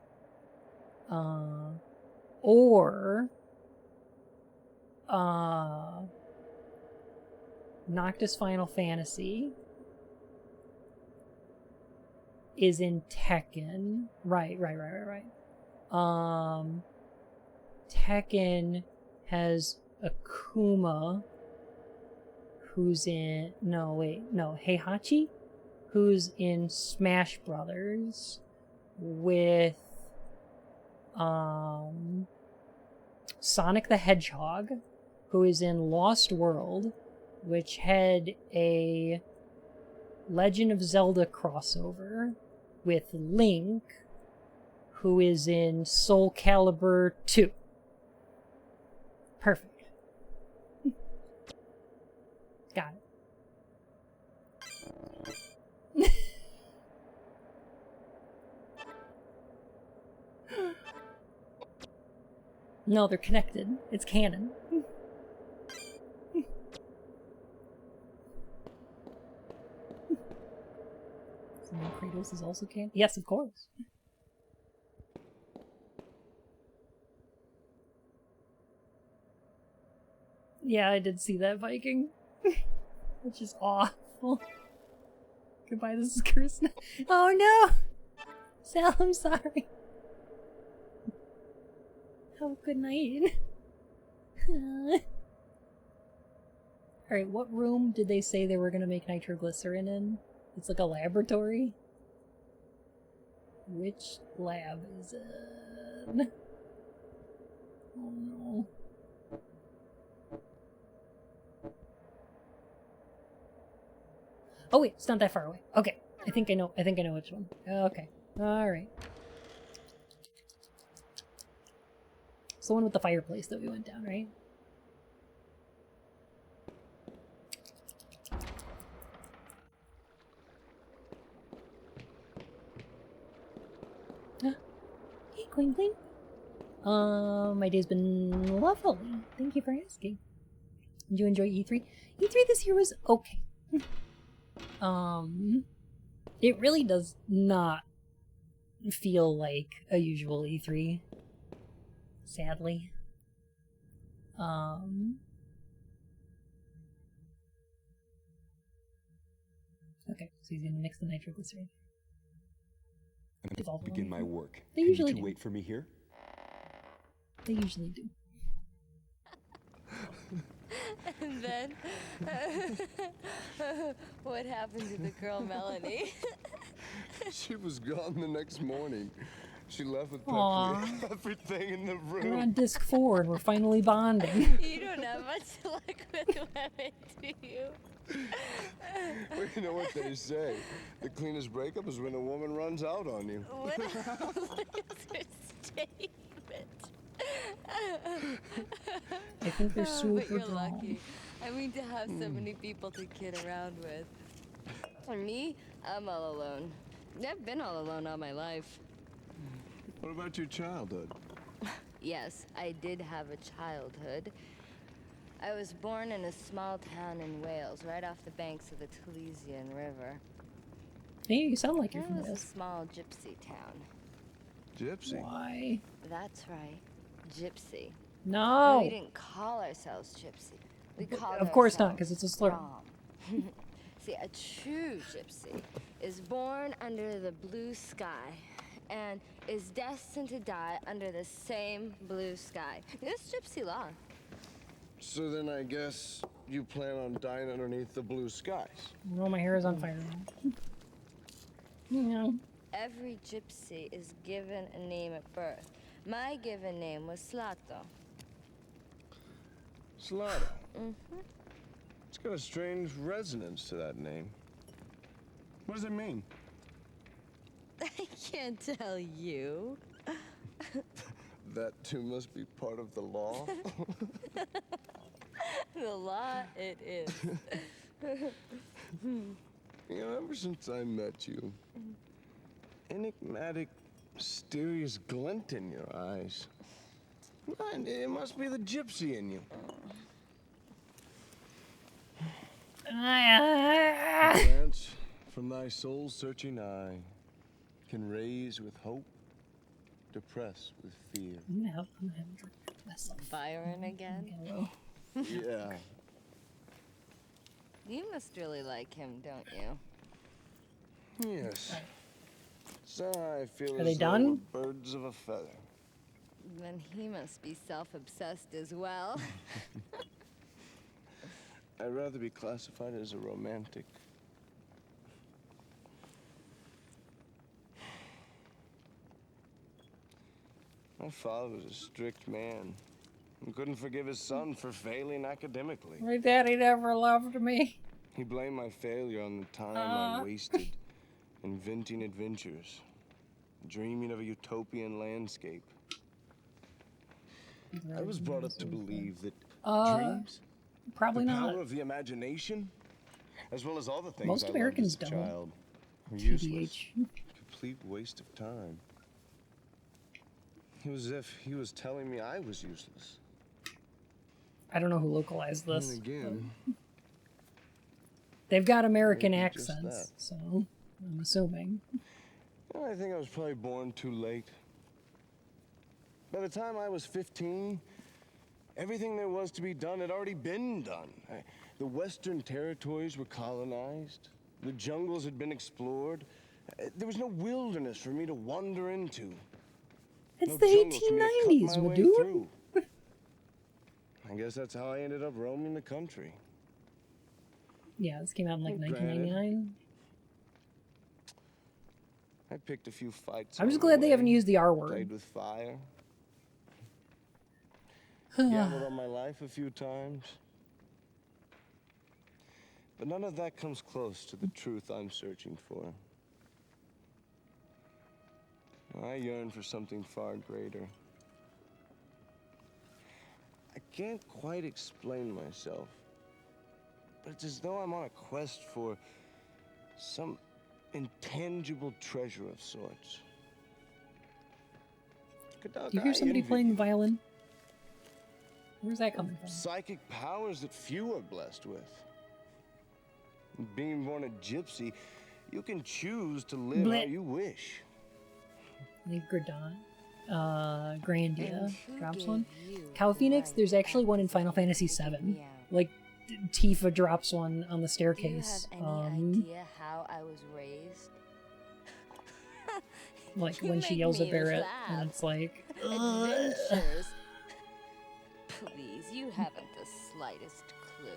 Noctis Final Fantasy is in Tekken. Right. Tekken has Akuma, who's in... Heihachi, who's in Smash Brothers with Sonic the Hedgehog, who is in Lost World, which had a Legend of Zelda crossover with Link, who is in Soul Calibur 2. Perfect. Got it. No, they're connected. It's canon. This is also canon? Yes, of course. Yeah, I did see that Viking. Which is awful. Goodbye, this is cursed. Oh no! Sal, I'm sorry. Oh, good night. Alright, what room did they say they were gonna make nitroglycerin in? It's like a laboratory? Which lab is it? Oh no. Oh wait, it's not that far away. Okay. I think I know which one. Okay. Alright. It's the one with the fireplace that we went down, right? Hey, Queen Queen. My day's been lovely. Thank you for asking. Did you enjoy E3? E3 this year was okay. It really does not feel like a usual E3. Sadly. Okay, so he's gonna mix the nitroglycerin. I'm gonna begin my work. They Can usually you two do. wait for me here? They usually do. And then, what happened to the girl Melanie? She was gone the next morning. She left with Aww. everything in the room. We're on disc 4 and we're finally bonding. You don't have much luck with women, do you? Well, you know what they say. The cleanest breakup is when a woman runs out on you. What else is her statement? I think they're super But you're grown. lucky. I mean, to have so many people to kid around with. For me, I'm all alone. I've been all alone all my life. What about your childhood? Yes, I did have a childhood. I was born in a small town in Wales, right off the banks of the Taliesin River. Hey, you sound like you're It from was a Wales. small gypsy town. Gypsy? Why? That's right, gypsy. No! We didn't call ourselves gypsy. We called Of course not, ourselves 'cause it's a slur. Rom. See, a true gypsy is born under the blue sky and is destined to die under the same blue sky. It's gypsy law. So then I guess you plan on dying underneath the blue skies. Oh, my hair is on fire now. Yeah. Every gypsy is given a name at birth. My given name was Slato. Slato. Mm-hmm. It's got a strange resonance to that name. What does it mean? I can't tell you. That too must be part of the law. The law it is. You know, ever since I met you, enigmatic, mysterious glint in your eyes. And it must be the gypsy in you. Glance from thy soul-searching eye can raise with hope, depress with fear. I'm gonna have a drink myself. Byron again? Yeah. You must really like him, don't you? Yes. So I feel Are they as though done? we're birds of a feather. Then he must be self-obsessed as well. I'd rather be classified as a romantic. My father was a strict man and couldn't forgive his son for failing academically. My daddy never loved me. He blamed my failure on the time I wasted inventing adventures, dreaming of a utopian landscape. I was brought up to believe that dreams, probably the not. power of the imagination, as well as all the things Most I loved Americans as a don't. child, were useless. TBH. Complete waste of time. It was as if he was telling me I was useless. I don't know who localized this. And again, They've got American maybe just accents, that. so I'm assuming. I think I was probably born too late. By the time I was 15, everything there was to be done had already been done. The Western territories were colonized. The jungles had been explored. There was no wilderness for me to wander into. It's No the jungles for me to cut 1890s, my way dude. through. I guess that's how I ended up roaming the country. Yeah, this came out in like Granted. 1999. I picked a few fights. I'm just on the glad they haven't way, used the R word. Played with fire. Gambled on my life a few times. But none of that comes close to the truth I'm searching for. I yearn for something far greater. I can't quite explain myself, but it's as though I'm on a quest for some intangible treasure of sorts. Do you hear somebody playing the violin? Where's that coming from? Psychic powers that few are blessed with. Being born a gypsy, you can choose to live how you wish. I think Grandia drops one. Cow Phoenix, there's actually one in Final Fantasy VII. Like, Tifa drops one on the staircase. Do you have any idea how I was raised? Like You when she make yells at me Barrett, laugh. and it's like, Adventures. Please, you haven't the slightest clue.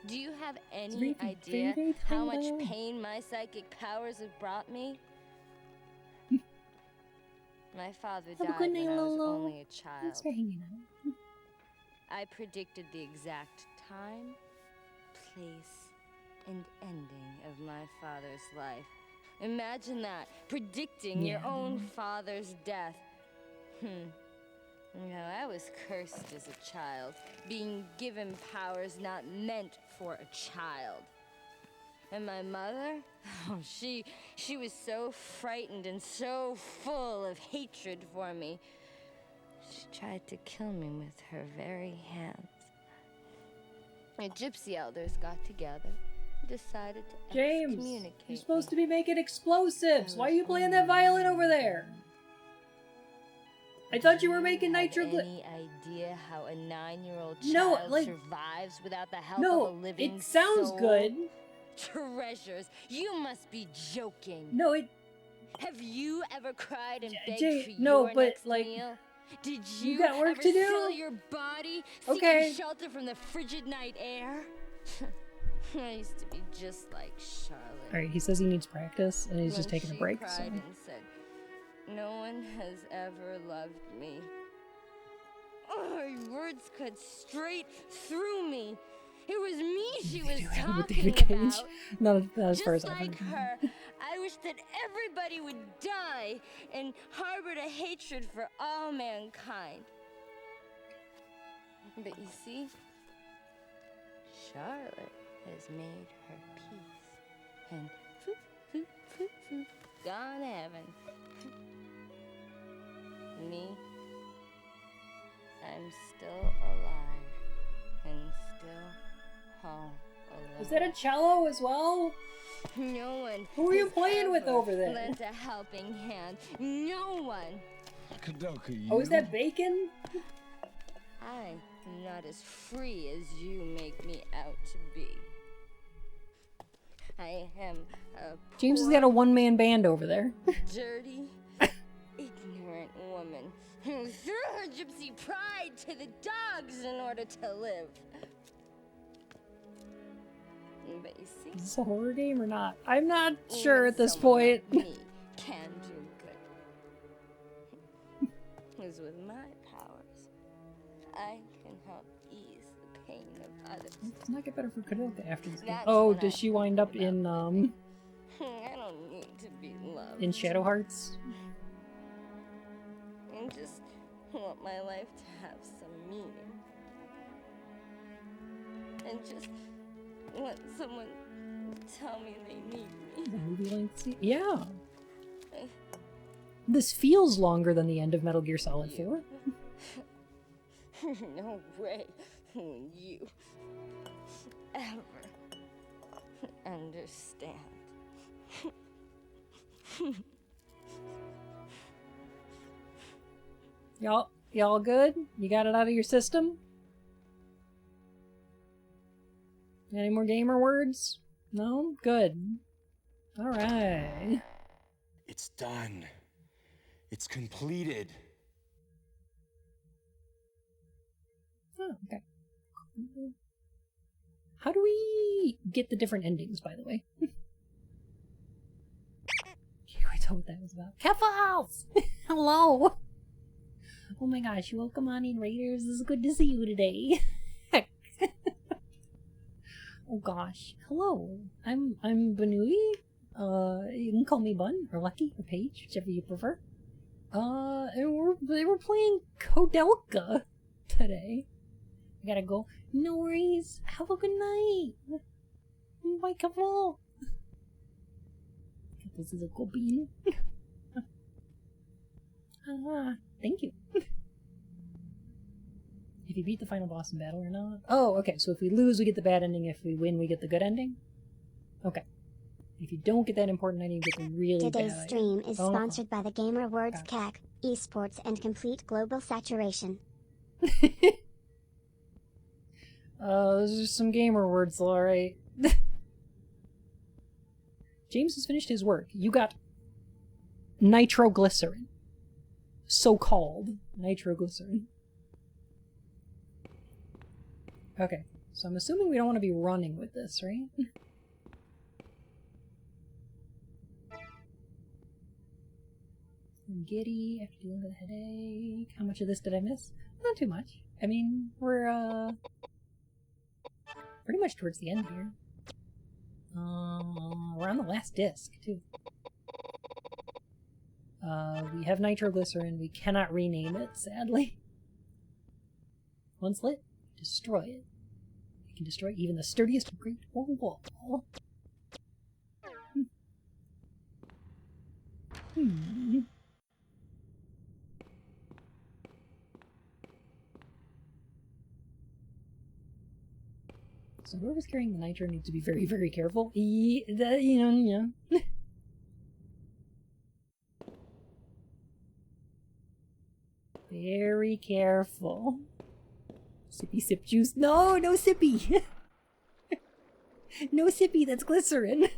Do you have any idea how much pain my psychic powers have brought me? My father died when I was only a child. Thanks for hanging out. I predicted the exact time, place, and ending of my father's life. Imagine that, predicting your own father's death. No, I was cursed as a child, being given powers not meant for a child. And my mother, oh, she was so frightened and so full of hatred for me. She tried to kill me with her very hands. The gypsy elders got together and decided to James, excommunicate you're supposed me. to be making explosives. Why are you playing that violin over there? I thought you were making nitroglyph. Any idea how a 9-year-old child survives without the help of a living it sounds soul? good. Treasures, you must be joking. No, it. Have you ever cried and begged for no, your but next like, meal? Did you got work ever to do? sell your body, Okay. seeking shelter from the frigid night air? I used to be just like Charlotte. All right, he says he needs practice, and he's just When taking a she break. cried So. and said, "No one has ever loved me." Oh, her words cut straight through me. It was me she was talking David Cage. about. Not as far as Just I've like heard. her, I wish that everybody would die and harbored a hatred for all mankind. But you see, Charlotte has made her peace and gone to heaven. Me, I'm still alive and still all alone. Is that a cello as well? No one. Who are you has playing with ever over there? Lent a helping hand. No one. KOwOudelka, you. Oh, is that bacon? I am not as free as you make me out to be. I am a James has got a one-man band over there. dirty, ignorant woman who threw her gypsy pride to the dogs in order to live. But you see, Is this a horror game or not? I'm not sure at this point. me can do good. Because with my powers, I can help ease the pain of others. It's not get better for KOwOudelka after this game. That's Oh, what does she wind up in I don't need to be loved. in Shadow Hearts? I just want my life to have some meaning. And just want someone to tell me they need me. The movie length? Yeah. This feels longer than the end of Metal Gear Solid 4. No way will you ever understand. Y'all good? You got it out of your system? Any more gamer words? No? Good. Alright. It's done. It's completed. Oh, okay. How do we get the different endings, by the way? Can't quite tell what that was about. Keffals! Hello! Oh my gosh, welcome on in, Raiders. It's good to see you today. Oh gosh. Hello. I'm Banui. You can call me Bun, or Lucky, or Paige, whichever you prefer. And we're playing KOwOudelka today. I gotta go. No worries. Have a good night. Bye, couple. This is a cool bean. Thank you. If you beat the final boss in battle or not. Oh, okay. So if we lose, we get the bad ending. If we win, we get the good ending. Okay. If you don't get that important ending, you get the really Today's bad stream is Oh. sponsored by the Gamer Awards CAC, esports and complete global saturation. Those are some gamer words, alright. James has finished his work. You got nitroglycerin. So-called nitroglycerin. Okay, so I'm assuming we don't want to be running with this, right? I'm giddy after dealing with a headache. How much of this did I miss? Not too much. I mean, we're, pretty much towards the end here. We're on the last disc, too. We have nitroglycerin. We cannot rename it, sadly. Once lit, destroy it. You can destroy even the sturdiest great wall. So whoever's carrying the nitro needs to be very, very careful. Very careful. Sippy sip juice. No, no sippy. No sippy, that's glycerin.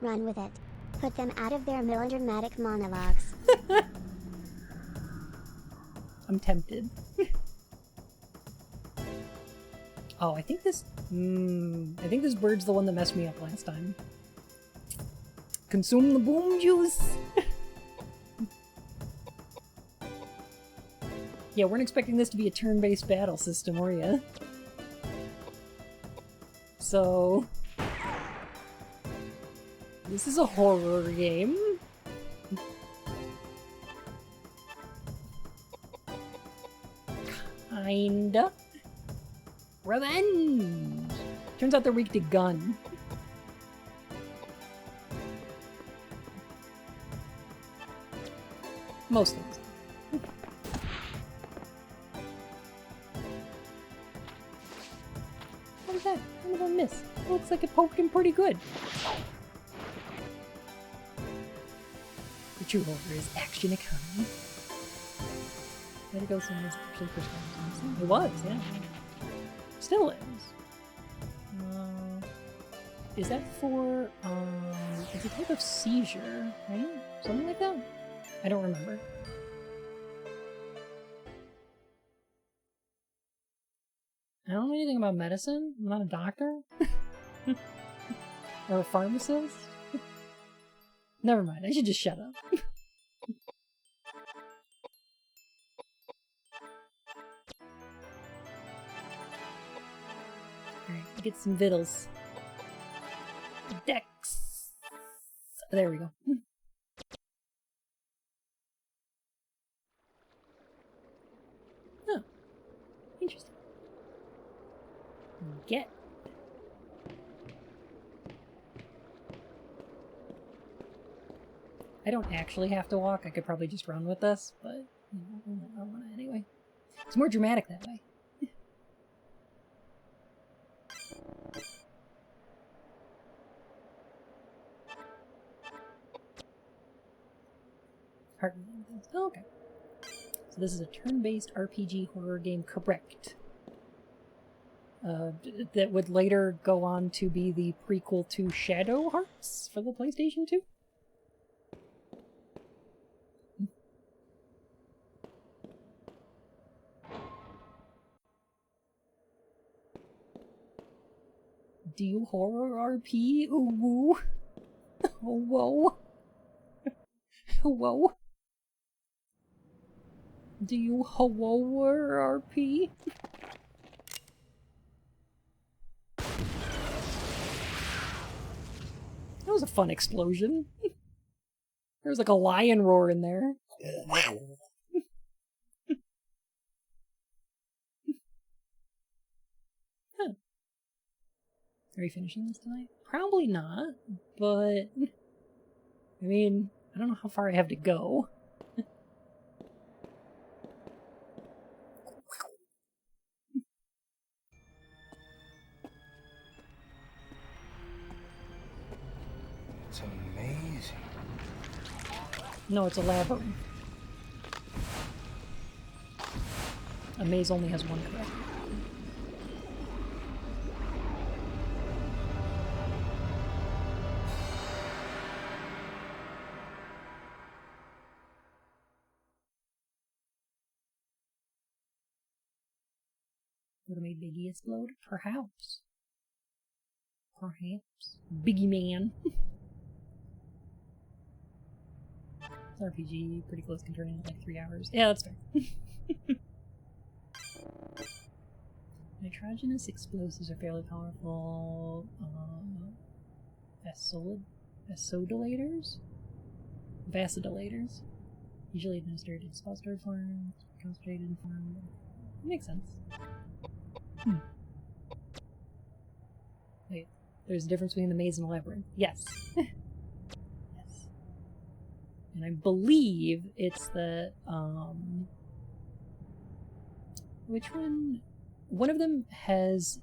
Run with it. Put them out of their melodramatic monologues. I'm tempted. Oh, I think this bird's the one that messed me up last time. Consume the boom juice! Yeah, weren't expecting this to be a turn-based battle system, were ya? So... this is a horror game. Kinda. Revenge! Turns out they're weak to gun. Most things. What was that? How did I miss? It looks like it poked him pretty good. The true horror is action economy. Way to go, someone was actually first time. It was, yeah. Still is. Is that for, it's a type of seizure, right? Something like that? I don't remember. I don't know anything about medicine. I'm not a doctor. Or a pharmacist. Never mind, I should just shut up. Alright, get some vittles. Dex! There we go. Oh. Interesting. Get. I don't actually have to walk. I could probably just run with this, but you know, I want to anyway. It's more dramatic that way. hardly anything. Oh, okay. So this is a turn-based RPG horror game, correct? That would later go on to be the prequel to Shadow Hearts for the PlayStation 2? Do you horror RP? Ooh, woo. Oh, whoa. Whoa. Do you horror RP? That was a fun explosion. There was like a lion roar in there. Huh. Are you finishing this tonight? Probably not, but I mean, I don't know how far I have to go. It's amazing. No, it's a labyrinth. A maze only has one correct. Would have made Biggie explode? Perhaps. Perhaps. Biggie Man. It's RPG, pretty close, can turn in like 3 hours. Yeah, that's fair. Nitrogenous explosives are fairly powerful. Vasodilators? Vasodilators. Usually administered in suppository form, concentrated form. Makes sense. Wait, there's a difference between the maze and the labyrinth. Yes. Yes. And I believe it's the, which one? One of them has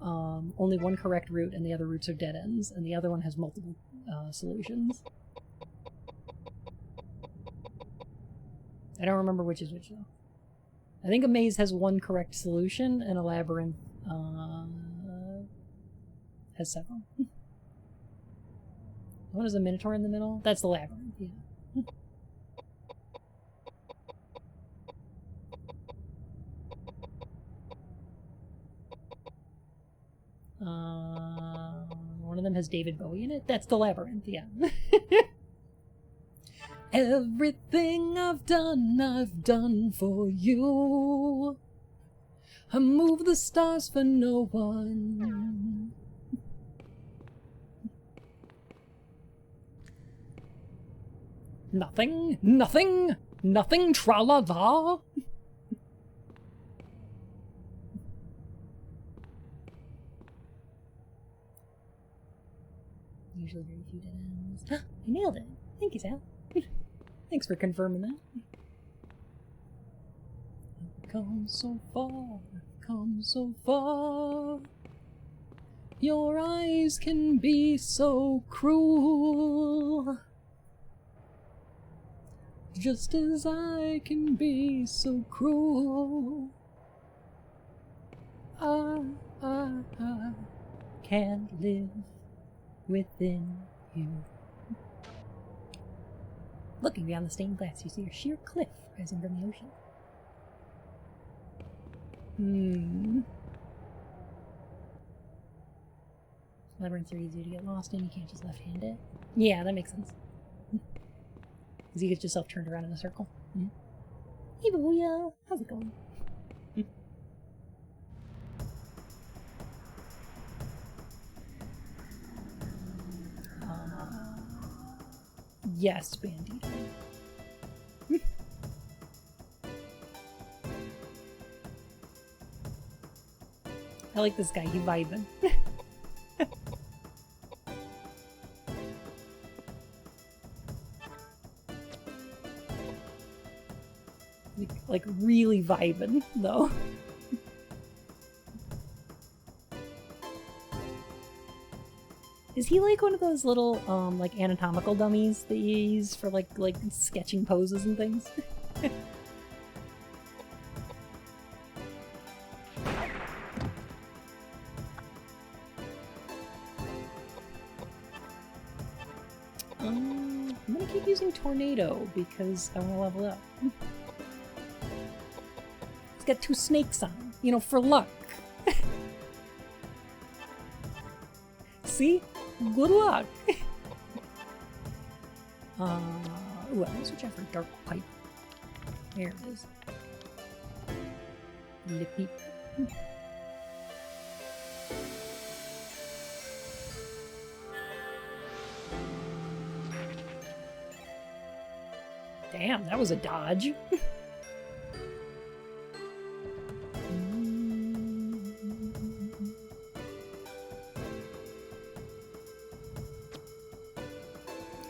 only one correct route and the other routes are dead ends, and the other one has multiple solutions. I don't remember which is which, though. I think a maze has one correct solution, and a labyrinth has several. What is a minotaur in the middle? That's the labyrinth, yeah. One of them has David Bowie in it. That's the labyrinth, yeah. Everything I've done for you. I move the stars for no one. Nothing, nothing, nothing, tra-la-la. Usually very few dead ends. I nailed it. Thank you, Sal. Thanks for confirming that. I've come so far, I've come so far. Your eyes can be so cruel. Just as I can be so cruel. I can't live within you. Looking beyond the stained glass, you see a sheer cliff rising from the ocean. Labyrinths are easy to get lost in, you can't just left-hand it. Yeah, that makes sense. Because you get yourself turned around in a circle. Hey, Booyah! How's it going? Yes, Bandito. I like this guy, he vibing. like really vibing, though. Is he like one of those little like anatomical dummies that you use for like sketching poses and things? I'm gonna keep using Tornado because I want to level up. It's got 2 snakes on him, you know, for luck. See? Good luck! Ooh, I'm gonna switch out for Dark Pipe. There it is. Lippy. Damn, that was a dodge.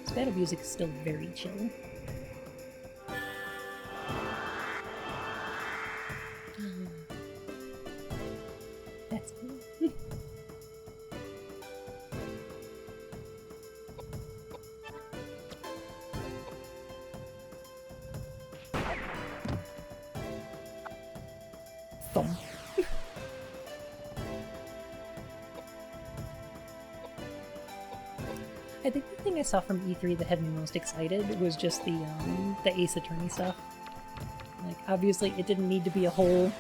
This battle music is still very chill. That's cool. Thump. I think the thing I saw from E3 that had me most excited was just the Ace Attorney stuff. Like, obviously it didn't need to be a whole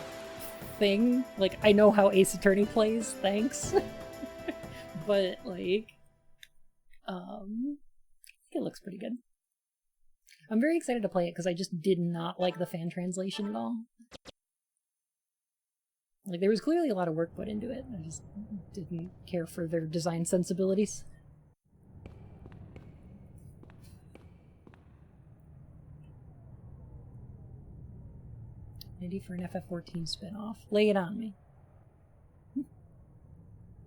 thing. Like, I know how Ace Attorney plays, thanks. But, like, it looks pretty good. I'm very excited to play it because I just did not like the fan translation at all. Like, there was clearly a lot of work put into it. I just didn't care for their design sensibilities. Ready for an FF14 spin-off. Lay it on me.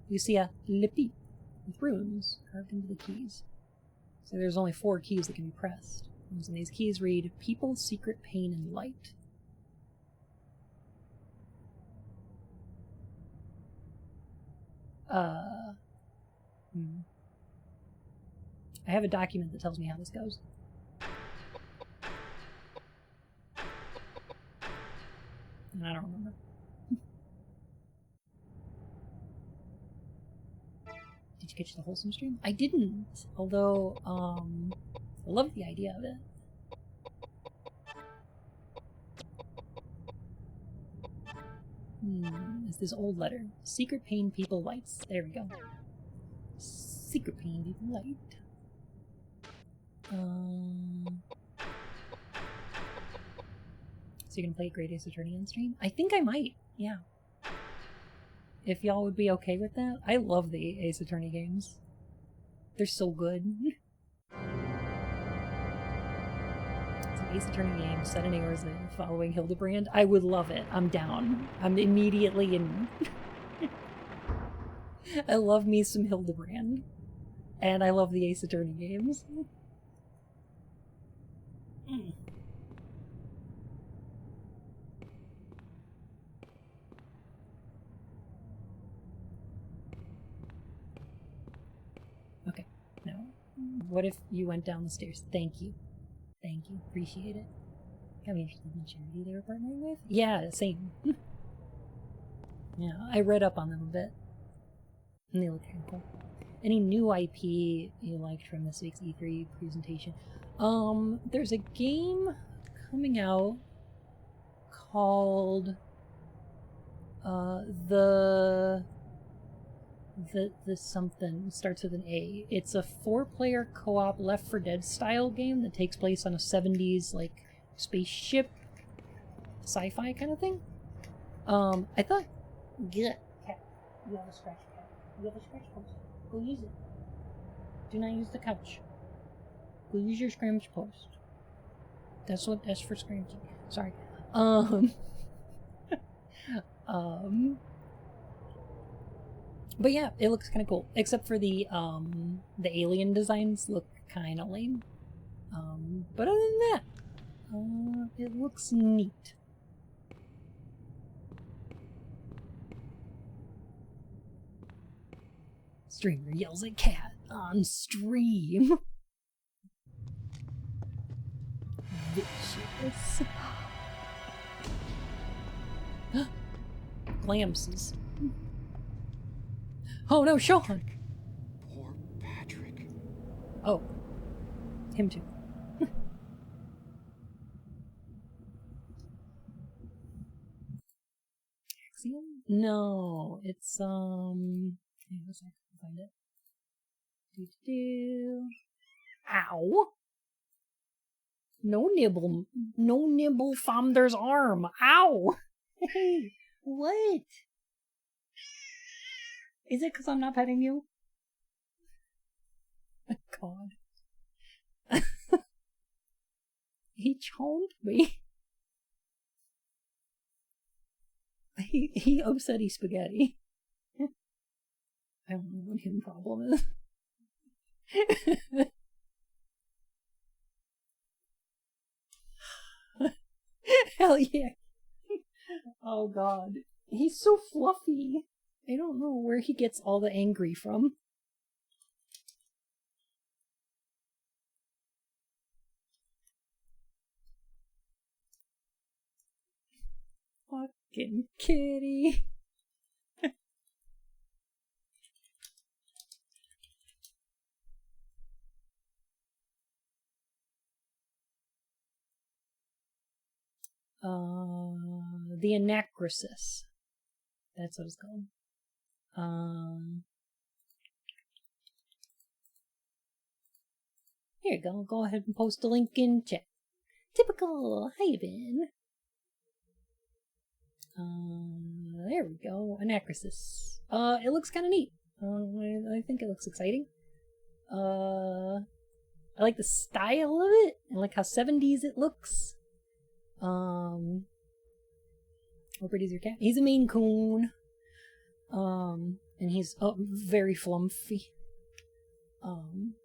You see a lippy with runes carved into the keys. So there's only 4 keys that can be pressed. And these keys read, People, Secret, Pain, and Light. I have a document that tells me how this goes. And I don't remember. Did you catch the wholesome stream? I didn't, although, I love the idea of it. It's this old letter. Secret Pain, People, Lights. There we go. Secret Pain, People, Light. So you're gonna play Great Ace Attorney on stream? I think I might, yeah. If y'all would be okay with that. I love the Ace Attorney games. They're so good. It's an Ace Attorney game set in Arizona following Hildebrand. I would love it. I'm down. I'm immediately in. I love me some Hildebrand. And I love the Ace Attorney games. Okay, now, what if you went down the stairs? Thank you. Thank you. Appreciate it. Got me interested in the charity they were partnering with? Yeah, same. Yeah, I read up on them a bit. And they look kind of cool. Any new IP you liked from this week's E3 presentation? There's a game coming out called the something starts with an A. It's a 4-player co-op Left 4 Dead style game that takes place on a 70s like spaceship sci-fi kind of thing. I thought get cat. You have a scratch cat. You have a scratch post. Go use it. Do not use the couch. Go use your scratch post. That's for scratching. Sorry. But yeah, it looks kind of cool. Except for the alien designs look kind of lame. But other than that, it looks neat. Streamer yells at cat. On stream. Vicious. Glamses. Oh no, Sean! Poor Patrick. Oh. Him too. Axiom? No, it's hang on a sec, I'll find it. Ow! No nibble Fonder's arm. Ow! Hey, what? Is it because I'm not petting you? Oh, God. He chomped me. He upsetty spaghetti. I don't know what his problem is. Hell yeah. Oh God. He's so fluffy. I don't know where he gets all the angry from. Fucking kitty. The Anacrosis. That's what it's called. Here you go. Go ahead and post a link in chat. Typical. How you been? There we go. Anacrosis. It looks kind of neat. I think it looks exciting. I like the style of it. I like how 70s it looks. How pretty is your cat? He's a Maine Coon. And he's very flumpy.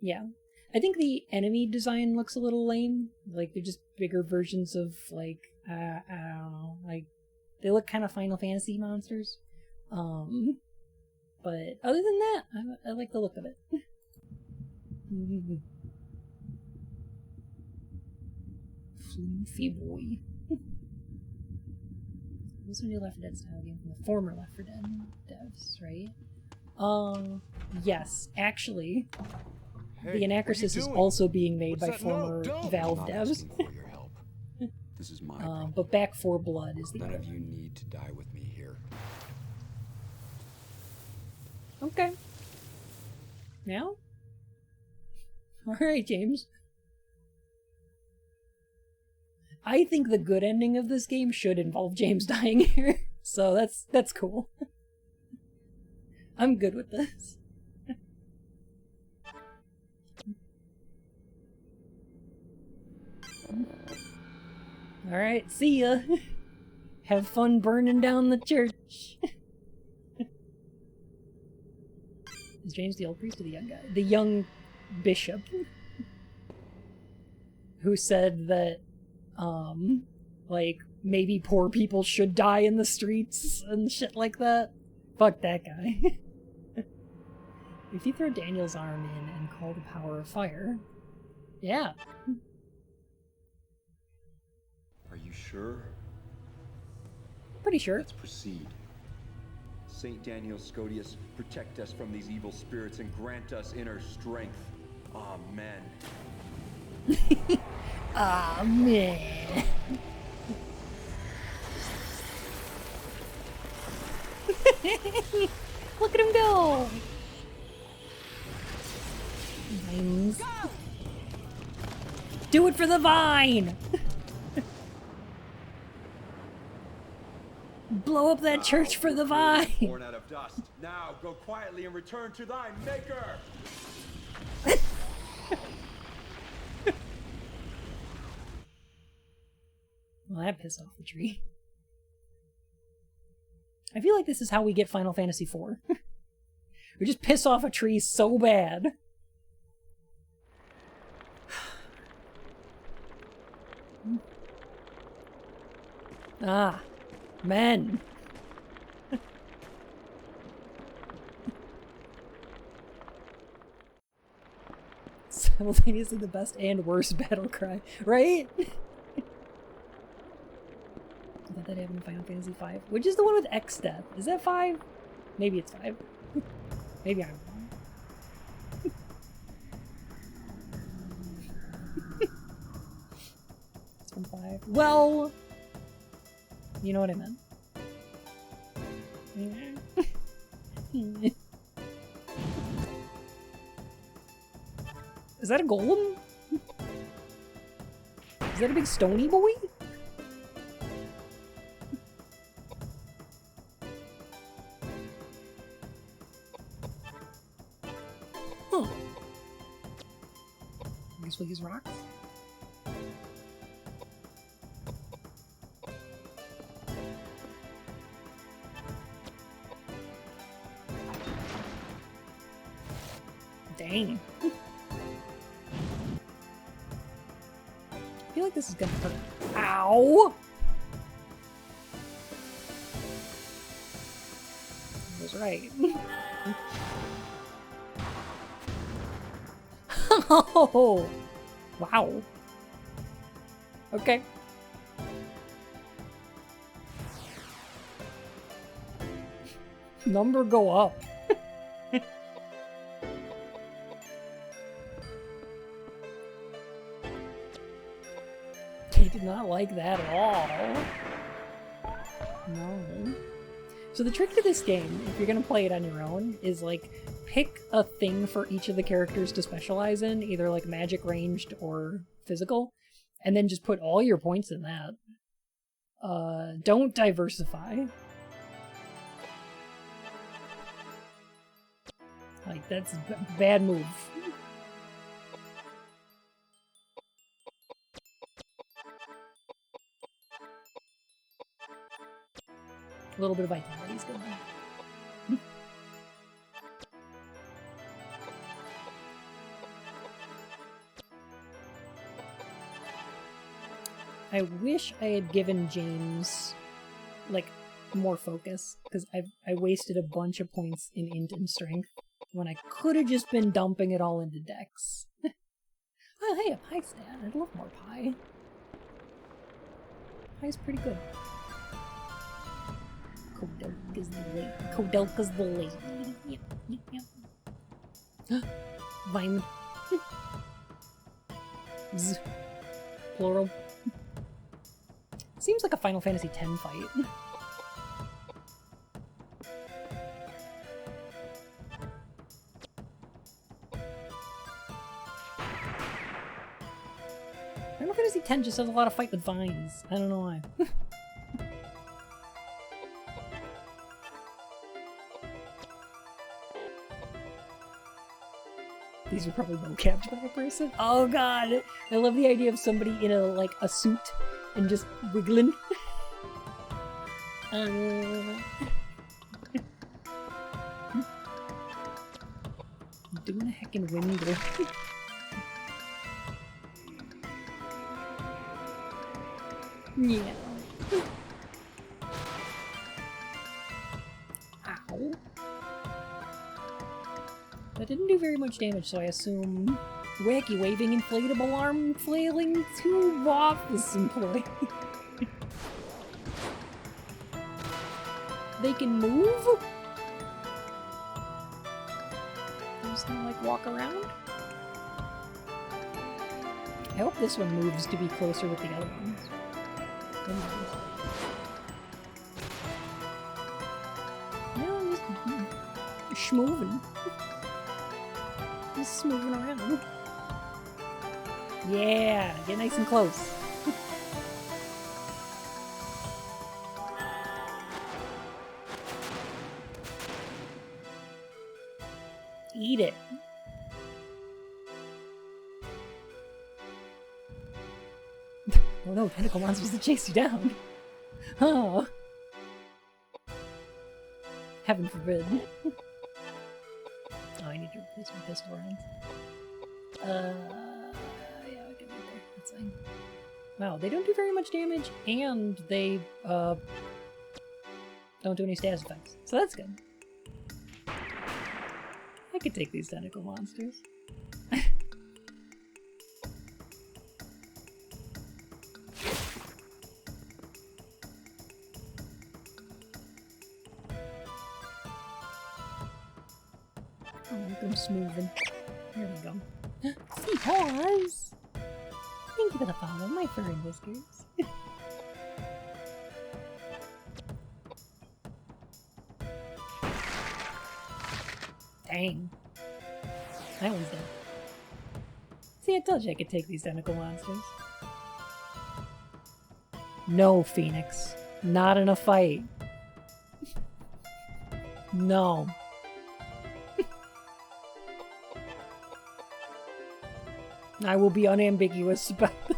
Yeah. I think the enemy design looks a little lame. Like, they're just bigger versions of, like, I don't know. Like, they look kind of Final Fantasy monsters. But other than that, I like the look of it. Fluffy boy. This is a new Left 4 Dead style game from the former Left 4 Dead devs, right? Yes, actually, Hey, the Anacrosis is also being made by former Valve devs. This is my problem. But Back 4 Blood is the None other of you one. need to die with me here. Okay. Now? Alright, James. I think the good ending of this game should involve James dying here. So that's cool. I'm good with this. Alright, see ya. Have fun burning down the church. Is James the old priest or the young guy? The young bishop. Who said that, like, maybe poor people should die in the streets and shit like that. Fuck that guy. If you throw Daniel's arm in and call the power of fire. Yeah. Are you sure? Pretty sure. Let's proceed. Saint Daniel Scodius, protect us from these evil spirits and grant us inner strength. Amen. Amen. Look at him go! Vines. Do it for the vine! Blow up that church for the vine! Born out of dust. Now go quietly and return to thy maker. Well, that pissed off the tree. I feel like this is how we get Final Fantasy IV. We just piss off a tree so bad. Ah, men. Simultaneously the best and worst battle cry, right? I thought that happened in Final Fantasy V. Which is the one with X Death? Is that 5? Maybe it's 5. Maybe I'm wrong. It's from 5. Well, you know what I meant. Is that a golem? Is that a big stony boy? Huh. I guess we'll use rocks. Dang. I feel like this is gonna hurt. Ow! I was right. Oh! Wow. Okay. Number go up. He did not like that at all. No. So the trick to this game, if you're gonna play it on your own, is like pick a thing for each of the characters to specialize in, either like magic, ranged, or physical, and then just put all your points in that. Don't diversify. Like, that's a bad move. A little bit of vitality is good. I wish I had given James, like, more focus, because I wasted a bunch of points in int and strength when I could have just been dumping it all into dex. Oh, hey, a pie stand. I'd love more pie. Pie's pretty good. KOwOudelka's the lady. KOwOudelka's the lady. Yep, yep, yep. Vine. Z. Plural. Seems like a Final Fantasy X fight. Final Fantasy X just has a lot of fight with vines. I don't know why. These are probably mocapped by a person. Oh god! I love the idea of somebody in a suit and just wiggling. Doing a heckin' window. Yeah. Ow. That didn't do very much damage, so I assume wacky waving inflatable arm flailing tube off this employee. They can move? I'm just gonna like walk around? I hope this one moves to be closer with the other ones. No, just schmoving. Just moving around. Yeah, get nice and close. Eat it. Oh no, tentacle monsters that chase you down. Oh. Heaven forbid. Oh, I need to replace my pistol rounds. Yeah, I can be there. That's fine. Wow, they don't do very much damage, and they, don't do any status effects. So that's good. I could take these tentacle monsters. Oh, look at him smoothing. There we go. See, pause! Thank you for the follow, my furry whiskers. Dang. That one's dead. See, I told you I could take these tentacle monsters. No, Phoenix. Not in a fight. No. I will be unambiguous about this.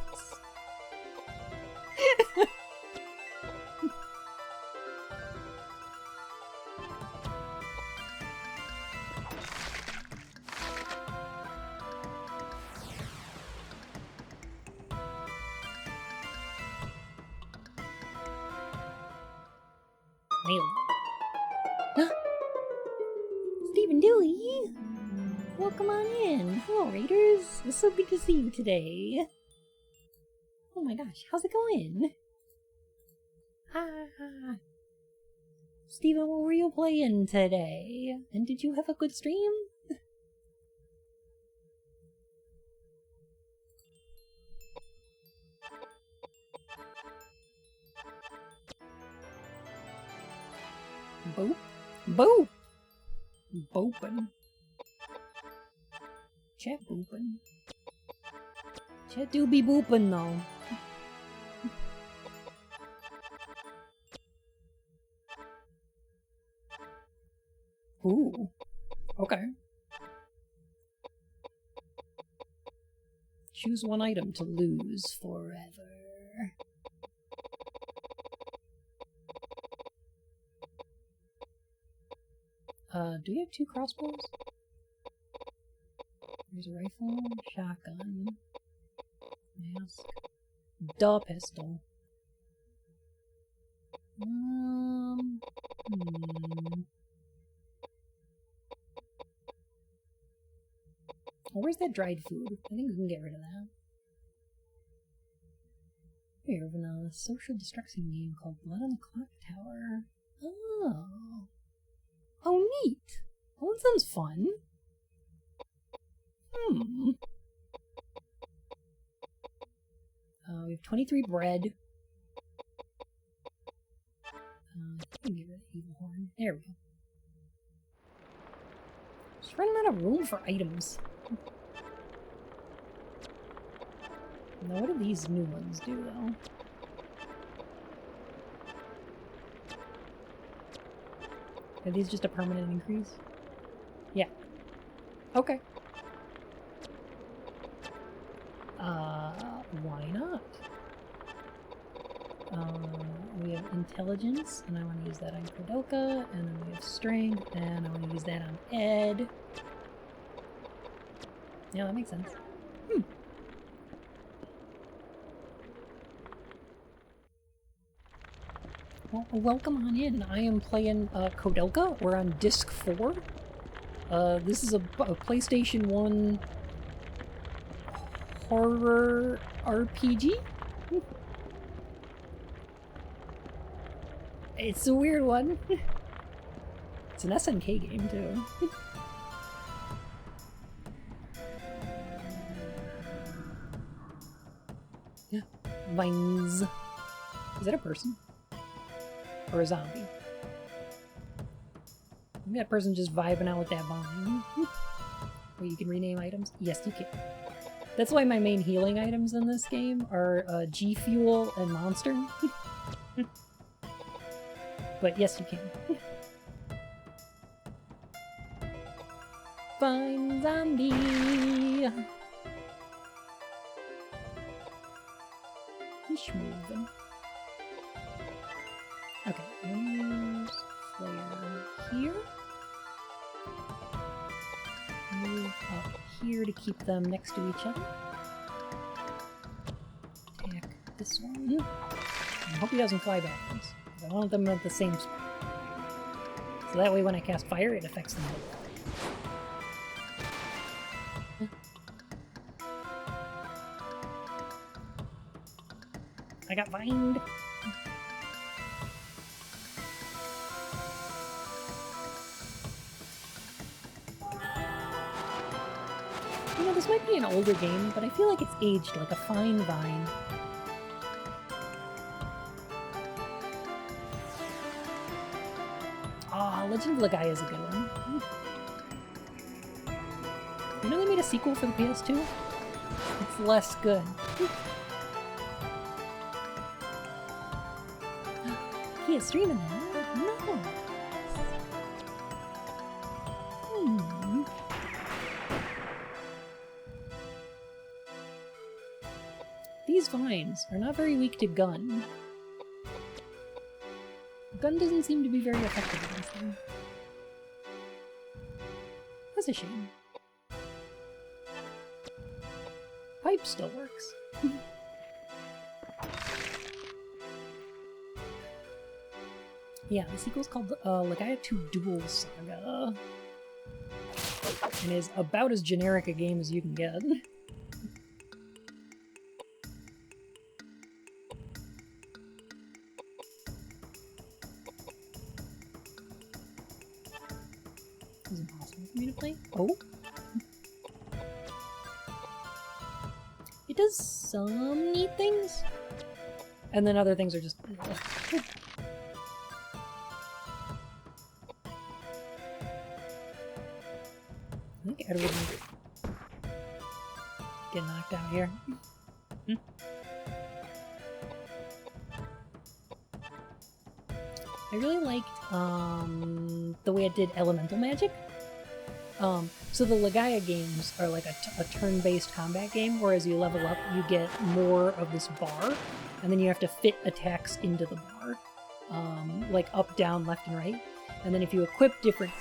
Stephen Dewey! Welcome on in. Hello, Raiders. It's so good to see you today. Oh my gosh, how's it going? Ah. Stephen, what were you playing today? And did you have a good stream? Boop. Boop! Boopin'. Chat boopin'. Chat do be boopin' though. Ooh. Okay. Choose one item to lose forever. Do you have 2 crossbows? There's a rifle, shotgun, mask, duh pistol. Oh, where's that dried food? I think we can get rid of that. We have a social destruction game called Blood on the Clock Tower. Oh. Oh, neat. Well, that sounds fun. We have 23 bread. I can get rid of Evil Horn. There we go. Just running out of room for items. Now, what do these new ones do, though? Are these just a permanent increase? Yeah. Okay. Why not? We have intelligence, and I want to use that on KOwOudelka, and then we have strength, and I want to use that on Ed. Yeah, that makes sense. Well, welcome on in. I am playing KOwOudelka. We're on disc 4. This is a PlayStation 1 horror RPG. It's a weird one. It's an SNK game too. Vines. Is that a person? Or a zombie? Maybe that person just vibing out with that vine. Where you can rename items? Yes, you can. That's why my main healing items in this game are G Fuel and Monster. But yes, you can. Fine zombie! He's moving. Okay, use flare here. Move up here to keep them next to each other. Attack this one. I hope he doesn't fly backwards. I want them at the same spot. So that way when I cast fire, it affects them both. I got vined. This might be an older game, but I feel like it's aged like a fine vine. Ah, Legend of Legaia is a good one. You know they made a sequel for the PS2? It's less good. He is streaming that? No. These vines are not very weak to gun. Gun doesn't seem to be very effective against them. That's a shame. Pipe still works. Yeah, the sequel's called Legaia 2 Duel Saga. And is about as generic a game as you can get. It's impossible for me to play. Oh? It does some neat things, and then other things are just... I think Edward might get knocked out here. I really liked the way it did elemental magic. So the Legaia games are like a turn-based combat game, where as you level up, you get more of this bar, and then you have to fit attacks into the bar, like up, down, left, and right. And then if you equip different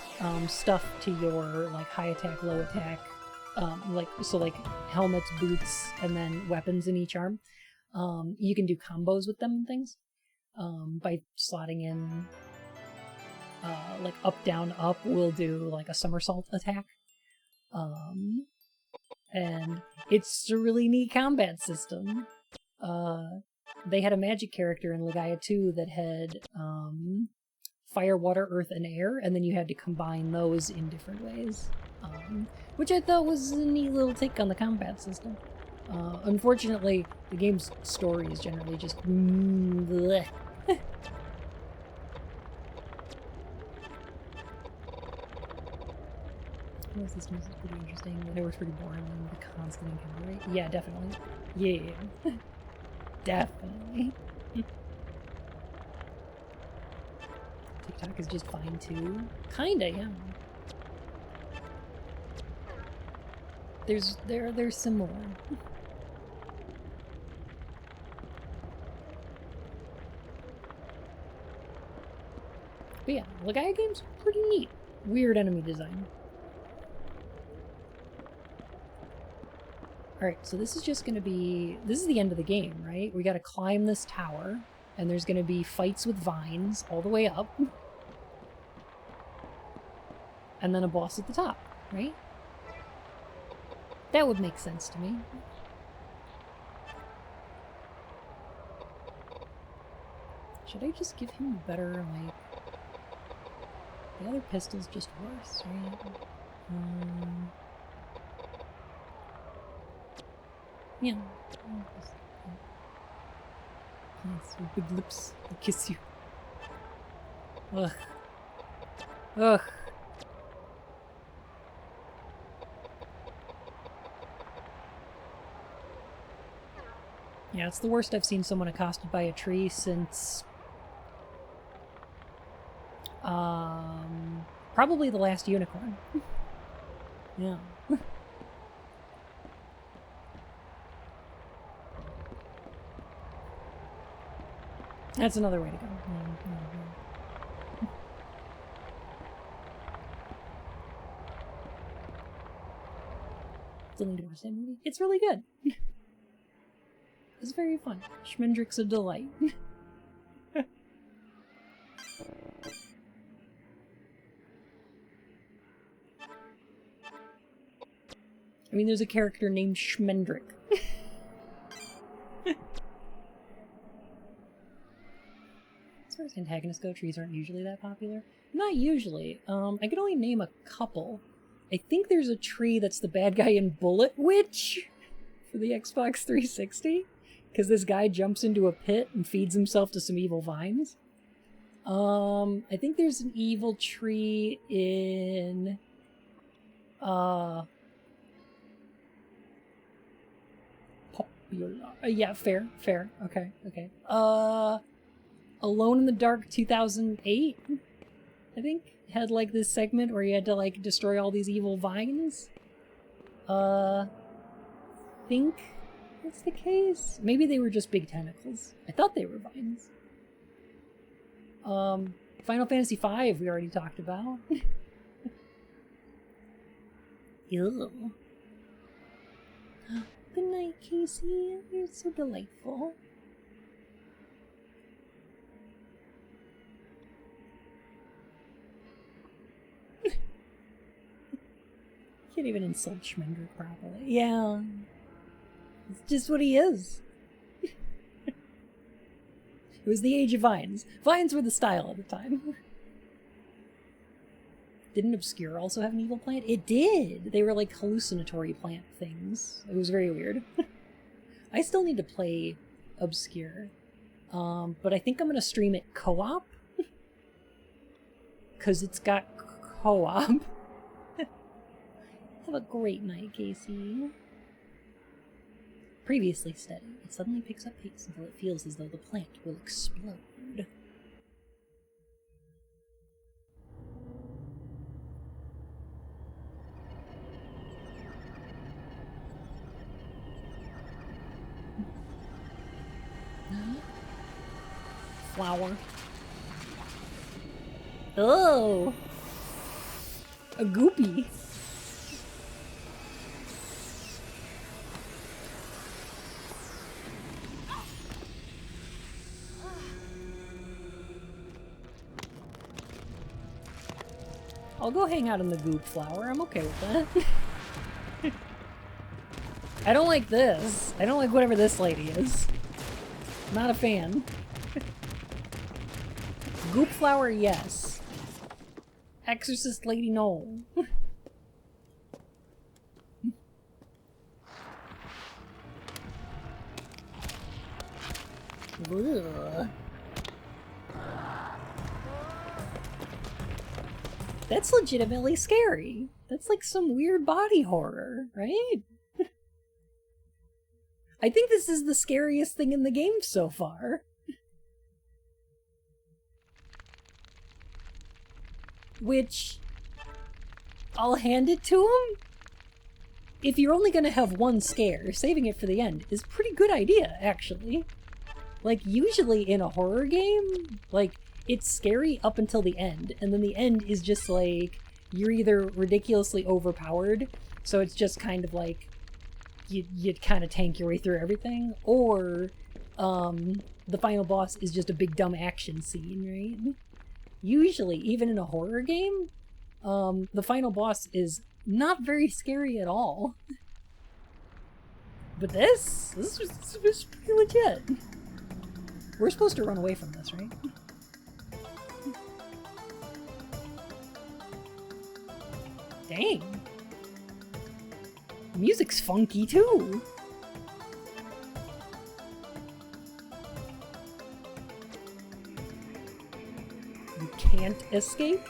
stuff to your like high attack, low attack, like helmets, boots, and then weapons in each arm, you can do combos with them and things by slotting in. Like up, down, up will do like a somersault attack. And it's a really neat combat system. They had a magic character in Legaia 2 that had fire, water, earth, and air, and then you had to combine those in different ways. Which I thought was a neat little take on the combat system. Unfortunately, the game's story is generally just bleh. Was this music pretty interesting? It was pretty boring. The constant encounter rate. Yeah, definitely. Yeah. Definitely. TikTok is just fine too. Kinda, yeah. They're similar. But yeah, Legaia game's pretty neat. Weird enemy design. Alright, so this is just gonna be... This is the end of the game, right? We gotta climb this tower, and there's gonna be fights with vines all the way up. And then a boss at the top, right? That would make sense to me. Should I just give him a better, like... The other pistol's just worse, right? Yeah. Yes, with big lips. I'll kiss you. Ugh. Ugh. Yeah, it's the worst I've seen someone accosted by a tree since... probably the last unicorn. Yeah. That's another way to go. Still need to watch that movie. It's really good. It's very fun. Schmendrick's a delight. I mean, there's a character named Schmendrick. As far as antagonists go, trees aren't usually that popular. Not usually. I can only name a couple. I think there's a tree that's the bad guy in Bullet Witch for the Xbox 360. Because this guy jumps into a pit and feeds himself to some evil vines. I think there's an evil tree in... yeah, fair. Okay. Alone in the Dark 2008, I think, had like this segment where you had to like destroy all these evil vines. Think that's the case. Maybe they were just big tentacles. I thought they were vines. Final Fantasy V we already talked about. Ew. Good night, Casey. You're so delightful. Can't even insult Schmender properly. Yeah. It's just what he is. It was the age of vines. Vines were the style at the time. Didn't Obscure also have an evil plant? It did! They were like hallucinatory plant things. It was very weird. I still need to play Obscure. But I think I'm gonna stream it co-op. Because it's got co-op. Have a great night, Casey. Previously steady, it suddenly picks up pace until it feels as though the plant will explode. Flower. Oh! A goopy. I'll go hang out in the goop flower. I'm okay with that. I don't like this. I don't like whatever this lady is. Not a fan. Goop flower, yes. Exorcist lady, no. Ugh. That's legitimately scary. That's like some weird body horror, right? I think this is the scariest thing in the game so far. Which, I'll hand it to him. If you're only gonna have one scare, saving it for the end is a pretty good idea, actually. Like, usually in a horror game, like, it's scary up until the end, and then the end is just like, you're either ridiculously overpowered, so it's just kind of like, you kind of tank your way through everything, or the final boss is just a big dumb action scene, right? Usually, even in a horror game, the final boss is not very scary at all. But this was pretty legit. We're supposed to run away from this, right? Dang. Music's funky too. You can't escape?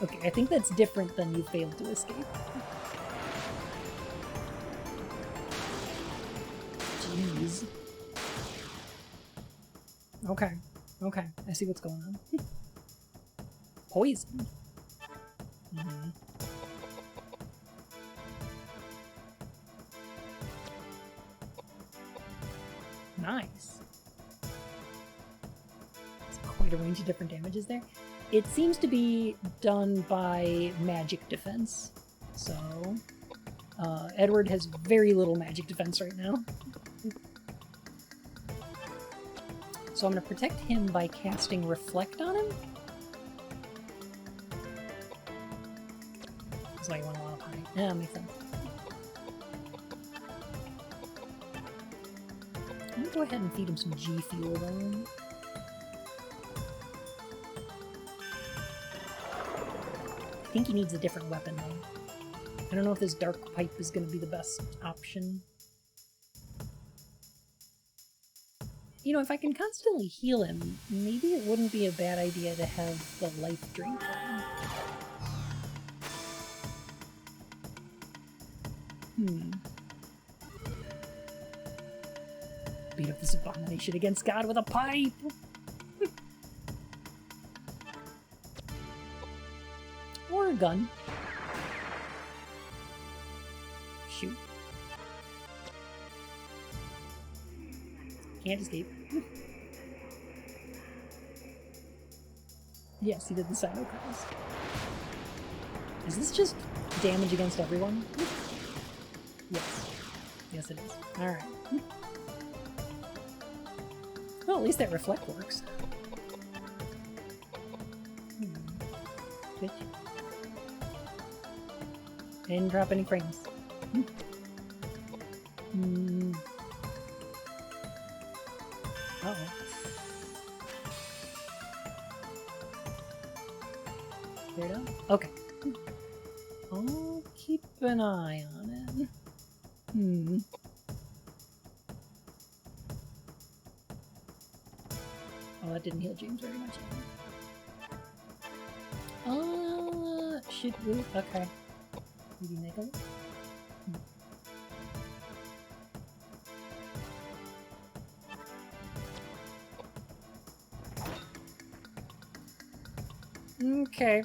Okay, I think that's different than you failed to escape. Jeez. Okay, I see what's going on. Poison. Mm-hmm. Nice. It's quite a range of different damages there. It seems to be done by magic defense. So, Edward has very little magic defense right now. So I'm going to protect him by casting Reflect on him. That's why you want to walk high. Yeah, makes sense. I'm going to go ahead and feed him some G Fuel though. I think he needs a different weapon though. I don't know if this dark pipe is going to be the best option. You know, if I can constantly heal him, maybe it wouldn't be a bad idea to have the life drink on. Beat up this abomination against God with a pipe! Or a gun. Shoot. Can't escape. Yes, he did the Sino Cross. Is this just damage against everyone? Yes. Yes, it is. Alright. Well, at least that reflect works. Twitch. Didn't drop any frames. Uh-oh. There it is? Okay. I'll keep an eye on it. Oh, that didn't heal James very much either. Should we? Okay. Maybe make a look. Okay.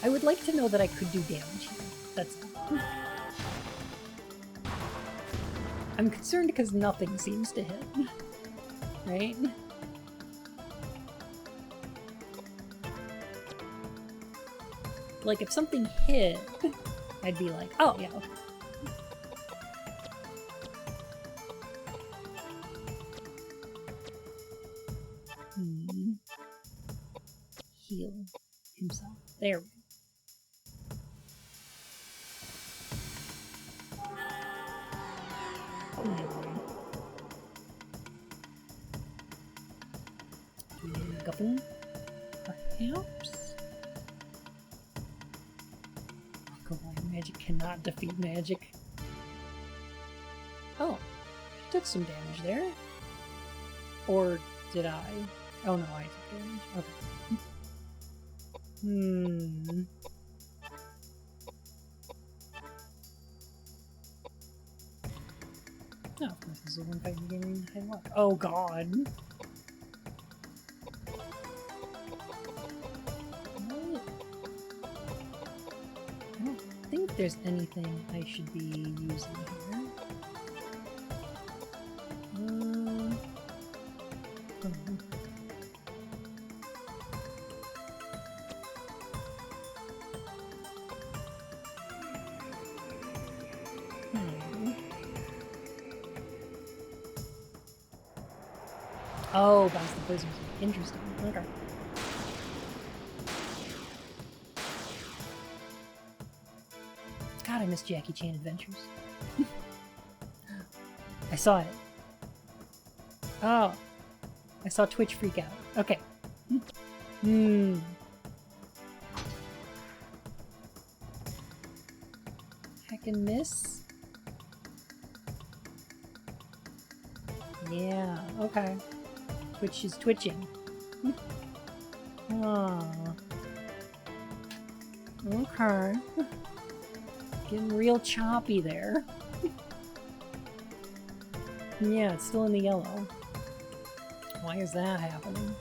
I would like to know that I could do damage here. That's all. I'm concerned because nothing seems to hit. Right? Like, if something hit, I'd be like, oh, yeah. Heal himself. There we go. Guffin? Perhaps? Alkaline magic cannot defeat magic. Oh, she took some damage there. Or did I? Oh no, I took damage. Okay. Oh, of course, this is one fight you game high luck. Oh god. What? I don't think there's anything I should be using here. Oh, bounce the poison. Interesting. Okay. God, I miss Jackie Chan Adventures. I saw it. Oh. I saw Twitch freak out. Okay. Heck and miss? Yeah, okay. Twitch is twitching. Oh. Okay. Getting real choppy there. Yeah, it's still in the yellow. Why is that happening?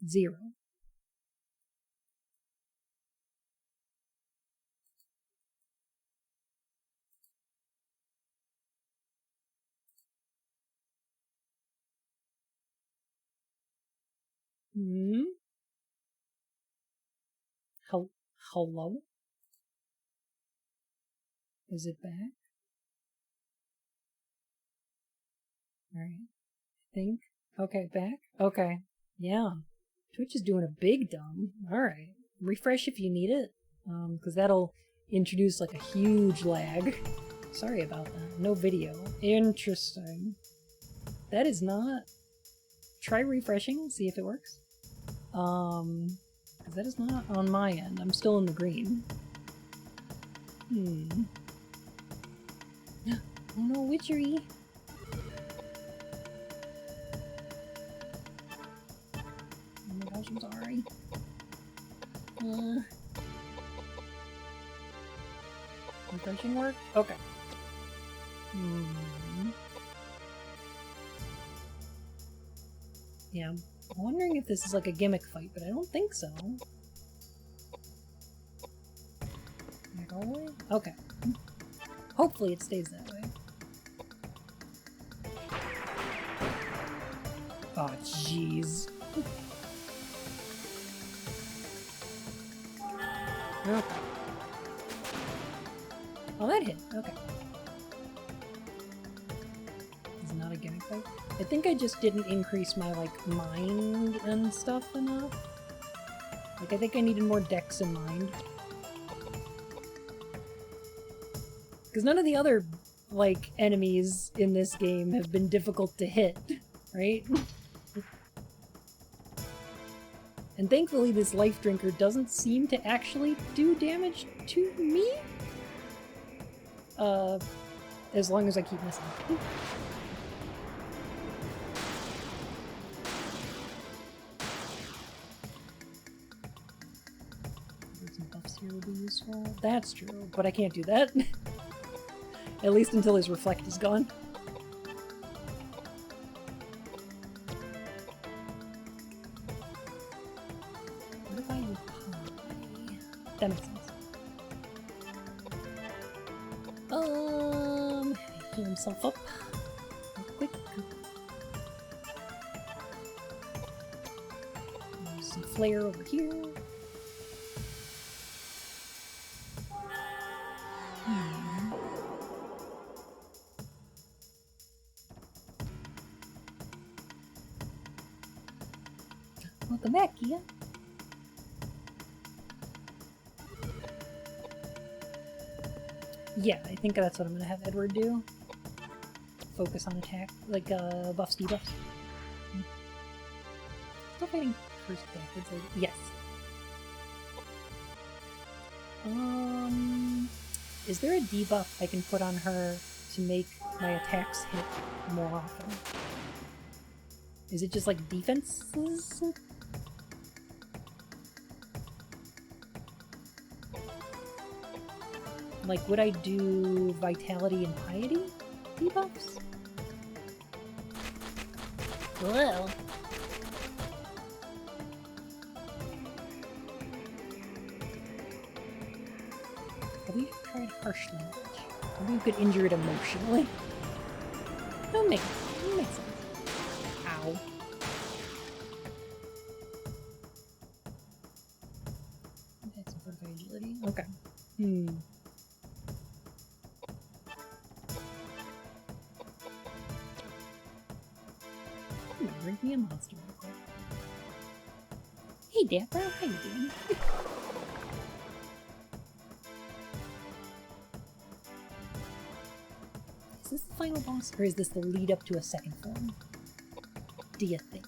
Zero. Hello? Is it back? Alright. Think. Okay, back? Okay. Yeah. Twitch is doing a big dumb. Alright. refresh if you need it, because that'll introduce like a huge lag. Sorry about that. No video. Interesting. That is not... Try refreshing, see if it works. Because that is not on my end. I'm still in the green. Oh no, witchery! Oh my gosh, I'm sorry. Refreshing work? Okay. Yeah, I'm wondering if this is like a gimmick fight, but I don't think so. Like all the way? Okay. Hopefully it stays that way. Oh, jeez. Okay. Oh, that hit. Okay. It's not a gimmick fight. I think I just didn't increase my, like, mind and stuff enough. Like, I think I needed more dex in mind. Because none of the other, like, enemies in this game have been difficult to hit, right? And thankfully this life drinker doesn't seem to actually do damage to me? As long as I keep missing. Some buffs here would be useful. That's true, but I can't do that. At least until his reflect is gone. What if I do pie? That makes sense. Heal himself up real quick. There's some flare over here. Welcome back, Kia. Yeah, I think that's what I'm gonna have Edward do. Focus on attack, like buffs, debuffs. Still fighting first backwards, like, yes. Is there a debuff I can put on her to make my attacks hit more often? Is it just like defenses? Like, would I do Vitality and Piety debuffs? Well. Have we tried harsh language? Maybe we could injure it emotionally. That makes sense. Ow. Okay, some sort of agility. Okay. Bring me a monster real quick. Hey, Dapper, how you doing? Is this the final boss, or is this the lead up to a second form? Do you think?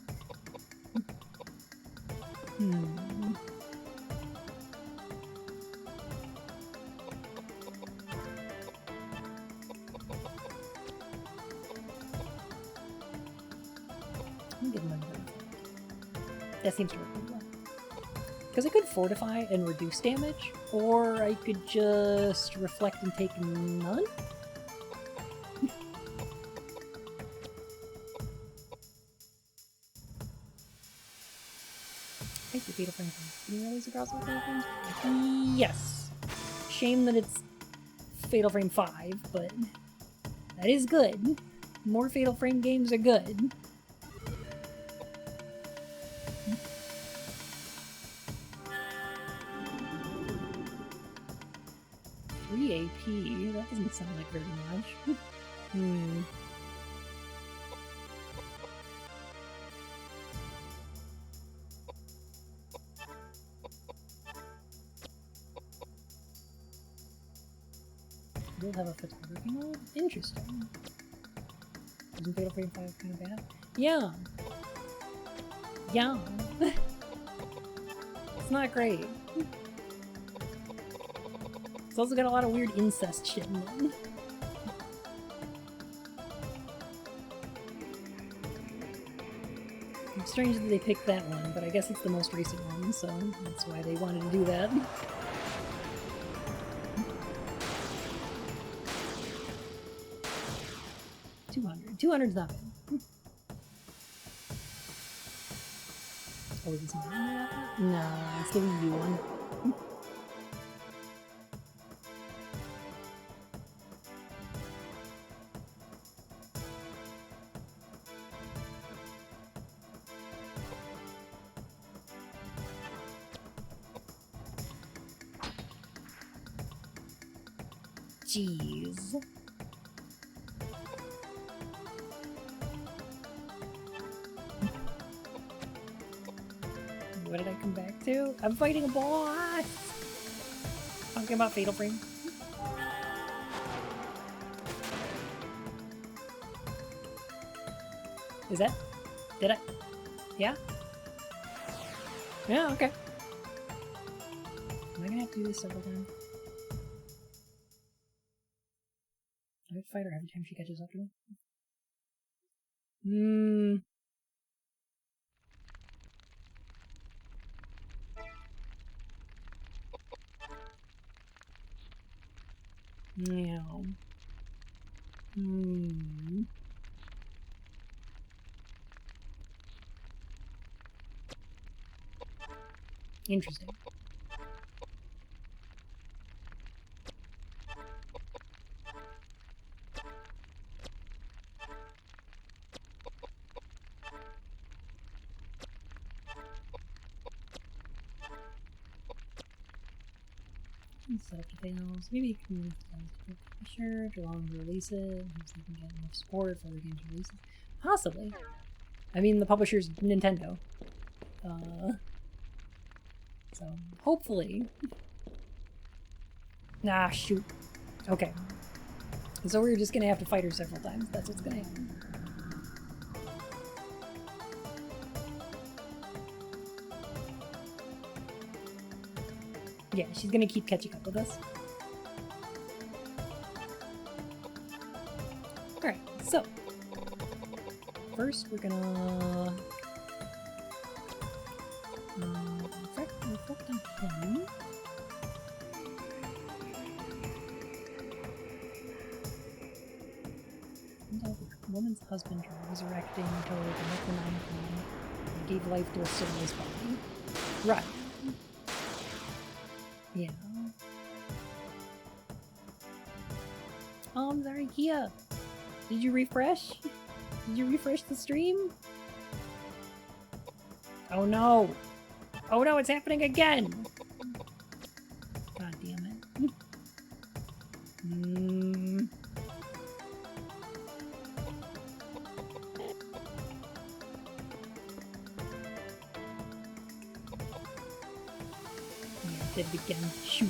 That seems to work pretty well. Because I could fortify and reduce damage, or I could just reflect and take none? Thank you, Fatal Frame. Can you release across all Fatal Frames? Yes. Shame that it's Fatal Frame 5, but that is good. More Fatal Frame games are good. 3 AP? That doesn't sound like very much. You'll have a photography mode? Interesting. Isn't Fatal Frame 5 kind of bad? Yeah. Yeah. It's not great. It's also got a lot of weird incest shit in it. It's strange that they picked that one, but I guess it's the most recent one, so that's why they wanted to do that. $200's not bad. Oh, is this mine? No, it's giving you one. Jeez. What did I come back to? I'm fighting a boss! Talking about Fatal Frame. Is that? Did I? Yeah? Yeah, okay. Am I gonna have to do this several times? I have to fight her every time she catches up to me? Yeah. Interesting. Set up details. Maybe you can move the publisher to allow them to release it, so they can get enough support for other games releases. Possibly. I mean, the publisher's Nintendo. So, hopefully. Ah, shoot. Okay. So we're just gonna have to fight her several times. That's what's gonna happen. Yeah, she's gonna keep catching up with us. Alright, so. First, we're gonna... reflect on him. The woman's husband resurrecting her with a necronomicon and gave life to a soulless body. Right. Yeah. Oh, I'm sorry, Kia. Did you refresh? Did you refresh the stream? Oh no! Oh no, it's happening again! God damn it. Yeah, did it again. Shoot.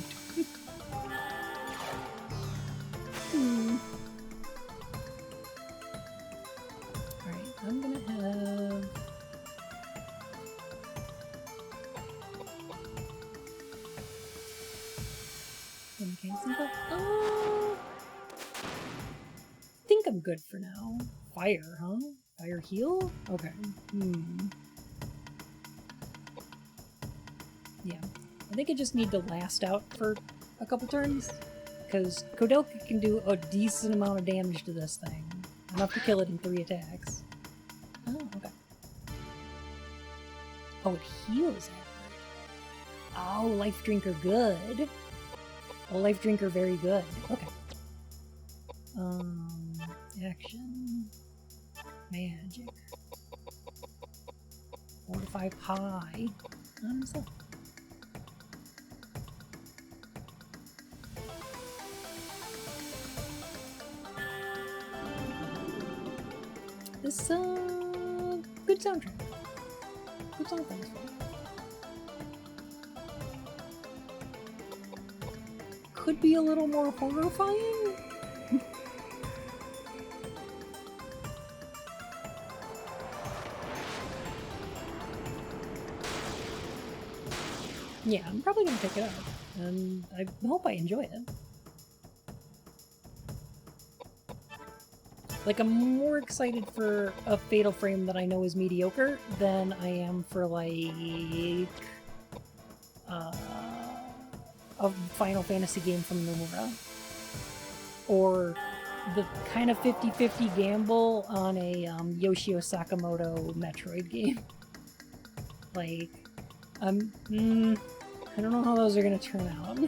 Alright, I'm gonna have... Oh, I think I'm good for now. Fire, huh? Fire heal? Okay. Yeah. I think I just need to last out for a couple turns, because KOwOudelka can do a decent amount of damage to this thing. Enough to kill it in 3 attacks. Oh, okay. Oh, it heals after. Oh, Life Drinker good. Oh, Life Drinker very good. Okay. Action. Magic. Fortify Pie. So. This, good soundtrack. Good song for this one. Could be a little more horrifying. Yeah, I'm probably gonna pick it up, and I hope I enjoy it. Like, I'm more excited for a Fatal Frame that I know is mediocre than I am for, like, a Final Fantasy game from Nomura. Or the kind of 50-50 gamble on a Yoshio Sakamoto Metroid game. Like, I don't know how those are gonna turn out.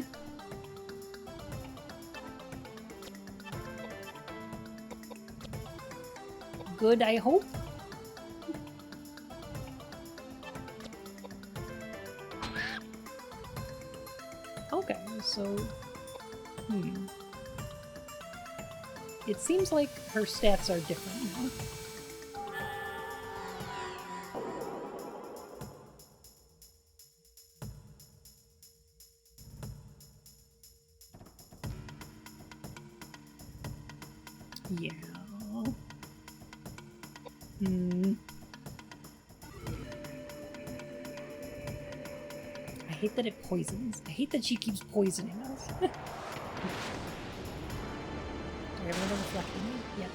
Good, I hope. Okay, so... It seems like her stats are different now. Yeah. I hate that it poisons. I hate that she keeps poisoning us. Do I have another reflecting? Yes.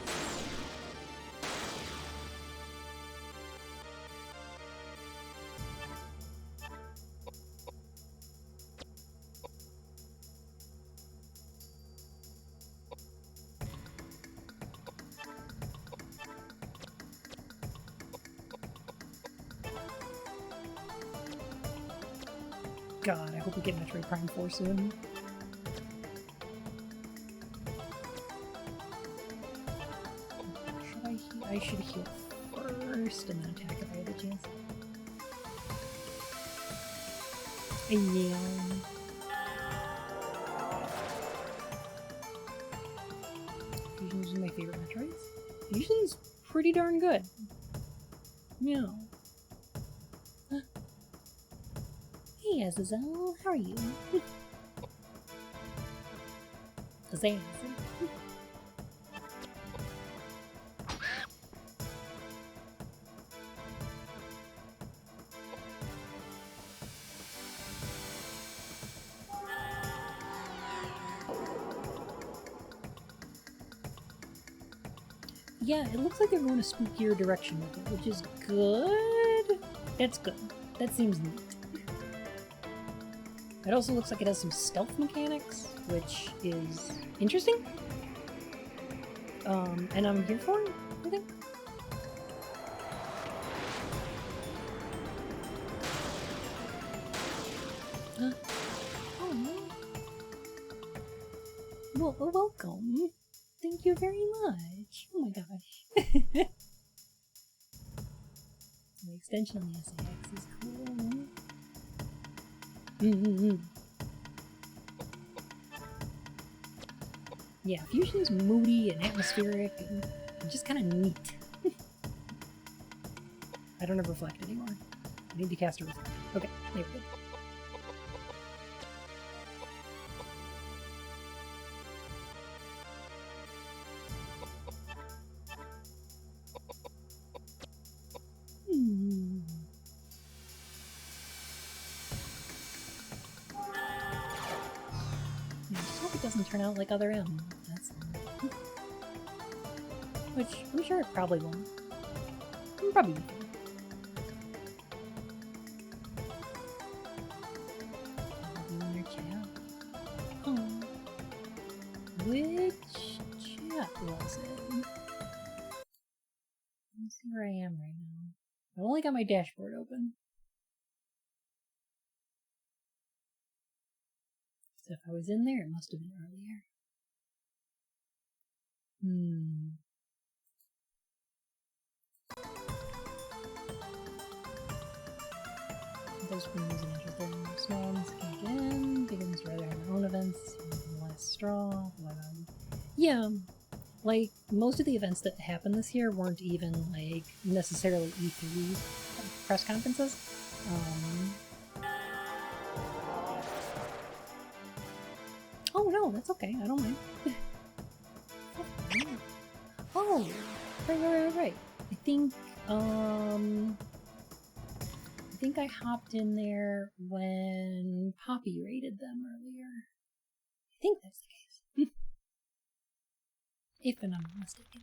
God, I hope we get Metroid Prime 4 soon. Should I heal? I should heal first and then attack if I have a chance. Yeah. Fusion's one of my favorite Metroids. Fusion's pretty darn good. Yeah. Hey, Azazel, how are you? Azazel. Yeah, it looks like they're going a spookier direction with it, which is good. That's good. That seems neat. It also looks like it has some stealth mechanics, which is interesting. And I'm here for it, I think. Oh. Well, welcome. Thank you very much. Oh my gosh. The extension on the SAX is cool. Yeah, Fusion's moody and atmospheric and just kind of neat. I don't have Reflect anymore. I need to cast a Reflect. Okay, there we go. Doesn't turn out like other M. That's which I'm sure it probably won't. Probably won't. Oh. Which chat was it? Let me see where I am right now. I've only got my dashboard open. So if I was in there, it must have been earlier. Those been using interesting. Small ones can't get in, big ones rather have their own events, less straw, yeah, like, most of the events that happened this year weren't even, like, necessarily E3 press conferences. Oh no, that's okay, I don't mind. Oh, right. I think, I think I hopped in there when Poppy raided them earlier. I think that's the case. If I'm not mistaken.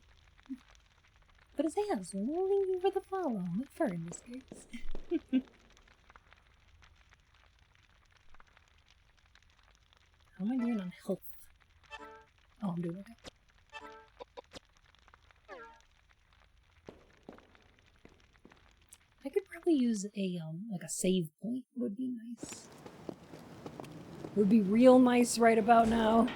But it's Hazel. We'll leave you for the follow. Look for in this case. How am I doing on health? Oh, I'm doing okay. I could probably use a like a save point. Would be nice. Would be real nice right about now.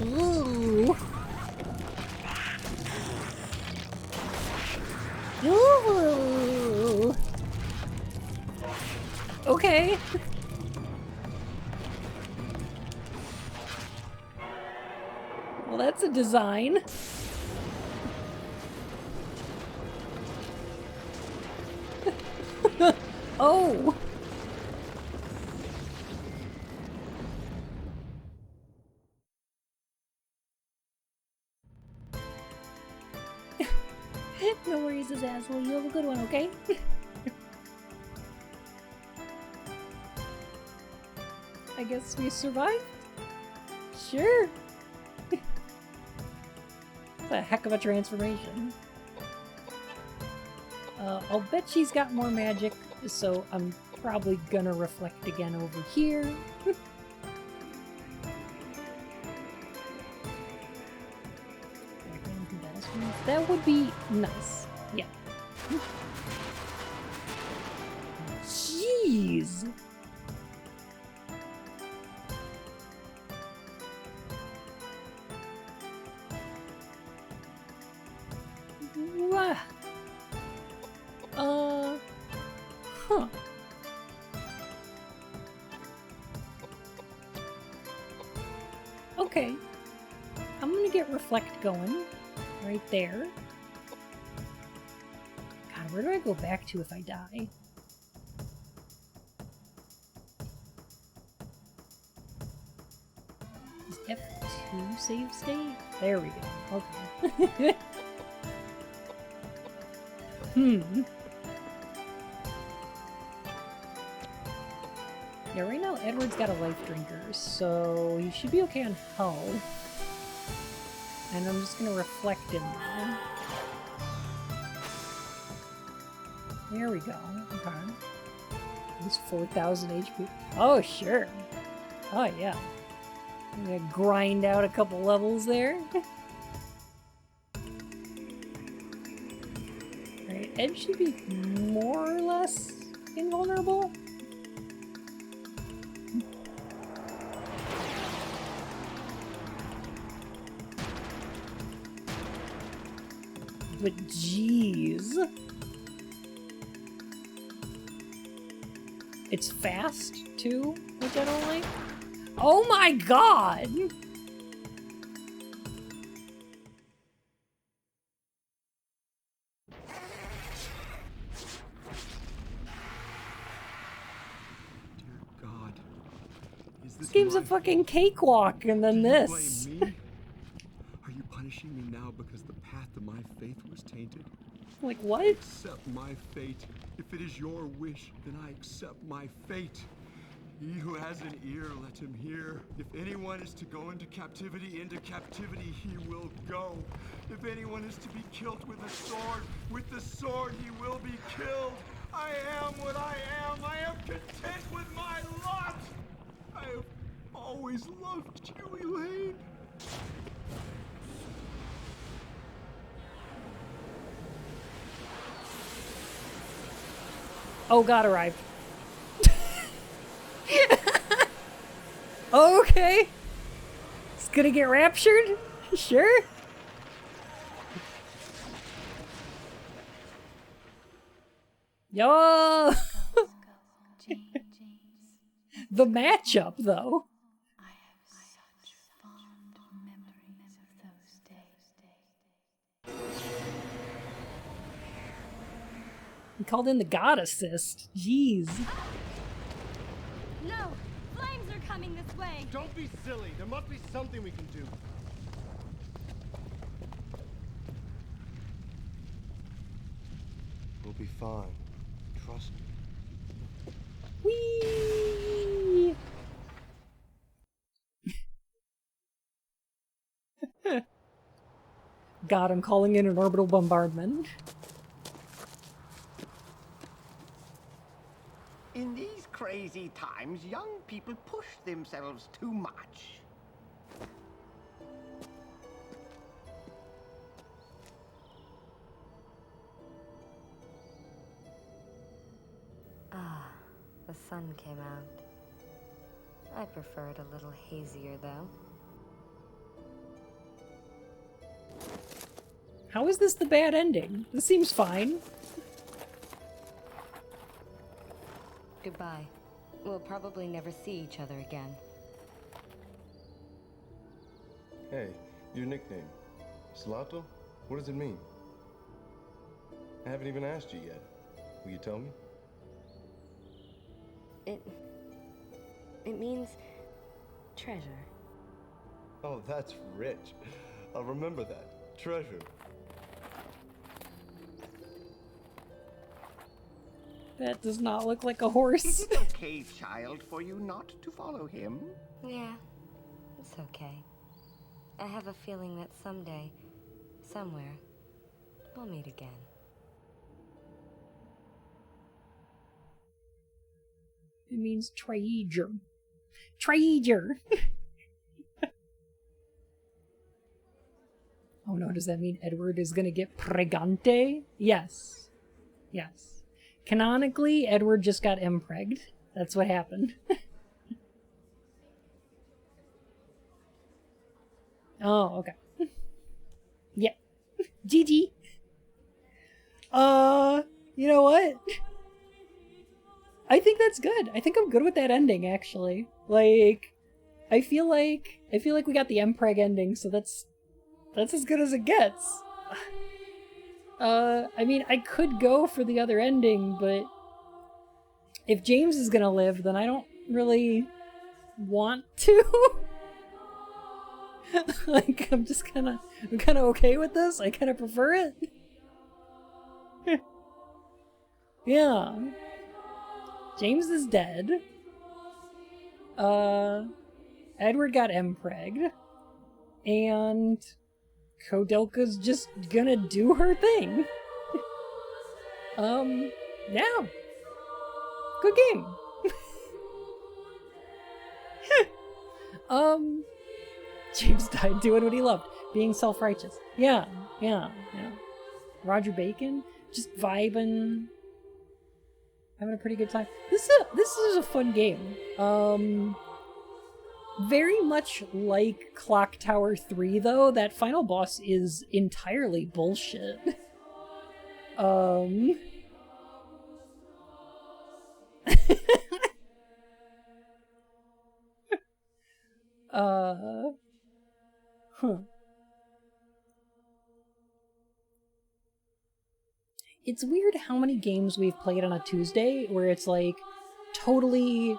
Ooh. Ooh. Okay. Well, that's a design. Oh. No worries, Azazel. You have a good one, okay? I guess we survived? Sure. It's a heck of a transformation. I'll bet she's got more magic, so I'm probably gonna reflect again over here. That would be nice. Yeah. Jeez. Huh. Okay. I'm gonna get Reflect going. Right there. God, where do I go back to if I die? Is F2 save state? There we go. Okay. Yeah, right now Edward's got a life drinker, so he should be okay on health. And I'm just gonna reflect him now. There we go. Okay. He's 4,000 HP. Oh, sure. Oh, yeah. I'm gonna grind out a couple levels there. Alright, Ed should be more or less invulnerable. But jeez. It's fast, too, which I don't like. Oh my god! Dear God. This game's a fucking cakewalk, and then this. Blame me? Are you punishing me now because the path to my faith was tainted? Like what? Accept my fate. If it is your wish, then I accept my fate. He who has an ear, let him hear. If anyone is to go into captivity he will go. If anyone is to be killed with the sword he will be killed. I am what I am. I am content with my lot. I have always loved you, Elaine. Oh, God arrived. Okay. It's gonna get raptured? Sure. Yo! The matchup, though. I have such fond memories of those days. He called in the God Assist. Jeez. No! Flames are coming this way! Don't be silly. There must be something we can do. be fine. Trust me. Whee! God, I'm calling in an orbital bombardment. In these crazy times, young people push themselves too much. Ah, the sun came out. I prefer it a little hazier, though. How is this the bad ending? This seems fine. Goodbye. We'll probably never see each other again. Hey, your nickname. Slato? What does it mean? I haven't even asked you yet. Will you tell me? It means treasure. Oh, that's rich. I'll remember that. Treasure. That does not look like a horse. Is it okay, child, for you not to follow him? Yeah, it's okay. I have a feeling that someday, somewhere, we'll meet again. It means treasure. Treasure! Oh no, does that mean Edward is gonna get pregante? Yes. Yes. Canonically, Edward just got empregged. That's what happened. Oh, okay. Yeah. GG. You know what? I think that's good. I think I'm good with that ending, actually. Like, I feel like we got the Empreg ending, so that's as good as it gets. I mean, I could go for the other ending, but if James is gonna live, then I don't really want to. Like, I'm kinda okay with this. I kinda prefer it. Yeah. James is dead. Edward got empregged. And KOwOudelka's just gonna do her thing. Yeah. Good game. James died doing what he loved, being self-righteous. Yeah. Roger Bacon, just vibing, having a pretty good time. This is a fun game. Very much like Clock Tower 3, though, that final boss is entirely bullshit. It's weird how many games we've played on a Tuesday where it's like totally,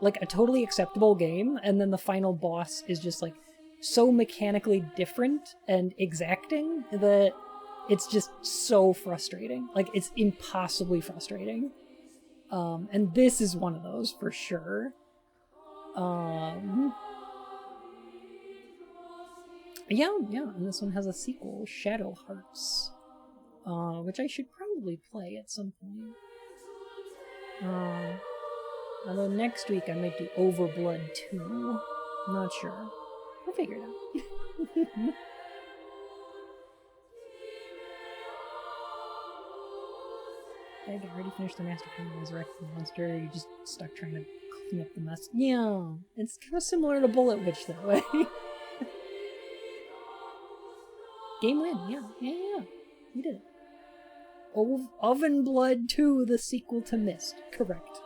like a totally acceptable game, and then the final boss is just like so mechanically different and exacting that it's just so frustrating. Like, it's impossibly frustrating. And this is one of those for sure. Yeah, and this one has a sequel, Shadow Hearts, which I should probably play at some point. Although next week I might do Overblood 2. I'm not sure. We'll figure it out. I already finished the Master Plan Resurrect the Monster. You're just stuck trying to clean up the mess. Yeah, it's kind of similar to Bullet Witch that way. Game win, yeah. We did it. Oven Blood 2, the sequel to Myst. Correct.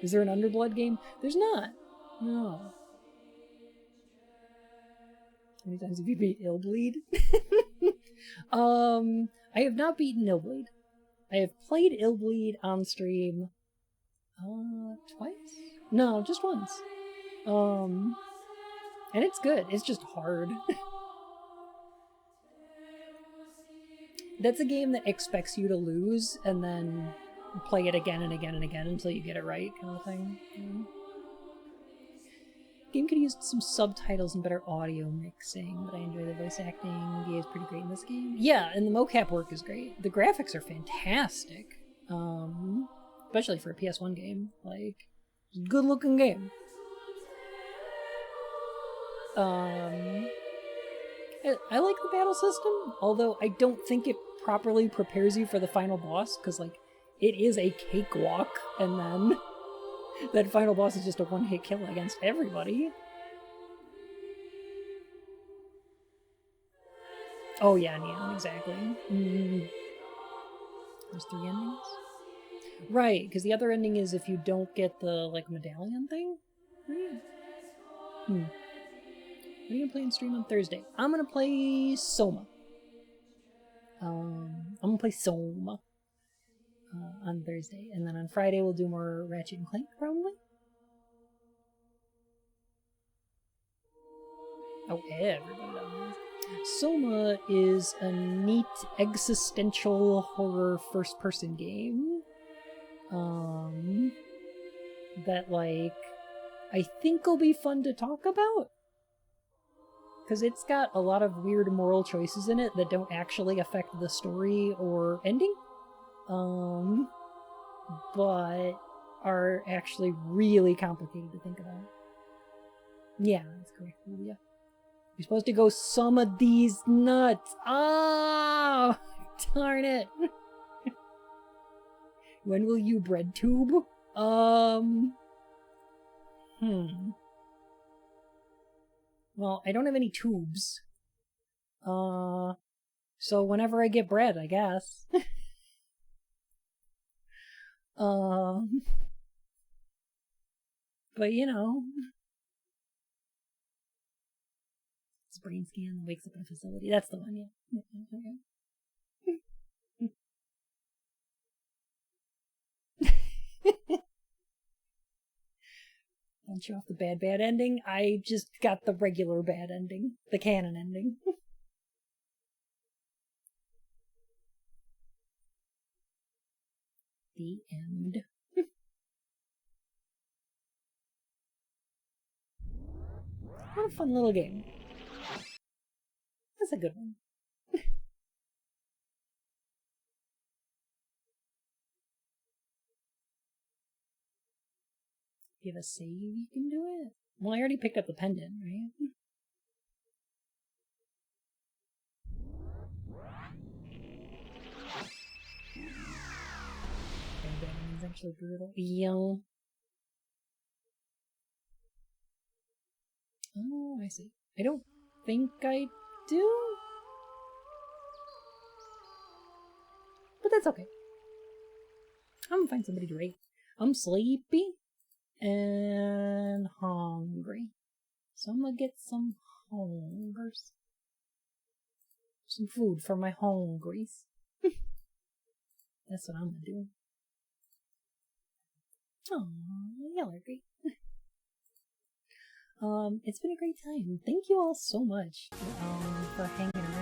Is there an Underblood game? There's not. No. How many times have you beat Illbleed? I have not beaten Illbleed. I have played Illbleed on stream twice? No, just once. And it's good. It's just hard. That's a game that expects you to lose and then play it again and again and again until you get it right, kind of thing. Game could use some subtitles and better audio mixing, but I enjoy the voice acting. VA is pretty great in this game. Yeah, and the mocap work is great. The graphics are fantastic, especially for a PS1 game. Like, good looking game. I like the battle system, although I don't think it properly prepares you for the final boss, because, like, it is a cakewalk, and then that final boss is just a one-hit kill against everybody. Oh yeah, Neon, exactly. There's 3 endings? Right, because the other ending is if you don't get the, like, medallion thing? Right. What are you gonna play and stream on Thursday? I'm gonna play Soma. I'm gonna play Soma on Thursday, and then on Friday we'll do more Ratchet and Clank, probably. Oh, everybody does. Soma is a neat existential horror first-person game. That, like, I think will be fun to talk about. Because it's got a lot of weird moral choices in it that don't actually affect the story or ending. But are actually really complicated to think about. Yeah, that's correct, Julia. You're supposed to go some of these nuts. Oh, darn it. When will you bread tube? Well, I don't have any tubes. So whenever I get bread, I guess. But you know. It's a brain scan that wakes up in a facility. That's the one, yeah. Don't show off the bad ending. I just got the regular bad ending. The canon ending. The end. What a fun little game. That's a good one. If you have a save, you can do it. Well, I already picked up the pendant, right? It's actually brutal. Yeah. Oh, I see. I don't think I do. But that's okay. I'm gonna find somebody to rate. I'm sleepy and hungry. So I'm gonna get some hungers. Some food for my hungries. That's what I'm gonna do. Aw, y'all are great. It's been a great time. Thank you all so much for hanging around.